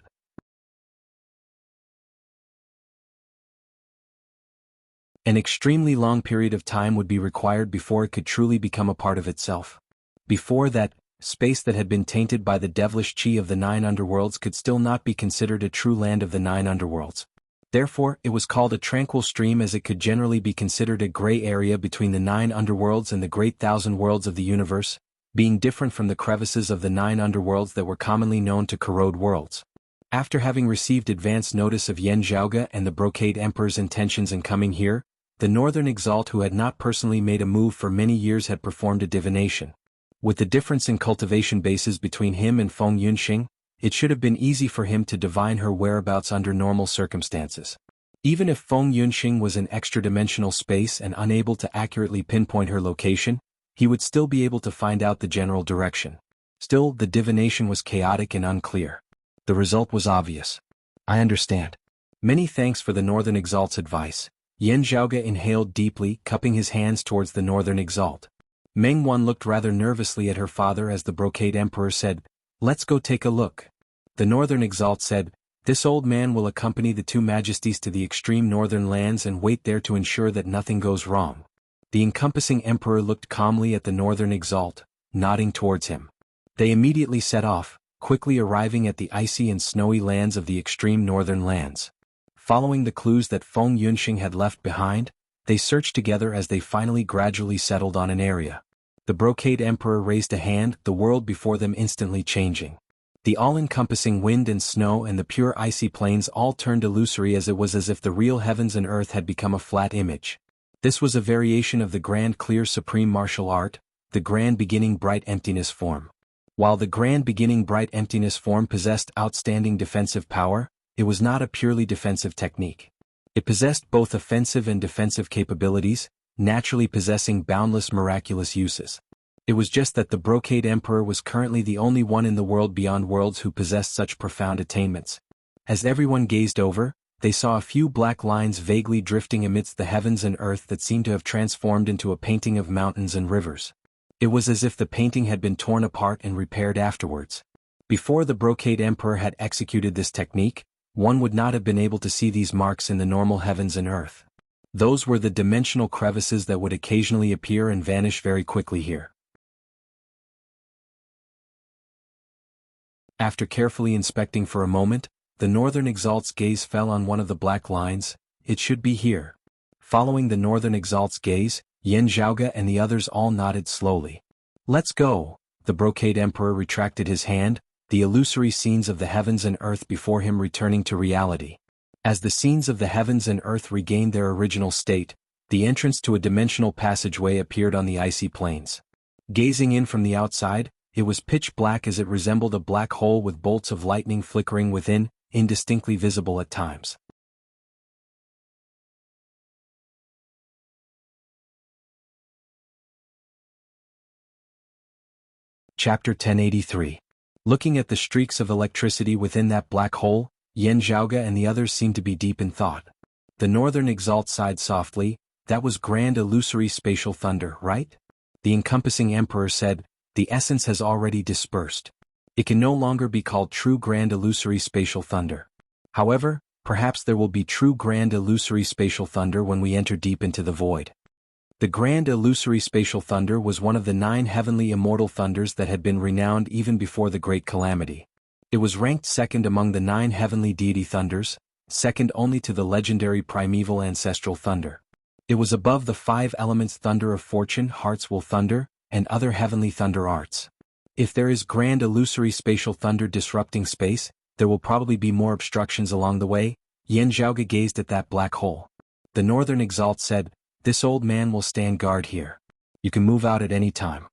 S1: An extremely long period of time would be required before it could truly become a part of itself. Before that, space that had been tainted by the devilish chi of the 9 underworlds could still not be considered a true land of the 9 underworlds. Therefore, it was called a tranquil stream as it could generally be considered a gray area between the 9 underworlds and the great thousand worlds of the universe, being different from the crevices of the 9 underworlds that were commonly known to corrode worlds. After having received advance notice of Yen Zhaoge and the Brocade Emperor's intentions in coming here, the Northern Exalt who had not personally made a move for many years had performed a divination. With the difference in cultivation bases between him and Feng Yunxing, it should have been easy for him to divine her whereabouts under normal circumstances. Even if Feng Yunxing was in extra-dimensional space and unable to accurately pinpoint her location, he would still be able to find out the general direction. Still, the divination was chaotic and unclear. The result was obvious. I understand. Many thanks for the Northern Exalt's advice. Yen Zhaoge inhaled deeply, cupping his hands towards the Northern Exalt. Meng Wan looked rather nervously at her father as the Brocade Emperor said, "Let's go take a look." The Northern Exalt said, "This old man will accompany the two majesties to the extreme northern lands and wait there to ensure that nothing goes wrong." The encompassing Emperor looked calmly at the Northern Exalt, nodding towards him. They immediately set off, quickly arriving at the icy and snowy lands of the extreme northern lands. Following the clues that Feng Yunxing had left behind, they searched together as they finally gradually settled on an area. The Brocade Emperor raised a hand, the world before them instantly changing. The all-encompassing wind and snow and the pure icy plains all turned illusory as it was as if the real heavens and earth had become a flat image. This was a variation of the grand clear supreme martial art, the grand beginning bright emptiness form. While the grand beginning bright emptiness form possessed outstanding defensive power, it was not a purely defensive technique. It possessed both offensive and defensive capabilities, naturally possessing boundless miraculous uses. It was just that the Brocade Emperor was currently the only one in the world beyond worlds who possessed such profound attainments. As everyone gazed over, they saw a few black lines vaguely drifting amidst the heavens and earth that seemed to have transformed into a painting of mountains and rivers. It was as if the painting had been torn apart and repaired afterwards. Before the Brocade Emperor had executed this technique, one would not have been able to see these marks in the normal heavens and earth. Those were the dimensional crevices that would occasionally appear and vanish very quickly here. After carefully inspecting for a moment, the Northern Exalt's gaze fell on one of the black lines. It should be here. Following the Northern Exalt's gaze, Yen Zhaoge and the others all nodded slowly. "Let's go." The Brocade Emperor retracted his hand, the illusory scenes of the heavens and earth before him returning to reality. As the scenes of the heavens and earth regained their original state, the entrance to a dimensional passageway appeared on the icy plains. Gazing in from the outside, it was pitch black as it resembled a black hole with bolts of lightning flickering within, indistinctly visible at times. Chapter 1083. Looking at the streaks of electricity within that black hole, Yen Zhaoge and the others seemed to be deep in thought. The Northern Exalt sighed softly. "That was grand illusory spatial thunder, right?" The encompassing Emperor said, "The essence has already dispersed. It can no longer be called true grand illusory spatial thunder. However, perhaps there will be true grand illusory spatial thunder when we enter deep into the void." The grand illusory spatial thunder was one of the 9 heavenly immortal thunders that had been renowned even before the Great Calamity. It was ranked second among the 9 heavenly deity thunders, second only to the legendary primeval ancestral thunder. It was above the 5 elements thunder of fortune, hearts will thunder, and other heavenly thunder arts. If there is grand illusory spatial thunder disrupting space, there will probably be more obstructions along the way. Yen Zhaoge gazed at that black hole. The Northern Exalt said, "This old man will stand guard here. You can move out at any time."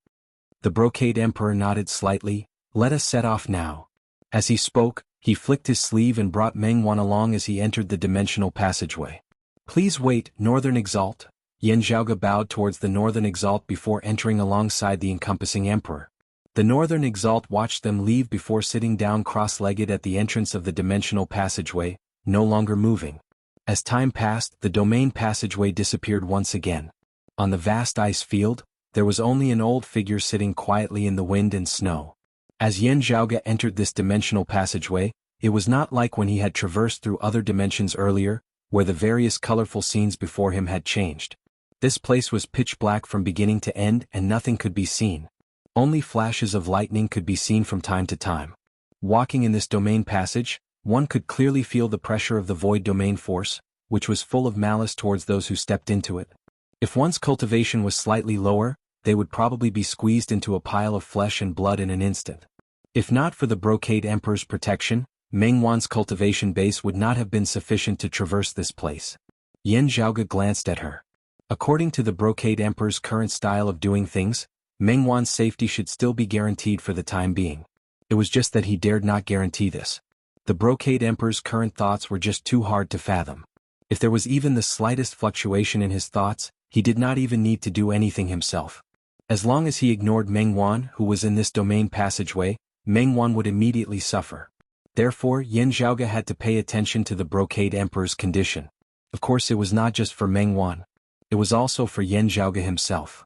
S1: The Brocade Emperor nodded slightly. "Let us set off now." As he spoke, he flicked his sleeve and brought Mengwan along as he entered the dimensional passageway. "Please wait, Northern Exalt." Yan Zhaoge bowed towards the Northern Exalt before entering alongside the encompassing Emperor. The Northern Exalt watched them leave before sitting down cross-legged at the entrance of the dimensional passageway, no longer moving. As time passed, the domain passageway disappeared once again. On the vast ice field, there was only an old figure sitting quietly in the wind and snow. As Yan Zhaoge entered this dimensional passageway, it was not like when he had traversed through other dimensions earlier, where the various colorful scenes before him had changed. This place was pitch black from beginning to end and nothing could be seen. Only flashes of lightning could be seen from time to time. Walking in this domain passage, one could clearly feel the pressure of the void domain force, which was full of malice towards those who stepped into it. If one's cultivation was slightly lower, they would probably be squeezed into a pile of flesh and blood in an instant. If not for the Brocade Emperor's protection, Mengwan's cultivation base would not have been sufficient to traverse this place. Yan Zhaoge glanced at her. According to the Brocade Emperor's current style of doing things, Mengwan's safety should still be guaranteed for the time being. It was just that he dared not guarantee this. The Brocade Emperor's current thoughts were just too hard to fathom. If there was even the slightest fluctuation in his thoughts, he did not even need to do anything himself. As long as he ignored Mengwan, who was in this domain passageway, Mengwan would immediately suffer. Therefore, Yan Zhaoge had to pay attention to the Brocade Emperor's condition. Of course, it was not just for Mengwan. It was also for Yan Zhaoge himself.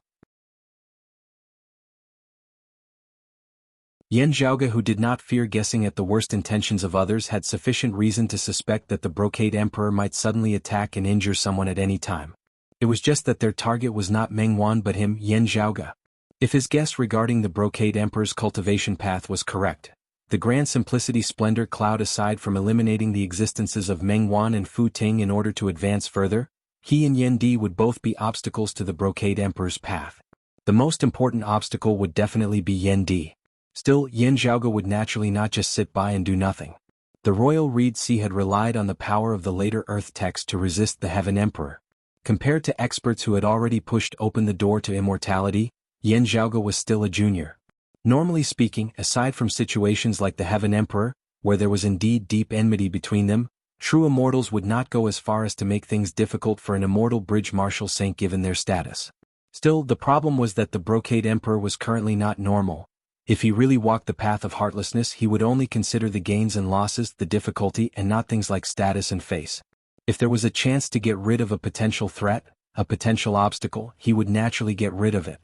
S1: Yan Zhaoge, who did not fear guessing at the worst intentions of others, had sufficient reason to suspect that the Brocade Emperor might suddenly attack and injure someone at any time. It was just that their target was not Mengwan but him, Yan Zhaoge. If his guess regarding the Brocade Emperor's cultivation path was correct, the Grand Simplicity Splendor Cloud, aside from eliminating the existences of Mengwan and Fu Ting in order to advance further, he and Yan Di would both be obstacles to the Brocade Emperor's path. The most important obstacle would definitely be Yan Di. Still, Yan Zhaoge would naturally not just sit by and do nothing. The Royal Reed Sea had relied on the power of the later Earth text to resist the Heaven Emperor. Compared to experts who had already pushed open the door to immortality, Yan Zhaoge was still a junior. Normally speaking, aside from situations like the Heaven Emperor, where there was indeed deep enmity between them, true immortals would not go as far as to make things difficult for an immortal bridge marshal saint given their status. Still, the problem was that the Brocade Emperor was currently not normal. If he really walked the path of heartlessness, he would only consider the gains and losses, the difficulty, and not things like status and face. If there was a chance to get rid of a potential threat, a potential obstacle, he would naturally get rid of it.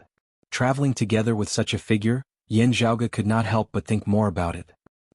S1: Traveling together with such a figure, Yan Zhaoge could not help but think more about it.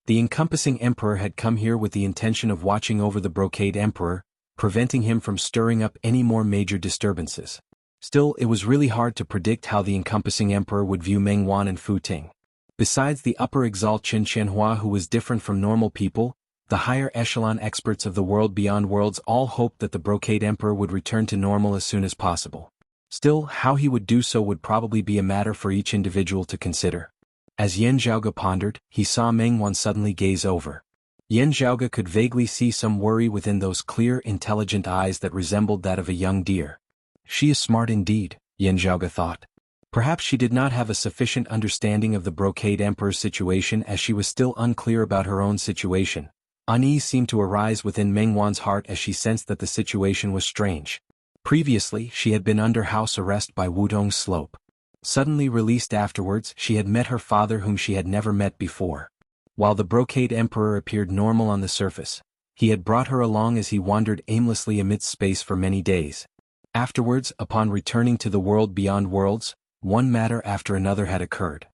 S1: The encompassing Emperor had come here with the intention of watching over the Brocade Emperor, preventing him from stirring up any more major disturbances. Still, it was really hard to predict how the encompassing Emperor would view Mengwan and Fu Ting. Besides the upper exalt Qin Qianhua, who was different from normal people, the higher echelon experts of the world beyond worlds all hoped that the Brocade Emperor would return to normal as soon as possible. Still, how he would do so would probably be a matter for each individual to consider. As Yan Zhaoge pondered, he saw Mengwan suddenly gaze over. Yan Zhaoge could vaguely see some worry within those clear, intelligent eyes that resembled that of a young deer. She is smart indeed, Yan Zhaoge thought. Perhaps she did not have a sufficient understanding of the Brocade Emperor's situation, as she was still unclear about her own situation. Unease seemed to arise within Mengwan's heart as she sensed that the situation was strange. Previously, she had been under house arrest by Wudong's Slope. Suddenly released afterwards, she had met her father, whom she had never met before. While the Brocade Emperor appeared normal on the surface, he had brought her along as he wandered aimlessly amidst space for many days. Afterwards, upon returning to the world beyond worlds, one matter after another had occurred.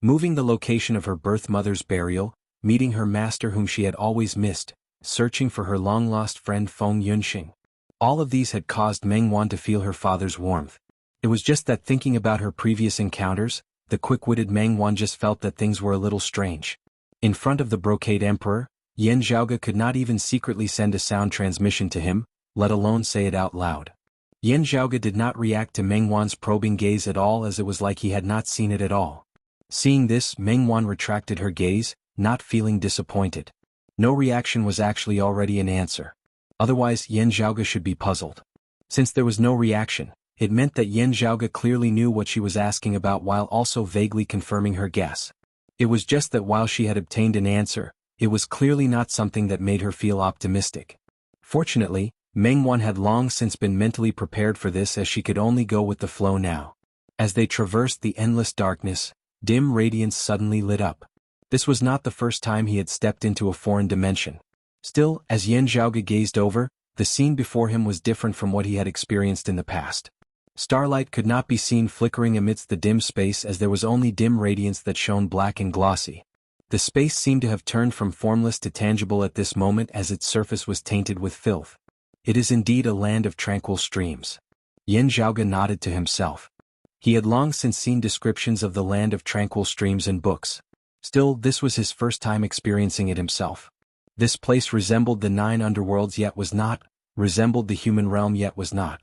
S1: Moving the location of her birth mother's burial, meeting her master whom she had always missed, searching for her long-lost friend Feng Yunxing. All of these had caused Mengwan to feel her father's warmth. It was just that thinking about her previous encounters, the quick-witted Mengwan just felt that things were a little strange. In front of the Brocade Emperor, Yan Zhaoge could not even secretly send a sound transmission to him, let alone say it out loud. Yan Zhaoge did not react to Mengwan's probing gaze at all, as it was like he had not seen it at all. Seeing this, Mengwan retracted her gaze, not feeling disappointed. No reaction was actually already an answer. Otherwise, Yan Zhaoge should be puzzled. Since there was no reaction, It meant that Yen Zhaoge clearly knew what she was asking about while also vaguely confirming her guess. It was just that while she had obtained an answer, it was clearly not something that made her feel optimistic. Fortunately, Mengwan had long since been mentally prepared for this, as she could only go with the flow now. As they traversed the endless darkness, dim radiance suddenly lit up. This was not the first time he had stepped into a foreign dimension. Still, as Yen Zhaoge gazed over, the scene before him was different from what he had experienced in the past. Starlight could not be seen flickering amidst the dim space, as there was only dim radiance that shone black and glossy. The space seemed to have turned from formless to tangible at this moment, as its surface was tainted with filth. It is indeed a land of tranquil streams. Yen Zhaoge nodded to himself. He had long since seen descriptions of the land of tranquil streams in books. Still, this was his first time experiencing it himself. This place resembled the 9 underworlds yet was not, resembled the human realm yet was not.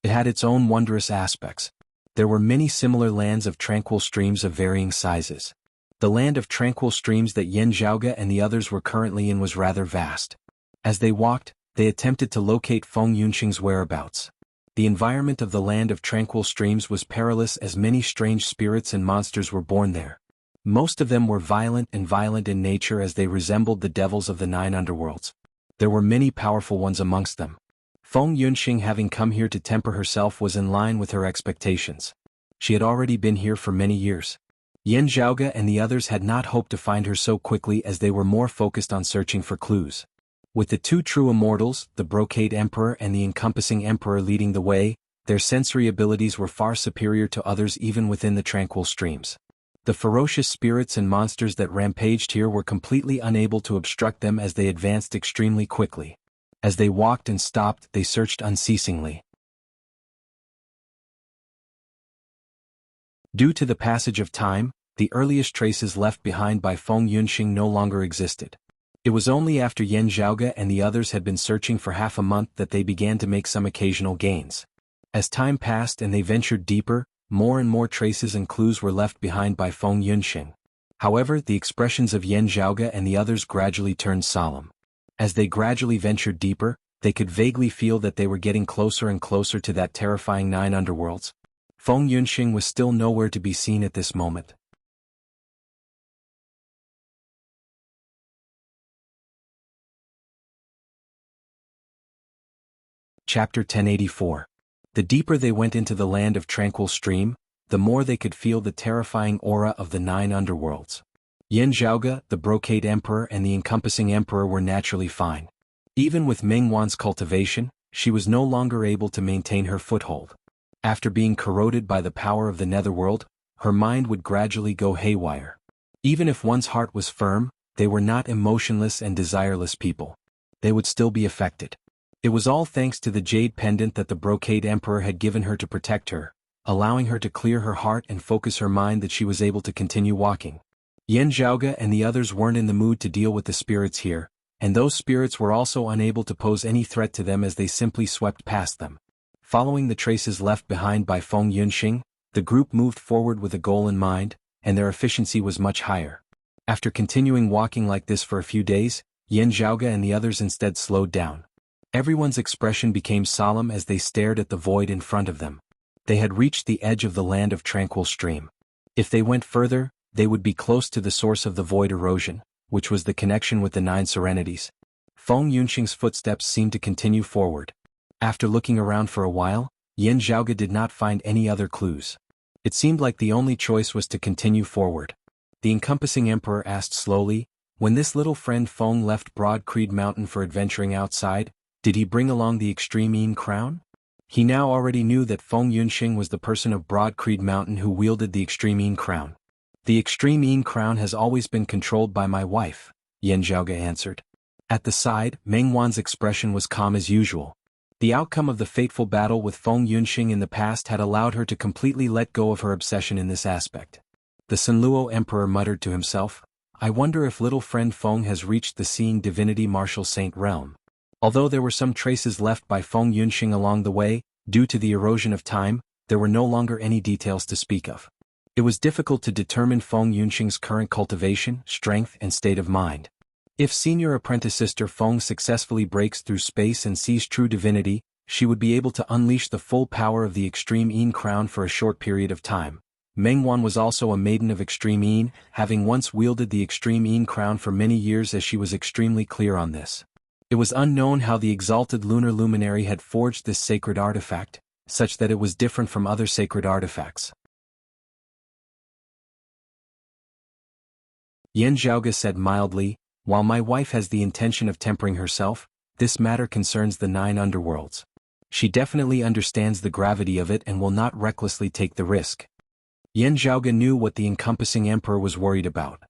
S1: It had its own wondrous aspects. There were many similar lands of tranquil streams of varying sizes. The land of tranquil streams that Yen Zhaoge and the others were currently in was rather vast. As they walked, they attempted to locate Feng Yunxing's whereabouts. The environment of the land of tranquil streams was perilous, as many strange spirits and monsters were born there. Most of them were violent in nature, as they resembled the devils of the 9 underworlds. There were many powerful ones amongst them. Feng Yunxing, having come here to temper herself, was in line with her expectations. She had already been here for many years. Yen Zhaoge and the others had not hoped to find her so quickly, as they were more focused on searching for clues. With the 2 true immortals, the Brocade Emperor and the Encompassing Emperor, leading the way, their sensory abilities were far superior to others even within the tranquil streams. The ferocious spirits and monsters that rampaged here were completely unable to obstruct them, as they advanced extremely quickly. As they walked and stopped, they searched unceasingly. Due to the passage of time, the earliest traces left behind by Feng Yunxing no longer existed. It was only after Yen Zhaoge and the others had been searching for half a month that they began to make some occasional gains. As time passed and they ventured deeper, more and more traces and clues were left behind by Feng Yunxing. However, the expressions of Yen Zhaoge and the others gradually turned solemn. As they gradually ventured deeper, they could vaguely feel that they were getting closer and closer to that terrifying 9 underworlds. Feng Yunxing was still nowhere to be seen at this moment. Chapter 1084. The deeper they went into the land of tranquil stream, the more they could feel the terrifying aura of the 9 underworlds. Yen Zhaoge, the Brocade Emperor and the Encompassing Emperor were naturally fine. Even with Mengwan's cultivation, she was no longer able to maintain her foothold. After being corroded by the power of the netherworld, her mind would gradually go haywire. Even if one's heart was firm, they were not emotionless and desireless people. They would still be affected. It was all thanks to the jade pendant that the Brocade Emperor had given her to protect her, allowing her to clear her heart and focus her mind, that she was able to continue walking. Yen Zhaoge and the others weren't in the mood to deal with the spirits here, and those spirits were also unable to pose any threat to them, as they simply swept past them. Following the traces left behind by Feng Yunxing, the group moved forward with a goal in mind, and their efficiency was much higher. After continuing walking like this for a few days, Yen Zhaoge and the others instead slowed down. Everyone's expression became solemn as they stared at the void in front of them. They had reached the edge of the land of tranquil stream. If they went further, they would be close to the source of the void erosion, which was the connection with the 9 serenities. Feng Yunxing's footsteps seemed to continue forward. After looking around for a while, Yen Zhaoge did not find any other clues. It seemed like the only choice was to continue forward. The Encompassing Emperor asked slowly, "When this little friend Feng left Broad Creed Mountain for adventuring outside, did he bring along the Extreme Yin Crown?" He now already knew that Feng Yunxing was the person of Broad Creed Mountain who wielded the Extreme Yin Crown. "The Extreme Yin Crown has always been controlled by my wife," Yen Zhaoge answered. At the side, Mengwan's expression was calm as usual. The outcome of the fateful battle with Feng Yunxing in the past had allowed her to completely let go of her obsession in this aspect. The Sunluo Emperor muttered to himself, "I wonder if little friend Feng has reached the Seeing Divinity Martial Saint realm." Although there were some traces left by Feng Yunxing along the way, due to the erosion of time, there were no longer any details to speak of. It was difficult to determine Feng Yunxing's current cultivation, strength and state of mind. If Senior Apprentice Sister Feng successfully breaks through space and sees true divinity, she would be able to unleash the full power of the Extreme Yin Crown for a short period of time. Meng Wan was also a maiden of Extreme Yin, having once wielded the Extreme Yin Crown for many years, as she was extremely clear on this. It was unknown how the exalted lunar luminary had forged this sacred artifact, such that it was different from other sacred artifacts. Yan Zhaoge said mildly, "While my wife has the intention of tempering herself, this matter concerns the 9 underworlds. She definitely understands the gravity of it and will not recklessly take the risk." Yan Zhaoge knew what the encompassing emperor was worried about.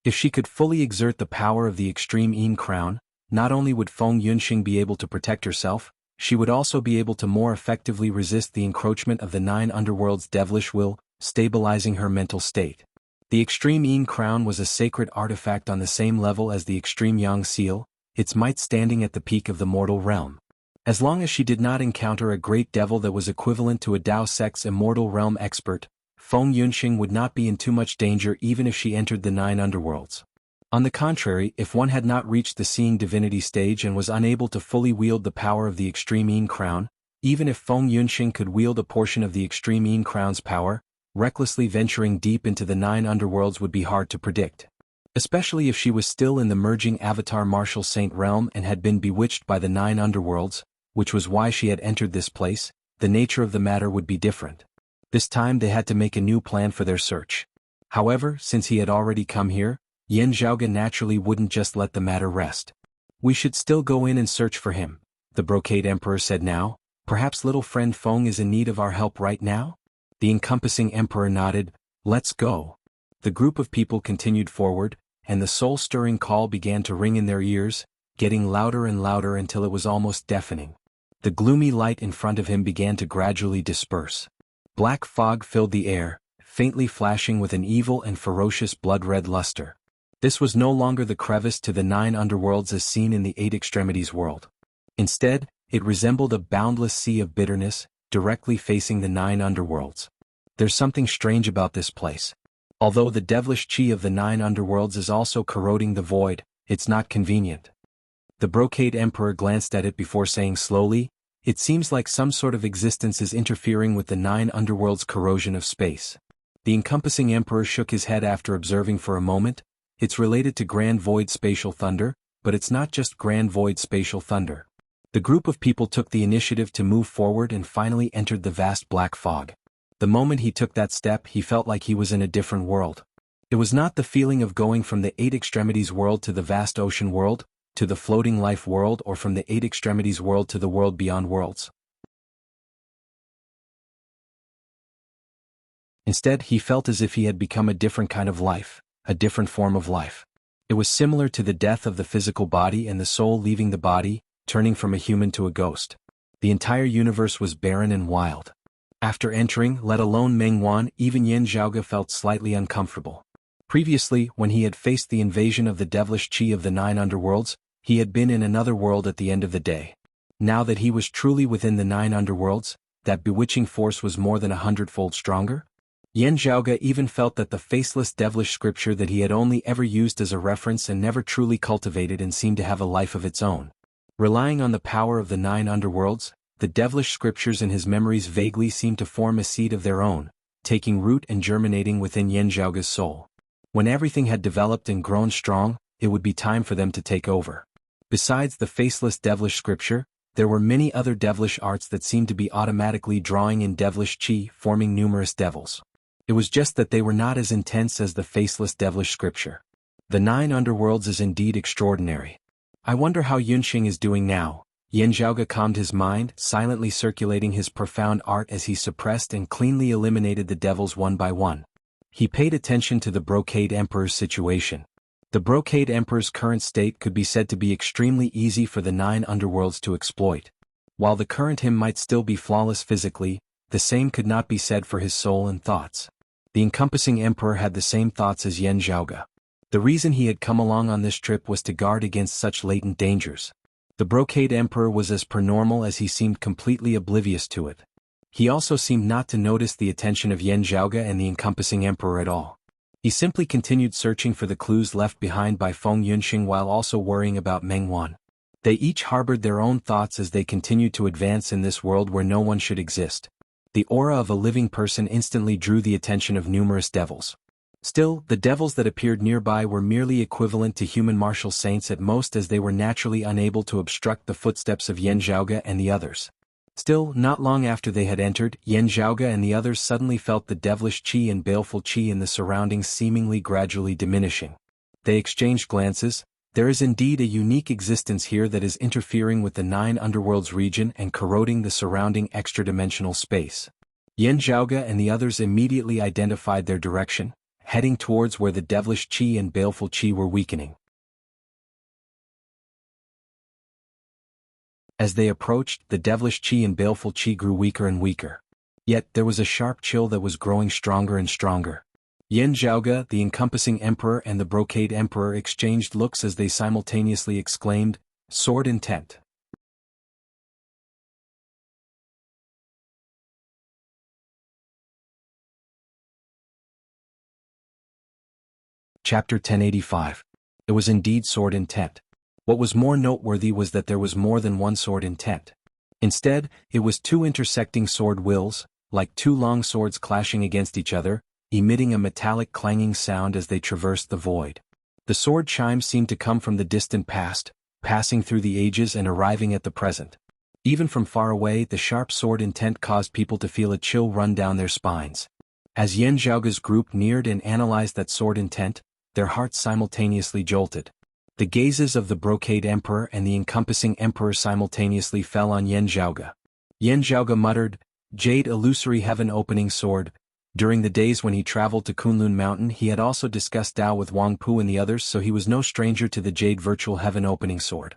S1: If she could fully exert the power of the Extreme Yin Crown, not only would Feng Yunxing be able to protect herself, she would also be able to more effectively resist the encroachment of the 9 underworlds' devilish will, stabilizing her mental state. The Extreme Yin Crown was a sacred artifact on the same level as the Extreme Yang Seal, its might standing at the peak of the mortal realm. As long as she did not encounter a great devil that was equivalent to a Dao Sect's immortal realm expert, Feng Yunxing would not be in too much danger even if she entered the 9 underworlds. On the contrary, if one had not reached the seeing divinity stage and was unable to fully wield the power of the Extreme Yin Crown, even if Feng Yunxing could wield a portion of the Extreme Yin Crown's power, recklessly venturing deep into the 9 underworlds would be hard to predict. Especially if she was still in the merging Avatar Martial Saint realm and had been bewitched by the 9 underworlds, which was why she had entered this place, the nature of the matter would be different. This time they had to make a new plan for their search. However, since he had already come here, Yan Zhaoge naturally wouldn't just let the matter rest. "We should still go in and search for him," the Brocade Emperor said now. "Perhaps little friend Feng is in need of our help right now?" The encompassing emperor nodded. "Let's go." The group of people continued forward, and the soul-stirring call began to ring in their ears, getting louder and louder until it was almost deafening. The gloomy light in front of him began to gradually disperse. Black fog filled the air, faintly flashing with an evil and ferocious blood-red luster. This was no longer the crevice to the 9 underworlds as seen in the 8 extremities world. Instead, it resembled a boundless sea of bitterness, directly facing the 9 underworlds. There's something strange about this place. Although the devilish chi of the 9 underworlds is also corroding the void, it's not convenient. The Brocade Emperor glanced at it before saying slowly, "It seems like some sort of existence is interfering with the 9 underworlds' corrosion of space." The encompassing emperor shook his head after observing for a moment. "It's related to grand void spatial thunder, but it's not just grand void spatial thunder." The group of people took the initiative to move forward and finally entered the vast black fog. The moment he took that step, he felt like he was in a different world. It was not the feeling of going from the 8 extremities world to the vast ocean world, to the floating life world, or from the 8 extremities world to the world beyond worlds. Instead, he felt as if he had become a different kind of life, a different form of life. It was similar to the death of the physical body and the soul leaving the body, turning from a human to a ghost. The entire universe was barren and wild. After entering, let alone Meng Wan, even Yan Zhaoge felt slightly uncomfortable. Previously, when he had faced the invasion of the devilish chi of the 9 underworlds, he had been in another world at the end of the day. Now that he was truly within the 9 underworlds, that bewitching force was more than 100-fold stronger. Yan Zhaoge even felt that the faceless devilish scripture that he had only ever used as a reference and never truly cultivated and seemed to have a life of its own. Relying on the power of the 9 underworlds, the devilish scriptures in his memories vaguely seemed to form a seed of their own, taking root and germinating within Yan Zhaoge's soul. When everything had developed and grown strong, it would be time for them to take over. Besides the faceless devilish scripture, there were many other devilish arts that seemed to be automatically drawing in devilish chi, forming numerous devils. It was just that they were not as intense as the faceless devilish scripture. The 9 underworlds is indeed extraordinary. I wonder how Yunxing is doing now. Yan Zhaoge calmed his mind, silently circulating his profound art as he suppressed and cleanly eliminated the devils one by one. He paid attention to the Brocade Emperor's situation. The Brocade Emperor's current state could be said to be extremely easy for the 9 underworlds to exploit. While the current him might still be flawless physically, the same could not be said for his soul and thoughts. The encompassing emperor had the same thoughts as Yan Zhaoge. The reason he had come along on this trip was to guard against such latent dangers. The Brocade Emperor was as per normal as he seemed completely oblivious to it. He also seemed not to notice the attention of Yan Zhaoge and the encompassing emperor at all. He simply continued searching for the clues left behind by Feng Yunxing while also worrying about Meng Wan. They each harbored their own thoughts as they continued to advance in this world where no one should exist. The aura of a living person instantly drew the attention of numerous devils. Still, the devils that appeared nearby were merely equivalent to human martial saints at most, as they were naturally unable to obstruct the footsteps of Yan Zhaoge and the others. Still, not long after they had entered, Yan Zhaoge and the others suddenly felt the devilish qi and baleful qi in the surroundings seemingly gradually diminishing. They exchanged glances. There is indeed a unique existence here that is interfering with the 9 underworlds region and corroding the surrounding extra-dimensional space. Yan Zhaoge and the others immediately identified their direction, heading towards where the devilish qi and baleful qi were weakening. As they approached, the devilish qi and baleful qi grew weaker and weaker. Yet there was a sharp chill that was growing stronger and stronger. Yan Zhaoge, the encompassing emperor, and the brocade emperor exchanged looks as they simultaneously exclaimed, "Sword intent." Chapter 1085. It was indeed sword intent. What was more noteworthy was that there was more than one sword intent. Instead, it was 2 intersecting sword wills, like 2 long swords clashing against each other, emitting a metallic clanging sound as they traversed the void. The sword chimes seemed to come from the distant past, passing through the ages and arriving at the present. Even from far away, the sharp sword intent caused people to feel a chill run down their spines. As Yan Zhaoge's group neared and analyzed that sword intent, their hearts simultaneously jolted. The gazes of the brocade emperor and the encompassing emperor simultaneously fell on Yan Zhaoge. Yan Zhaoge muttered, "Jade illusory heaven opening sword." During the days when he traveled to Kunlun Mountain, he had also discussed Dao with Wang Pu and the others, so he was no stranger to the Jade virtual heaven opening sword.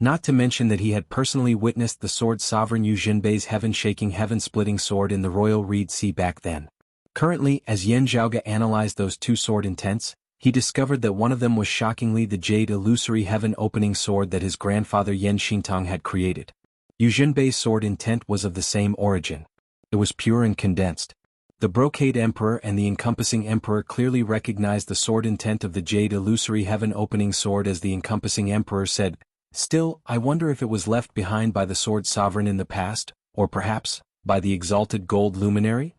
S1: Not to mention that he had personally witnessed the sword sovereign Yu Jinbei's heaven-shaking heaven-splitting sword in the Royal Reed Sea back then. Currently, as Yan Zhaoge analyzed those 2 sword intents, he discovered that one of them was shockingly the Jade illusory heaven opening sword that his grandfather Yan Xintong had created. Yu Jinbei's sword intent was of the same origin. It was pure and condensed. The brocade emperor and the encompassing emperor clearly recognized the sword intent of the Jade illusory heaven opening sword as the encompassing emperor said, "Still, I wonder if it was left behind by the sword sovereign in the past, or perhaps, by the exalted gold luminary?"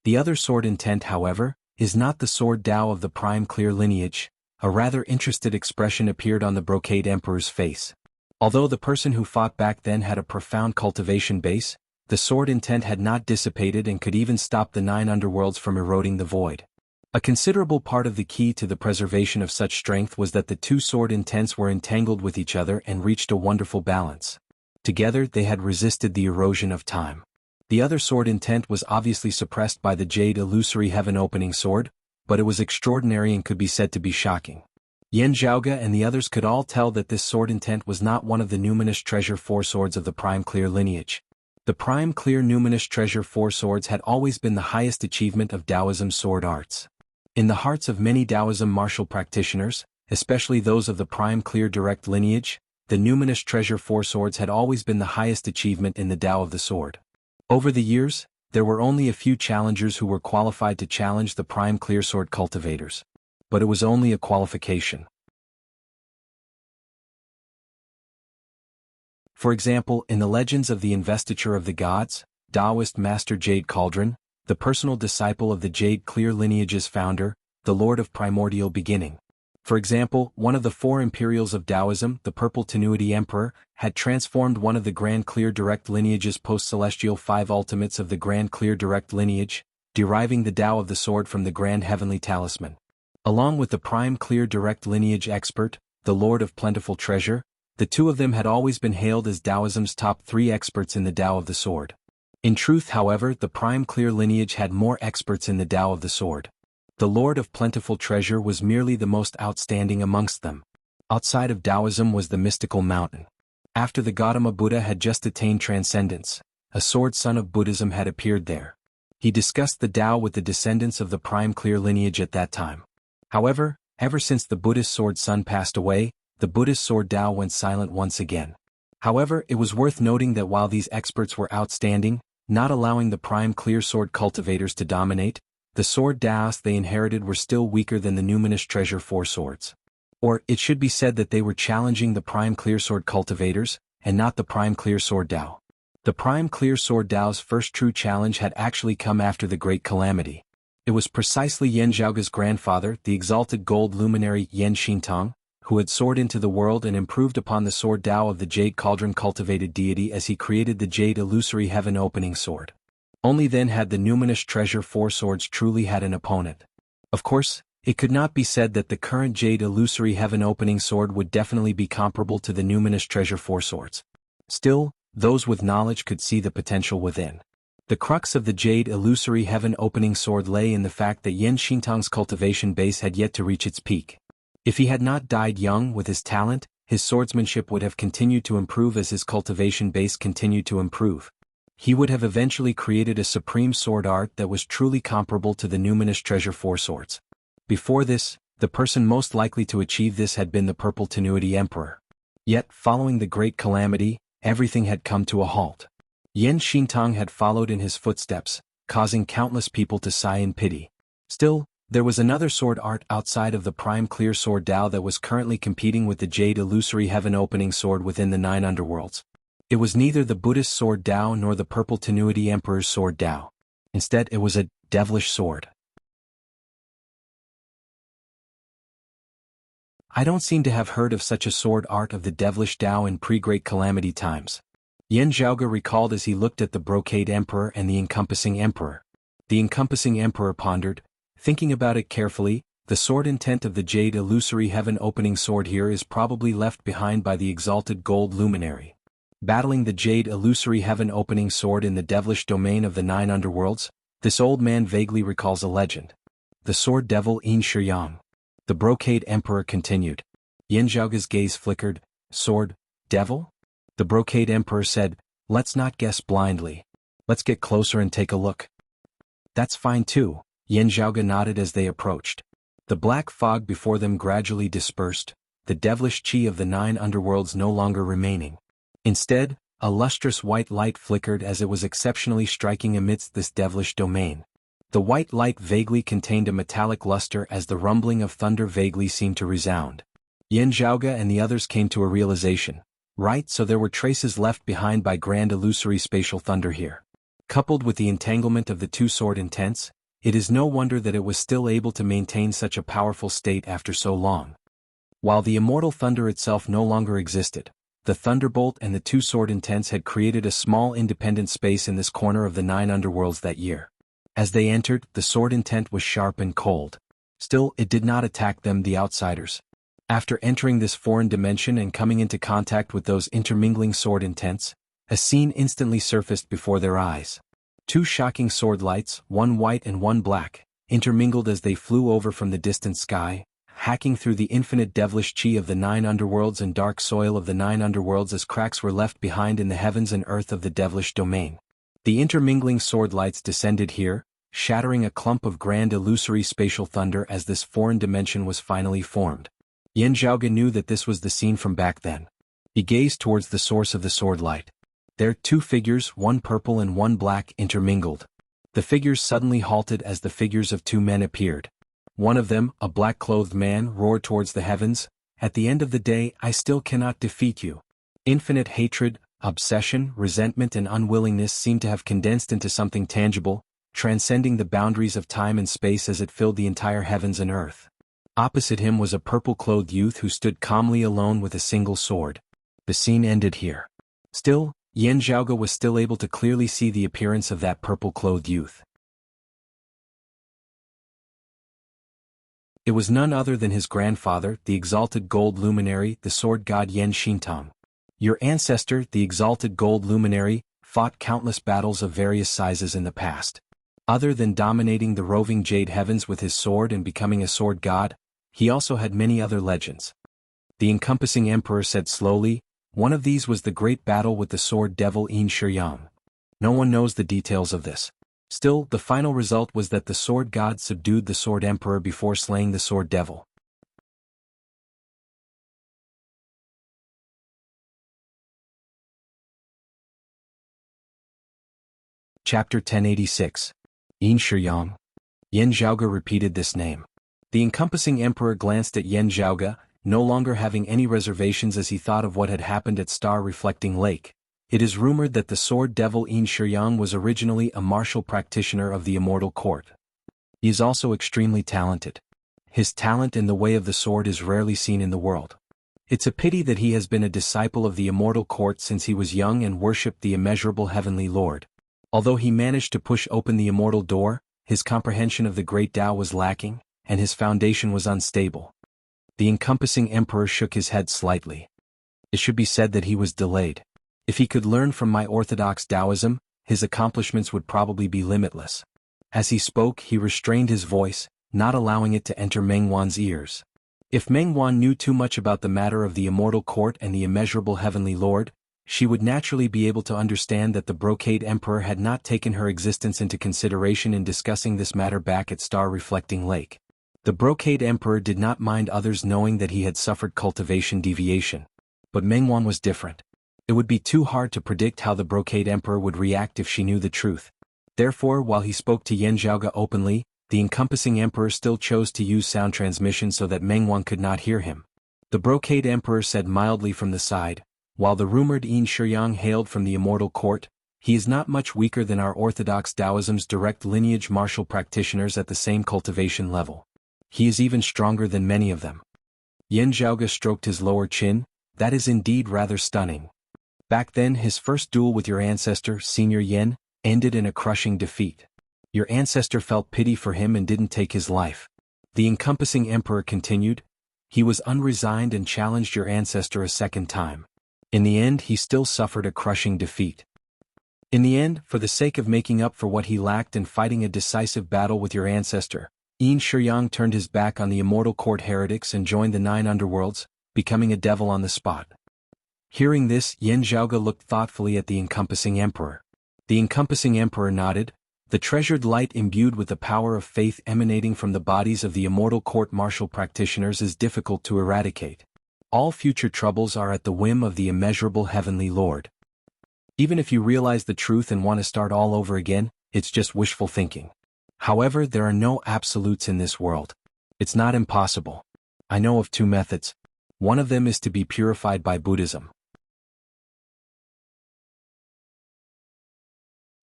S1: The other sword intent, however, is not the sword Dao of the prime clear lineage. A rather interested expression appeared on the brocade emperor's face. Although the person who fought back then had a profound cultivation base, the sword intent had not dissipated and could even stop the 9 underworlds from eroding the void. A considerable part of the key to the preservation of such strength was that the 2 sword intents were entangled with each other and reached a wonderful balance. Together they had resisted the erosion of time. The other sword intent was obviously suppressed by the Jade illusory heaven opening sword, but it was extraordinary and could be said to be shocking. Yan Zhaoge and the others could all tell that this sword intent was not one of the numinous treasure 4 swords of the prime clear lineage. The prime clear numinous treasure 4 swords had always been the highest achievement of Taoism sword arts. In the hearts of many Taoism martial practitioners, especially those of the prime clear direct lineage, the numinous treasure 4 swords had always been the highest achievement in the Tao of the sword. Over the years, there were only a few challengers who were qualified to challenge the prime clear sword cultivators. But it was only a qualification. For example, in the legends of the investiture of the gods, Taoist Master Jade Cauldron, the personal disciple of the Jade clear lineage's founder, the Lord of Primordial Beginning. For example, one of the 4 imperials of Taoism, the Purple Tenuity Emperor, had transformed one of the Grand Clear Direct lineage's post-celestial 5 ultimates of the Grand Clear Direct lineage, deriving the Tao of the sword from the Grand Heavenly Talisman. Along with the Prime Clear Direct lineage expert, the Lord of Plentiful Treasure, the 2 of them had always been hailed as Taoism's top 3 experts in the Tao of the sword. In truth, however, the Prime Clear lineage had more experts in the Tao of the sword. The Lord of Plentiful Treasure was merely the most outstanding amongst them. Outside of Taoism was the mystical mountain. After the Gautama Buddha had just attained transcendence, a sword son of Buddhism had appeared there. He discussed the Tao with the descendants of the Prime Clear lineage at that time. However, ever since the Buddhist sword son passed away, the Buddhist sword Tao went silent once again. However, it was worth noting that while these experts were outstanding, not allowing the Prime Clear sword cultivators to dominate, the sword Taos they inherited were still weaker than the numinous treasure 4 swords. Or, it should be said that they were challenging the Prime Clear Sword cultivators, and not the Prime Clear Sword Dao. The Prime Clear Sword Dao's first true challenge had actually come after the Great Calamity. It was precisely Yan Zhaoge's grandfather, the exalted gold luminary Yan Xintong, who had soared into the world and improved upon the sword Dao of the Jade Cauldron cultivated deity as he created the Jade Illusory Heaven Opening Sword. Only then had the numinous Treasure Four Swords truly had an opponent. Of course, it could not be said that the current Jade Illusory Heaven Opening Sword would definitely be comparable to the numinous Treasure Four Swords. Still, those with knowledge could see the potential within. The crux of the Jade Illusory Heaven Opening Sword lay in the fact that Yan Xintong's cultivation base had yet to reach its peak. If he had not died young with his talent, his swordsmanship would have continued to improve as his cultivation base continued to improve. He would have eventually created a supreme sword art that was truly comparable to the numinous Treasure Four Swords. Before this, the person most likely to achieve this had been the Purple Tenuity Emperor. Yet, following the Great Calamity, everything had come to a halt. Yan Xintong had followed in his footsteps, causing countless people to sigh in pity. Still, there was another sword art outside of the Prime Clear Sword Dao that was currently competing with the Jade Illusory Heaven Opening Sword within the 9 underworlds. It was neither the Buddhist Sword Dao nor the Purple Tenuity Emperor's Sword Dao. Instead, it was a devilish sword. I don't seem to have heard of such a sword art of the devilish Dao in pre-Great Calamity times. Yan Zhaoge recalled as he looked at the Brocade Emperor and the Encompassing Emperor. The Encompassing Emperor pondered, thinking about it carefully. The sword intent of the Jade Illusory Heaven Opening Sword here is probably left behind by the exalted gold luminary. Battling the Jade Illusory Heaven Opening Sword in the devilish domain of the 9 underworlds, this old man vaguely recalls a legend. The sword devil Yin Shiyang. The Brocade Emperor continued. Yan Zhaoge's gaze flickered. Sword devil? The Brocade Emperor said, let's not guess blindly. Let's get closer and take a look. That's fine too. Yan Zhaoge nodded as they approached. The black fog before them gradually dispersed, the devilish chi of the 9 underworlds no longer remaining. Instead, a lustrous white light flickered as it was exceptionally striking amidst this devilish domain. The white light vaguely contained a metallic luster as the rumbling of thunder vaguely seemed to resound. Yan Zhaoge and the others came to a realization. Right, so there were traces left behind by grand illusory spatial thunder here. Coupled with the entanglement of the two sword intents, it is no wonder that it was still able to maintain such a powerful state after so long. While the immortal thunder itself no longer existed, the thunderbolt and the two sword intents had created a small independent space in this corner of the 9 underworlds that year. As they entered, the sword intent was sharp and cold. Still, it did not attack them, the outsiders. After entering this foreign dimension and coming into contact with those intermingling sword intents, a scene instantly surfaced before their eyes. 2 shocking sword lights, one white and one black, intermingled as they flew over from the distant sky, hacking through the infinite devilish chi of the 9 underworlds and dark soil of the 9 underworlds as cracks were left behind in the heavens and earth of the devilish domain. The intermingling sword lights descended here, shattering a clump of grand illusory spatial thunder as this foreign dimension was finally formed. Yan Zhaoge knew that this was the scene from back then. He gazed towards the source of the sword light. There 2 figures, one purple and one black, intermingled. The figures suddenly halted as the figures of 2 men appeared. One of them, a black-clothed man, roared towards the heavens, "At the end of the day, I still cannot defeat you." Infinite hatred, obsession, resentment and unwillingness seemed to have condensed into something tangible, transcending the boundaries of time and space as it filled the entire heavens and earth. Opposite him was a purple-clothed youth who stood calmly alone with a single sword. The scene ended here. Still, Yan Zhaoge was still able to clearly see the appearance of that purple-clothed youth. It was none other than his grandfather, the exalted gold luminary, the sword god Yan Xintong. Your ancestor, the exalted gold luminary, fought countless battles of various sizes in the past. Other than dominating the roving jade heavens with his sword and becoming a sword god, he also had many other legends. The Encompassing Emperor said slowly, one of these was the great battle with the sword devil Yin Shiyang. No one knows the details of this. Still, the final result was that the sword god subdued the sword emperor before slaying the sword devil. Chapter 1086. Yin Shiyang. Yan Zhaoge repeated this name. The Encompassing Emperor glanced at Yan Zhaoge, no longer having any reservations as he thought of what had happened at Star Reflecting Lake. It is rumored that the sword devil Yin Shiyang was originally a martial practitioner of the Immortal Court. He is also extremely talented. His talent in the way of the sword is rarely seen in the world. It's a pity that he has been a disciple of the Immortal Court since he was young and worshipped the immeasurable Heavenly Lord. Although he managed to push open the immortal door, his comprehension of the great Tao was lacking, and his foundation was unstable. The encompassing emperor shook his head slightly. It should be said that he was delayed. If he could learn from my orthodox Taoism, his accomplishments would probably be limitless. As he spoke, he restrained his voice, not allowing it to enter Meng Wan's ears. If Meng Wan knew too much about the matter of the Immortal Court and the immeasurable Heavenly Lord, she would naturally be able to understand that the Brocade Emperor had not taken her existence into consideration in discussing this matter back at Star Reflecting Lake. The Brocade Emperor did not mind others knowing that he had suffered cultivation deviation. But Meng Wan was different. It would be too hard to predict how the Brocade Emperor would react if she knew the truth. Therefore, while he spoke to Yan Zhaoge openly, the encompassing emperor still chose to use sound transmission so that Meng Wan could not hear him. The Brocade Emperor said mildly from the side, "While the rumored Yin Shiyang hailed from the Immortal Court, he is not much weaker than our orthodox Taoism's direct lineage martial practitioners at the same cultivation level. He is even stronger than many of them." Yan Zhaoge stroked his lower chin. "That is indeed rather stunning. Back then his first duel with your ancestor, Senior Yen, ended in a crushing defeat. Your ancestor felt pity for him and didn't take his life." The encompassing emperor continued, "He was unresigned and challenged your ancestor a second time. In the end he still suffered a crushing defeat. In the end, for the sake of making up for what he lacked and fighting a decisive battle with your ancestor, Yin Shiyang turned his back on the Immortal Court heretics and joined the 9 underworlds, becoming a devil on the spot." Hearing this, Yan Zhaoge looked thoughtfully at the encompassing emperor. The encompassing emperor nodded. "The treasured light imbued with the power of faith emanating from the bodies of the Immortal Court martial practitioners is difficult to eradicate. All future troubles are at the whim of the immeasurable Heavenly Lord. Even if you realize the truth and want to start all over again, it's just wishful thinking. However, there are no absolutes in this world. It's not impossible. I know of 2 methods. One of them is to be purified by Buddhism.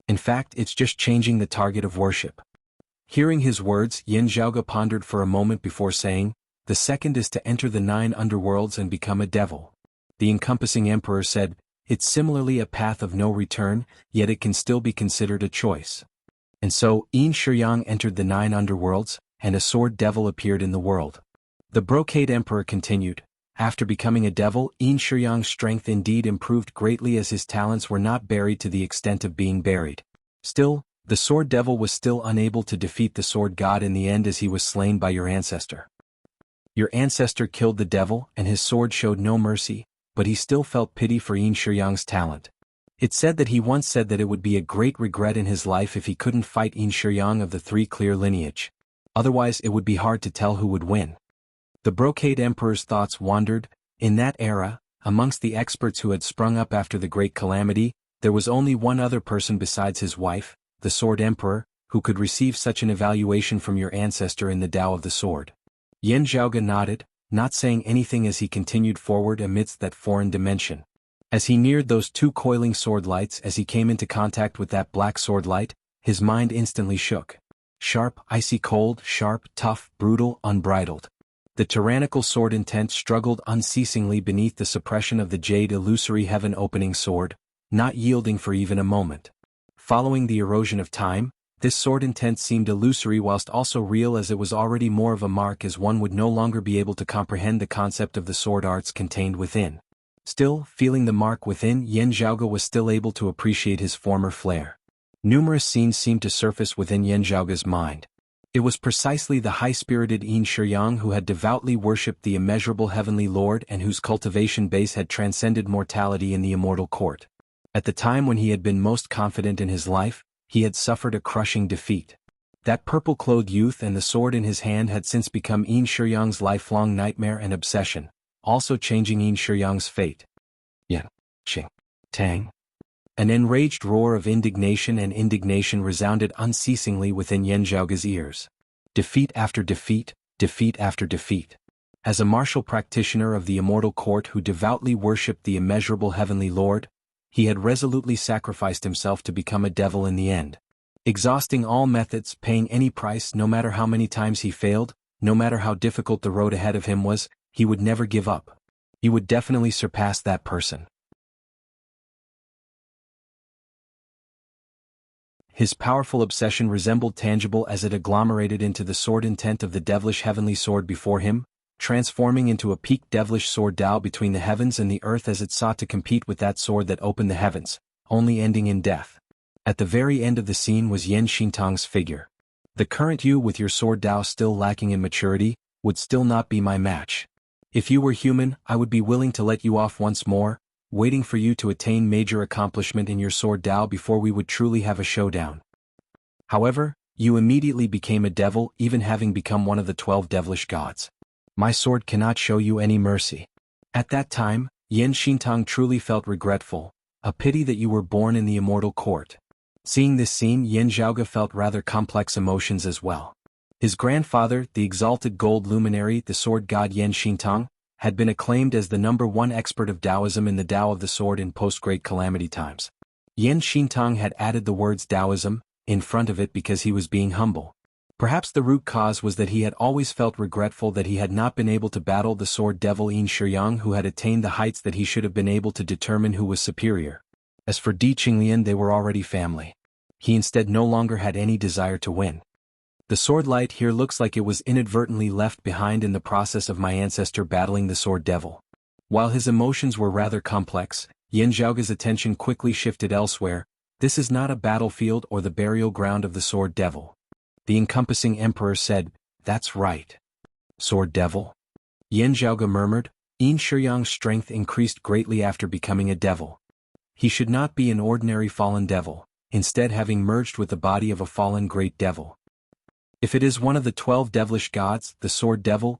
S1: In fact, it's just changing the target of worship." Hearing his words, Yan Zhaoge pondered for a moment before saying, "The second is to enter the 9 underworlds and become a devil." The encompassing emperor said, "It's similarly a path of no return, yet it can still be considered a choice." And so, Yin Shiyang entered the 9 underworlds, and a sword devil appeared in the world. The Brocade Emperor continued, "After becoming a devil, Yin Shiyang's strength indeed improved greatly as his talents were not buried to the extent of being buried. Still, the sword devil was still unable to defeat the sword god in the end as he was slain by your ancestor. Your ancestor killed the devil and his sword showed no mercy, but he still felt pity for Yin Shiyang's talent. It's said that he once said that it would be a great regret in his life if he couldn't fight Yin Shiyang of the 3 clear lineage. Otherwise it would be hard to tell who would win." The Brocade Emperor's thoughts wandered. In that era, amongst the experts who had sprung up after the Great Calamity, there was only one other person besides his wife, the Sword Emperor, who could receive such an evaluation from your ancestor in the Tao of the Sword. Yan Zhaoge nodded, not saying anything as he continued forward amidst that foreign dimension. As he neared those 2 coiling sword lights, as he came into contact with that black sword light, his mind instantly shook. Sharp, icy cold, sharp, tough, brutal, unbridled. The tyrannical sword intent struggled unceasingly beneath the suppression of the jade illusory heaven-opening sword, not yielding for even a moment. Following the erosion of time, this sword intent seemed illusory whilst also real as it was already more of a mark as one would no longer be able to comprehend the concept of the sword arts contained within. Still, feeling the mark within, Yan Zhaoge was still able to appreciate his former flair. Numerous scenes seemed to surface within Yan Zhaoge's mind. It was precisely the high-spirited Yin Shiyang who had devoutly worshipped the immeasurable Heavenly Lord and whose cultivation base had transcended mortality in the Immortal Court. At the time when he had been most confident in his life, he had suffered a crushing defeat. That purple-clothed youth and the sword in his hand had since become Yin Shiyang's lifelong nightmare and obsession, also changing Yin Shiyang's fate. Yan, Qing, Tang. An enraged roar of indignation and indignation resounded unceasingly within Yan Zhaoge's ears. Defeat after defeat, defeat after defeat. As a martial practitioner of the immortal court who devoutly worshipped the immeasurable heavenly Lord, he had resolutely sacrificed himself to become a devil in the end. Exhausting all methods, paying any price, no matter how many times he failed, no matter how difficult the road ahead of him was, he would never give up. He would definitely surpass that person. His powerful obsession resembled tangible as it agglomerated into the sword intent of the devilish heavenly sword before him, transforming into a peaked devilish sword Tao between the heavens and the earth as it sought to compete with that sword that opened the heavens, only ending in death. At the very end of the scene was Yan Xintang's figure. The current you with your sword Tao still lacking in maturity, would still not be my match. If you were human, I would be willing to let you off once more, waiting for you to attain major accomplishment in your sword Tao before we would truly have a showdown. However, you immediately became a devil, even having become one of the 12 devilish gods. My sword cannot show you any mercy. At that time, Yan Xintang truly felt regretful, a pity that you were born in the immortal court. Seeing this scene, Yan Zhaoge felt rather complex emotions as well. His grandfather, the exalted gold luminary, the sword god Yan Xintang, had been acclaimed as the #1 expert of Taoism in the Tao of the Sword in post-Great Calamity times. Yan Xintang had added the words Taoism in front of it because he was being humble. Perhaps the root cause was that he had always felt regretful that he had not been able to battle the sword devil Yin Shiyang, who had attained the heights that he should have been able to determine who was superior. As for Di Qinglian, they were already family. He instead no longer had any desire to win. The sword light here looks like it was inadvertently left behind in the process of my ancestor battling the sword devil. While his emotions were rather complex, Yan Zhaoge's attention quickly shifted elsewhere. This is not a battlefield or the burial ground of the sword devil. The encompassing emperor said, "That's right. Sword devil?" Yan Zhaoge murmured. Yin Shiyang's strength increased greatly after becoming a devil. He should not be an ordinary fallen devil, instead having merged with the body of a fallen great devil. If it is one of the 12 devilish gods, the sword devil,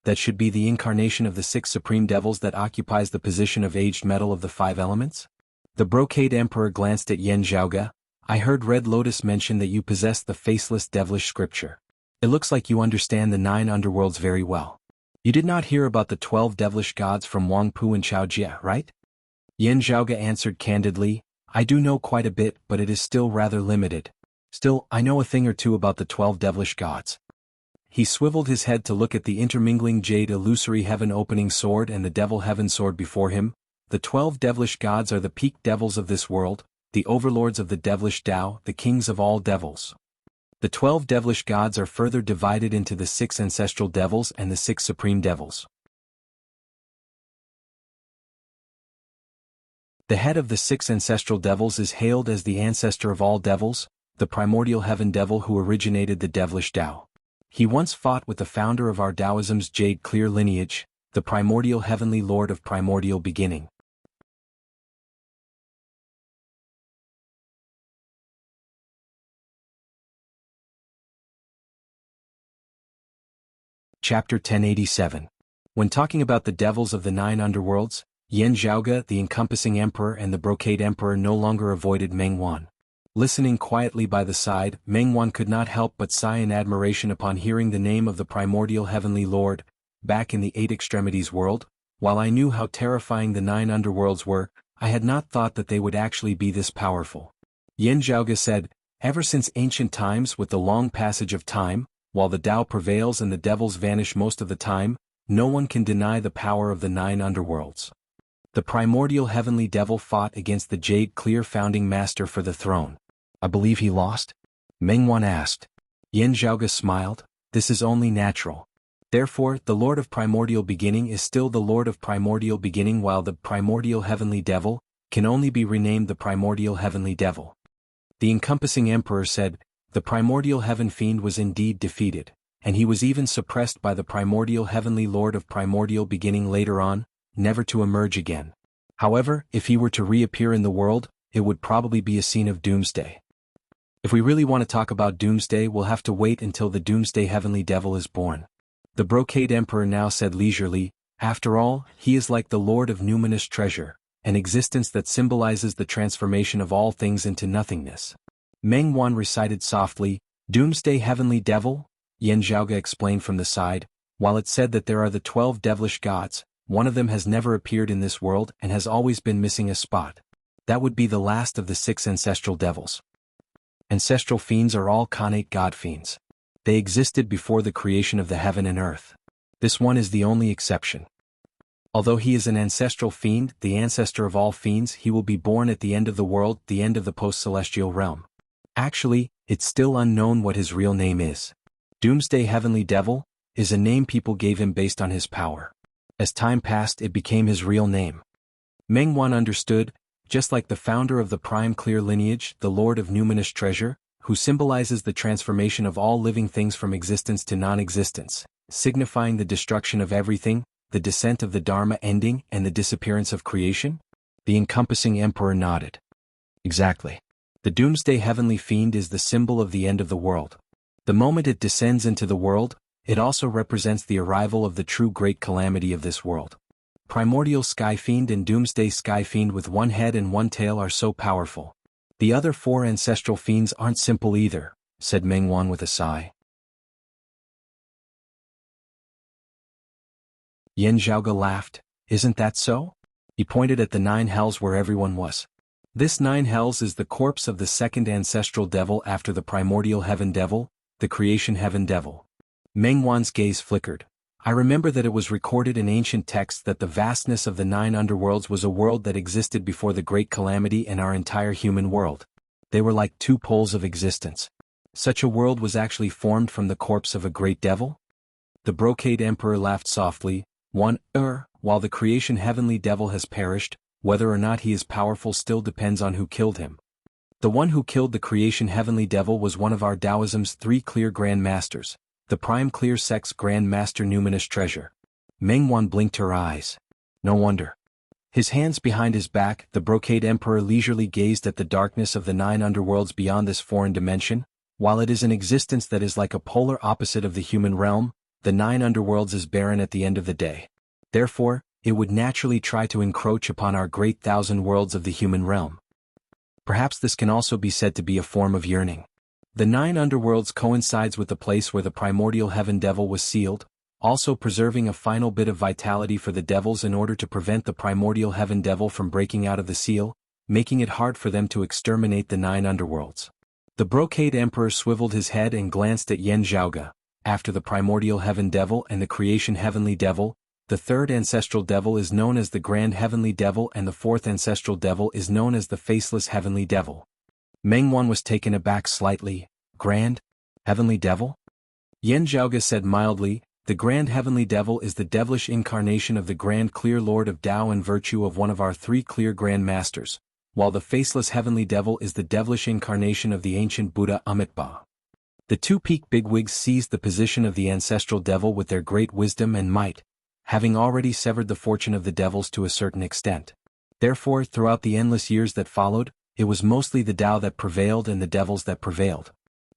S1: that should be the incarnation of the 6 supreme devils that occupies the position of aged metal of the 5 elements? The brocade emperor glanced at Yan Zhaoge. I heard Red Lotus mention that you possess the faceless devilish scripture. It looks like you understand the 9 underworlds very well. You did not hear about the 12 devilish gods from Wangpu and Chaojie, right? Yan Zhaoge answered candidly, I do know quite a bit, but it is still rather limited. Still, I know a thing or two about the 12 devilish gods. He swiveled his head to look at the intermingling jade illusory heaven opening sword and the devil heaven sword before him. The 12 devilish gods are the peak devils of this world, the overlords of the devilish Tao, the kings of all devils. The 12 devilish gods are further divided into the 6 ancestral devils and the 6 supreme devils. The head of the 6 ancestral devils is hailed as the ancestor of all devils, the primordial heaven devil who originated the devilish Tao. He once fought with the founder of our Taoism's jade clear lineage, the primordial heavenly lord of primordial beginning. Chapter 1087. When talking about the devils of the 9 underworlds, Yan Zhaoge, the encompassing emperor and the brocade emperor no longer avoided Meng Wan. Listening quietly by the side, Meng Wan could not help but sigh in admiration upon hearing the name of the primordial heavenly lord. Back in the 8 extremities world, while I knew how terrifying the 9 underworlds were, I had not thought that they would actually be this powerful. Yan Zhaoge said, ever since ancient times with the long passage of time, while the Tao prevails and the devils vanish most of the time, no one can deny the power of the 9 underworlds. The primordial heavenly devil fought against the jade clear founding master for the throne. I believe he lost? Meng Wan asked. Yan Zhaoge smiled, this is only natural. Therefore, the Lord of Primordial Beginning is still the Lord of Primordial Beginning, while the primordial heavenly devil can only be renamed the primordial heavenly devil. The encompassing emperor said, the primordial heaven fiend was indeed defeated, and he was even suppressed by the primordial heavenly Lord of Primordial Beginning later on, never to emerge again. However, if he were to reappear in the world, it would probably be a scene of doomsday. If we really want to talk about doomsday, we'll have to wait until the doomsday heavenly devil is born. The brocade emperor now said leisurely, after all, he is like the Lord of numinous treasure, an existence that symbolizes the transformation of all things into nothingness. Meng Wan recited softly, Doomsday heavenly devil? Yan Zhaoge explained from the side, While it said that there are the 12 devilish gods, one of them has never appeared in this world and has always been missing a spot. That would be the last of the 6 ancestral devils. Ancestral fiends are all connate god fiends. They existed before the creation of the heaven and earth. This one is the only exception. Although he is an ancestral fiend, the ancestor of all fiends, he will be born at the end of the world, the end of the post-celestial realm. Actually, it's still unknown what his real name is. Doomsday Heavenly Devil is a name people gave him based on his power. As time passed, it became his real name. Mengwan understood, just like the founder of the Prime Clear lineage, the Lord of Numinous Treasure, who symbolizes the transformation of all living things from existence to non-existence, signifying the destruction of everything, the descent of the Dharma ending and the disappearance of creation? The encompassing emperor nodded. Exactly. The Doomsday Heavenly Fiend is the symbol of the end of the world. The moment it descends into the world, it also represents the arrival of the true great calamity of this world. Primordial Sky Fiend and Doomsday Sky Fiend with one head and one tail are so powerful. The other 4 ancestral fiends aren't simple either, said Mengwan with a sigh. Yan Zhaoge laughed. Isn't that so? He pointed at the 9 hells where everyone was. This 9 hells is the corpse of the second ancestral devil after the primordial heaven devil, the creation heaven devil. Mengwan's gaze flickered. I remember that it was recorded in ancient texts that the vastness of the 9 underworlds was a world that existed before the great calamity and our entire human world. They were like 2 poles of existence. Such a world was actually formed from the corpse of a great devil? The Brocade Emperor laughed softly. While the creation heavenly devil has perished, whether or not he is powerful still depends on who killed him. The one who killed the creation heavenly devil was one of our Taoism's 3 clear Grand Masters, the Prime Clear Sect's Grand Master Numinous Treasure. Mengwan blinked her eyes. No wonder. His hands behind his back, the Brocade Emperor leisurely gazed at the darkness of the 9 underworlds beyond this foreign dimension. While it is an existence that is like a polar opposite of the human realm, the 9 underworlds is barren at the end of the day. Therefore, it would naturally try to encroach upon our great 1,000 worlds of the human realm. Perhaps this can also be said to be a form of yearning. The 9 underworlds coincides with the place where the primordial heaven devil was sealed, also preserving a final bit of vitality for the devils in order to prevent the primordial heaven devil from breaking out of the seal, making it hard for them to exterminate the 9 underworlds. The Brocade Emperor swiveled his head and glanced at Yan Zhaoge. After the primordial heaven devil and the creation heavenly devil, the 3rd ancestral devil is known as the Grand Heavenly Devil and the 4th ancestral devil is known as the Faceless Heavenly Devil. Mengwan was taken aback slightly. Grand Heavenly Devil? Yan Zhaoge said mildly, the Grand Heavenly Devil is the devilish incarnation of the Grand Clear Lord of Tao and virtue of one of our 3 clear Grand Masters, while the Faceless Heavenly Devil is the devilish incarnation of the ancient Buddha Amitabha. The 2 peak bigwigs seized the position of the ancestral devil with their great wisdom and might, having already severed the fortune of the devils to a certain extent. Therefore, throughout the endless years that followed, it was mostly the Tao that prevailed and the devils that prevailed.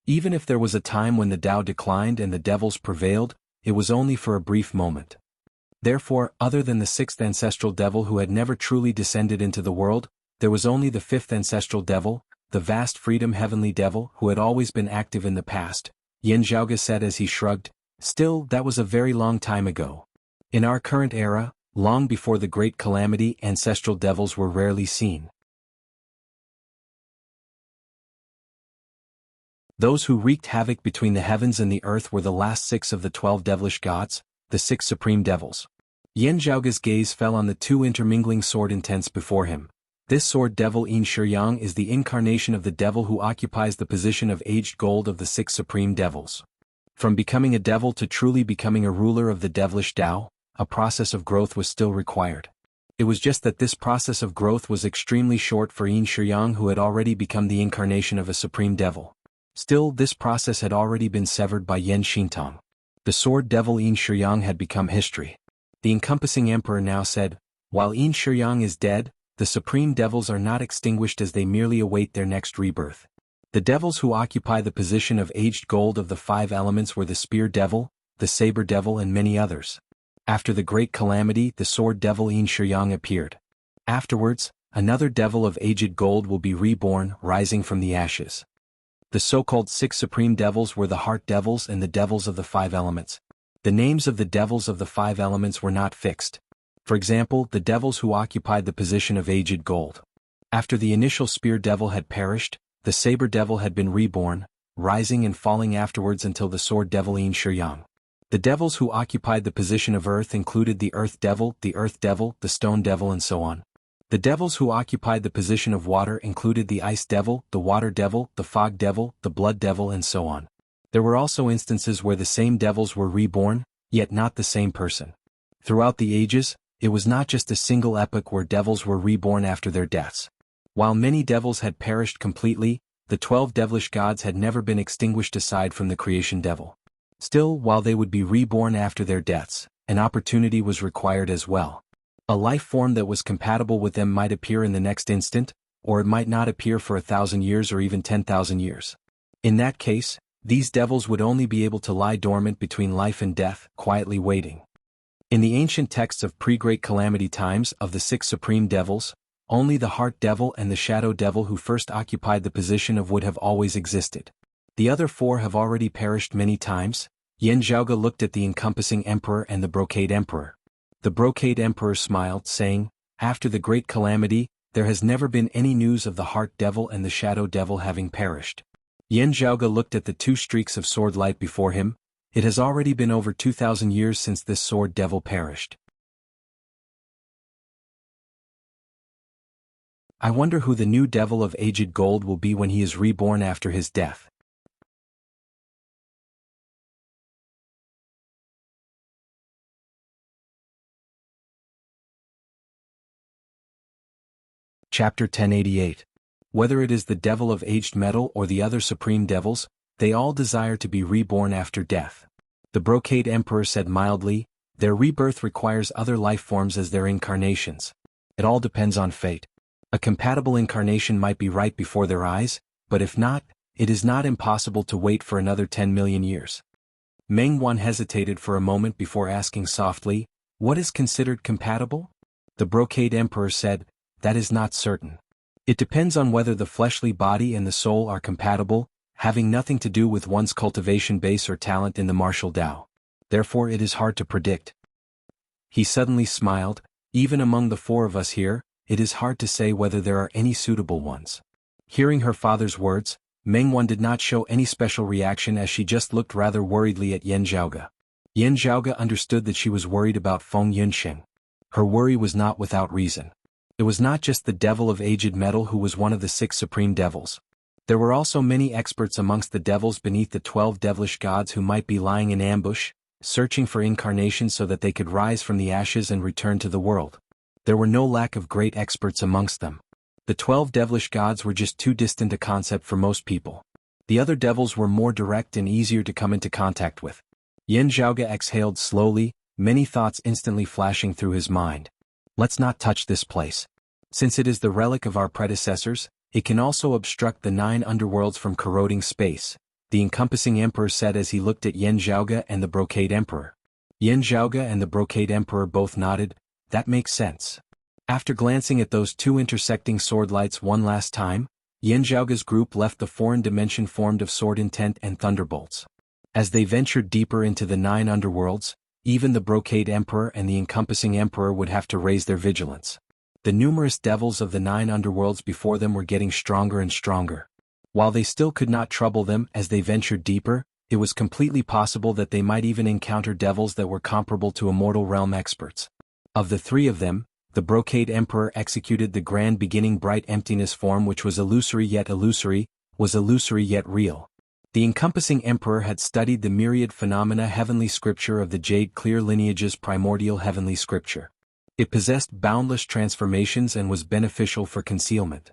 S1: Even if there was a time when the Tao declined and the devils prevailed, it was only for a brief moment. Therefore, other than the 6th ancestral devil who had never truly descended into the world, there was only the 5th ancestral devil, the vast freedom heavenly devil who had always been active in the past, Yan Zhaoge said as he shrugged. Still, that was a very long time ago. In our current era, long before the great calamity, ancestral devils were rarely seen. Those who wreaked havoc between the heavens and the earth were the last 6 of the 12 devilish gods, the 6 supreme devils. Yan Zhaoge's gaze fell on the 2 intermingling sword intents before him. This sword devil Yin Shiyang is the incarnation of the devil who occupies the position of aged gold of the 6 supreme devils. From becoming a devil to truly becoming a ruler of the devilish Tao, a process of growth was still required. It was just that this process of growth was extremely short for Yin Shiyang, who had already become the incarnation of a supreme devil. Still, this process had already been severed by Yan Xintong. The sword devil Yin Shiyang had become history. The encompassing emperor now said, while Yin Shiyang is dead, the supreme devils are not extinguished as they merely await their next rebirth. The devils who occupy the position of aged gold of the 5 elements were the spear devil, the saber devil and many others. After the great calamity, the sword devil Yin Shiyang appeared. Afterwards, another devil of aged gold will be reborn, rising from the ashes. The so-called 6 supreme devils were the heart devils and the devils of the 5 elements. The names of the devils of the 5 elements were not fixed. For example, the devils who occupied the position of aged gold. After the initial spear devil had perished, the saber devil had been reborn, rising and falling afterwards until the sword devil Yin Shiyang. The devils who occupied the position of earth included the earth devil, the stone devil, and so on. The devils who occupied the position of water included the ice devil, the water devil, the fog devil, the blood devil, and so on. There were also instances where the same devils were reborn, yet not the same person. Throughout the ages, it was not just a single epoch where devils were reborn after their deaths. While many devils had perished completely, the 12 devilish gods had never been extinguished aside from the creation devil. Still, while they would be reborn after their deaths, an opportunity was required as well. A life form that was compatible with them might appear in the next instant, or it might not appear for 1,000 years or even 10,000 years. In that case, these devils would only be able to lie dormant between life and death, quietly waiting. In the ancient texts of pre-Great Calamity times of the 6 supreme devils, only the heart devil and the shadow devil who first occupied the position of wood have always existed. The other 4 have already perished many times. Yen Zhaoge looked at the encompassing emperor and the brocade emperor. The brocade emperor smiled, saying, "After the great calamity, there has never been any news of the heart devil and the shadow devil having perished." Yen Zhaoge looked at the 2 streaks of sword light before him. It has already been over 2,000 years since this sword devil perished. I wonder who the new devil of aged gold will be when he is reborn after his death. Chapter 1088. Whether it is the devil of aged metal or the other supreme devils, they all desire to be reborn after death. The brocade emperor said mildly, "Their rebirth requires other life forms as their incarnations. It all depends on fate. A compatible incarnation might be right before their eyes, but if not, it is not impossible to wait for another 10 million years." Meng Wan hesitated for a moment before asking softly, "What is considered compatible?" The brocade emperor said, "That is not certain. It depends on whether the fleshly body and the soul are compatible, having nothing to do with one's cultivation base or talent in the martial Tao. Therefore it is hard to predict." He suddenly smiled. "Even among the 4 of us here, it is hard to say whether there are any suitable ones." Hearing her father's words, Meng Wan did not show any special reaction as she just looked rather worriedly at Yen Zhaoge. Yen Zhaoge understood that she was worried about Feng Yunxing. Her worry was not without reason. It was not just the devil of aged metal who was one of the 6 supreme devils. There were also many experts amongst the devils beneath the 12 devilish gods who might be lying in ambush, searching for incarnations so that they could rise from the ashes and return to the world. There were no lack of great experts amongst them. The 12 devilish gods were just too distant a concept for most people. The other devils were more direct and easier to come into contact with. Yen Zhaoge exhaled slowly, many thoughts instantly flashing through his mind. "Let's not touch this place. Since it is the relic of our predecessors, it can also obstruct the 9 underworlds from corroding space," the encompassing emperor said as he looked at Yen Zhaoge and the brocade emperor. Yen Zhaoge and the brocade emperor both nodded. "That makes sense." After glancing at those 2 intersecting sword lights one last time, Yen Zhaoge's group left the foreign dimension formed of sword intent and thunderbolts. As they ventured deeper into the 9 underworlds, even the brocade emperor and the encompassing emperor would have to raise their vigilance. The numerous devils of the 9 underworlds before them were getting stronger and stronger. While they still could not trouble them as they ventured deeper, it was completely possible that they might even encounter devils that were comparable to immortal realm experts. Of the 3 of them, the brocade emperor executed the grand beginning bright emptiness form, which was illusory yet real. The encompassing emperor had studied the myriad phenomena heavenly scripture of the jade clear lineage's primordial heavenly scripture. It possessed boundless transformations and was beneficial for concealment.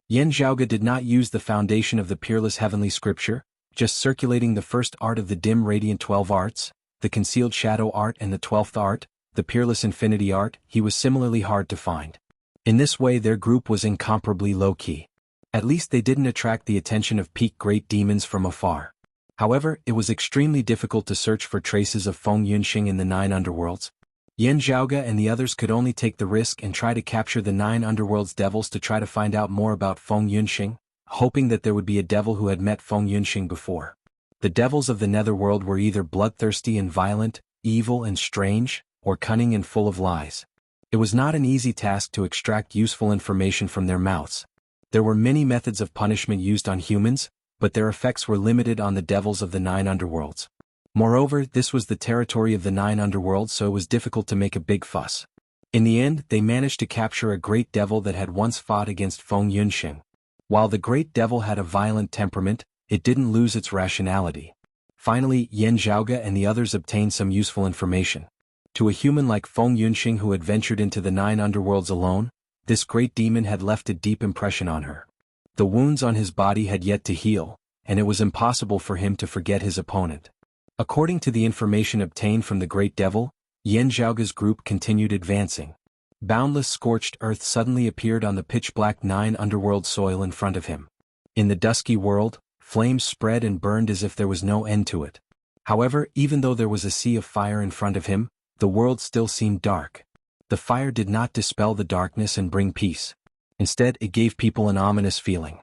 S1: Yen Zhaoge did not use the foundation of the peerless heavenly scripture, just circulating the first art of the dim radiant 12 arts, the concealed shadow art and the 12th art, the peerless infinity art. He was similarly hard to find. In this way their group was incomparably low-key. At least they didn't attract the attention of peak great demons from afar. However, it was extremely difficult to search for traces of Feng Yunxing in the 9 underworlds. Yen Zhaoge and the others could only take the risk and try to capture the 9 underworlds devils to try to find out more about Feng Yunxing. hoping that there would be a devil who had met Feng Yunxing before. The devils of the netherworld were either bloodthirsty and violent, evil and strange, or cunning and full of lies. It was not an easy task to extract useful information from their mouths. There were many methods of punishment used on humans, but their effects were limited on the devils of the 9 underworlds. Moreover, this was the territory of the 9 underworlds, so it was difficult to make a big fuss. In the end, they managed to capture a great devil that had once fought against Feng Yunxing. While the great devil had a violent temperament, it didn't lose its rationality. Finally, Yan Zhaoge and the others obtained some useful information. To a human like Feng Yunxing who had ventured into the 9 underworlds alone, this great demon had left a deep impression on her. The wounds on his body had yet to heal, and it was impossible for him to forget his opponent. According to the information obtained from the great devil, Yan Zhaoge's group continued advancing. Boundless scorched earth suddenly appeared on the pitch-black 9 underworld soil in front of him. In the dusky world, flames spread and burned as if there was no end to it. However, even though there was a sea of fire in front of him, the world still seemed dark. The fire did not dispel the darkness and bring peace. Instead, it gave people an ominous feeling.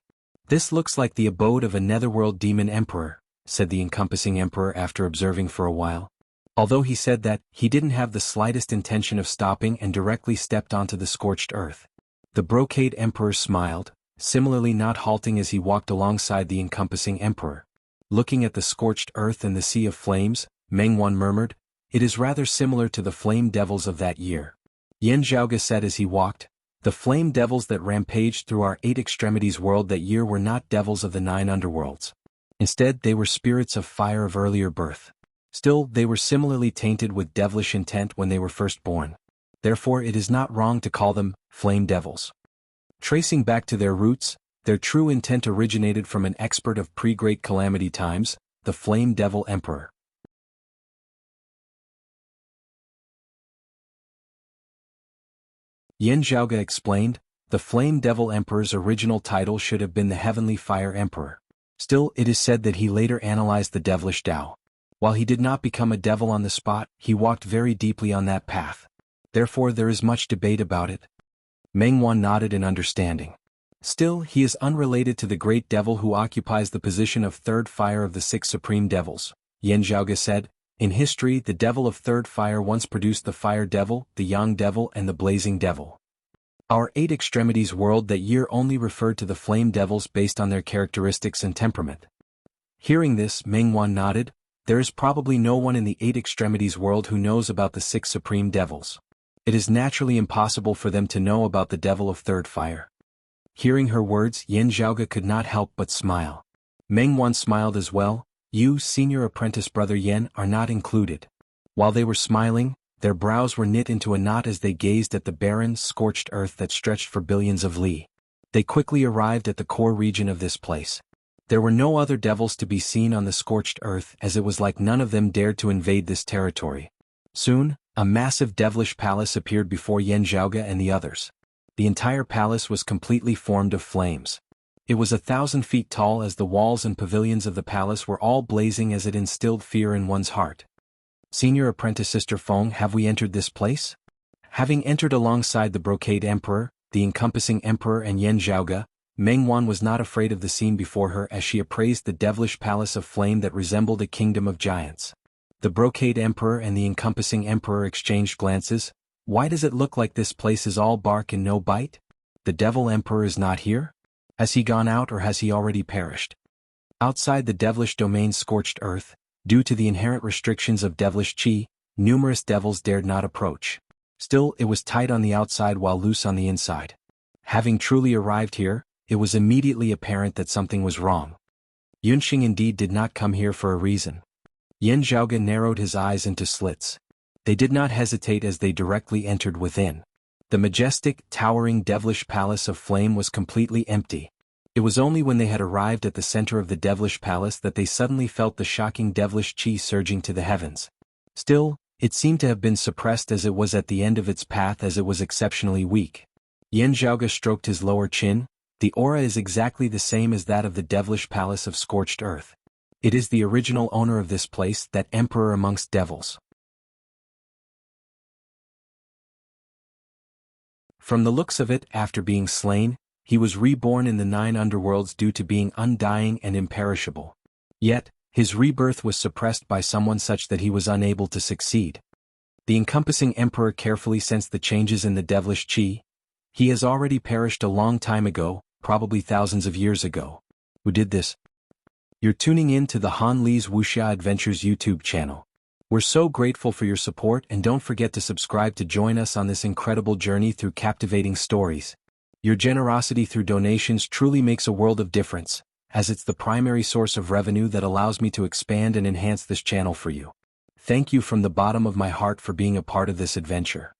S1: "This looks like the abode of a netherworld demon emperor," said the encompassing emperor after observing for a while. Although he said that, he didn't have the slightest intention of stopping and directly stepped onto the scorched earth. The brocade emperor smiled, similarly not halting as he walked alongside the encompassing emperor. Looking at the scorched earth and the sea of flames, Mengwan murmured, "It is rather similar to the flame devils of that year." Yan Zhaoge said as he walked, "The flame devils that rampaged through our 8 extremities world that year were not devils of the 9 underworlds. Instead, they were spirits of fire of earlier birth. Still, they were similarly tainted with devilish intent when they were first born. Therefore it is not wrong to call them flame devils. Tracing back to their roots, their true intent originated from an expert of pre-Great Calamity times, the Flame Devil Emperor. Yan Zhaoge explained, the Flame Devil Emperor's original title should have been the Heavenly Fire Emperor. Still, it is said that he later analyzed the devilish Tao. While he did not become a devil on the spot, he walked very deeply on that path. Therefore there is much debate about it. Mengwan nodded in understanding. Still, he is unrelated to the great devil who occupies the position of third fire of the 6 supreme devils, Yan Zhaoge said. In history, the devil of third fire once produced the fire devil, the yang devil and the blazing devil. Our 8 extremities world that year only referred to the flame devils based on their characteristics and temperament. Hearing this, Mengwan nodded. There is probably no one in the 8 extremities world who knows about the 6 supreme devils. It is naturally impossible for them to know about the devil of third fire. Hearing her words, Yan Zhaoge could not help but smile. Mengwan smiled as well. You, senior apprentice brother Yan, are not included. While they were smiling, their brows were knit into a knot as they gazed at the barren, scorched earth that stretched for billions of li. They quickly arrived at the core region of this place. There were no other devils to be seen on the scorched earth, as it was like none of them dared to invade this territory. Soon, a massive devilish palace appeared before Yan Zhaoge and the others. The entire palace was completely formed of flames. It was 1,000 feet tall as the walls and pavilions of the palace were all blazing as it instilled fear in one's heart. Senior apprentice Sister Feng, have we entered this place? Having entered alongside the brocade emperor, the encompassing emperor and Yan Zhaoge, Mengwan was not afraid of the scene before her as she appraised the devilish palace of flame that resembled a kingdom of giants. The brocade emperor and the encompassing emperor exchanged glances. Why does it look like this place is all bark and no bite? The devil emperor is not here? Has he gone out or has he already perished? Outside the devilish domain's scorched earth, due to the inherent restrictions of devilish chi, numerous devils dared not approach. Still, it was tight on the outside while loose on the inside. Having truly arrived here, it was immediately apparent that something was wrong. Yunxing indeed did not come here for a reason. Yan Zhaoge narrowed his eyes into slits. They did not hesitate as they directly entered within. The majestic, towering devilish palace of flame was completely empty. It was only when they had arrived at the center of the devilish palace that they suddenly felt the shocking devilish chi surging to the heavens. Still, it seemed to have been suppressed as it was at the end of its path as it was exceptionally weak. Yan Zhaoge stroked his lower chin. The aura is exactly the same as that of the devilish palace of scorched earth. It is the original owner of this place, that emperor amongst devils. From the looks of it, after being slain, he was reborn in the 9 underworlds due to being undying and imperishable. Yet, his rebirth was suppressed by someone such that he was unable to succeed. The encompassing emperor carefully sensed the changes in the devilish chi. He has already perished a long time ago, probably thousands of years ago. Who did this? You're tuning in to the Han Li's Wuxia Adventures YouTube channel. We're so grateful for your support, and don't forget to subscribe to join us on this incredible journey through captivating stories. Your generosity through donations truly makes a world of difference, as it's the primary source of revenue that allows me to expand and enhance this channel for you. Thank you from the bottom of my heart for being a part of this adventure.